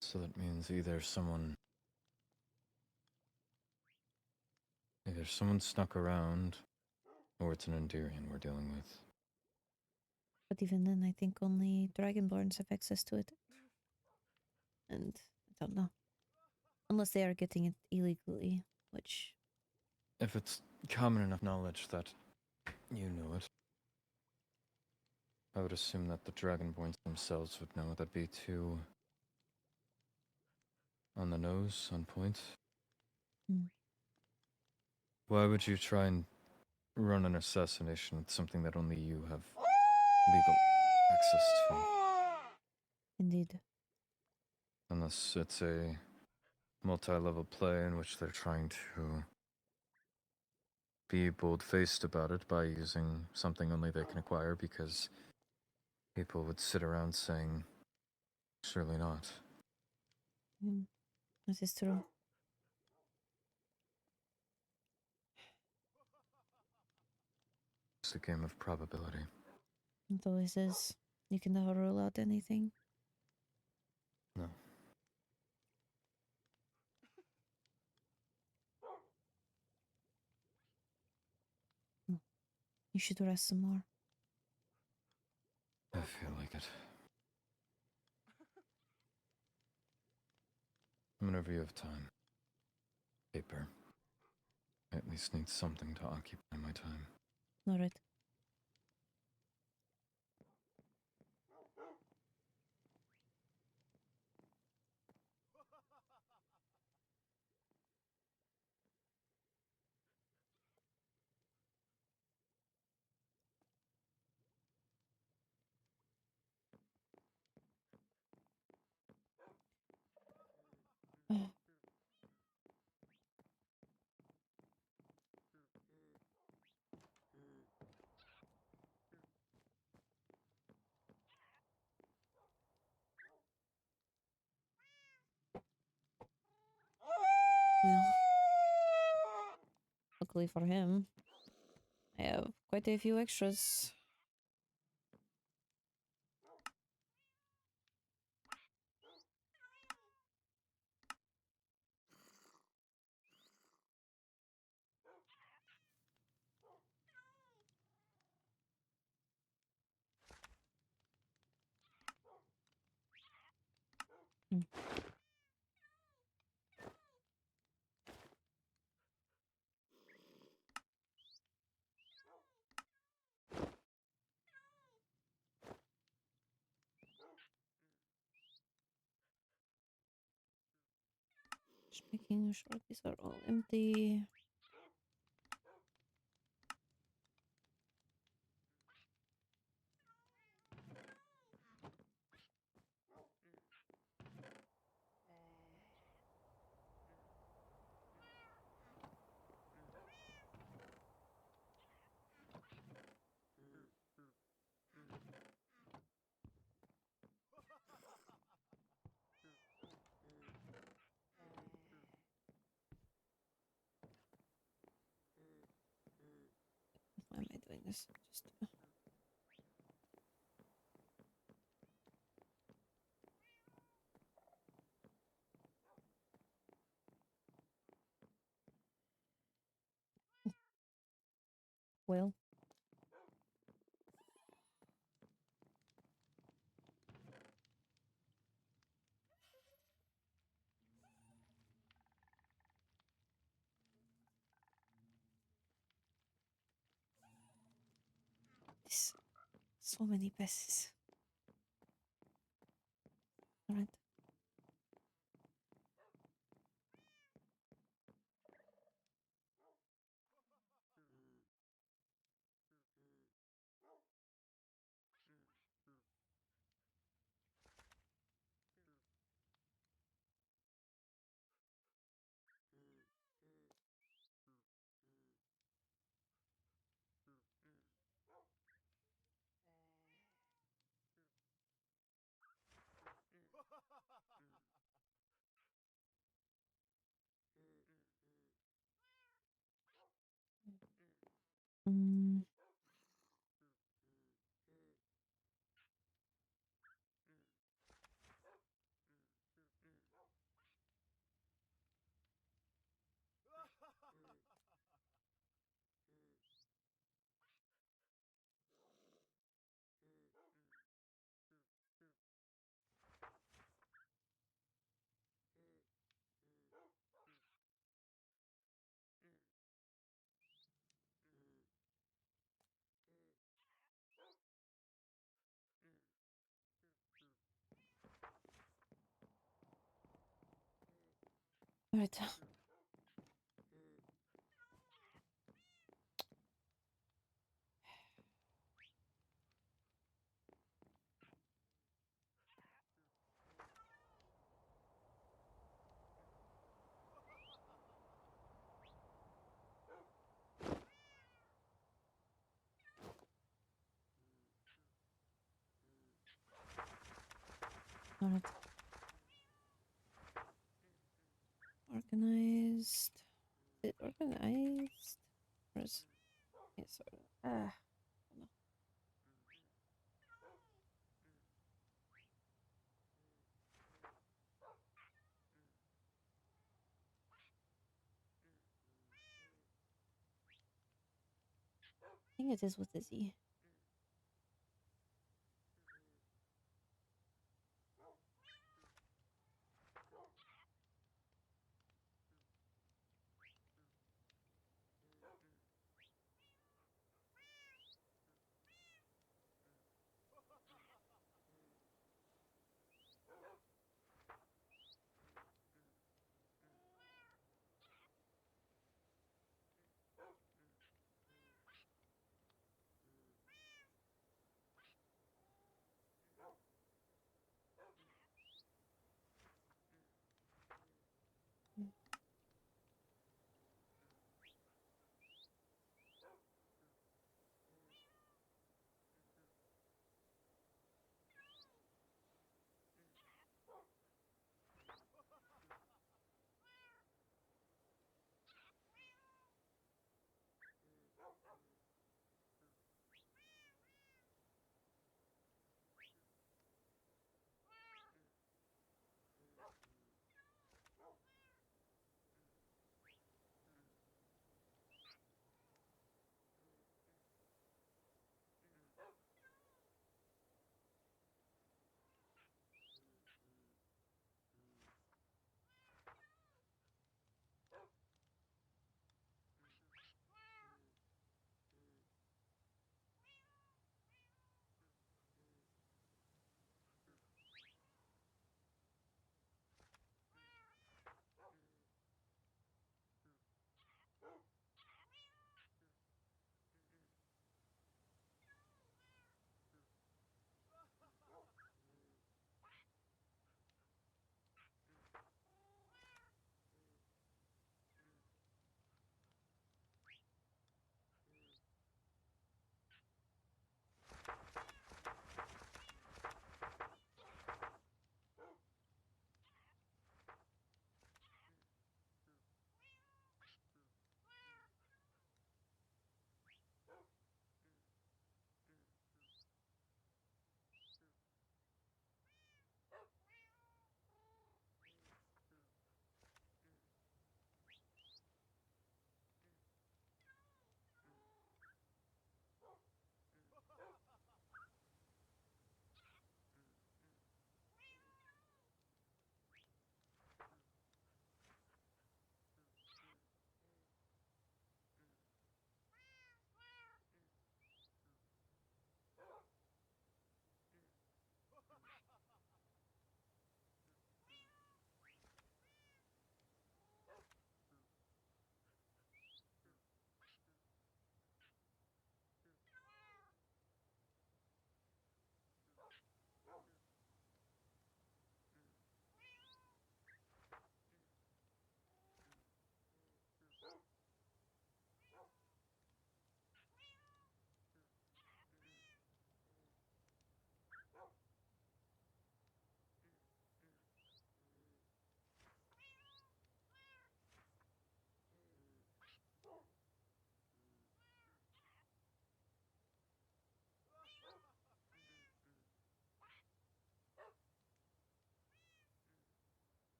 So that means either someone snuck around, or it's an Endurian we're dealing with. But even then, I think only Dragonborns have access to it. And I don't know. Unless they are getting it illegally, which... If it's common enough knowledge that you know it, I would assume that the Dragonborns themselves would know. That'd be too on the nose, on point. Why would you try and run an assassination with something that only you have legal access to? Indeed. Unless it's a multi-level play in which they're trying to be bold-faced about it by using something only they can acquire, because people would sit around saying, surely not. That is true. It's a game of probability. It always is. You can never rule out anything. No. You should rest some more. I feel like it. Whenever you have time. Paper. I at least need something to occupy my time. All right. Well, luckily for him, I have quite a few extras. Just making sure these are all empty. This just. Well. So many pieces. Alright. Mm. Alright. Alright. Organized. Is it organized? Or is yes, hold on. I think it is with the Z.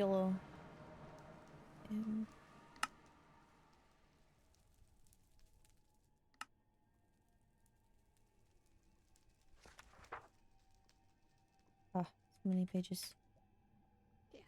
YOLO. So many pages. Yeah.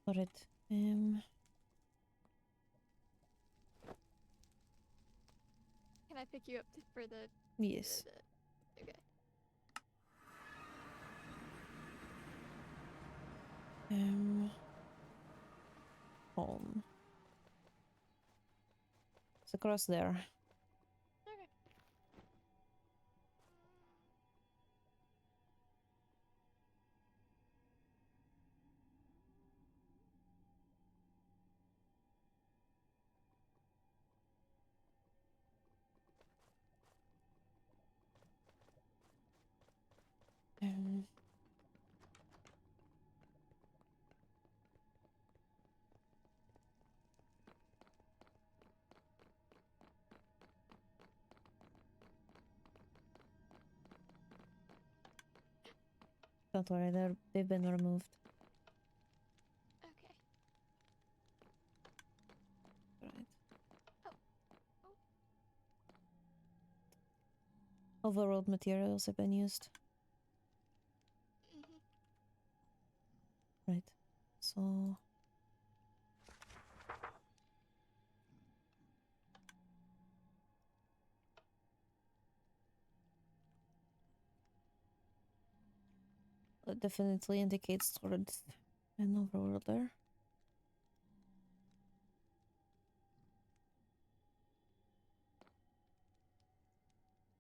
Alright. Can I pick you up for the? Yes. Okay. Home. It's across there. Okay. Don't worry, they've been removed. Okay. Right. Oh. Overworld materials have been used. Mhm. Right. So it definitely indicates towards an overworlder.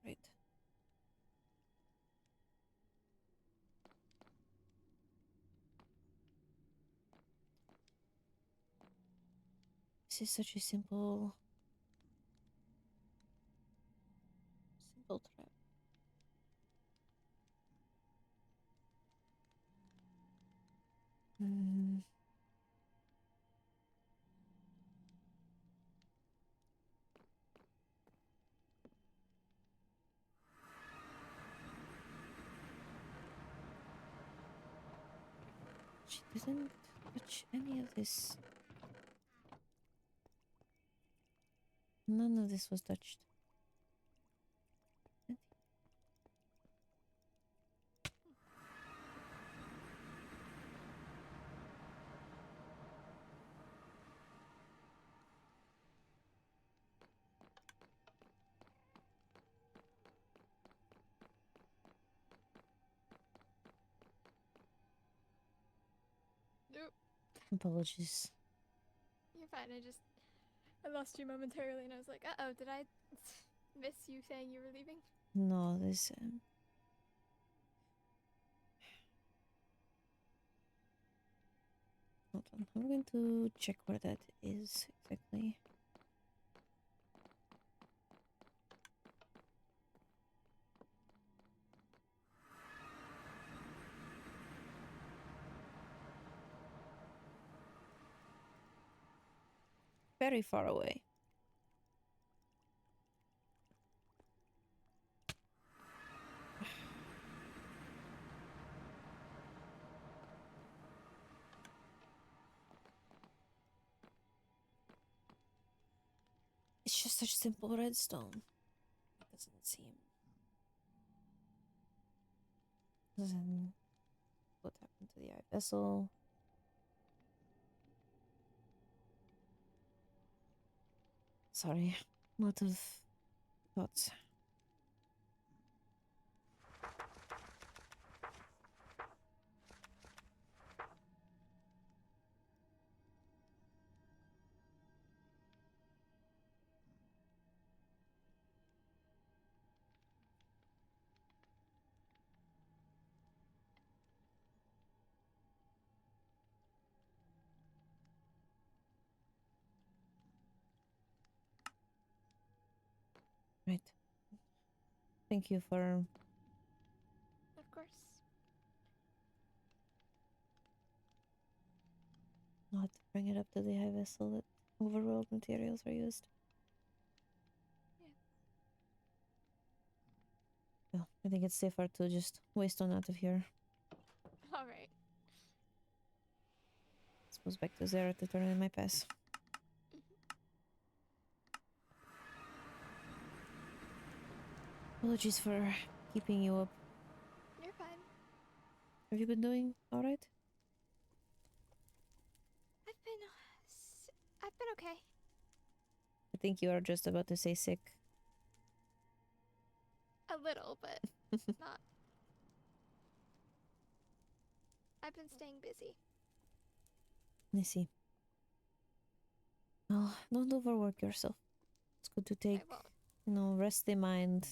Right. This is such a simple trap. She didn't touch any of this. None of this was touched. Nope. Apologies. You're fine. I lost you momentarily, and I was like, uh-oh, did I miss you saying you were leaving? No, this hold on. I'm going to check where that is exactly. Very far away. It's just such simple redstone. It doesn't seem. Then what happened to the eye vessel? Sorry, lot of thoughts. Right. Thank you for... Of course. I'll have to bring it up to the high vessel that overworld materials are used. Yeah. Well, I think it's safer to just waste one out of here. Alright. Suppose back to zero to turn in my pass. Apologies for keeping you up. You're fine. Have you been doing alright? I've been okay. I think you are just about to say sick. A little, but not. I've been staying busy. I see. Oh, don't overwork yourself. It's good to take, I won't. you know, rest the mind.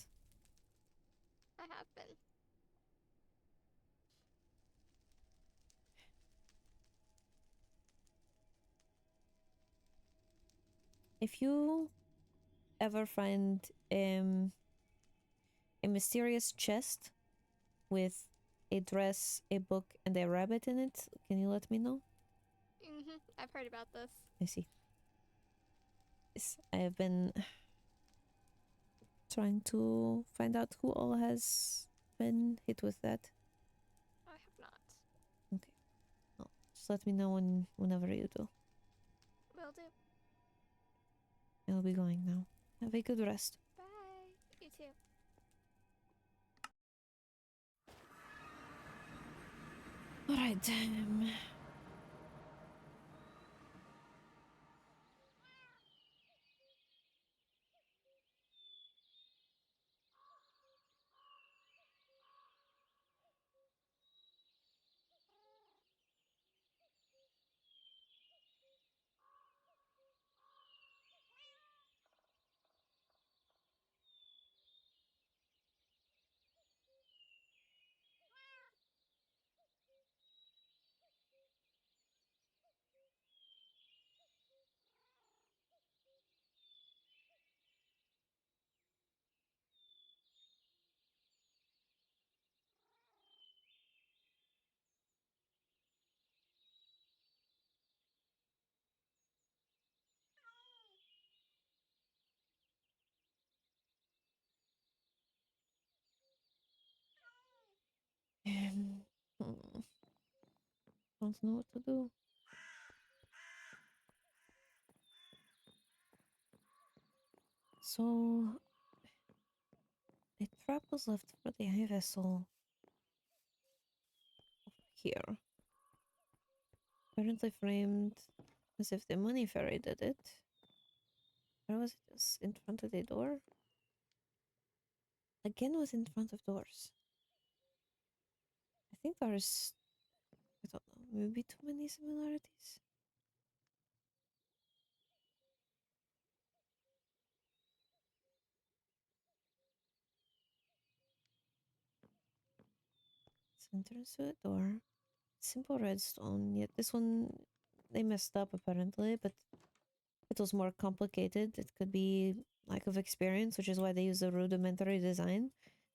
I have been. If you ever find a mysterious chest with a dress, a book, and a rabbit in it, can you let me know? I've heard about this. I see. Yes, I have been trying to find out who all has been hit with that. I have not. Okay. Well, just let me know whenever you do. Will do. I will be going now. Have a good rest. Bye. You too. Alright. Um, hmm, don't know what to do. So, a trap was left for the high vessel over here. Apparently framed as if the money fairy did it. Where was it? Just in front of the door? Again was in front of doors. I think there's, I don't know, maybe too many similarities. It's entrance to a door. Simple redstone. Yet this one, they messed up apparently, but it was more complicated. It could be lack of experience, which is why they use a rudimentary design.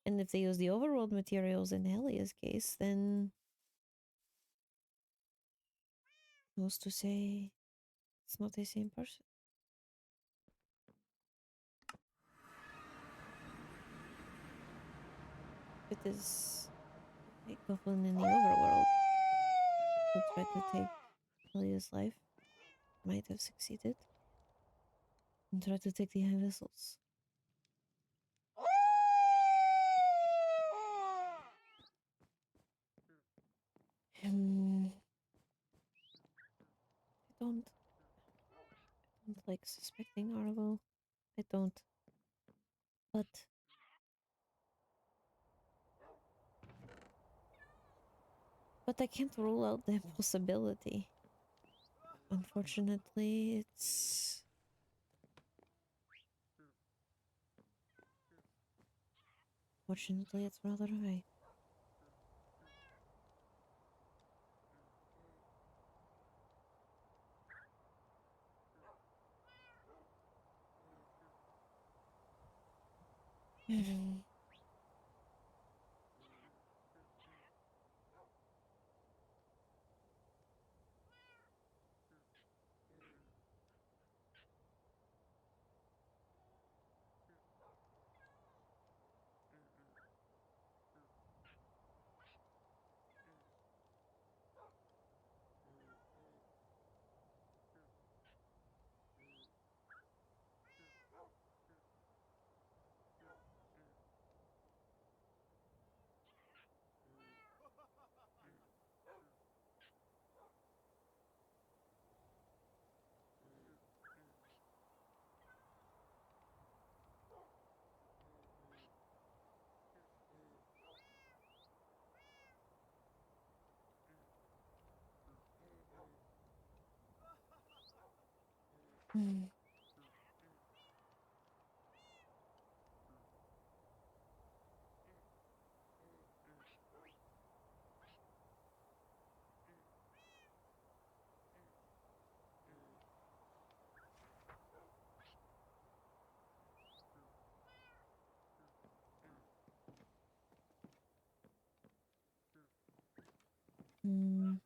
And if they use the overworld materials in Helia's case, then who's to say it's not the same person? If it is a goblin in the overworld who tried to take Helia's life, might have succeeded, and tried to take the high vessels. Um, I don't like suspecting Arlo. I don't. But I can't rule out the possibility. Unfortunately, it's rather high. Mm. Mm.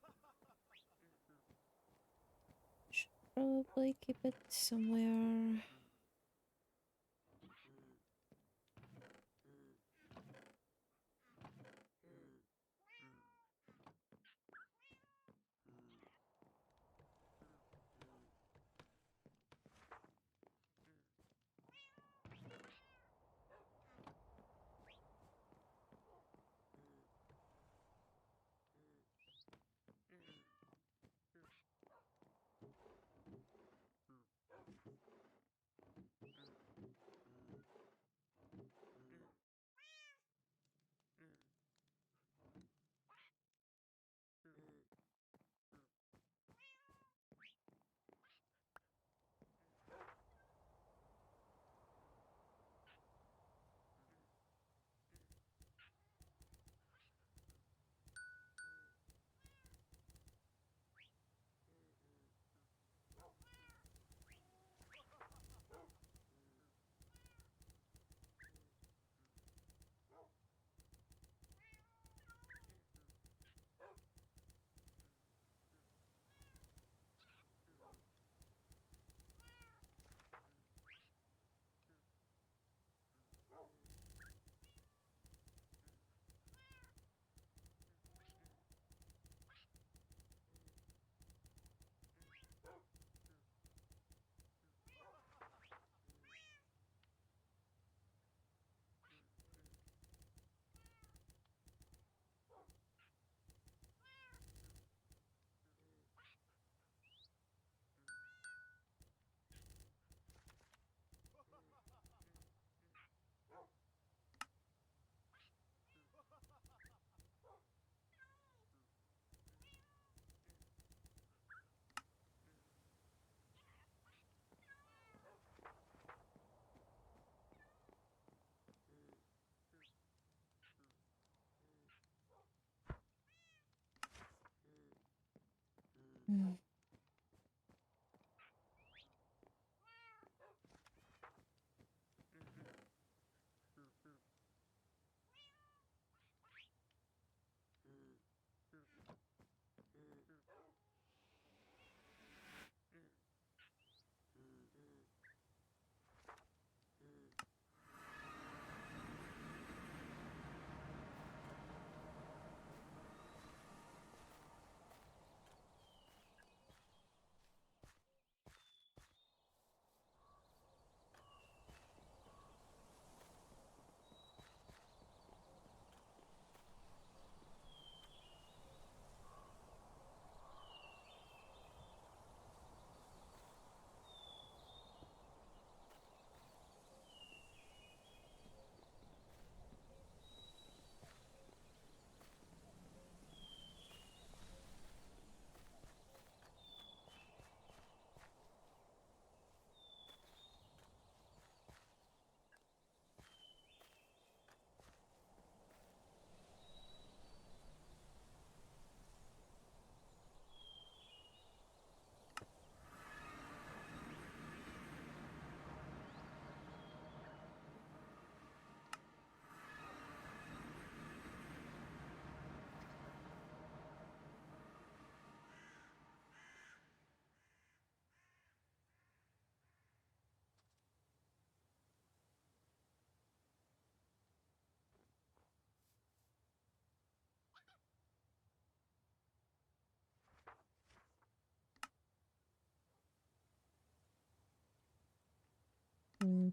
Should probably keep it somewhere. Mm. Mm.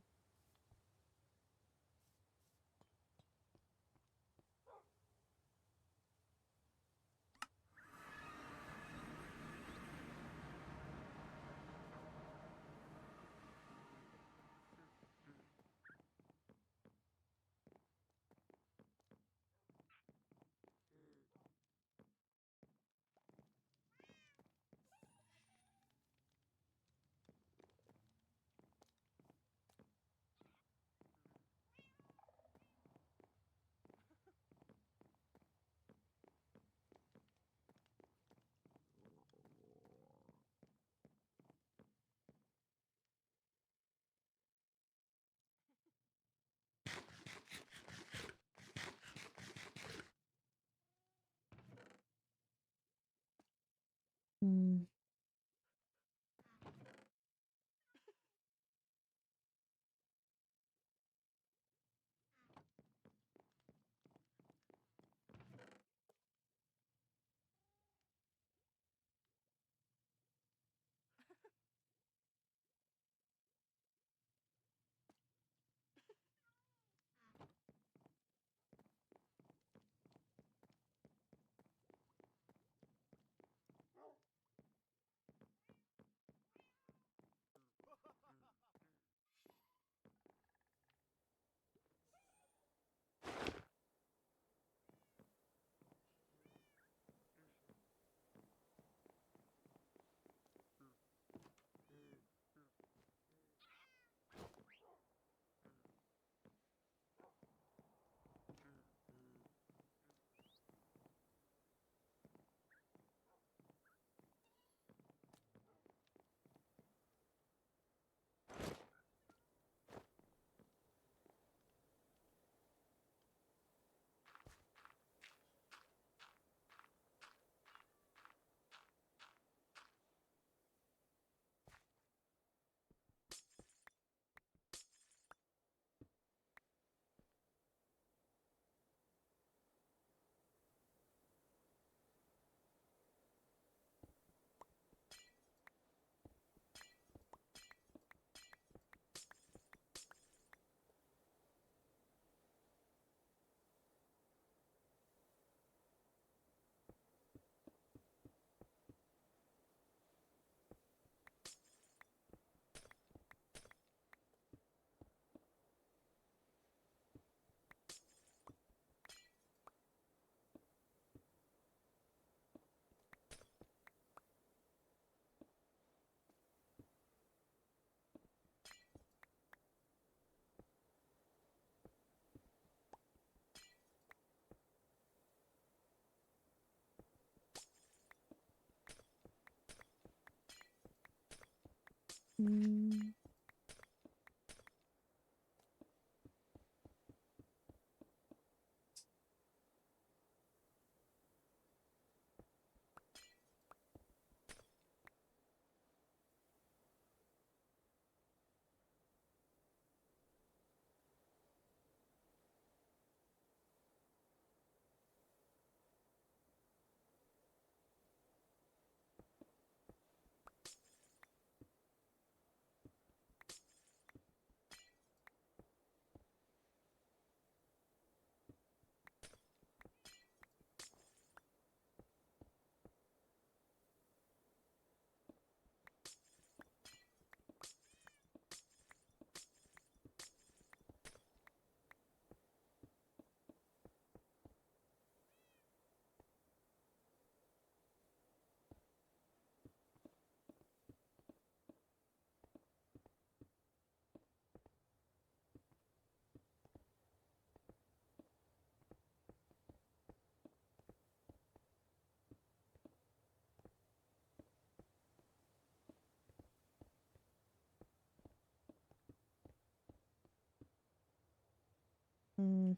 Hmm. Hmm. Hmm.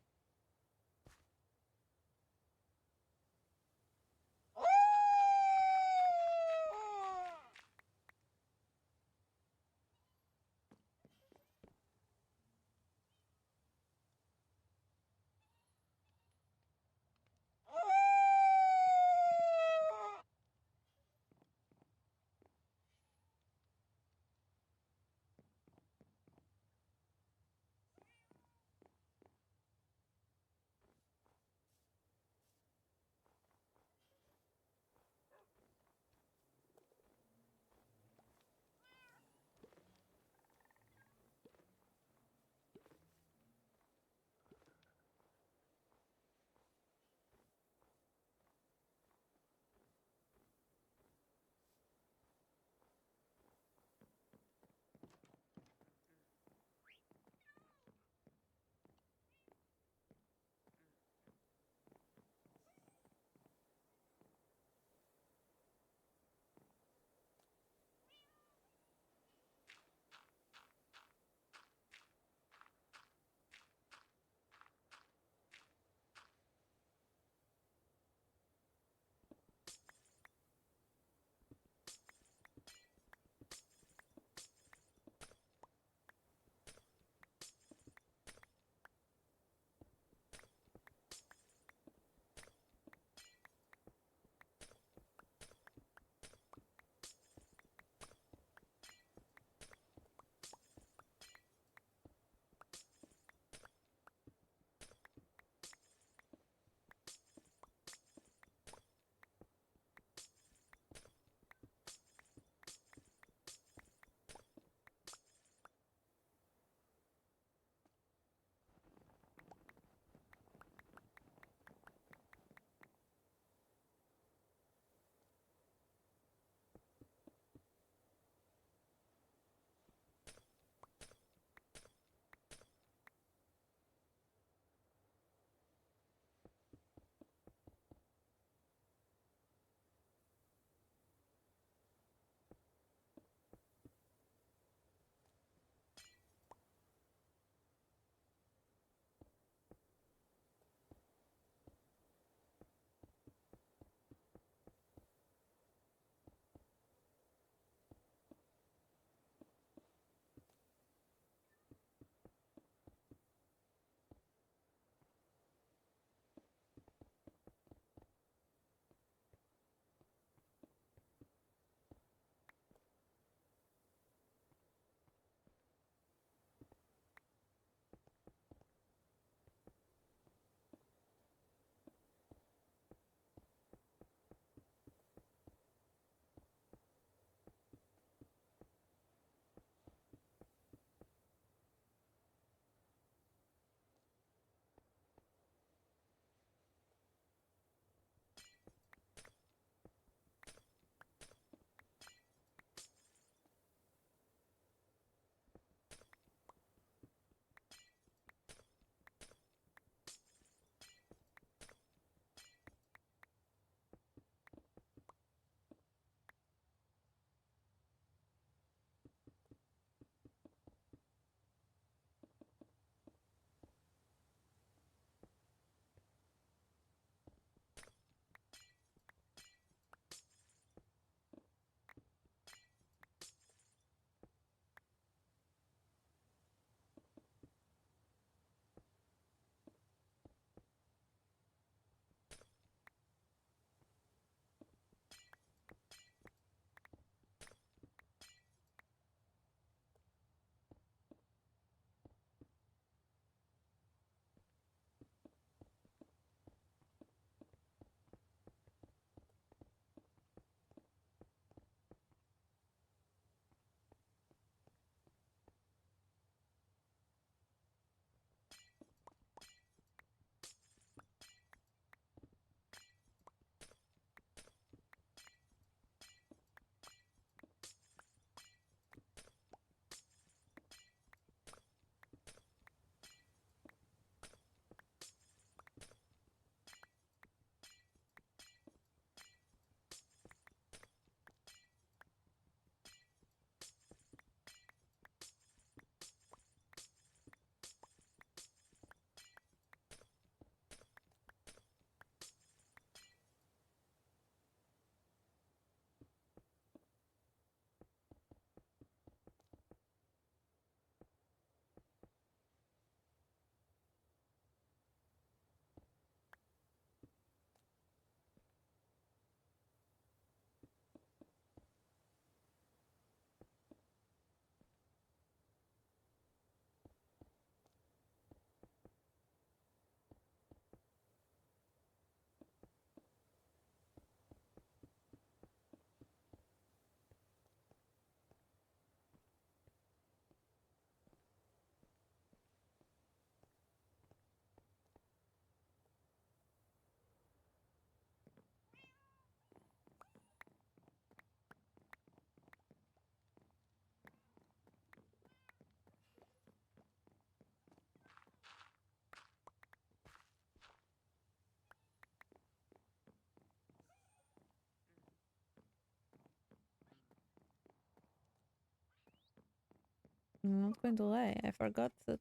I'm not going to lie. I forgot that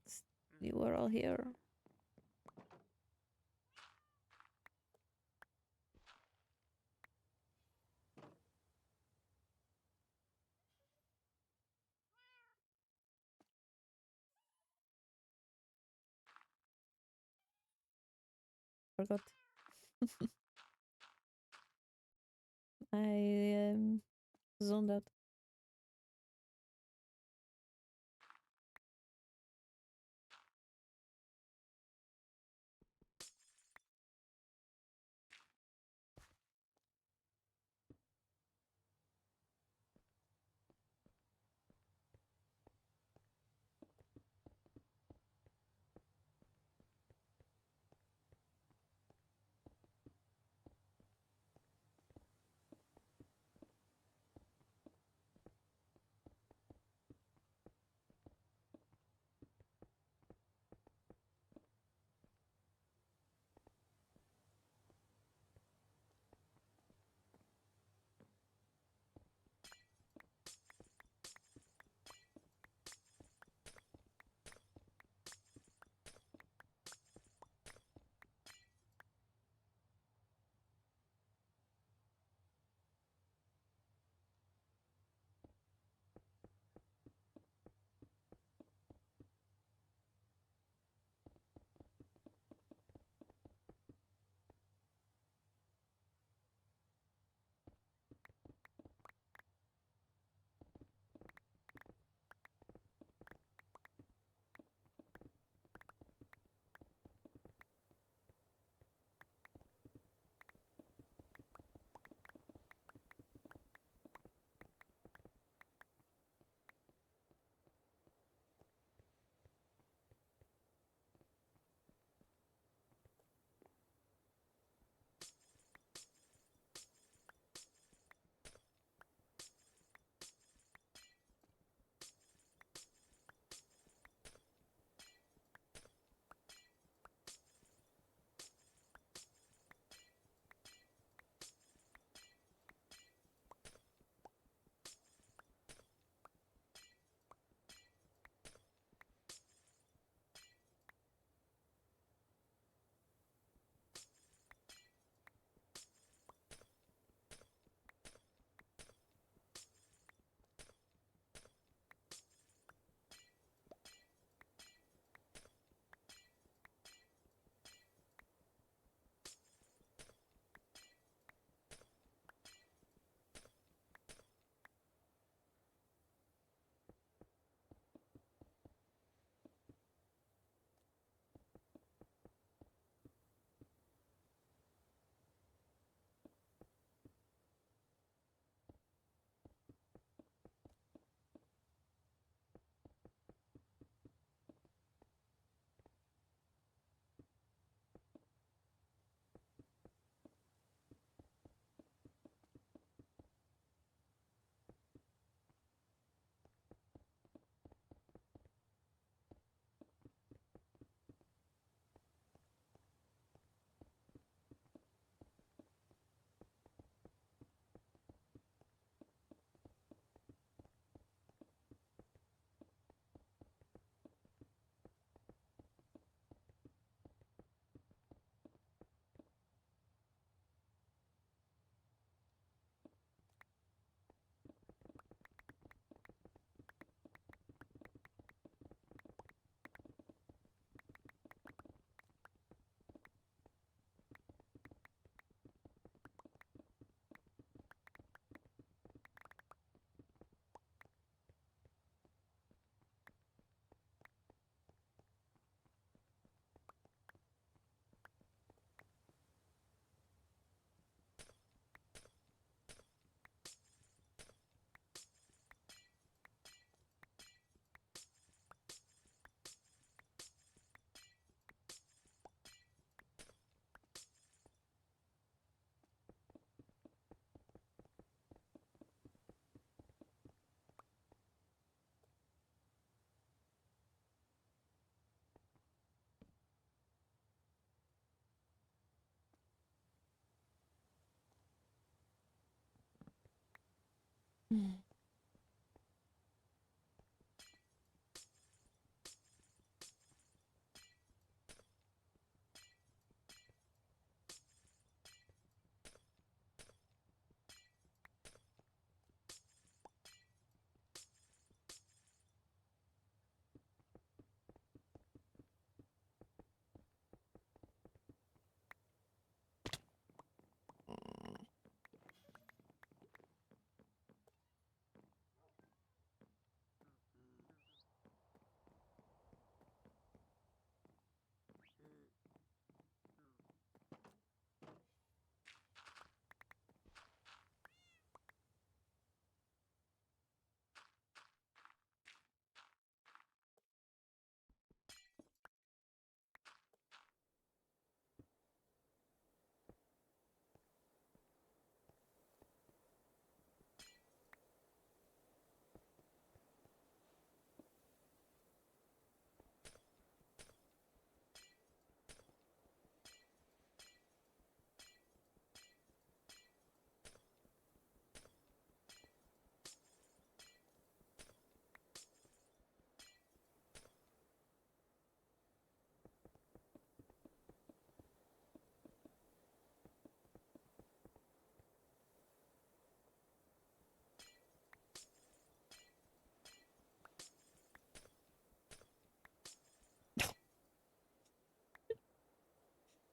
you were all here. Forgot. I zoned out.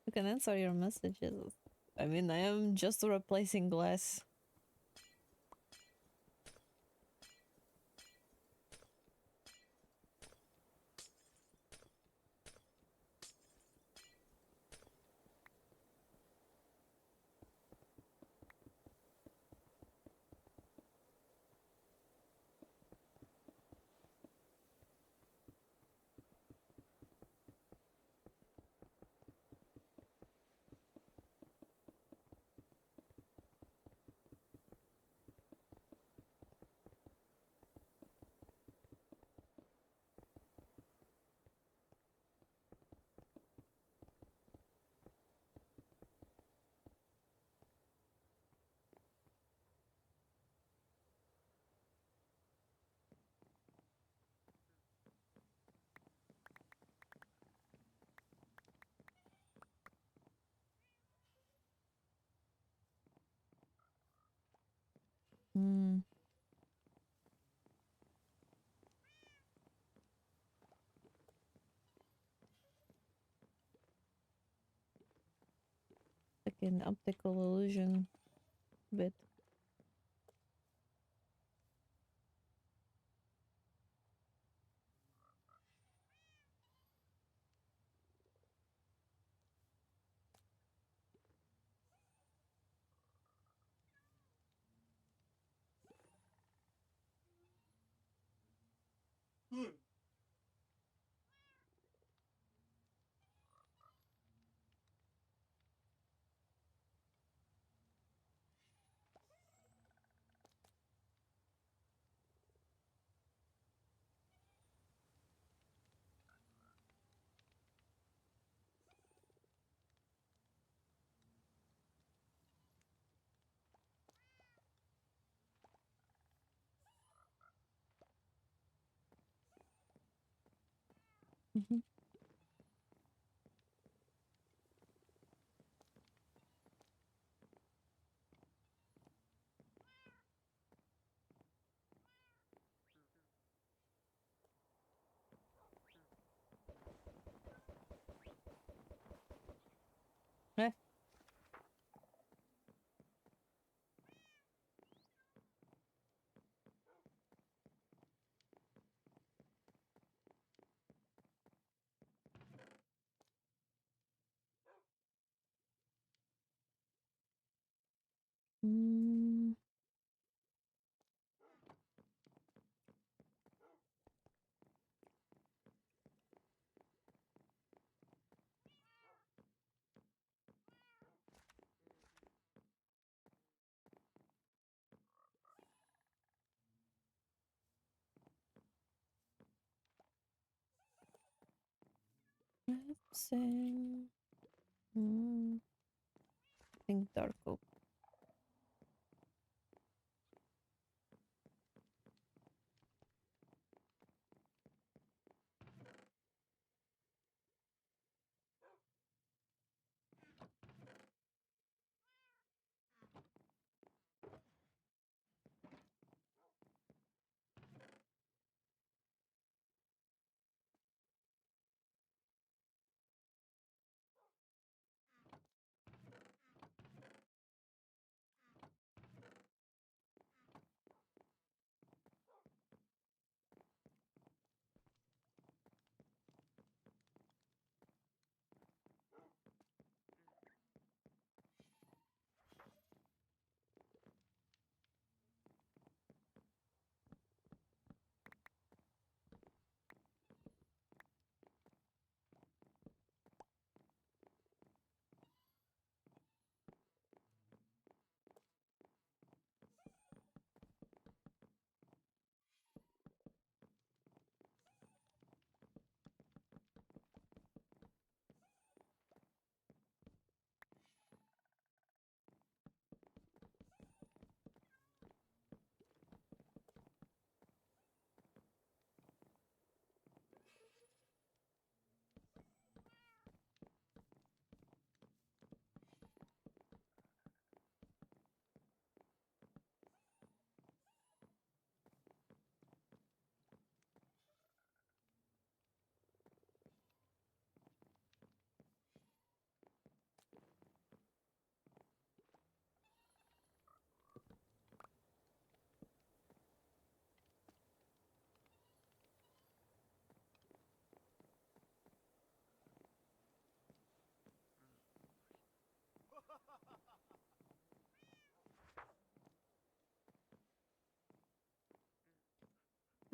You can answer your messages. I mean, I am just replacing glass. Hmm. Like an optical illusion bit. Mm-hmm. Eh. Mm. Let's see. I think dark oak.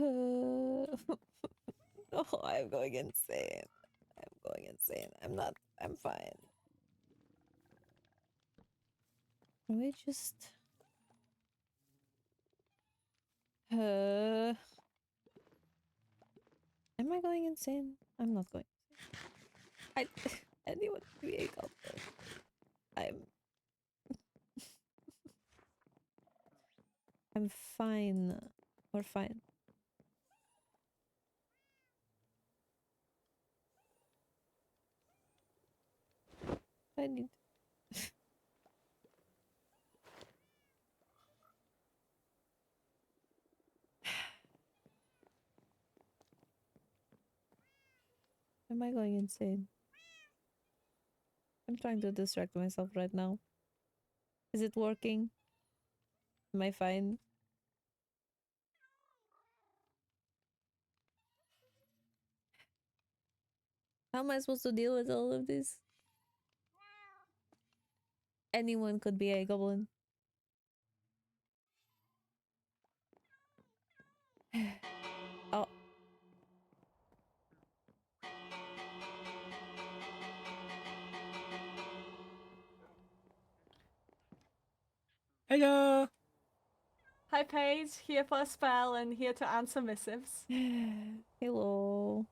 Oh, I'm going insane. I'm fine. Can we just... Am I going insane? I'm not going. I anyone be a goblin. I'm fine. We're fine. I need... Am I going insane? I'm trying to distract myself right now. Is it working? Am I fine? How am I supposed to deal with all of this? Anyone could be a goblin. Oh. Hello. Hi, Paige. Here for a spell and here to answer missives. Hello.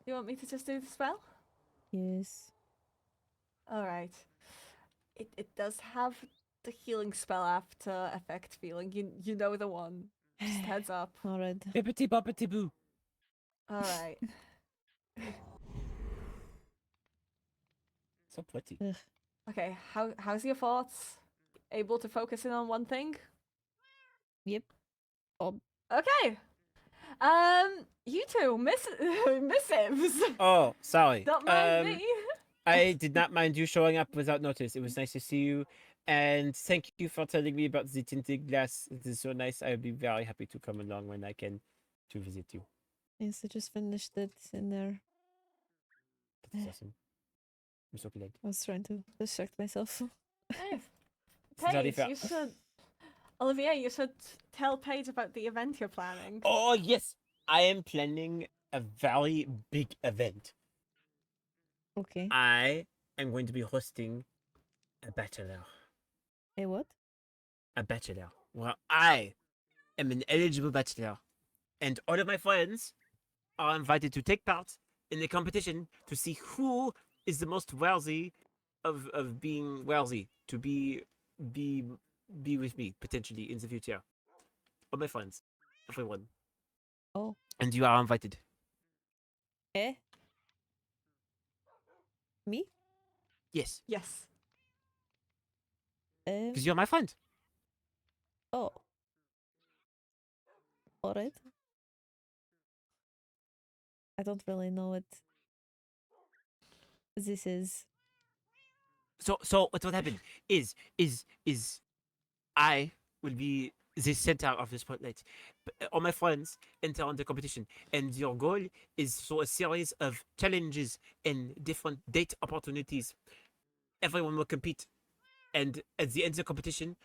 You want me to just do the spell? Yes. Alright. It does have the healing spell after effect feeling. You know the one. Just heads up. Alright. Bippity boppity boo. Alright. So pretty. Okay, how's your thoughts? Able to focus in on one thing? Yep. Okay. You two, missives. Oh, sorry. Don't mind me. I did not mind you showing up without notice. It was nice to see you. And thank you for telling me about the tinted glass. It is so nice. I'll be very happy to come along when I can to visit you. Yes, I just finished it in there. That's awesome. I'm so glad. I was trying to distract myself. Hey, Sorry Paige, for- you should. Olivier, you should tell Paige about the event you're planning. Oh, yes. I am planning a very big event. Okay. I am going to be hosting a bachelor. A what? A bachelor. Well, I am an eligible bachelor. And all of my friends are invited to take part in the competition to see who is the most worthy of being worthy to be with me potentially in the future. All my friends, everyone. Oh. And you are invited. Eh? Me? Yes. Yes. Because you're my friend. Oh. Alright. I don't really know what this is. So what will happen is I will be the center of the spotlight. All my friends enter on the competition, and your goal is for a series of challenges and different date opportunities. Everyone will compete, and at the end of the competition,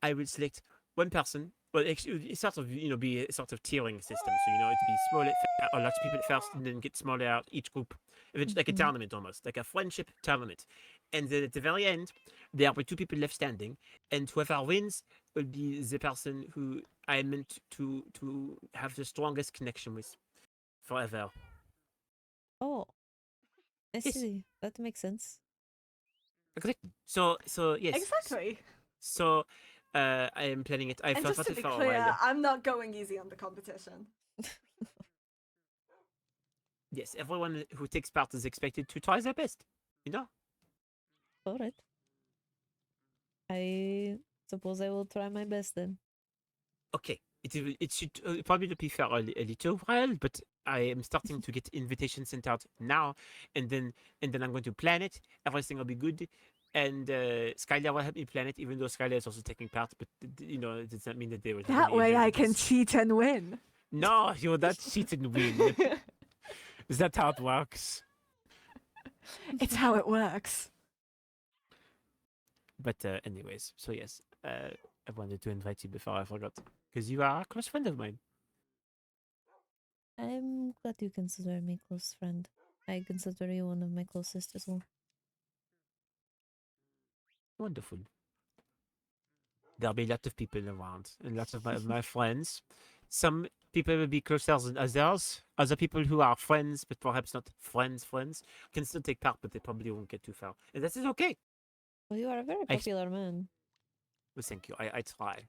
I will select one person. Well, actually, it's sort of be a sort of tiering system. So it'd be smaller, a lot of people at first, and then get smaller out each group. Eventually, like a tournament almost, like a friendship tournament. And then at the very end, there will be 2 people left standing, and whoever wins will be the person who I meant to have the strongest connection with forever. Oh. I Yes. see. That makes sense. Exactly. So yes. Exactly. So I am planning it. I've And thought just about to it be for a clear, while. I'm not going easy on the competition. Yes, everyone who takes part is expected to try their best. Alright. I suppose I will try my best then. Okay. It should probably be fair a little while, but I am starting to get invitations sent out now, and then I'm going to plan it. Everything will be good, and Skylar will help me plan it, even though Skylar is also taking part. But it does not mean that they will. Have That any way I can advantages. cheat and win. No, you will not cheat and win. Is that how it works? It's how it works. But anyways, so yes, I wanted to invite you before I forgot, because you are a close friend of mine. I'm glad you consider me close friend. I consider you one of my closest as well. Wonderful. There'll be a lot of people around, and lots of my friends. Some people will be closer than others. Other people who are friends, but perhaps not friends, can still take part, but they probably won't get too far. And that is okay. Well, you are a very I- popular man. Well, thank you. I try.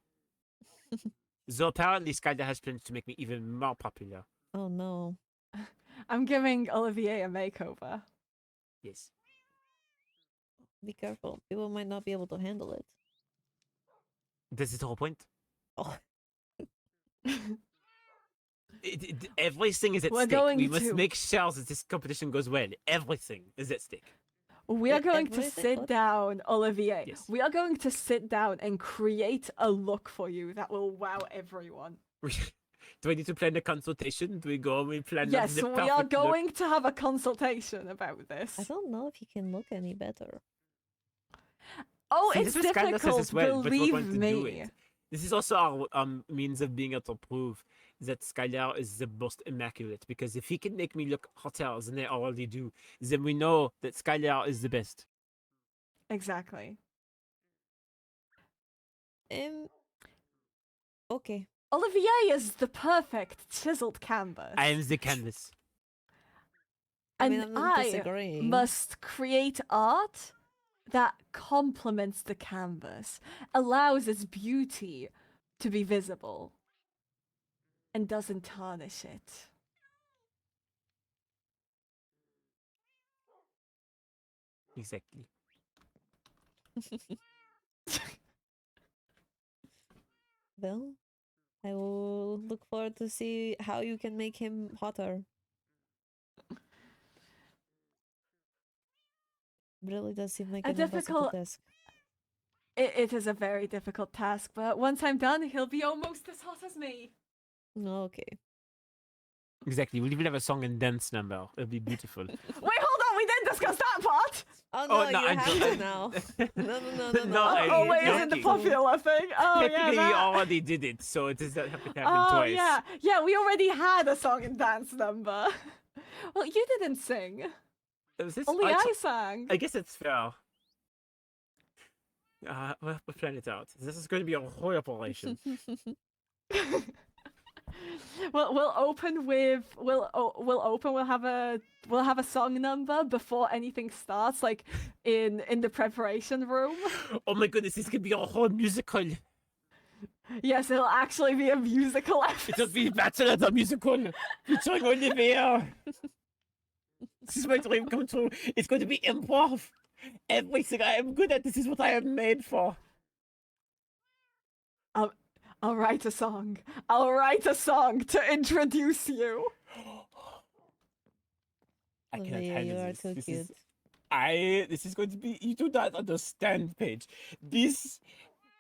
Though apparently Skylar has plans to make me even more popular. Oh no. I'm giving Olivier a makeover. Yes. Be careful. People might not be able to handle it. This is the whole point. Oh. Everything is at We're stake. going We must to- make sure that this competition goes well. Everything is at stake. We are Wait, going to everything? sit What? down, Olivier. Yes. We are going to sit down and create a look for you that will wow everyone. Do I need to plan a consultation? Do we go and we plan Yes, the we are perfect look? going to have a consultation about this. I don't know if he can look any better. Oh, See, it's this was Skylar says difficult, as well, but we're believe going to do me. it. This is also our means of being able to prove that Skylar is the most immaculate. Because if he can make me look hotter than I already do, then we know that Skylar is the best. Exactly. Okay. Olivier is the perfect chiseled canvas. I am the canvas. I mean, and I'm not I disagreeing. must create art that complements the canvas, allows its beauty to be visible, and doesn't tarnish it. Exactly. Well, I will look forward to see how you can make him hotter. Really does seem like A an impossible difficult- task. It is a very difficult task, but once I'm done, he'll be almost as hot as me. Okay. Exactly. We'll even have a song and dance number. It'll be beautiful. Wait, hold on, we didn't discuss that part! Oh Oh, no, no, you I have don't- to now. No. No, I- Oh, wait, is it the joking. popular thing? Oh, yeah, Technically, we that. already did it, so it does not have to happen Oh, twice. yeah, we already had a song and dance number. Well, you didn't sing. Was this- Only I I t- sang. I guess it's fair. We'll plan it out. This is going to be a whole operation. We'll open with we'll have a song number before anything starts, like in the preparation room. Oh my goodness, this could be a whole musical. Yes, it'll actually be a musical episode. It'll be Bachelor the musical featuring Olivia. This is my dream come true. It's going to be improv. Everything I am good at, this is what I am made for. I'll write a song. I'll write a song to introduce you. I cannot Olivia, handle you are this. too cute. This is going to be. You do not understand, Paige.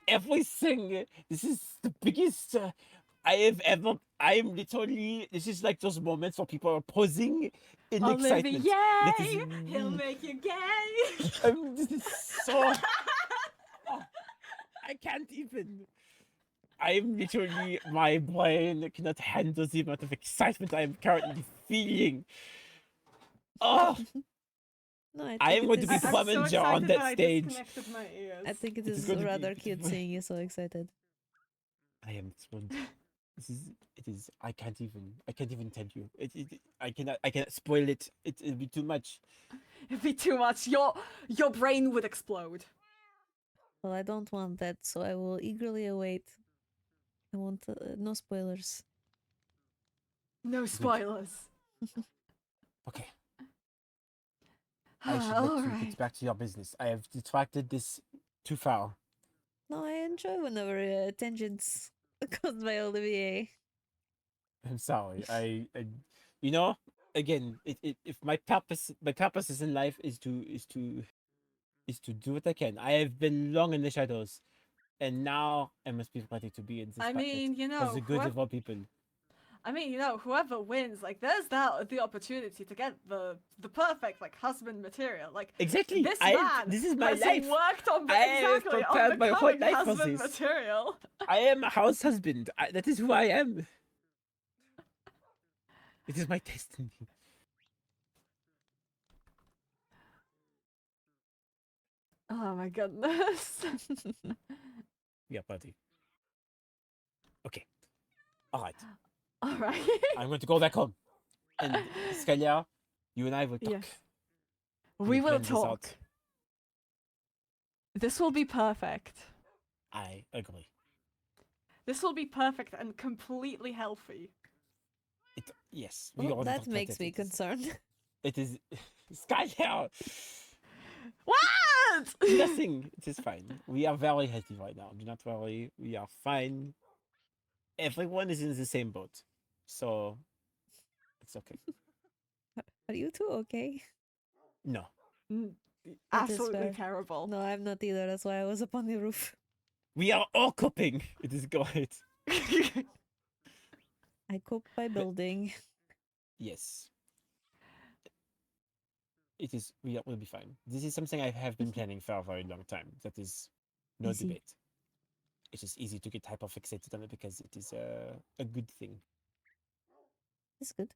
Everything. This is the biggest I have ever. I am literally. This is like those moments where people are posing in excitement. That is- Yay! He'll make you gay. This is so. Oh, I can't even. I'm literally. My brain cannot handle the amount of excitement I am currently feeling. Oh, No, I am think going it to be is- Plum and Jar on that stage. disconnected my ears. I think it It is is going to be rather cute beautiful. seeing you so excited. I am thrilled. It is. I can't even tell you. I cannot spoil it. It'll be too much. It'd be too much. Your brain would explode. Well, I don't want that, so I will eagerly await. I want no spoilers. No spoilers. Okay. I should All let you right. get back to your business. I have detracted this too far. No, I enjoy whenever tangents caused by Olivier. I'm sorry. You know, again, if my purpose is in life is to do what I can. I have been long in the shadows, and now I must be ready to be in the I spotlight mean, you for know, the good of all people. whoever wins, like, there's the opportunity to get the perfect, like, husband material. Like, Exactly. this I- man this is my has life. worked on I have exactly prepared on my whole becoming life for husband this. material. I am a house husband. That is who I am. It is my destiny. Oh my goodness. Yeah, buddy. Okay. All right. All right. I'm going to go back home. And Scalia, you and I will talk. Yes. We We will will plan this out. talk. This will be perfect. I agree. This will be perfect and completely healthy. Yes. We Well, already that talked about makes it. me concerned. It is Scalia. What? Nothing. It is fine. We are very healthy right now. Do not worry. We are fine. Everyone is in the same boat. So it's okay. Are you two okay? No. Mm, That is Absolutely fair. terrible. No, I'm not either. That's why I was up on the roof. We are all coping. It is great. I cope by building. Yes. It is. We'll be fine. This is something I have been planning for a very long time. That is no Easy. debate. It's just easy to get hyperfixated on it because it is a good thing. It's good.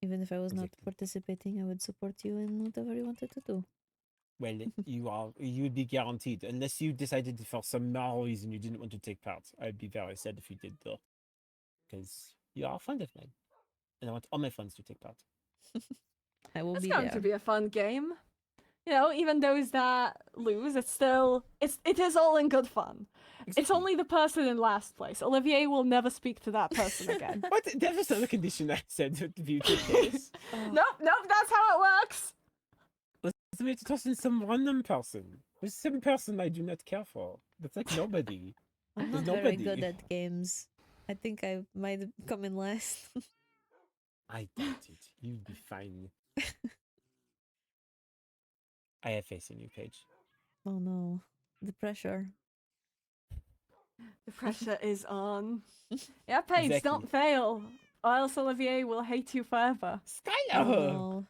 Even if I was not Exactly. participating, I would support you in whatever you wanted to do. Well, you would be guaranteed unless you decided for some more reason you didn't want to take part. I'd be very sad if you did though, because you are a friend of mine, and I want all my friends to take part. I will It's be going there. to be a fun game. You know, even those that lose, it is all in good fun. It's Exactly. only the person in last place. Olivier will never speak to that person again. What? That was not a condition I said to be place. Nope, that's how it works. Let's me to toss in some random person. There's some person I do not care for. That's like nobody. I'm There's not very good nobody. at games. I think I might come in last. I doubt it. You'd be fine. I have faith in you, Paige. Oh no. The pressure. The pressure is on. Yeah, Paige, Exactly. don't fail, or else Olivier will hate you forever. Skylar! Oh,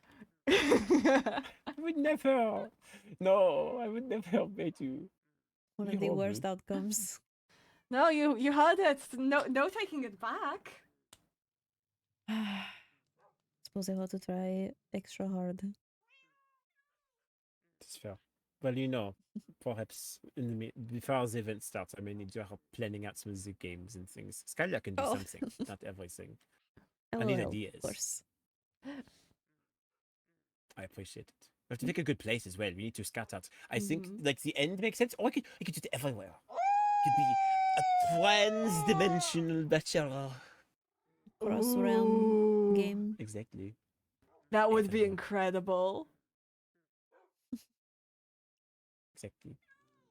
I would never. No, I would never hate you. one Be of the worst horrible. outcomes. No, you heard it. No taking it back. Suppose I have to try extra hard. That's fair. Well, perhaps before the event starts, I may need your help planning out some of the games and things. Skylar can do Oh. something, not everything. I need will, ideas. Of course. I appreciate it. We have to pick a good place as well. We need to scout out. I think Mhm. like the end makes sense, or I could do it everywhere. It could be a trans-dimensional bachelor. Cross realm Ooh, game. Exactly. that would be Everywhere. incredible. Exactly.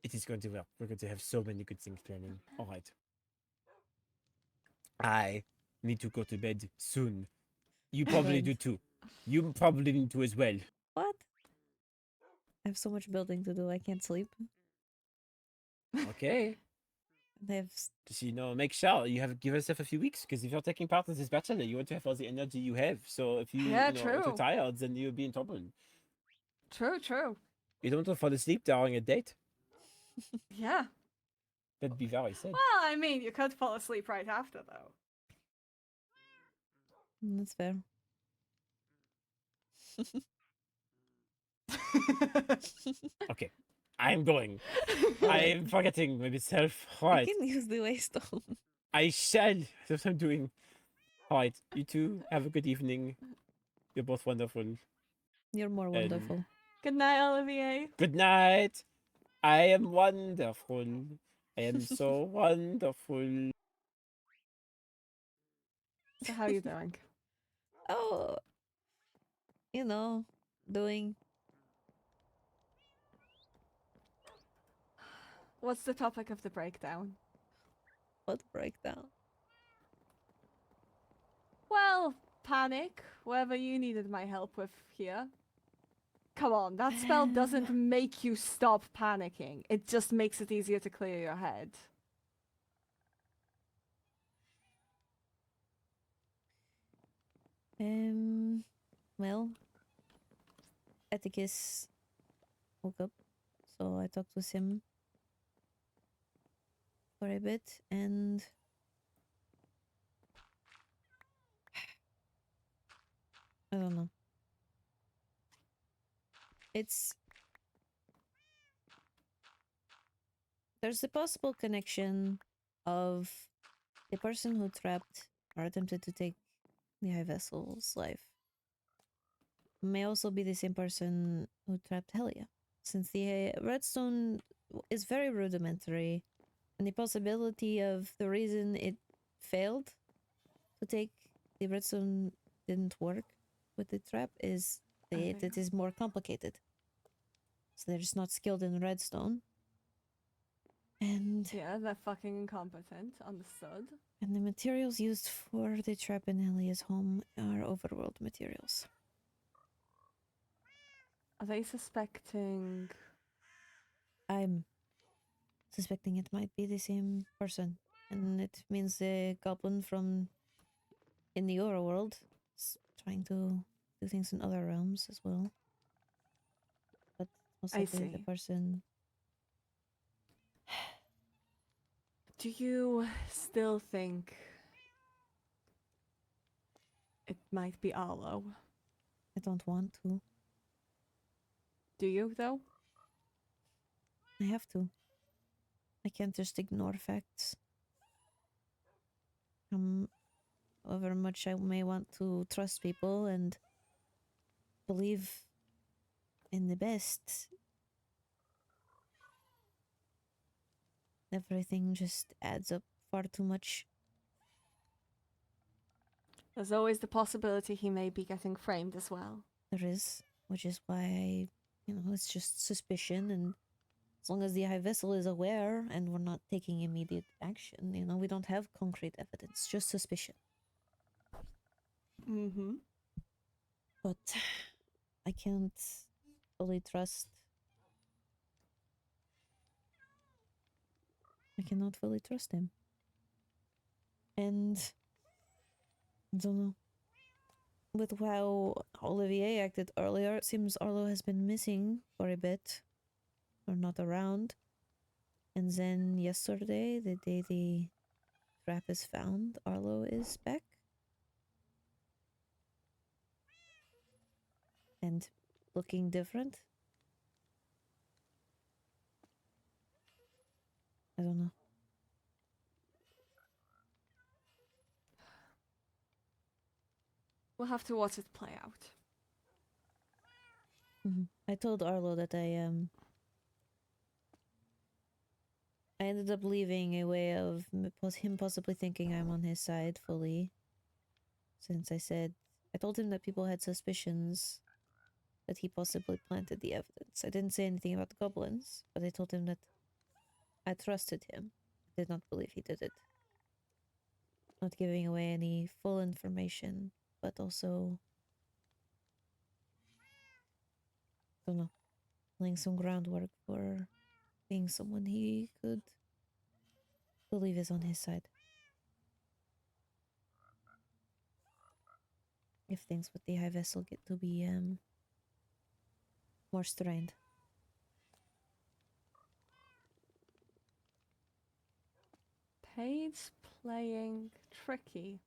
It is going to work. We're going to have so many good things planning. All right. I need to go to bed soon. You probably do too. You probably need to as well. What? I have so much building to do. I can't sleep. Okay. I have Just make sure you give yourself a few weeks because if you're taking part in this bachelor, you want to have all the energy you have. So if you, Yeah, are too true. tired, then you'll be in trouble. True. You don't want to fall asleep during a date. Yeah. That'd be very sad. Well, I mean, you could fall asleep right after, though. That's fair. Okay, I'm going. I am forgetting myself. All I right, can use the waystone. I shall. That's what I'm doing. All right, you two have a good evening. You're both wonderful. You're more wonderful. Good night, Olivier. Good night. I am wonderful. I am so wonderful. So how you doing? Oh, doing. What's the topic of the breakdown? What breakdown? Well, panic. Whatever you needed my help with here. Come on, that spell doesn't make you stop panicking. It just makes it easier to clear your head. Well, Atticus woke up, so I talked with him for a bit, and I don't know. It's... There's a possible connection of the person who trapped or attempted to take the High Vessel's life may also be the same person who trapped Helia, since the redstone is very rudimentary, and the possibility of the reason it failed to take the redstone didn't work with the trap is that it is more complicated. So they're just not skilled in redstone. And yeah, they're fucking incompetent. Understood. And the materials used for the trap in Helia's home are overworld materials. Are they suspecting? I'm suspecting it might be the same person. And it means the goblin from in the overworld is trying to do things in other realms as well. But I possibly the see. person... Do you still think it might be Arlo? I don't want to. Do you, though? I have to. I can't just ignore facts. However much I may want to trust people and believe in the best, everything just adds up far too much. There's always the possibility he may be getting framed as well. There is, which is why it's just suspicion, and as long as the High Vessel is aware and we're not taking immediate action, we don't have concrete evidence, just suspicion. Mm-hmm. But I can't fully trust. I cannot fully trust him. And I don't know. With how Olivier acted earlier, it seems Arlo has been missing for a bit, or not around. And then yesterday, the day the trap is found, Arlo is back. And looking different. I don't know. We'll have to watch it play out. I told Arlo that I ended up leaving a way of him possibly thinking I'm on his side fully. Since I told him that people had suspicions that he possibly planted the evidence. I didn't say anything about the goblins, but I told him that I trusted him. I did not believe he did it. Not giving away any full information, but also, I don't know, laying some groundwork for being someone he could believe is on his side. If things with the High Vessel get to be more strained. Paige playing tricky.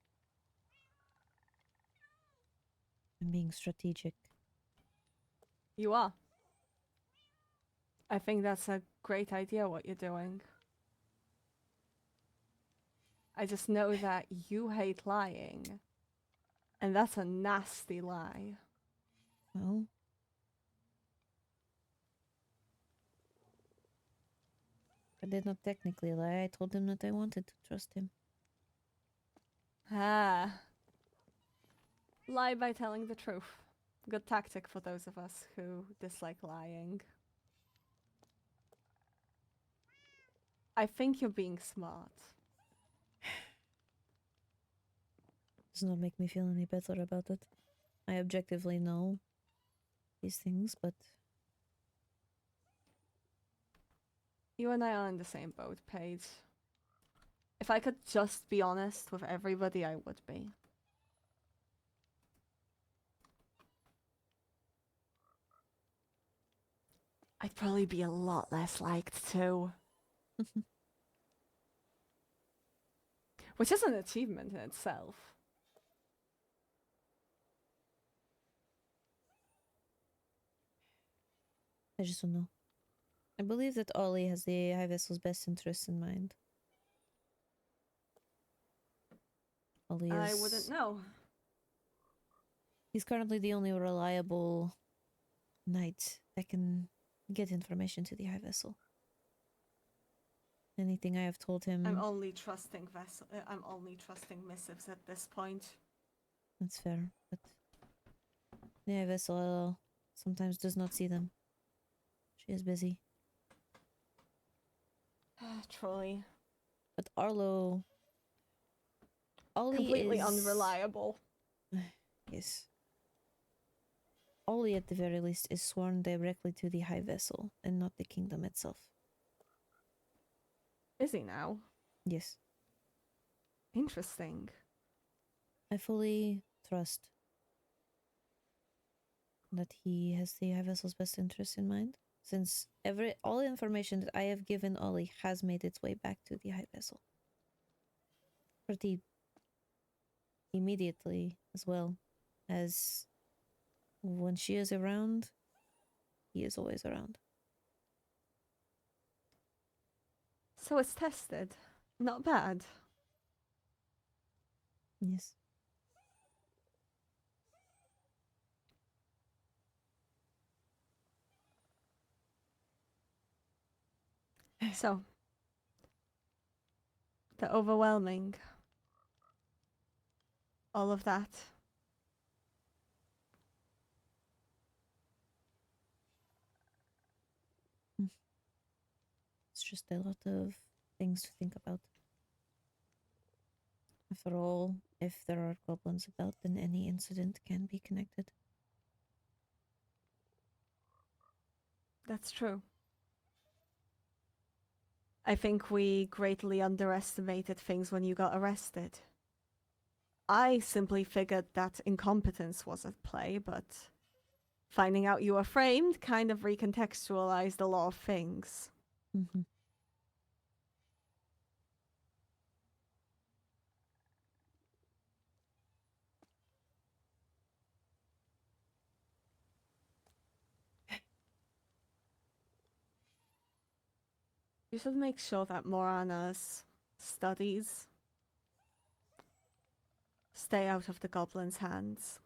I'm being strategic. You are. I think that's a great idea what you're doing. I just know that you hate lying. And that's a nasty lie. Well, I did not technically lie. I told him that I wanted to trust him. Ah. Lie by telling the truth. Good tactic for those of us who dislike lying. I think you're being smart. Does not make me feel any better about it. I objectively know these things, but You and I are in the same boat, Paige. If I could just be honest with everybody, I would be. I'd probably be a lot less liked too. Which is an achievement in itself. I just don't know. I believe that Ollie has the High Vessel's best interests in mind. Ollie is... I wouldn't know. He's currently the only reliable knight that can get information to the High Vessel. Anything I have told him... I'm only trusting missives at this point. That's fair, but the High Vessel sometimes does not see them. She is busy. Truly. But Ollie Completely is... unreliable. Yes. Ollie, at the very least, is sworn directly to the High Vessel and not the kingdom itself. Is he now? Yes. Interesting. I fully trust that he has the High Vessel's best interest in mind, since all the information that I have given Ollie has made its way back to the High Vessel. Pretty immediately, as well as when she is around, he is always around. So it's tested. Not bad. Yes. So, the overwhelming. All of that. It's just a lot of things to think about. After all, if there are goblins about, then any incident can be connected. That's true. I think we greatly underestimated things when you got arrested. I simply figured that incompetence was at play, but finding out you were framed kind of recontextualized a lot of things. Mm-hmm. You should make sure that Morana's studies stay out of the goblins' hands.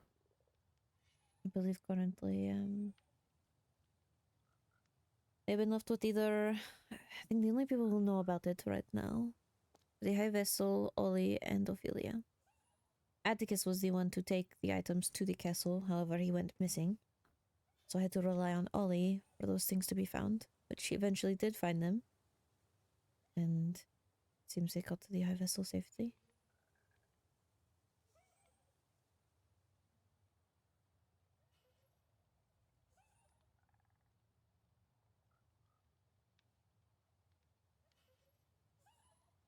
I believe currently, they've been left with either... I think the only people who know about it right now, the High Vessel, Ollie, and Ophelia. Atticus was the one to take the items to the castle, however he went missing. So I had to rely on Ollie for those things to be found, but she eventually did find them. And it seems they got to the High Vessel safely.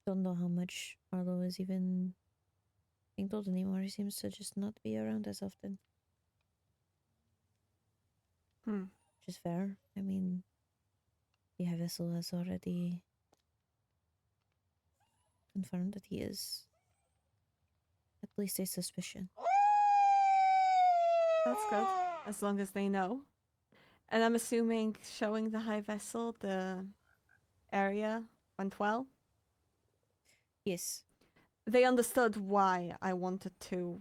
Don't know how much Arlo is even being told anymore. He seems to just not be around as often. Which is fair. I mean, the High Vessel has already confirmed that he is at least a suspicion. That's good, as long as they know. And I'm assuming showing the High Vessel the area went well? Yes. They understood why I wanted to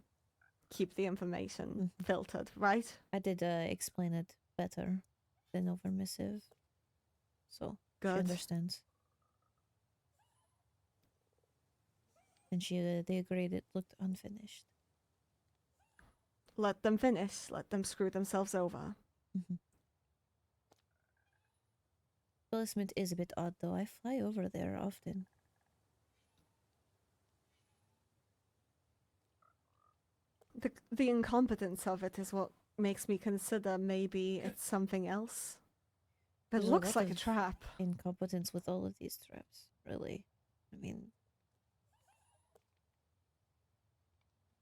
keep the information filtered, right? I did explain it better than over missive. So, Good. she understands. And they agreed it looked unfinished. Let them finish. Let them screw themselves over. Placement is a bit odd, though. I fly over there often. The incompetence of it is what makes me consider maybe it's something else. It There's looks lot like a of trap. Incompetence with all of these traps, really. I mean,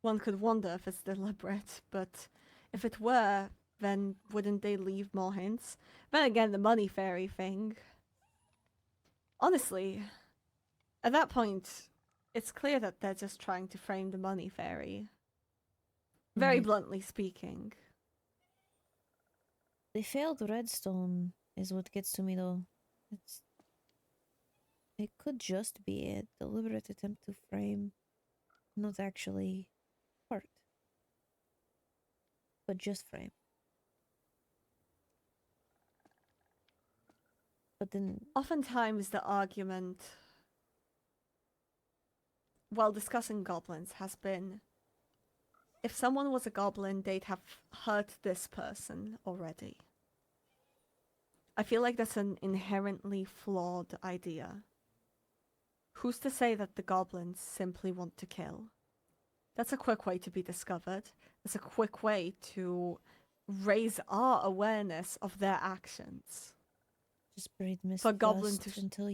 one could wonder if it's deliberate, but if it were, then wouldn't they leave more hints? Then again, the money fairy thing. Honestly, at that point, it's clear that they're just trying to frame the money fairy. Very Mhm. bluntly speaking. They failed Redstone is what gets to me though. It could just be a deliberate attempt to frame, not actually hurt, but just frame. But then, Oftentimes, the argument while discussing goblins has been if someone was a goblin, they'd have hurt this person already. I feel like that's an inherently flawed idea. Who's to say that the goblins simply want to kill? That's a quick way to be discovered. It's a quick way to raise our awareness of their actions. just breed For goblin mistrust to until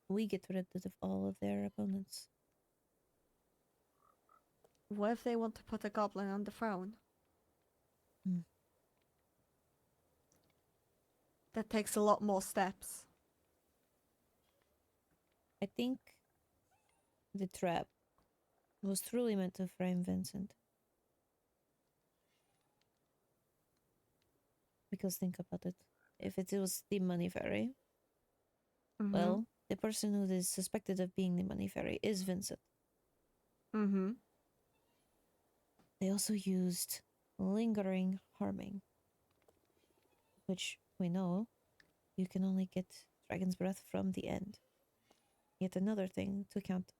we get rid of all of their opponents. What if they want to put a goblin on the throne? Hmm. That takes a lot more steps. I think the trap was truly meant to frame Vincent. Because think about it. If it was the money fairy, well, the person who is suspected of being the money fairy is Vincent. Mm-hmm. They also used lingering harming, which we know you can only get Dragon's Breath from the end. Yet another thing to count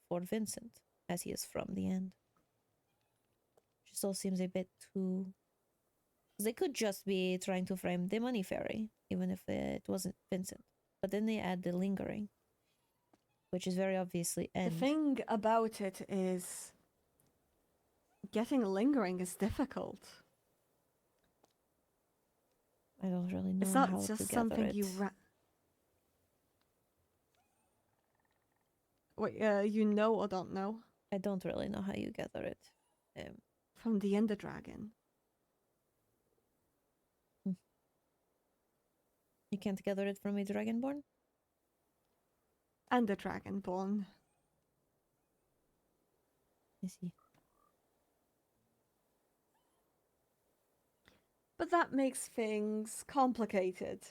for Vincent, as he is from the end. Just all seems a bit too... They could just be trying to frame the money fairy, even if it wasn't Vincent. But then they add the lingering, which is very obviously end. The thing about it is getting lingering is difficult. I don't really know It's not how just to gather something it. You know or don't know? I don't really know how you gather it. From the Ender Dragon. You can't gather it from a Dragonborn? And the Dragonborn. I see. But that makes things complicated.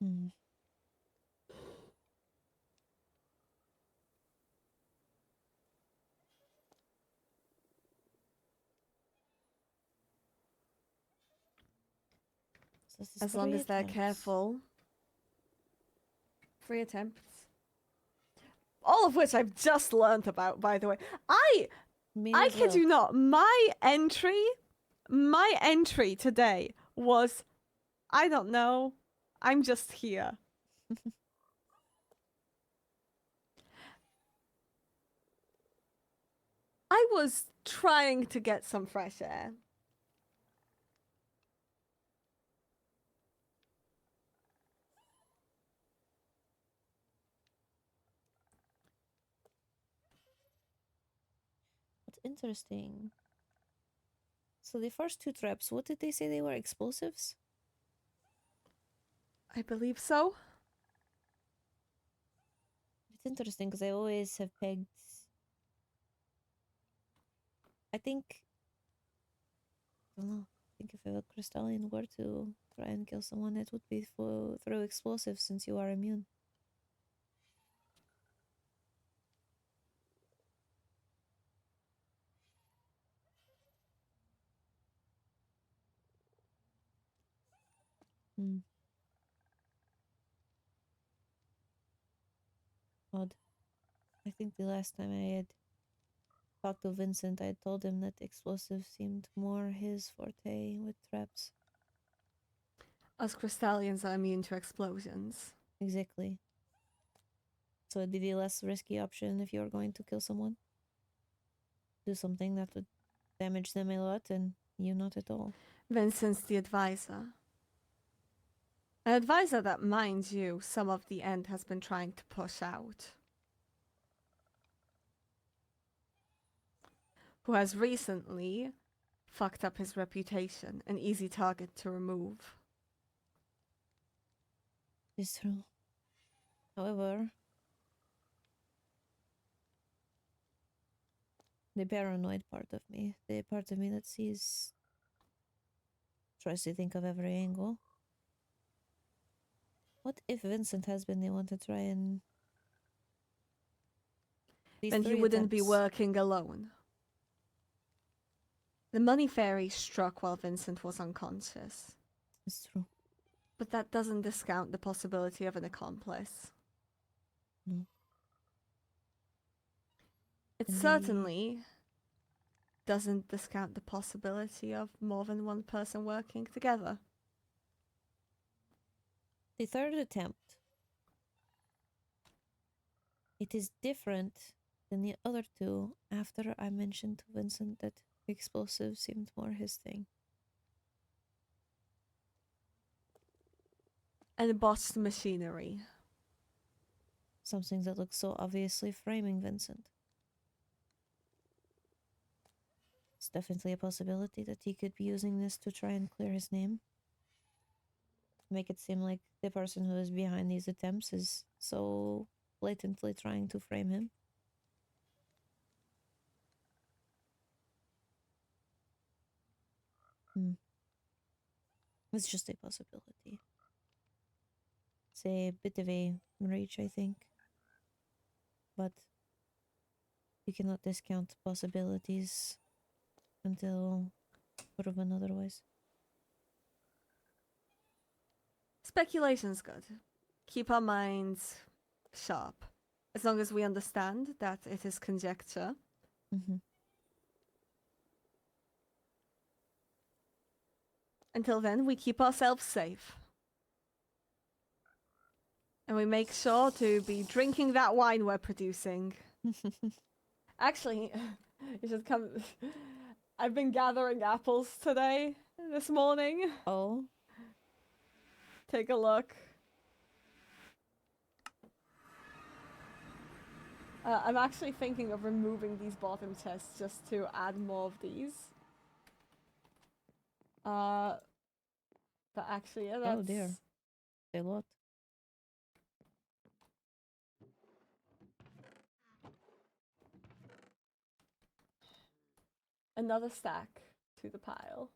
Hmm. So this is As long 3 as they're attempts. careful. 3 attempts. All of which I've just learnt about, by the way. I kid you not, my entry today was, I don't know, I'm just here. I was trying to get some fresh air. What's interesting. So the first 2 traps, what did they say they were? Explosives? I believe so. It's interesting because I always have pegged... I don't know. I think if a Crystalline were to try and kill someone, it would be through explosives since you are immune. Hmm. Odd. I think the last time I had talked to Vincent, I told him that explosives seemed more his forte with traps. Us Crystallians are immune to explosions. Exactly. So it'd be the less risky option if you were going to kill someone. Do something that would damage them a lot and you not at all. Vincent's the advisor. An advisor that, mind you, some of the end has been trying to push out. Who has recently fucked up his reputation, an easy target to remove. It's true. However, the paranoid part of me, the part of me that tries to think of every angle. What if Vincent has been the one to try and... Then he wouldn't be working alone. The money fairy struck while Vincent was unconscious. It's true. But that doesn't discount the possibility of an accomplice. No. It And certainly doesn't discount the possibility of more than one person working together. The third attempt. It is different than the other two after I mentioned to Vincent that explosives seemed more his thing. And botched machinery. Something that looks so obviously framing Vincent. It's definitely a possibility that he could be using this to try and clear his name. Make it seem like the person who is behind these attempts is so blatantly trying to frame him. It's just a possibility. It's a bit of a reach, I think. But you cannot discount possibilities until proven otherwise. Speculation's good. Keep our minds sharp. As long as we understand that it is conjecture. Until then, we keep ourselves safe. And we make sure to be drinking that wine we're producing. Actually, you should come. I've been gathering apples this morning. Oh? Take a look. I'm actually thinking of removing these bottom chests just to add more of these. But actually, yeah, that's... Oh dear. A lot. Another stack to the pile.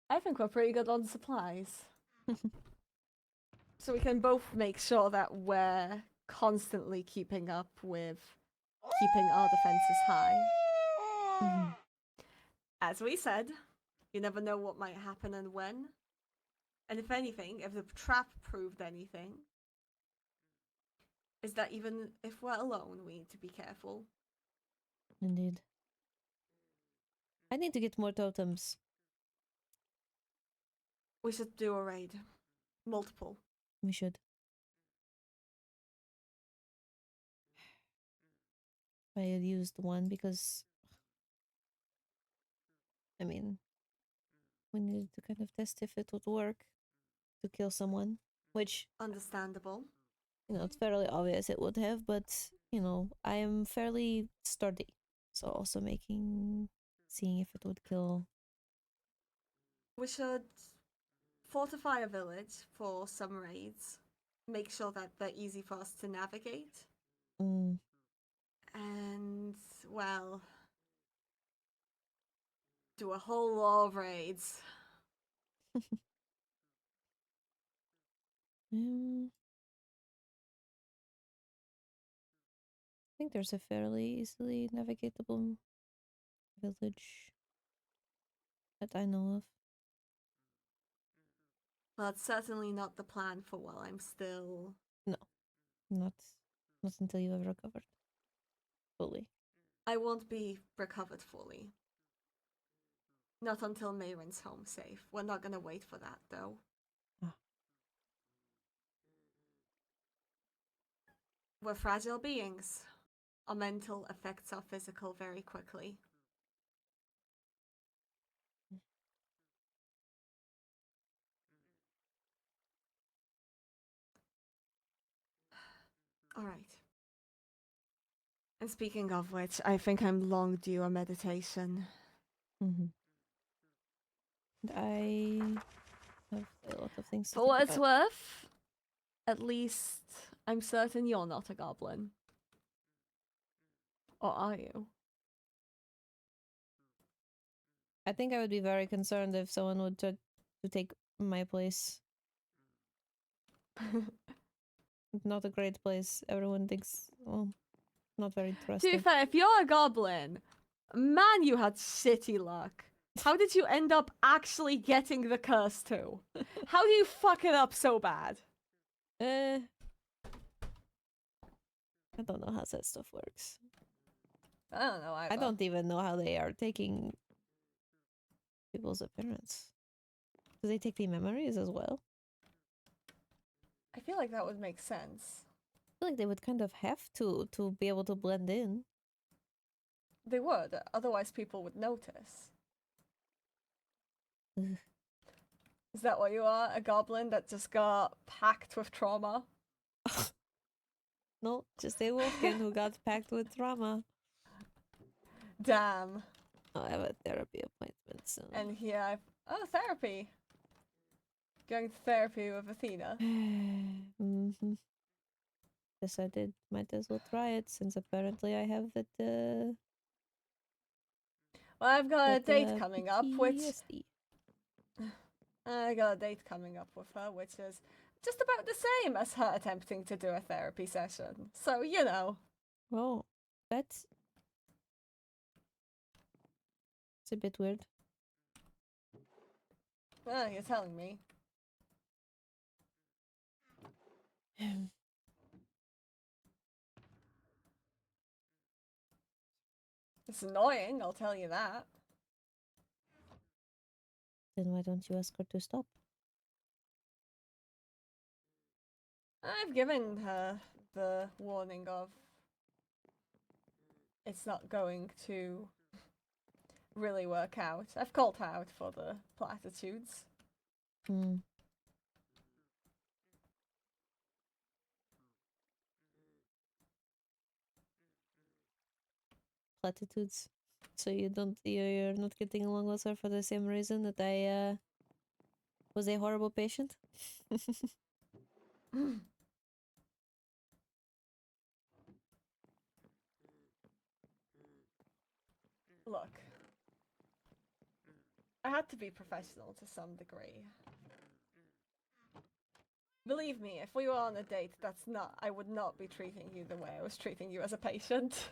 I think we're pretty good on supplies. So we can both make sure that we're constantly keeping up with keeping our defenses high. As we said, you never know what might happen and when. And if anything, if the trap proved anything, is that even if we're alone, we need to be careful. Indeed. I need to get more totems. We should do a raid. Multiple. We should. I had used one because... I mean... we needed to kind of test if it would work to kill someone. Which... understandable. You know, it's fairly obvious it would have, but... you know, I am fairly sturdy. So also seeing if it would kill... We should fortify a village for some raids. Make sure that they're easy for us to navigate. And, well... do a whole lot of raids. I think there's a fairly easily navigatable village that I know of. Well, it's certainly not the plan for while I'm still... No. Not until you have recovered. Fully. I won't be recovered fully. Not until Mayron's home safe. We're not gonna wait for that, though. We're fragile beings. Our mental affects our physical very quickly. Alright. And speaking of which, I think I'm long due a meditation. And I have a lot of things to For think what it's about. worth, At least I'm certain you're not a goblin. Or are you? I think I would be very concerned if someone would try to take my place. Not a great place. Everyone thinks, well, not very To be trusted. fair, if you're a goblin, man, you had shitty luck. How did you end up actually getting the curse too? How do you fuck it up so bad? I don't know how that stuff works. I don't know either. I don't even know how they are taking people's appearance. Do they take the memories as well? I feel like that would make sense. I feel like they would kind of have to be able to blend in. They would, otherwise people would notice. Ugh. Is that what you are? A goblin that just got packed with trauma? No, just a wolfkin who got packed with trauma. Damn. Oh, I have a therapy appointment soon. And here I've... Oh, therapy. Going to therapy with Athena. Mm-hmm. Decided might as well try it since apparently I have that Well, I've got a that, date coming up, which... PTSD. I got a date coming up with her, which is just about the same as her attempting to do a therapy session. So, you know. Oh, that's it's a bit weird. Well, you're telling me. It's annoying, I'll tell you that. Then why don't you ask her to stop? I've given her the warning of it's not going to really work out. I've called her out for the platitudes. Hmm. Platitudes. So you're not getting along with her for the same reason that I was a horrible patient? Look. I had to be professional to some degree. Believe me, if we were on a date, I would not be treating you the way I was treating you as a patient.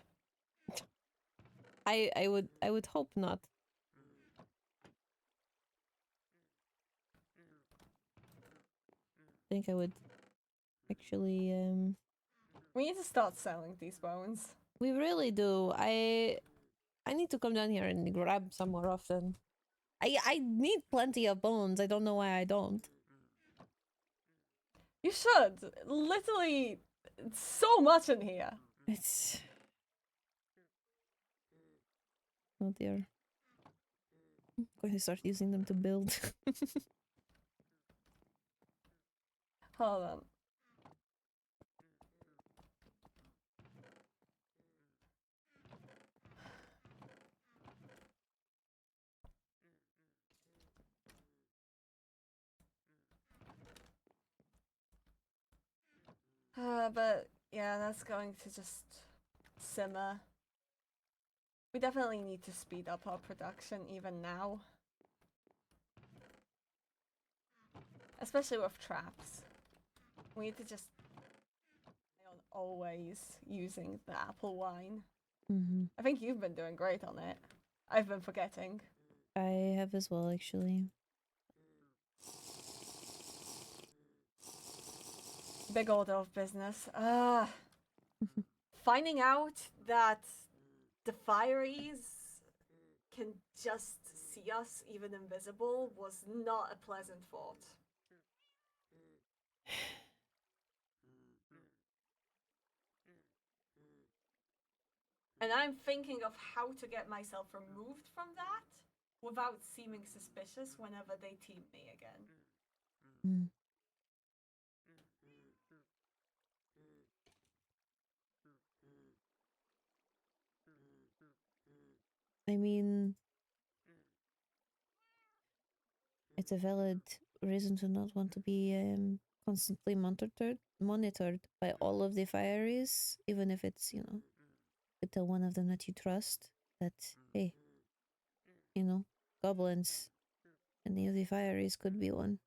I would hope not. I think I would actually We need to start selling these bones. we really do. I need to come down here and grab some more often. I need plenty of bones. I don't know why I don't. You should. Literally, so much in here. It's oh dear. I'm going to start using them to build. Hold on. But yeah, that's going to just simmer. We definitely need to speed up our production even now. Especially with traps. We need to just stay on always using the apple wine. Mm-hmm. I think you've been doing great on it. I've been forgetting. I have as well, actually. Big order of business. Finding out that the Fireys can just see us, even invisible, was not a pleasant thought. And I'm thinking of how to get myself removed from that without seeming suspicious whenever they team me again. Mm. I mean, it's a valid reason to not want to be constantly monitored by all of the fireys, even if it's, you tell one of them that you trust that, hey, goblins, any of the fireys could be one.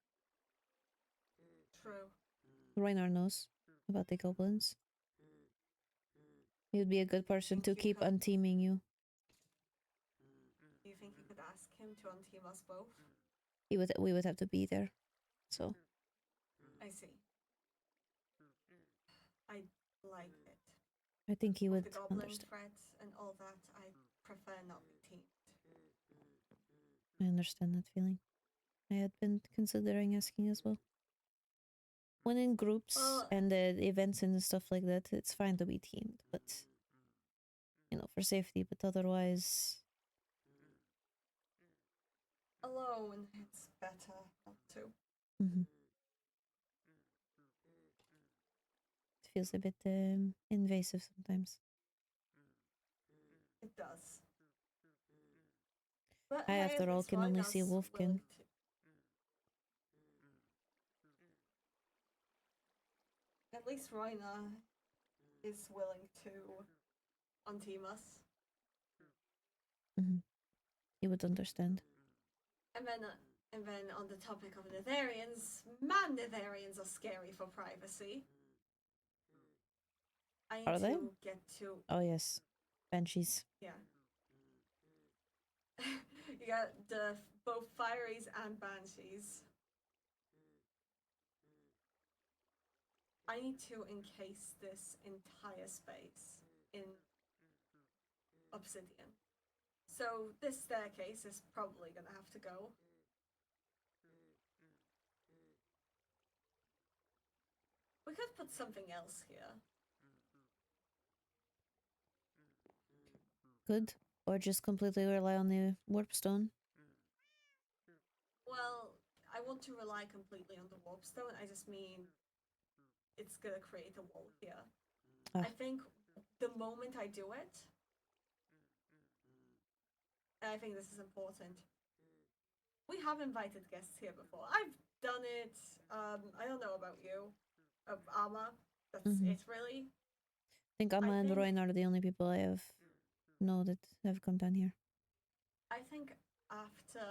True. Reinar knows about the goblins. He would be a good person to Think you keep could- unteaming you. Do you think you could ask him to unteam us both? We would have to be there. So I see. I like it. I think he With would the goblin understand. threats and all that, I prefer not be teamed. I understand that feeling. I had been considering asking as well. When in groups Well- and events and stuff like that, it's fine to be teamed, but for safety. But otherwise, Alone, it's better not to. it feels a bit invasive sometimes. It does. But I, hey, after at all, least can only see Ragna's Wolfkin. willing to- At least Raina is willing to unteam us. He would understand. And then on the topic of Nitharians, man, Nitharians are scary for privacy. I need Are they? to get to Oh yes, banshees. yeah. You got both Fireys and Banshees. I need to encase this entire space in obsidian. So this staircase is probably gonna have to go. We could put something else here. Good. Or just completely rely on the warpstone. Well, I want to rely completely on the warpstone. I just mean it's gonna create a wall here. Ah. I think the moment I do it, and I think this is important. We have invited guests here before. I've done it. I don't know about you. Amma. That's it, really. I think Amma and think- Royan are the only people I know that have come down here. I think after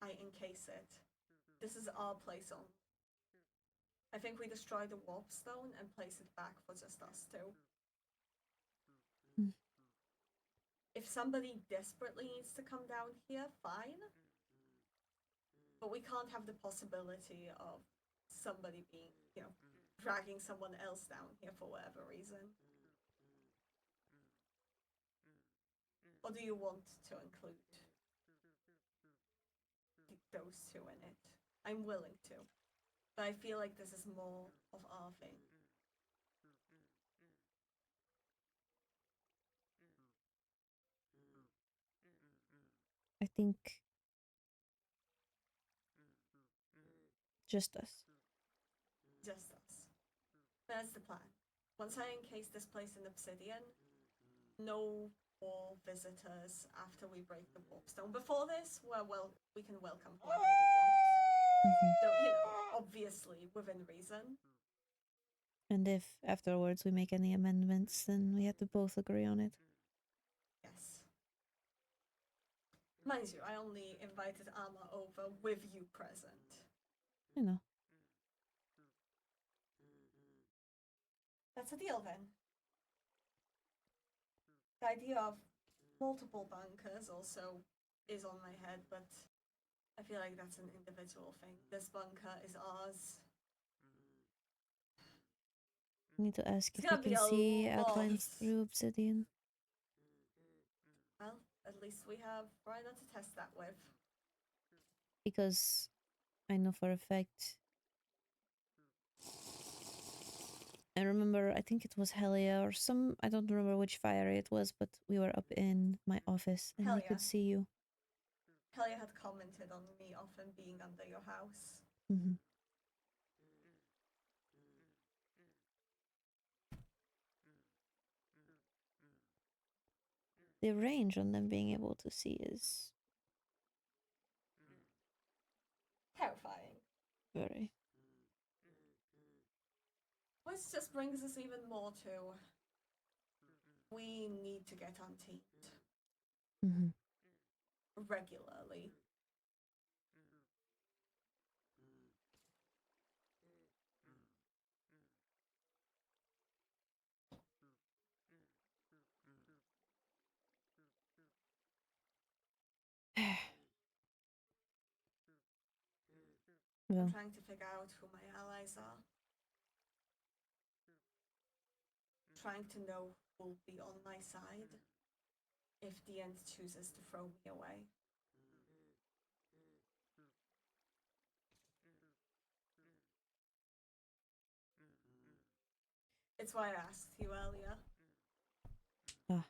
I encase it, this is our place on. I think we destroy the warpstone and place it back for just us two. If somebody desperately needs to come down here, fine. But we can't have the possibility of somebody being, dragging someone else down here for whatever reason. Or do you want to include those two in it? I'm willing to. But I feel like this is more of our thing. I think just us. Just us. That's the plan. Once I encase this place in obsidian, no more visitors after we break the warpstone. Before this, well, we can welcome whoever we want. Though, obviously within reason. And if afterwards we make any amendments, then we have to both agree on it. Yes. Mind you, I only invited Amma over with you present. You know. That's a deal then. The idea of multiple bunkers also is on my head, but I feel like that's an individual thing. This bunker is ours. I need to ask It's if I gonna be can a see lot. outlines through obsidian. Well, at least we have Rhino to test that with. Because I know for a fact. I remember, I think it was Helia or I don't remember which fire it was, but we were up in my office and I could Helia. see you. Helia had commented on me often being under your house. The range on them being able to see is Terrifying. very. this just brings us even more to we need to get on teams Mm-hmm. regularly. Well, I'm trying to figure out who my allies are. Trying to know who will be on my side if the end chooses to throw me away. It's why I asked you earlier. ah,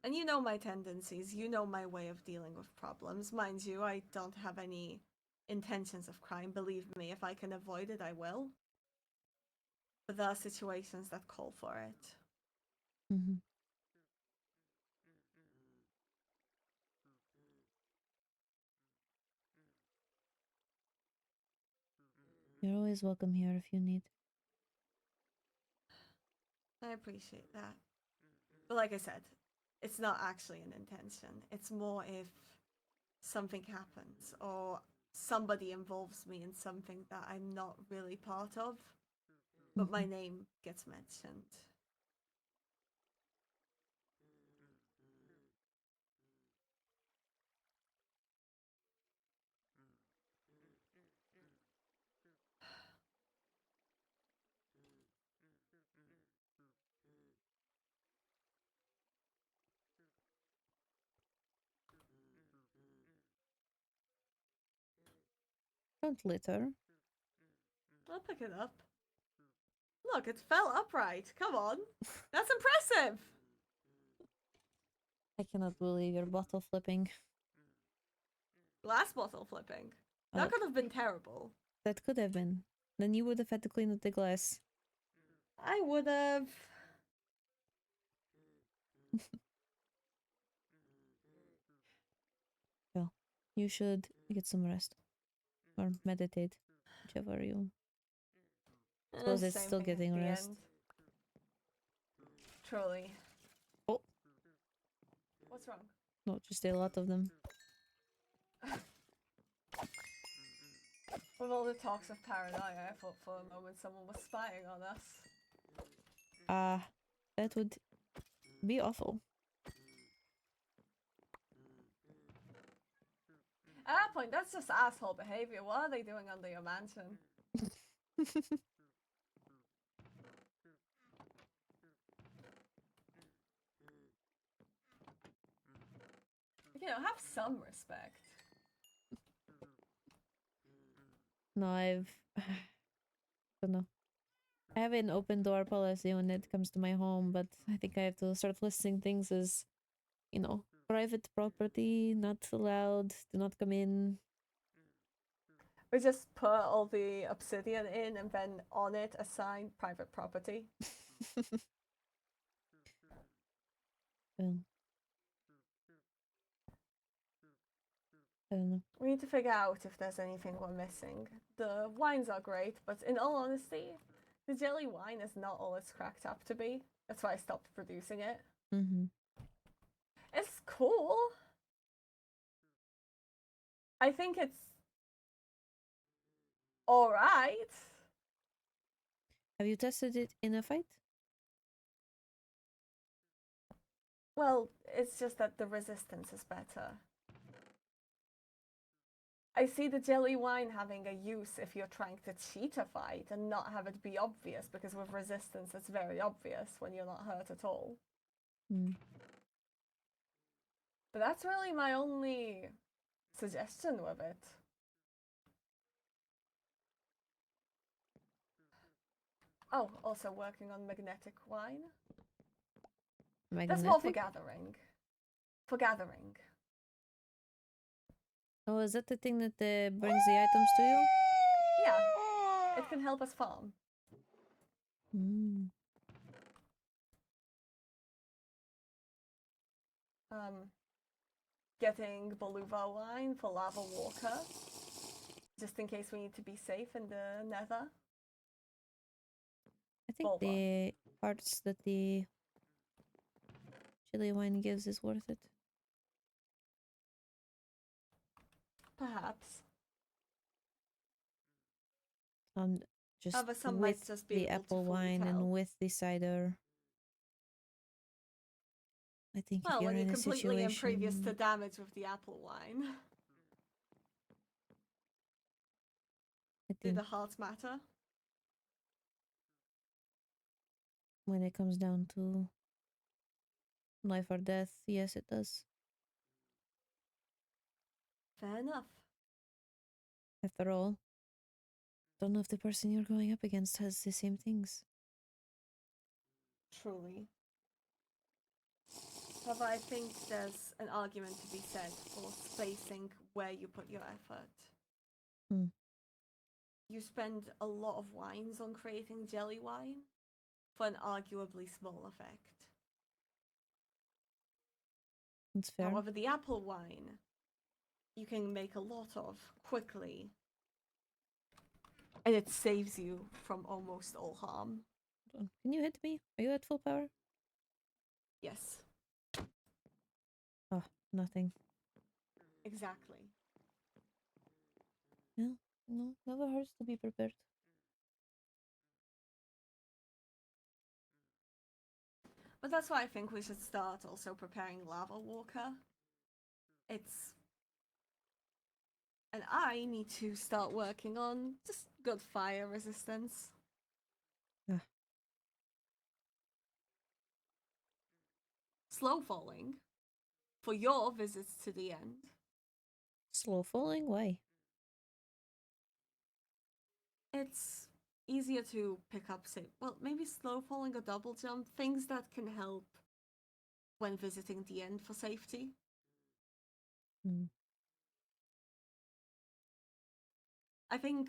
And you know my tendencies, you know my way of dealing with problems. Mind you, I don't have any intentions of crime. Believe me, if I can avoid it, I will. But there are situations that call for it. mm-hmm. You're always welcome here if you need. I appreciate that. But like I said, it's not actually an intention. It's more if something happens or somebody involves me in something that I'm not really part of, but my name gets mentioned. Don't litter. I'll pick it up. Look, it fell upright. Come on. That's impressive. I cannot believe you're bottle flipping. Glass bottle flipping. That could have been terrible. That could have been. Then you would have had to clean up the glass. I would have. Well, you should get some rest. Or meditate. Whichever you. Suppose it's Same still thing at getting the rest. end. Truly. Oh. What's wrong? No, just a lot of them. With all the talks of paranoia, I thought for a moment someone was spying on us. That would be awful. At that point, that's just asshole behavior. What are they doing under your mansion? You know, have some respect. No, I've... don't know. I have an open door policy when it comes to my home, but I think I have to start listing things as, you know, private property, not allowed, do not come in. We just put all the obsidian in and then on it assign private property. Well, I don't know. We need to figure out if there's anything we're missing. The wines are great, but in all honesty, the jelly wine is not all it's cracked up to be. That's why I stopped producing it. Mm-hmm. It's cool. I think it's alright. Have you tested it in a fight? Well, it's just that the resistance is better. I see the jelly wine having a use if you're trying to cheat a fight and not have it be obvious, because with resistance it's very obvious when you're not hurt at all. Mm. But that's really my only suggestion with it. Oh, also working on magnetic wine. That's more for Magnetic? gathering. For gathering. Oh, is that the thing that brings the items to you? Yeah. It can help us farm. Mm. Getting Beluva wine for Lava Walker. Just in case we need to be safe in the nether. I think Vulva. the parts that the chili wine gives is worth it. Perhaps. Just However, some might with just be the able to apple fully wine tell. and with the cider. I think if Well, you're when in you're a completely impervious to situation damage with the apple wine. I Do think the hearts matter? when it comes down to life or death, yes, it does. Fair enough. After all, don't know if the person you're going up against has the same things. Truly. However, I think there's an argument to be said for spacing where you put your effort. Hmm. You spend a lot of wines on creating jelly wine for an arguably small effect. That's fair. However, the apple wine you can make a lot of quickly, and it saves you from almost all harm. Hold on. Can you hit me? Are you at full power? Yes, Oh, nothing. exactly. No, never hurts to be prepared. But that's why I think we should start also preparing Lava Walker. And I need to start working on just good fire resistance. Ah. Slow falling for your visits to the end. Slow falling? Why? It's easier to pick up, say, well, maybe slow falling or double jump, things that can help when visiting the end for safety. Hmm. I think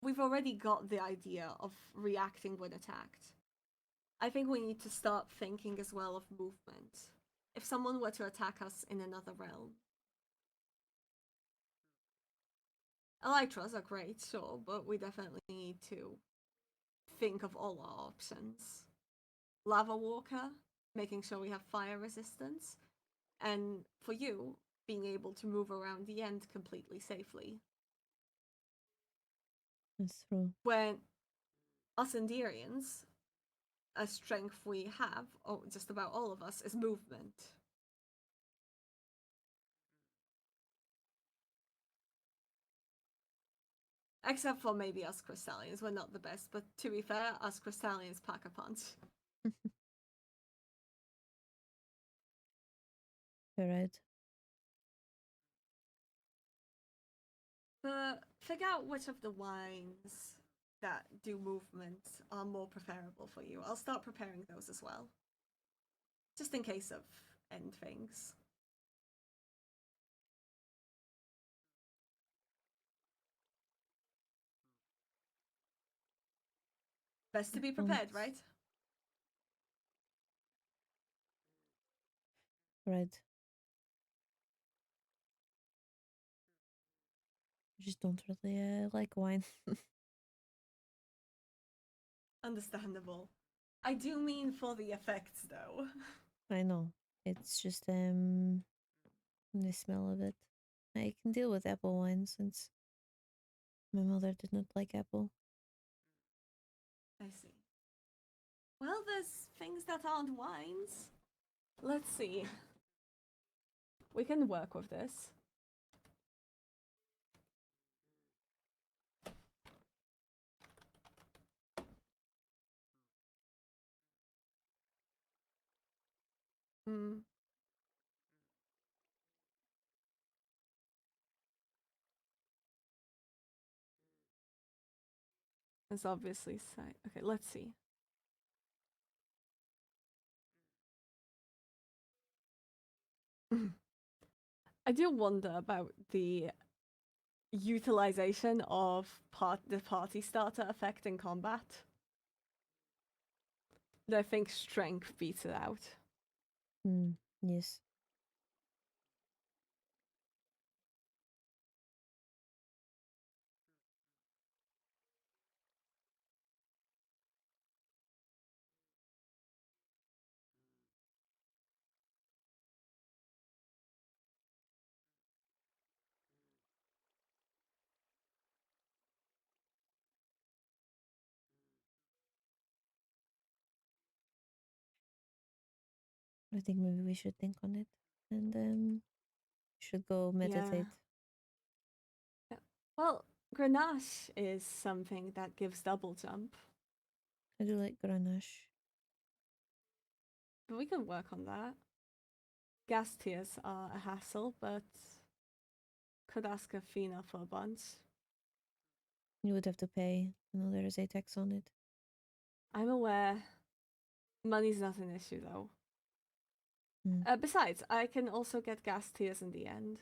we've already got the idea of reacting when attacked. I think we need to start thinking as well of movement. If someone were to attack us in another realm, elytras are great, sure, but we definitely need to think of all our options. Lava Walker, making sure we have fire resistance, and for you, being able to move around the end completely safely. That's true. When us Enderians, a strength we have, or just about all of us, is movement. Except for maybe us Crystallians, we're not the best, but to be fair, us Crystallians pack a punch. You're right. But figure out which of the wines that do movement are more preferable for you. I'll start preparing those as well. Just in case of end things. Best to be prepared, right? Right. Just don't really like wine. Understandable. I do mean for the effects, though. I know. It's just the smell of it. I can deal with apple wine since my mother did not like apple. I see. Well, there's things that aren't wines. Let's see. We can work with this. Hmm. It's obviously side. Okay, let's see. I do wonder about the utilization of the party starter effect in combat. I think strength beats it out. Yes. I think maybe we should think on it, and should go meditate. Yeah. Well, Grenache is something that gives double jump, I do like Grenache. but we can work on that. Gas tears are a hassle, but could ask Athena for a bunch. You would have to pay. I know there is a tax on it. I'm aware. Money's not an issue, though. Hmm. Besides, I can also get gas tears in the end.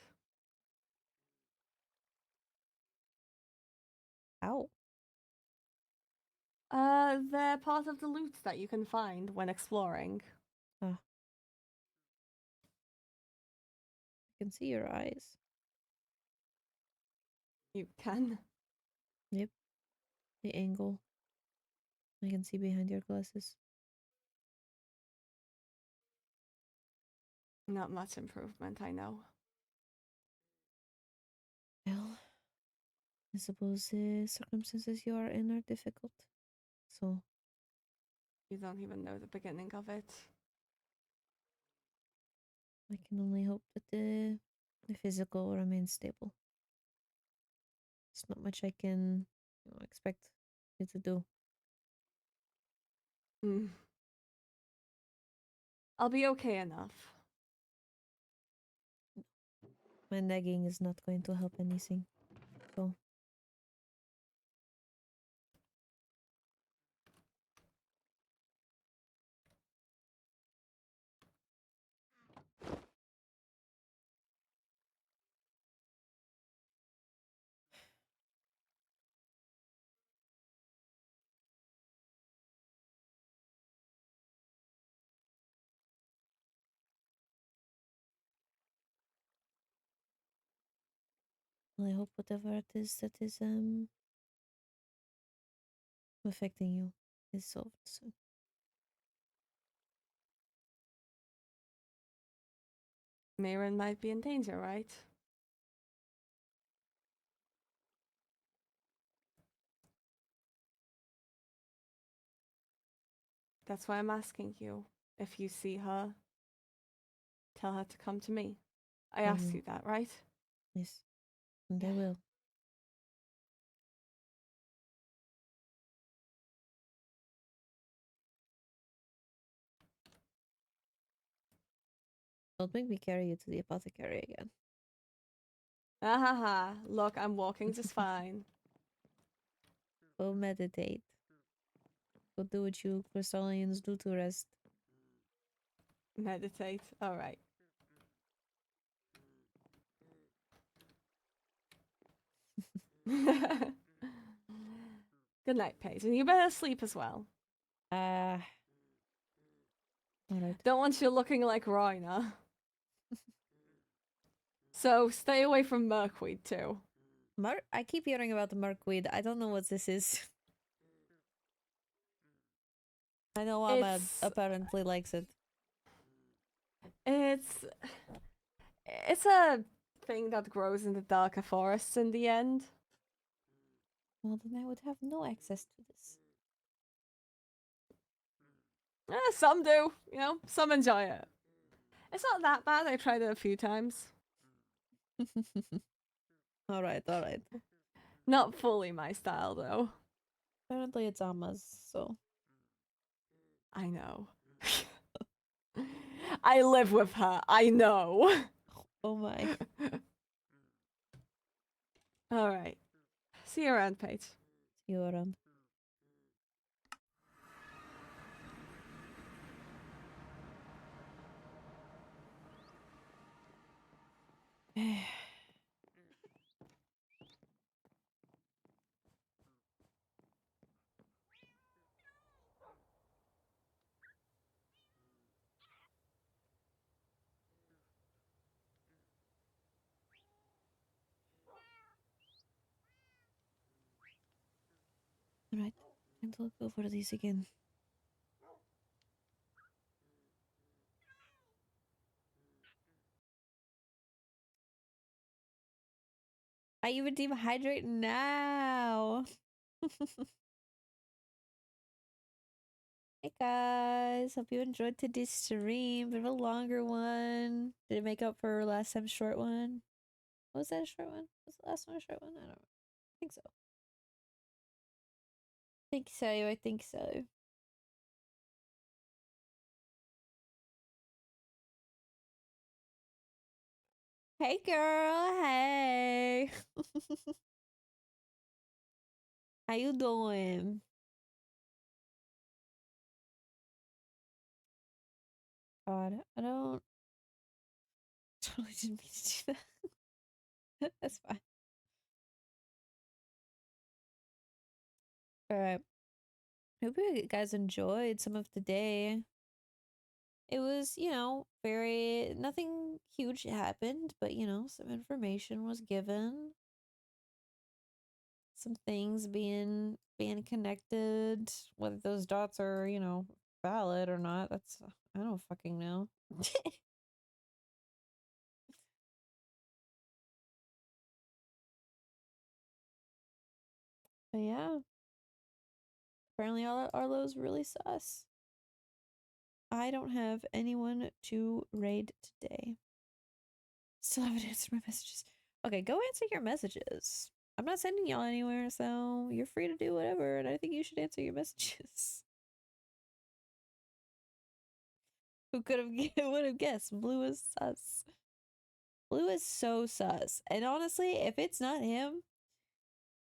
Ow. They're part of the loot that you can find when exploring. Ah. I can see your eyes. You can. Yep. The angle. I can see behind your glasses. Not much improvement, I know. Well, I suppose the circumstances you are in are difficult. So You don't even know the beginning of it. I can only hope that the physical remains stable. There's not much I can expect you to do. I'll be okay enough. My nagging is not going to help anything. So I hope whatever it is that is affecting you is solved soon. Mayrin might be in danger, right? That's why I'm asking you. If you see her, tell her to come to me. I asked you that, right? Yes. And I will. Don't make me carry you to the apothecary again. Ah, look, I'm walking just fine. Go meditate. Go do what you Crystallians do to rest. Meditate. All right. Good night, Paige. And you better sleep as well. Alright. Don't want you looking like Rhina. So stay away from Merkweed too. I keep hearing about the Merkweed. I don't know what this is. I know Ahmed apparently likes it. It's a thing that grows in the darker forests in the end. Well, then I would have no access to this. Some do, some enjoy it. It's not that bad. I tried it a few times. Alright. Not fully my style, though. Apparently it's Ahma's, so. I know. I live with her. I know. Oh my. Alright. See you around, Paige. See you around. Alright, and look over these again. I even dehydrate now. Hey guys, hope you enjoyed today's stream. Bit of a longer one. Did it make up for last time's short one? Was that a short one? Was the last one a short one? I don't know. I think so. I think so. Hey girl, hey. How you doing? God, I don't totally didn't mean to do that. That's fine. Alright. Hope you guys enjoyed some of the day. It was, nothing huge happened, but some information was given. Some things being connected, whether those dots are, valid or not, that's I don't fucking know. But yeah. Apparently Arlo's really sus. I don't have anyone to raid today. Still haven't answered my messages. Okay, go answer your messages. I'm not sending y'all anywhere, so you're free to do whatever, and I think you should answer your messages. Who would have guessed? Blue is sus. Blue is so sus. And honestly, if it's not him,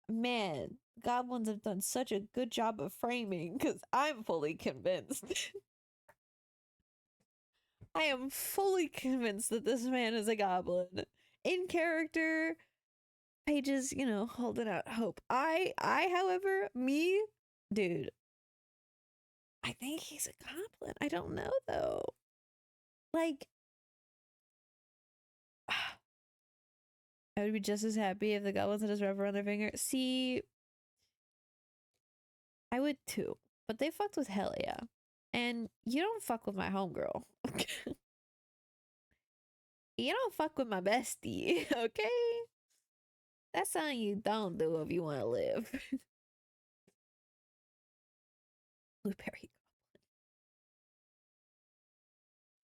man, goblins have done such a good job of framing, because I'm fully convinced. I am fully convinced that this man is a goblin. In character, Pages, holding out hope. However, dude, I think he's a goblin. I don't know though. Like, I would be just as happy if the goblins had his rubber on their finger. See, I would too, but they fucked with Helia, and you don't fuck with my homegirl. You don't fuck with my bestie, okay? That's something you don't do if you want to live. Blueberry goblin.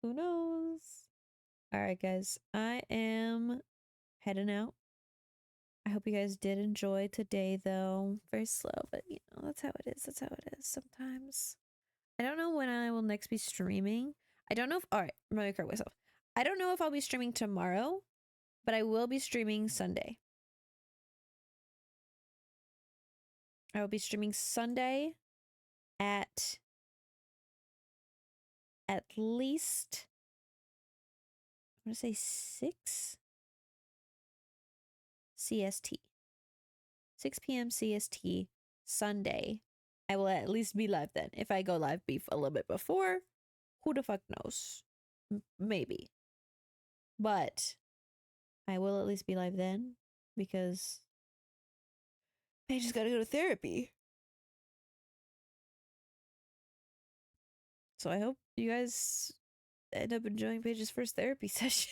Who knows? Alright, guys. I am heading out. I hope you guys did enjoy today, though. Very slow, but that's how it is. That's how it is sometimes. I don't know when I will next be streaming. I don't know if... Alright, I'm gonna correct myself. I don't know if I'll be streaming tomorrow, but I will be streaming Sunday. I will be streaming Sunday at least... I'm gonna say 6 CST. 6 p.m. CST Sunday. I will at least be live then. If I go live a little bit before, who the fuck knows? Maybe. But I will at least be live then because I just gotta go to therapy. So I hope you guys end up enjoying Paige's first therapy session.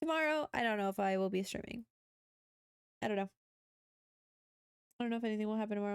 Tomorrow, I don't know if I will be streaming. I don't know. I don't know if anything will happen tomorrow.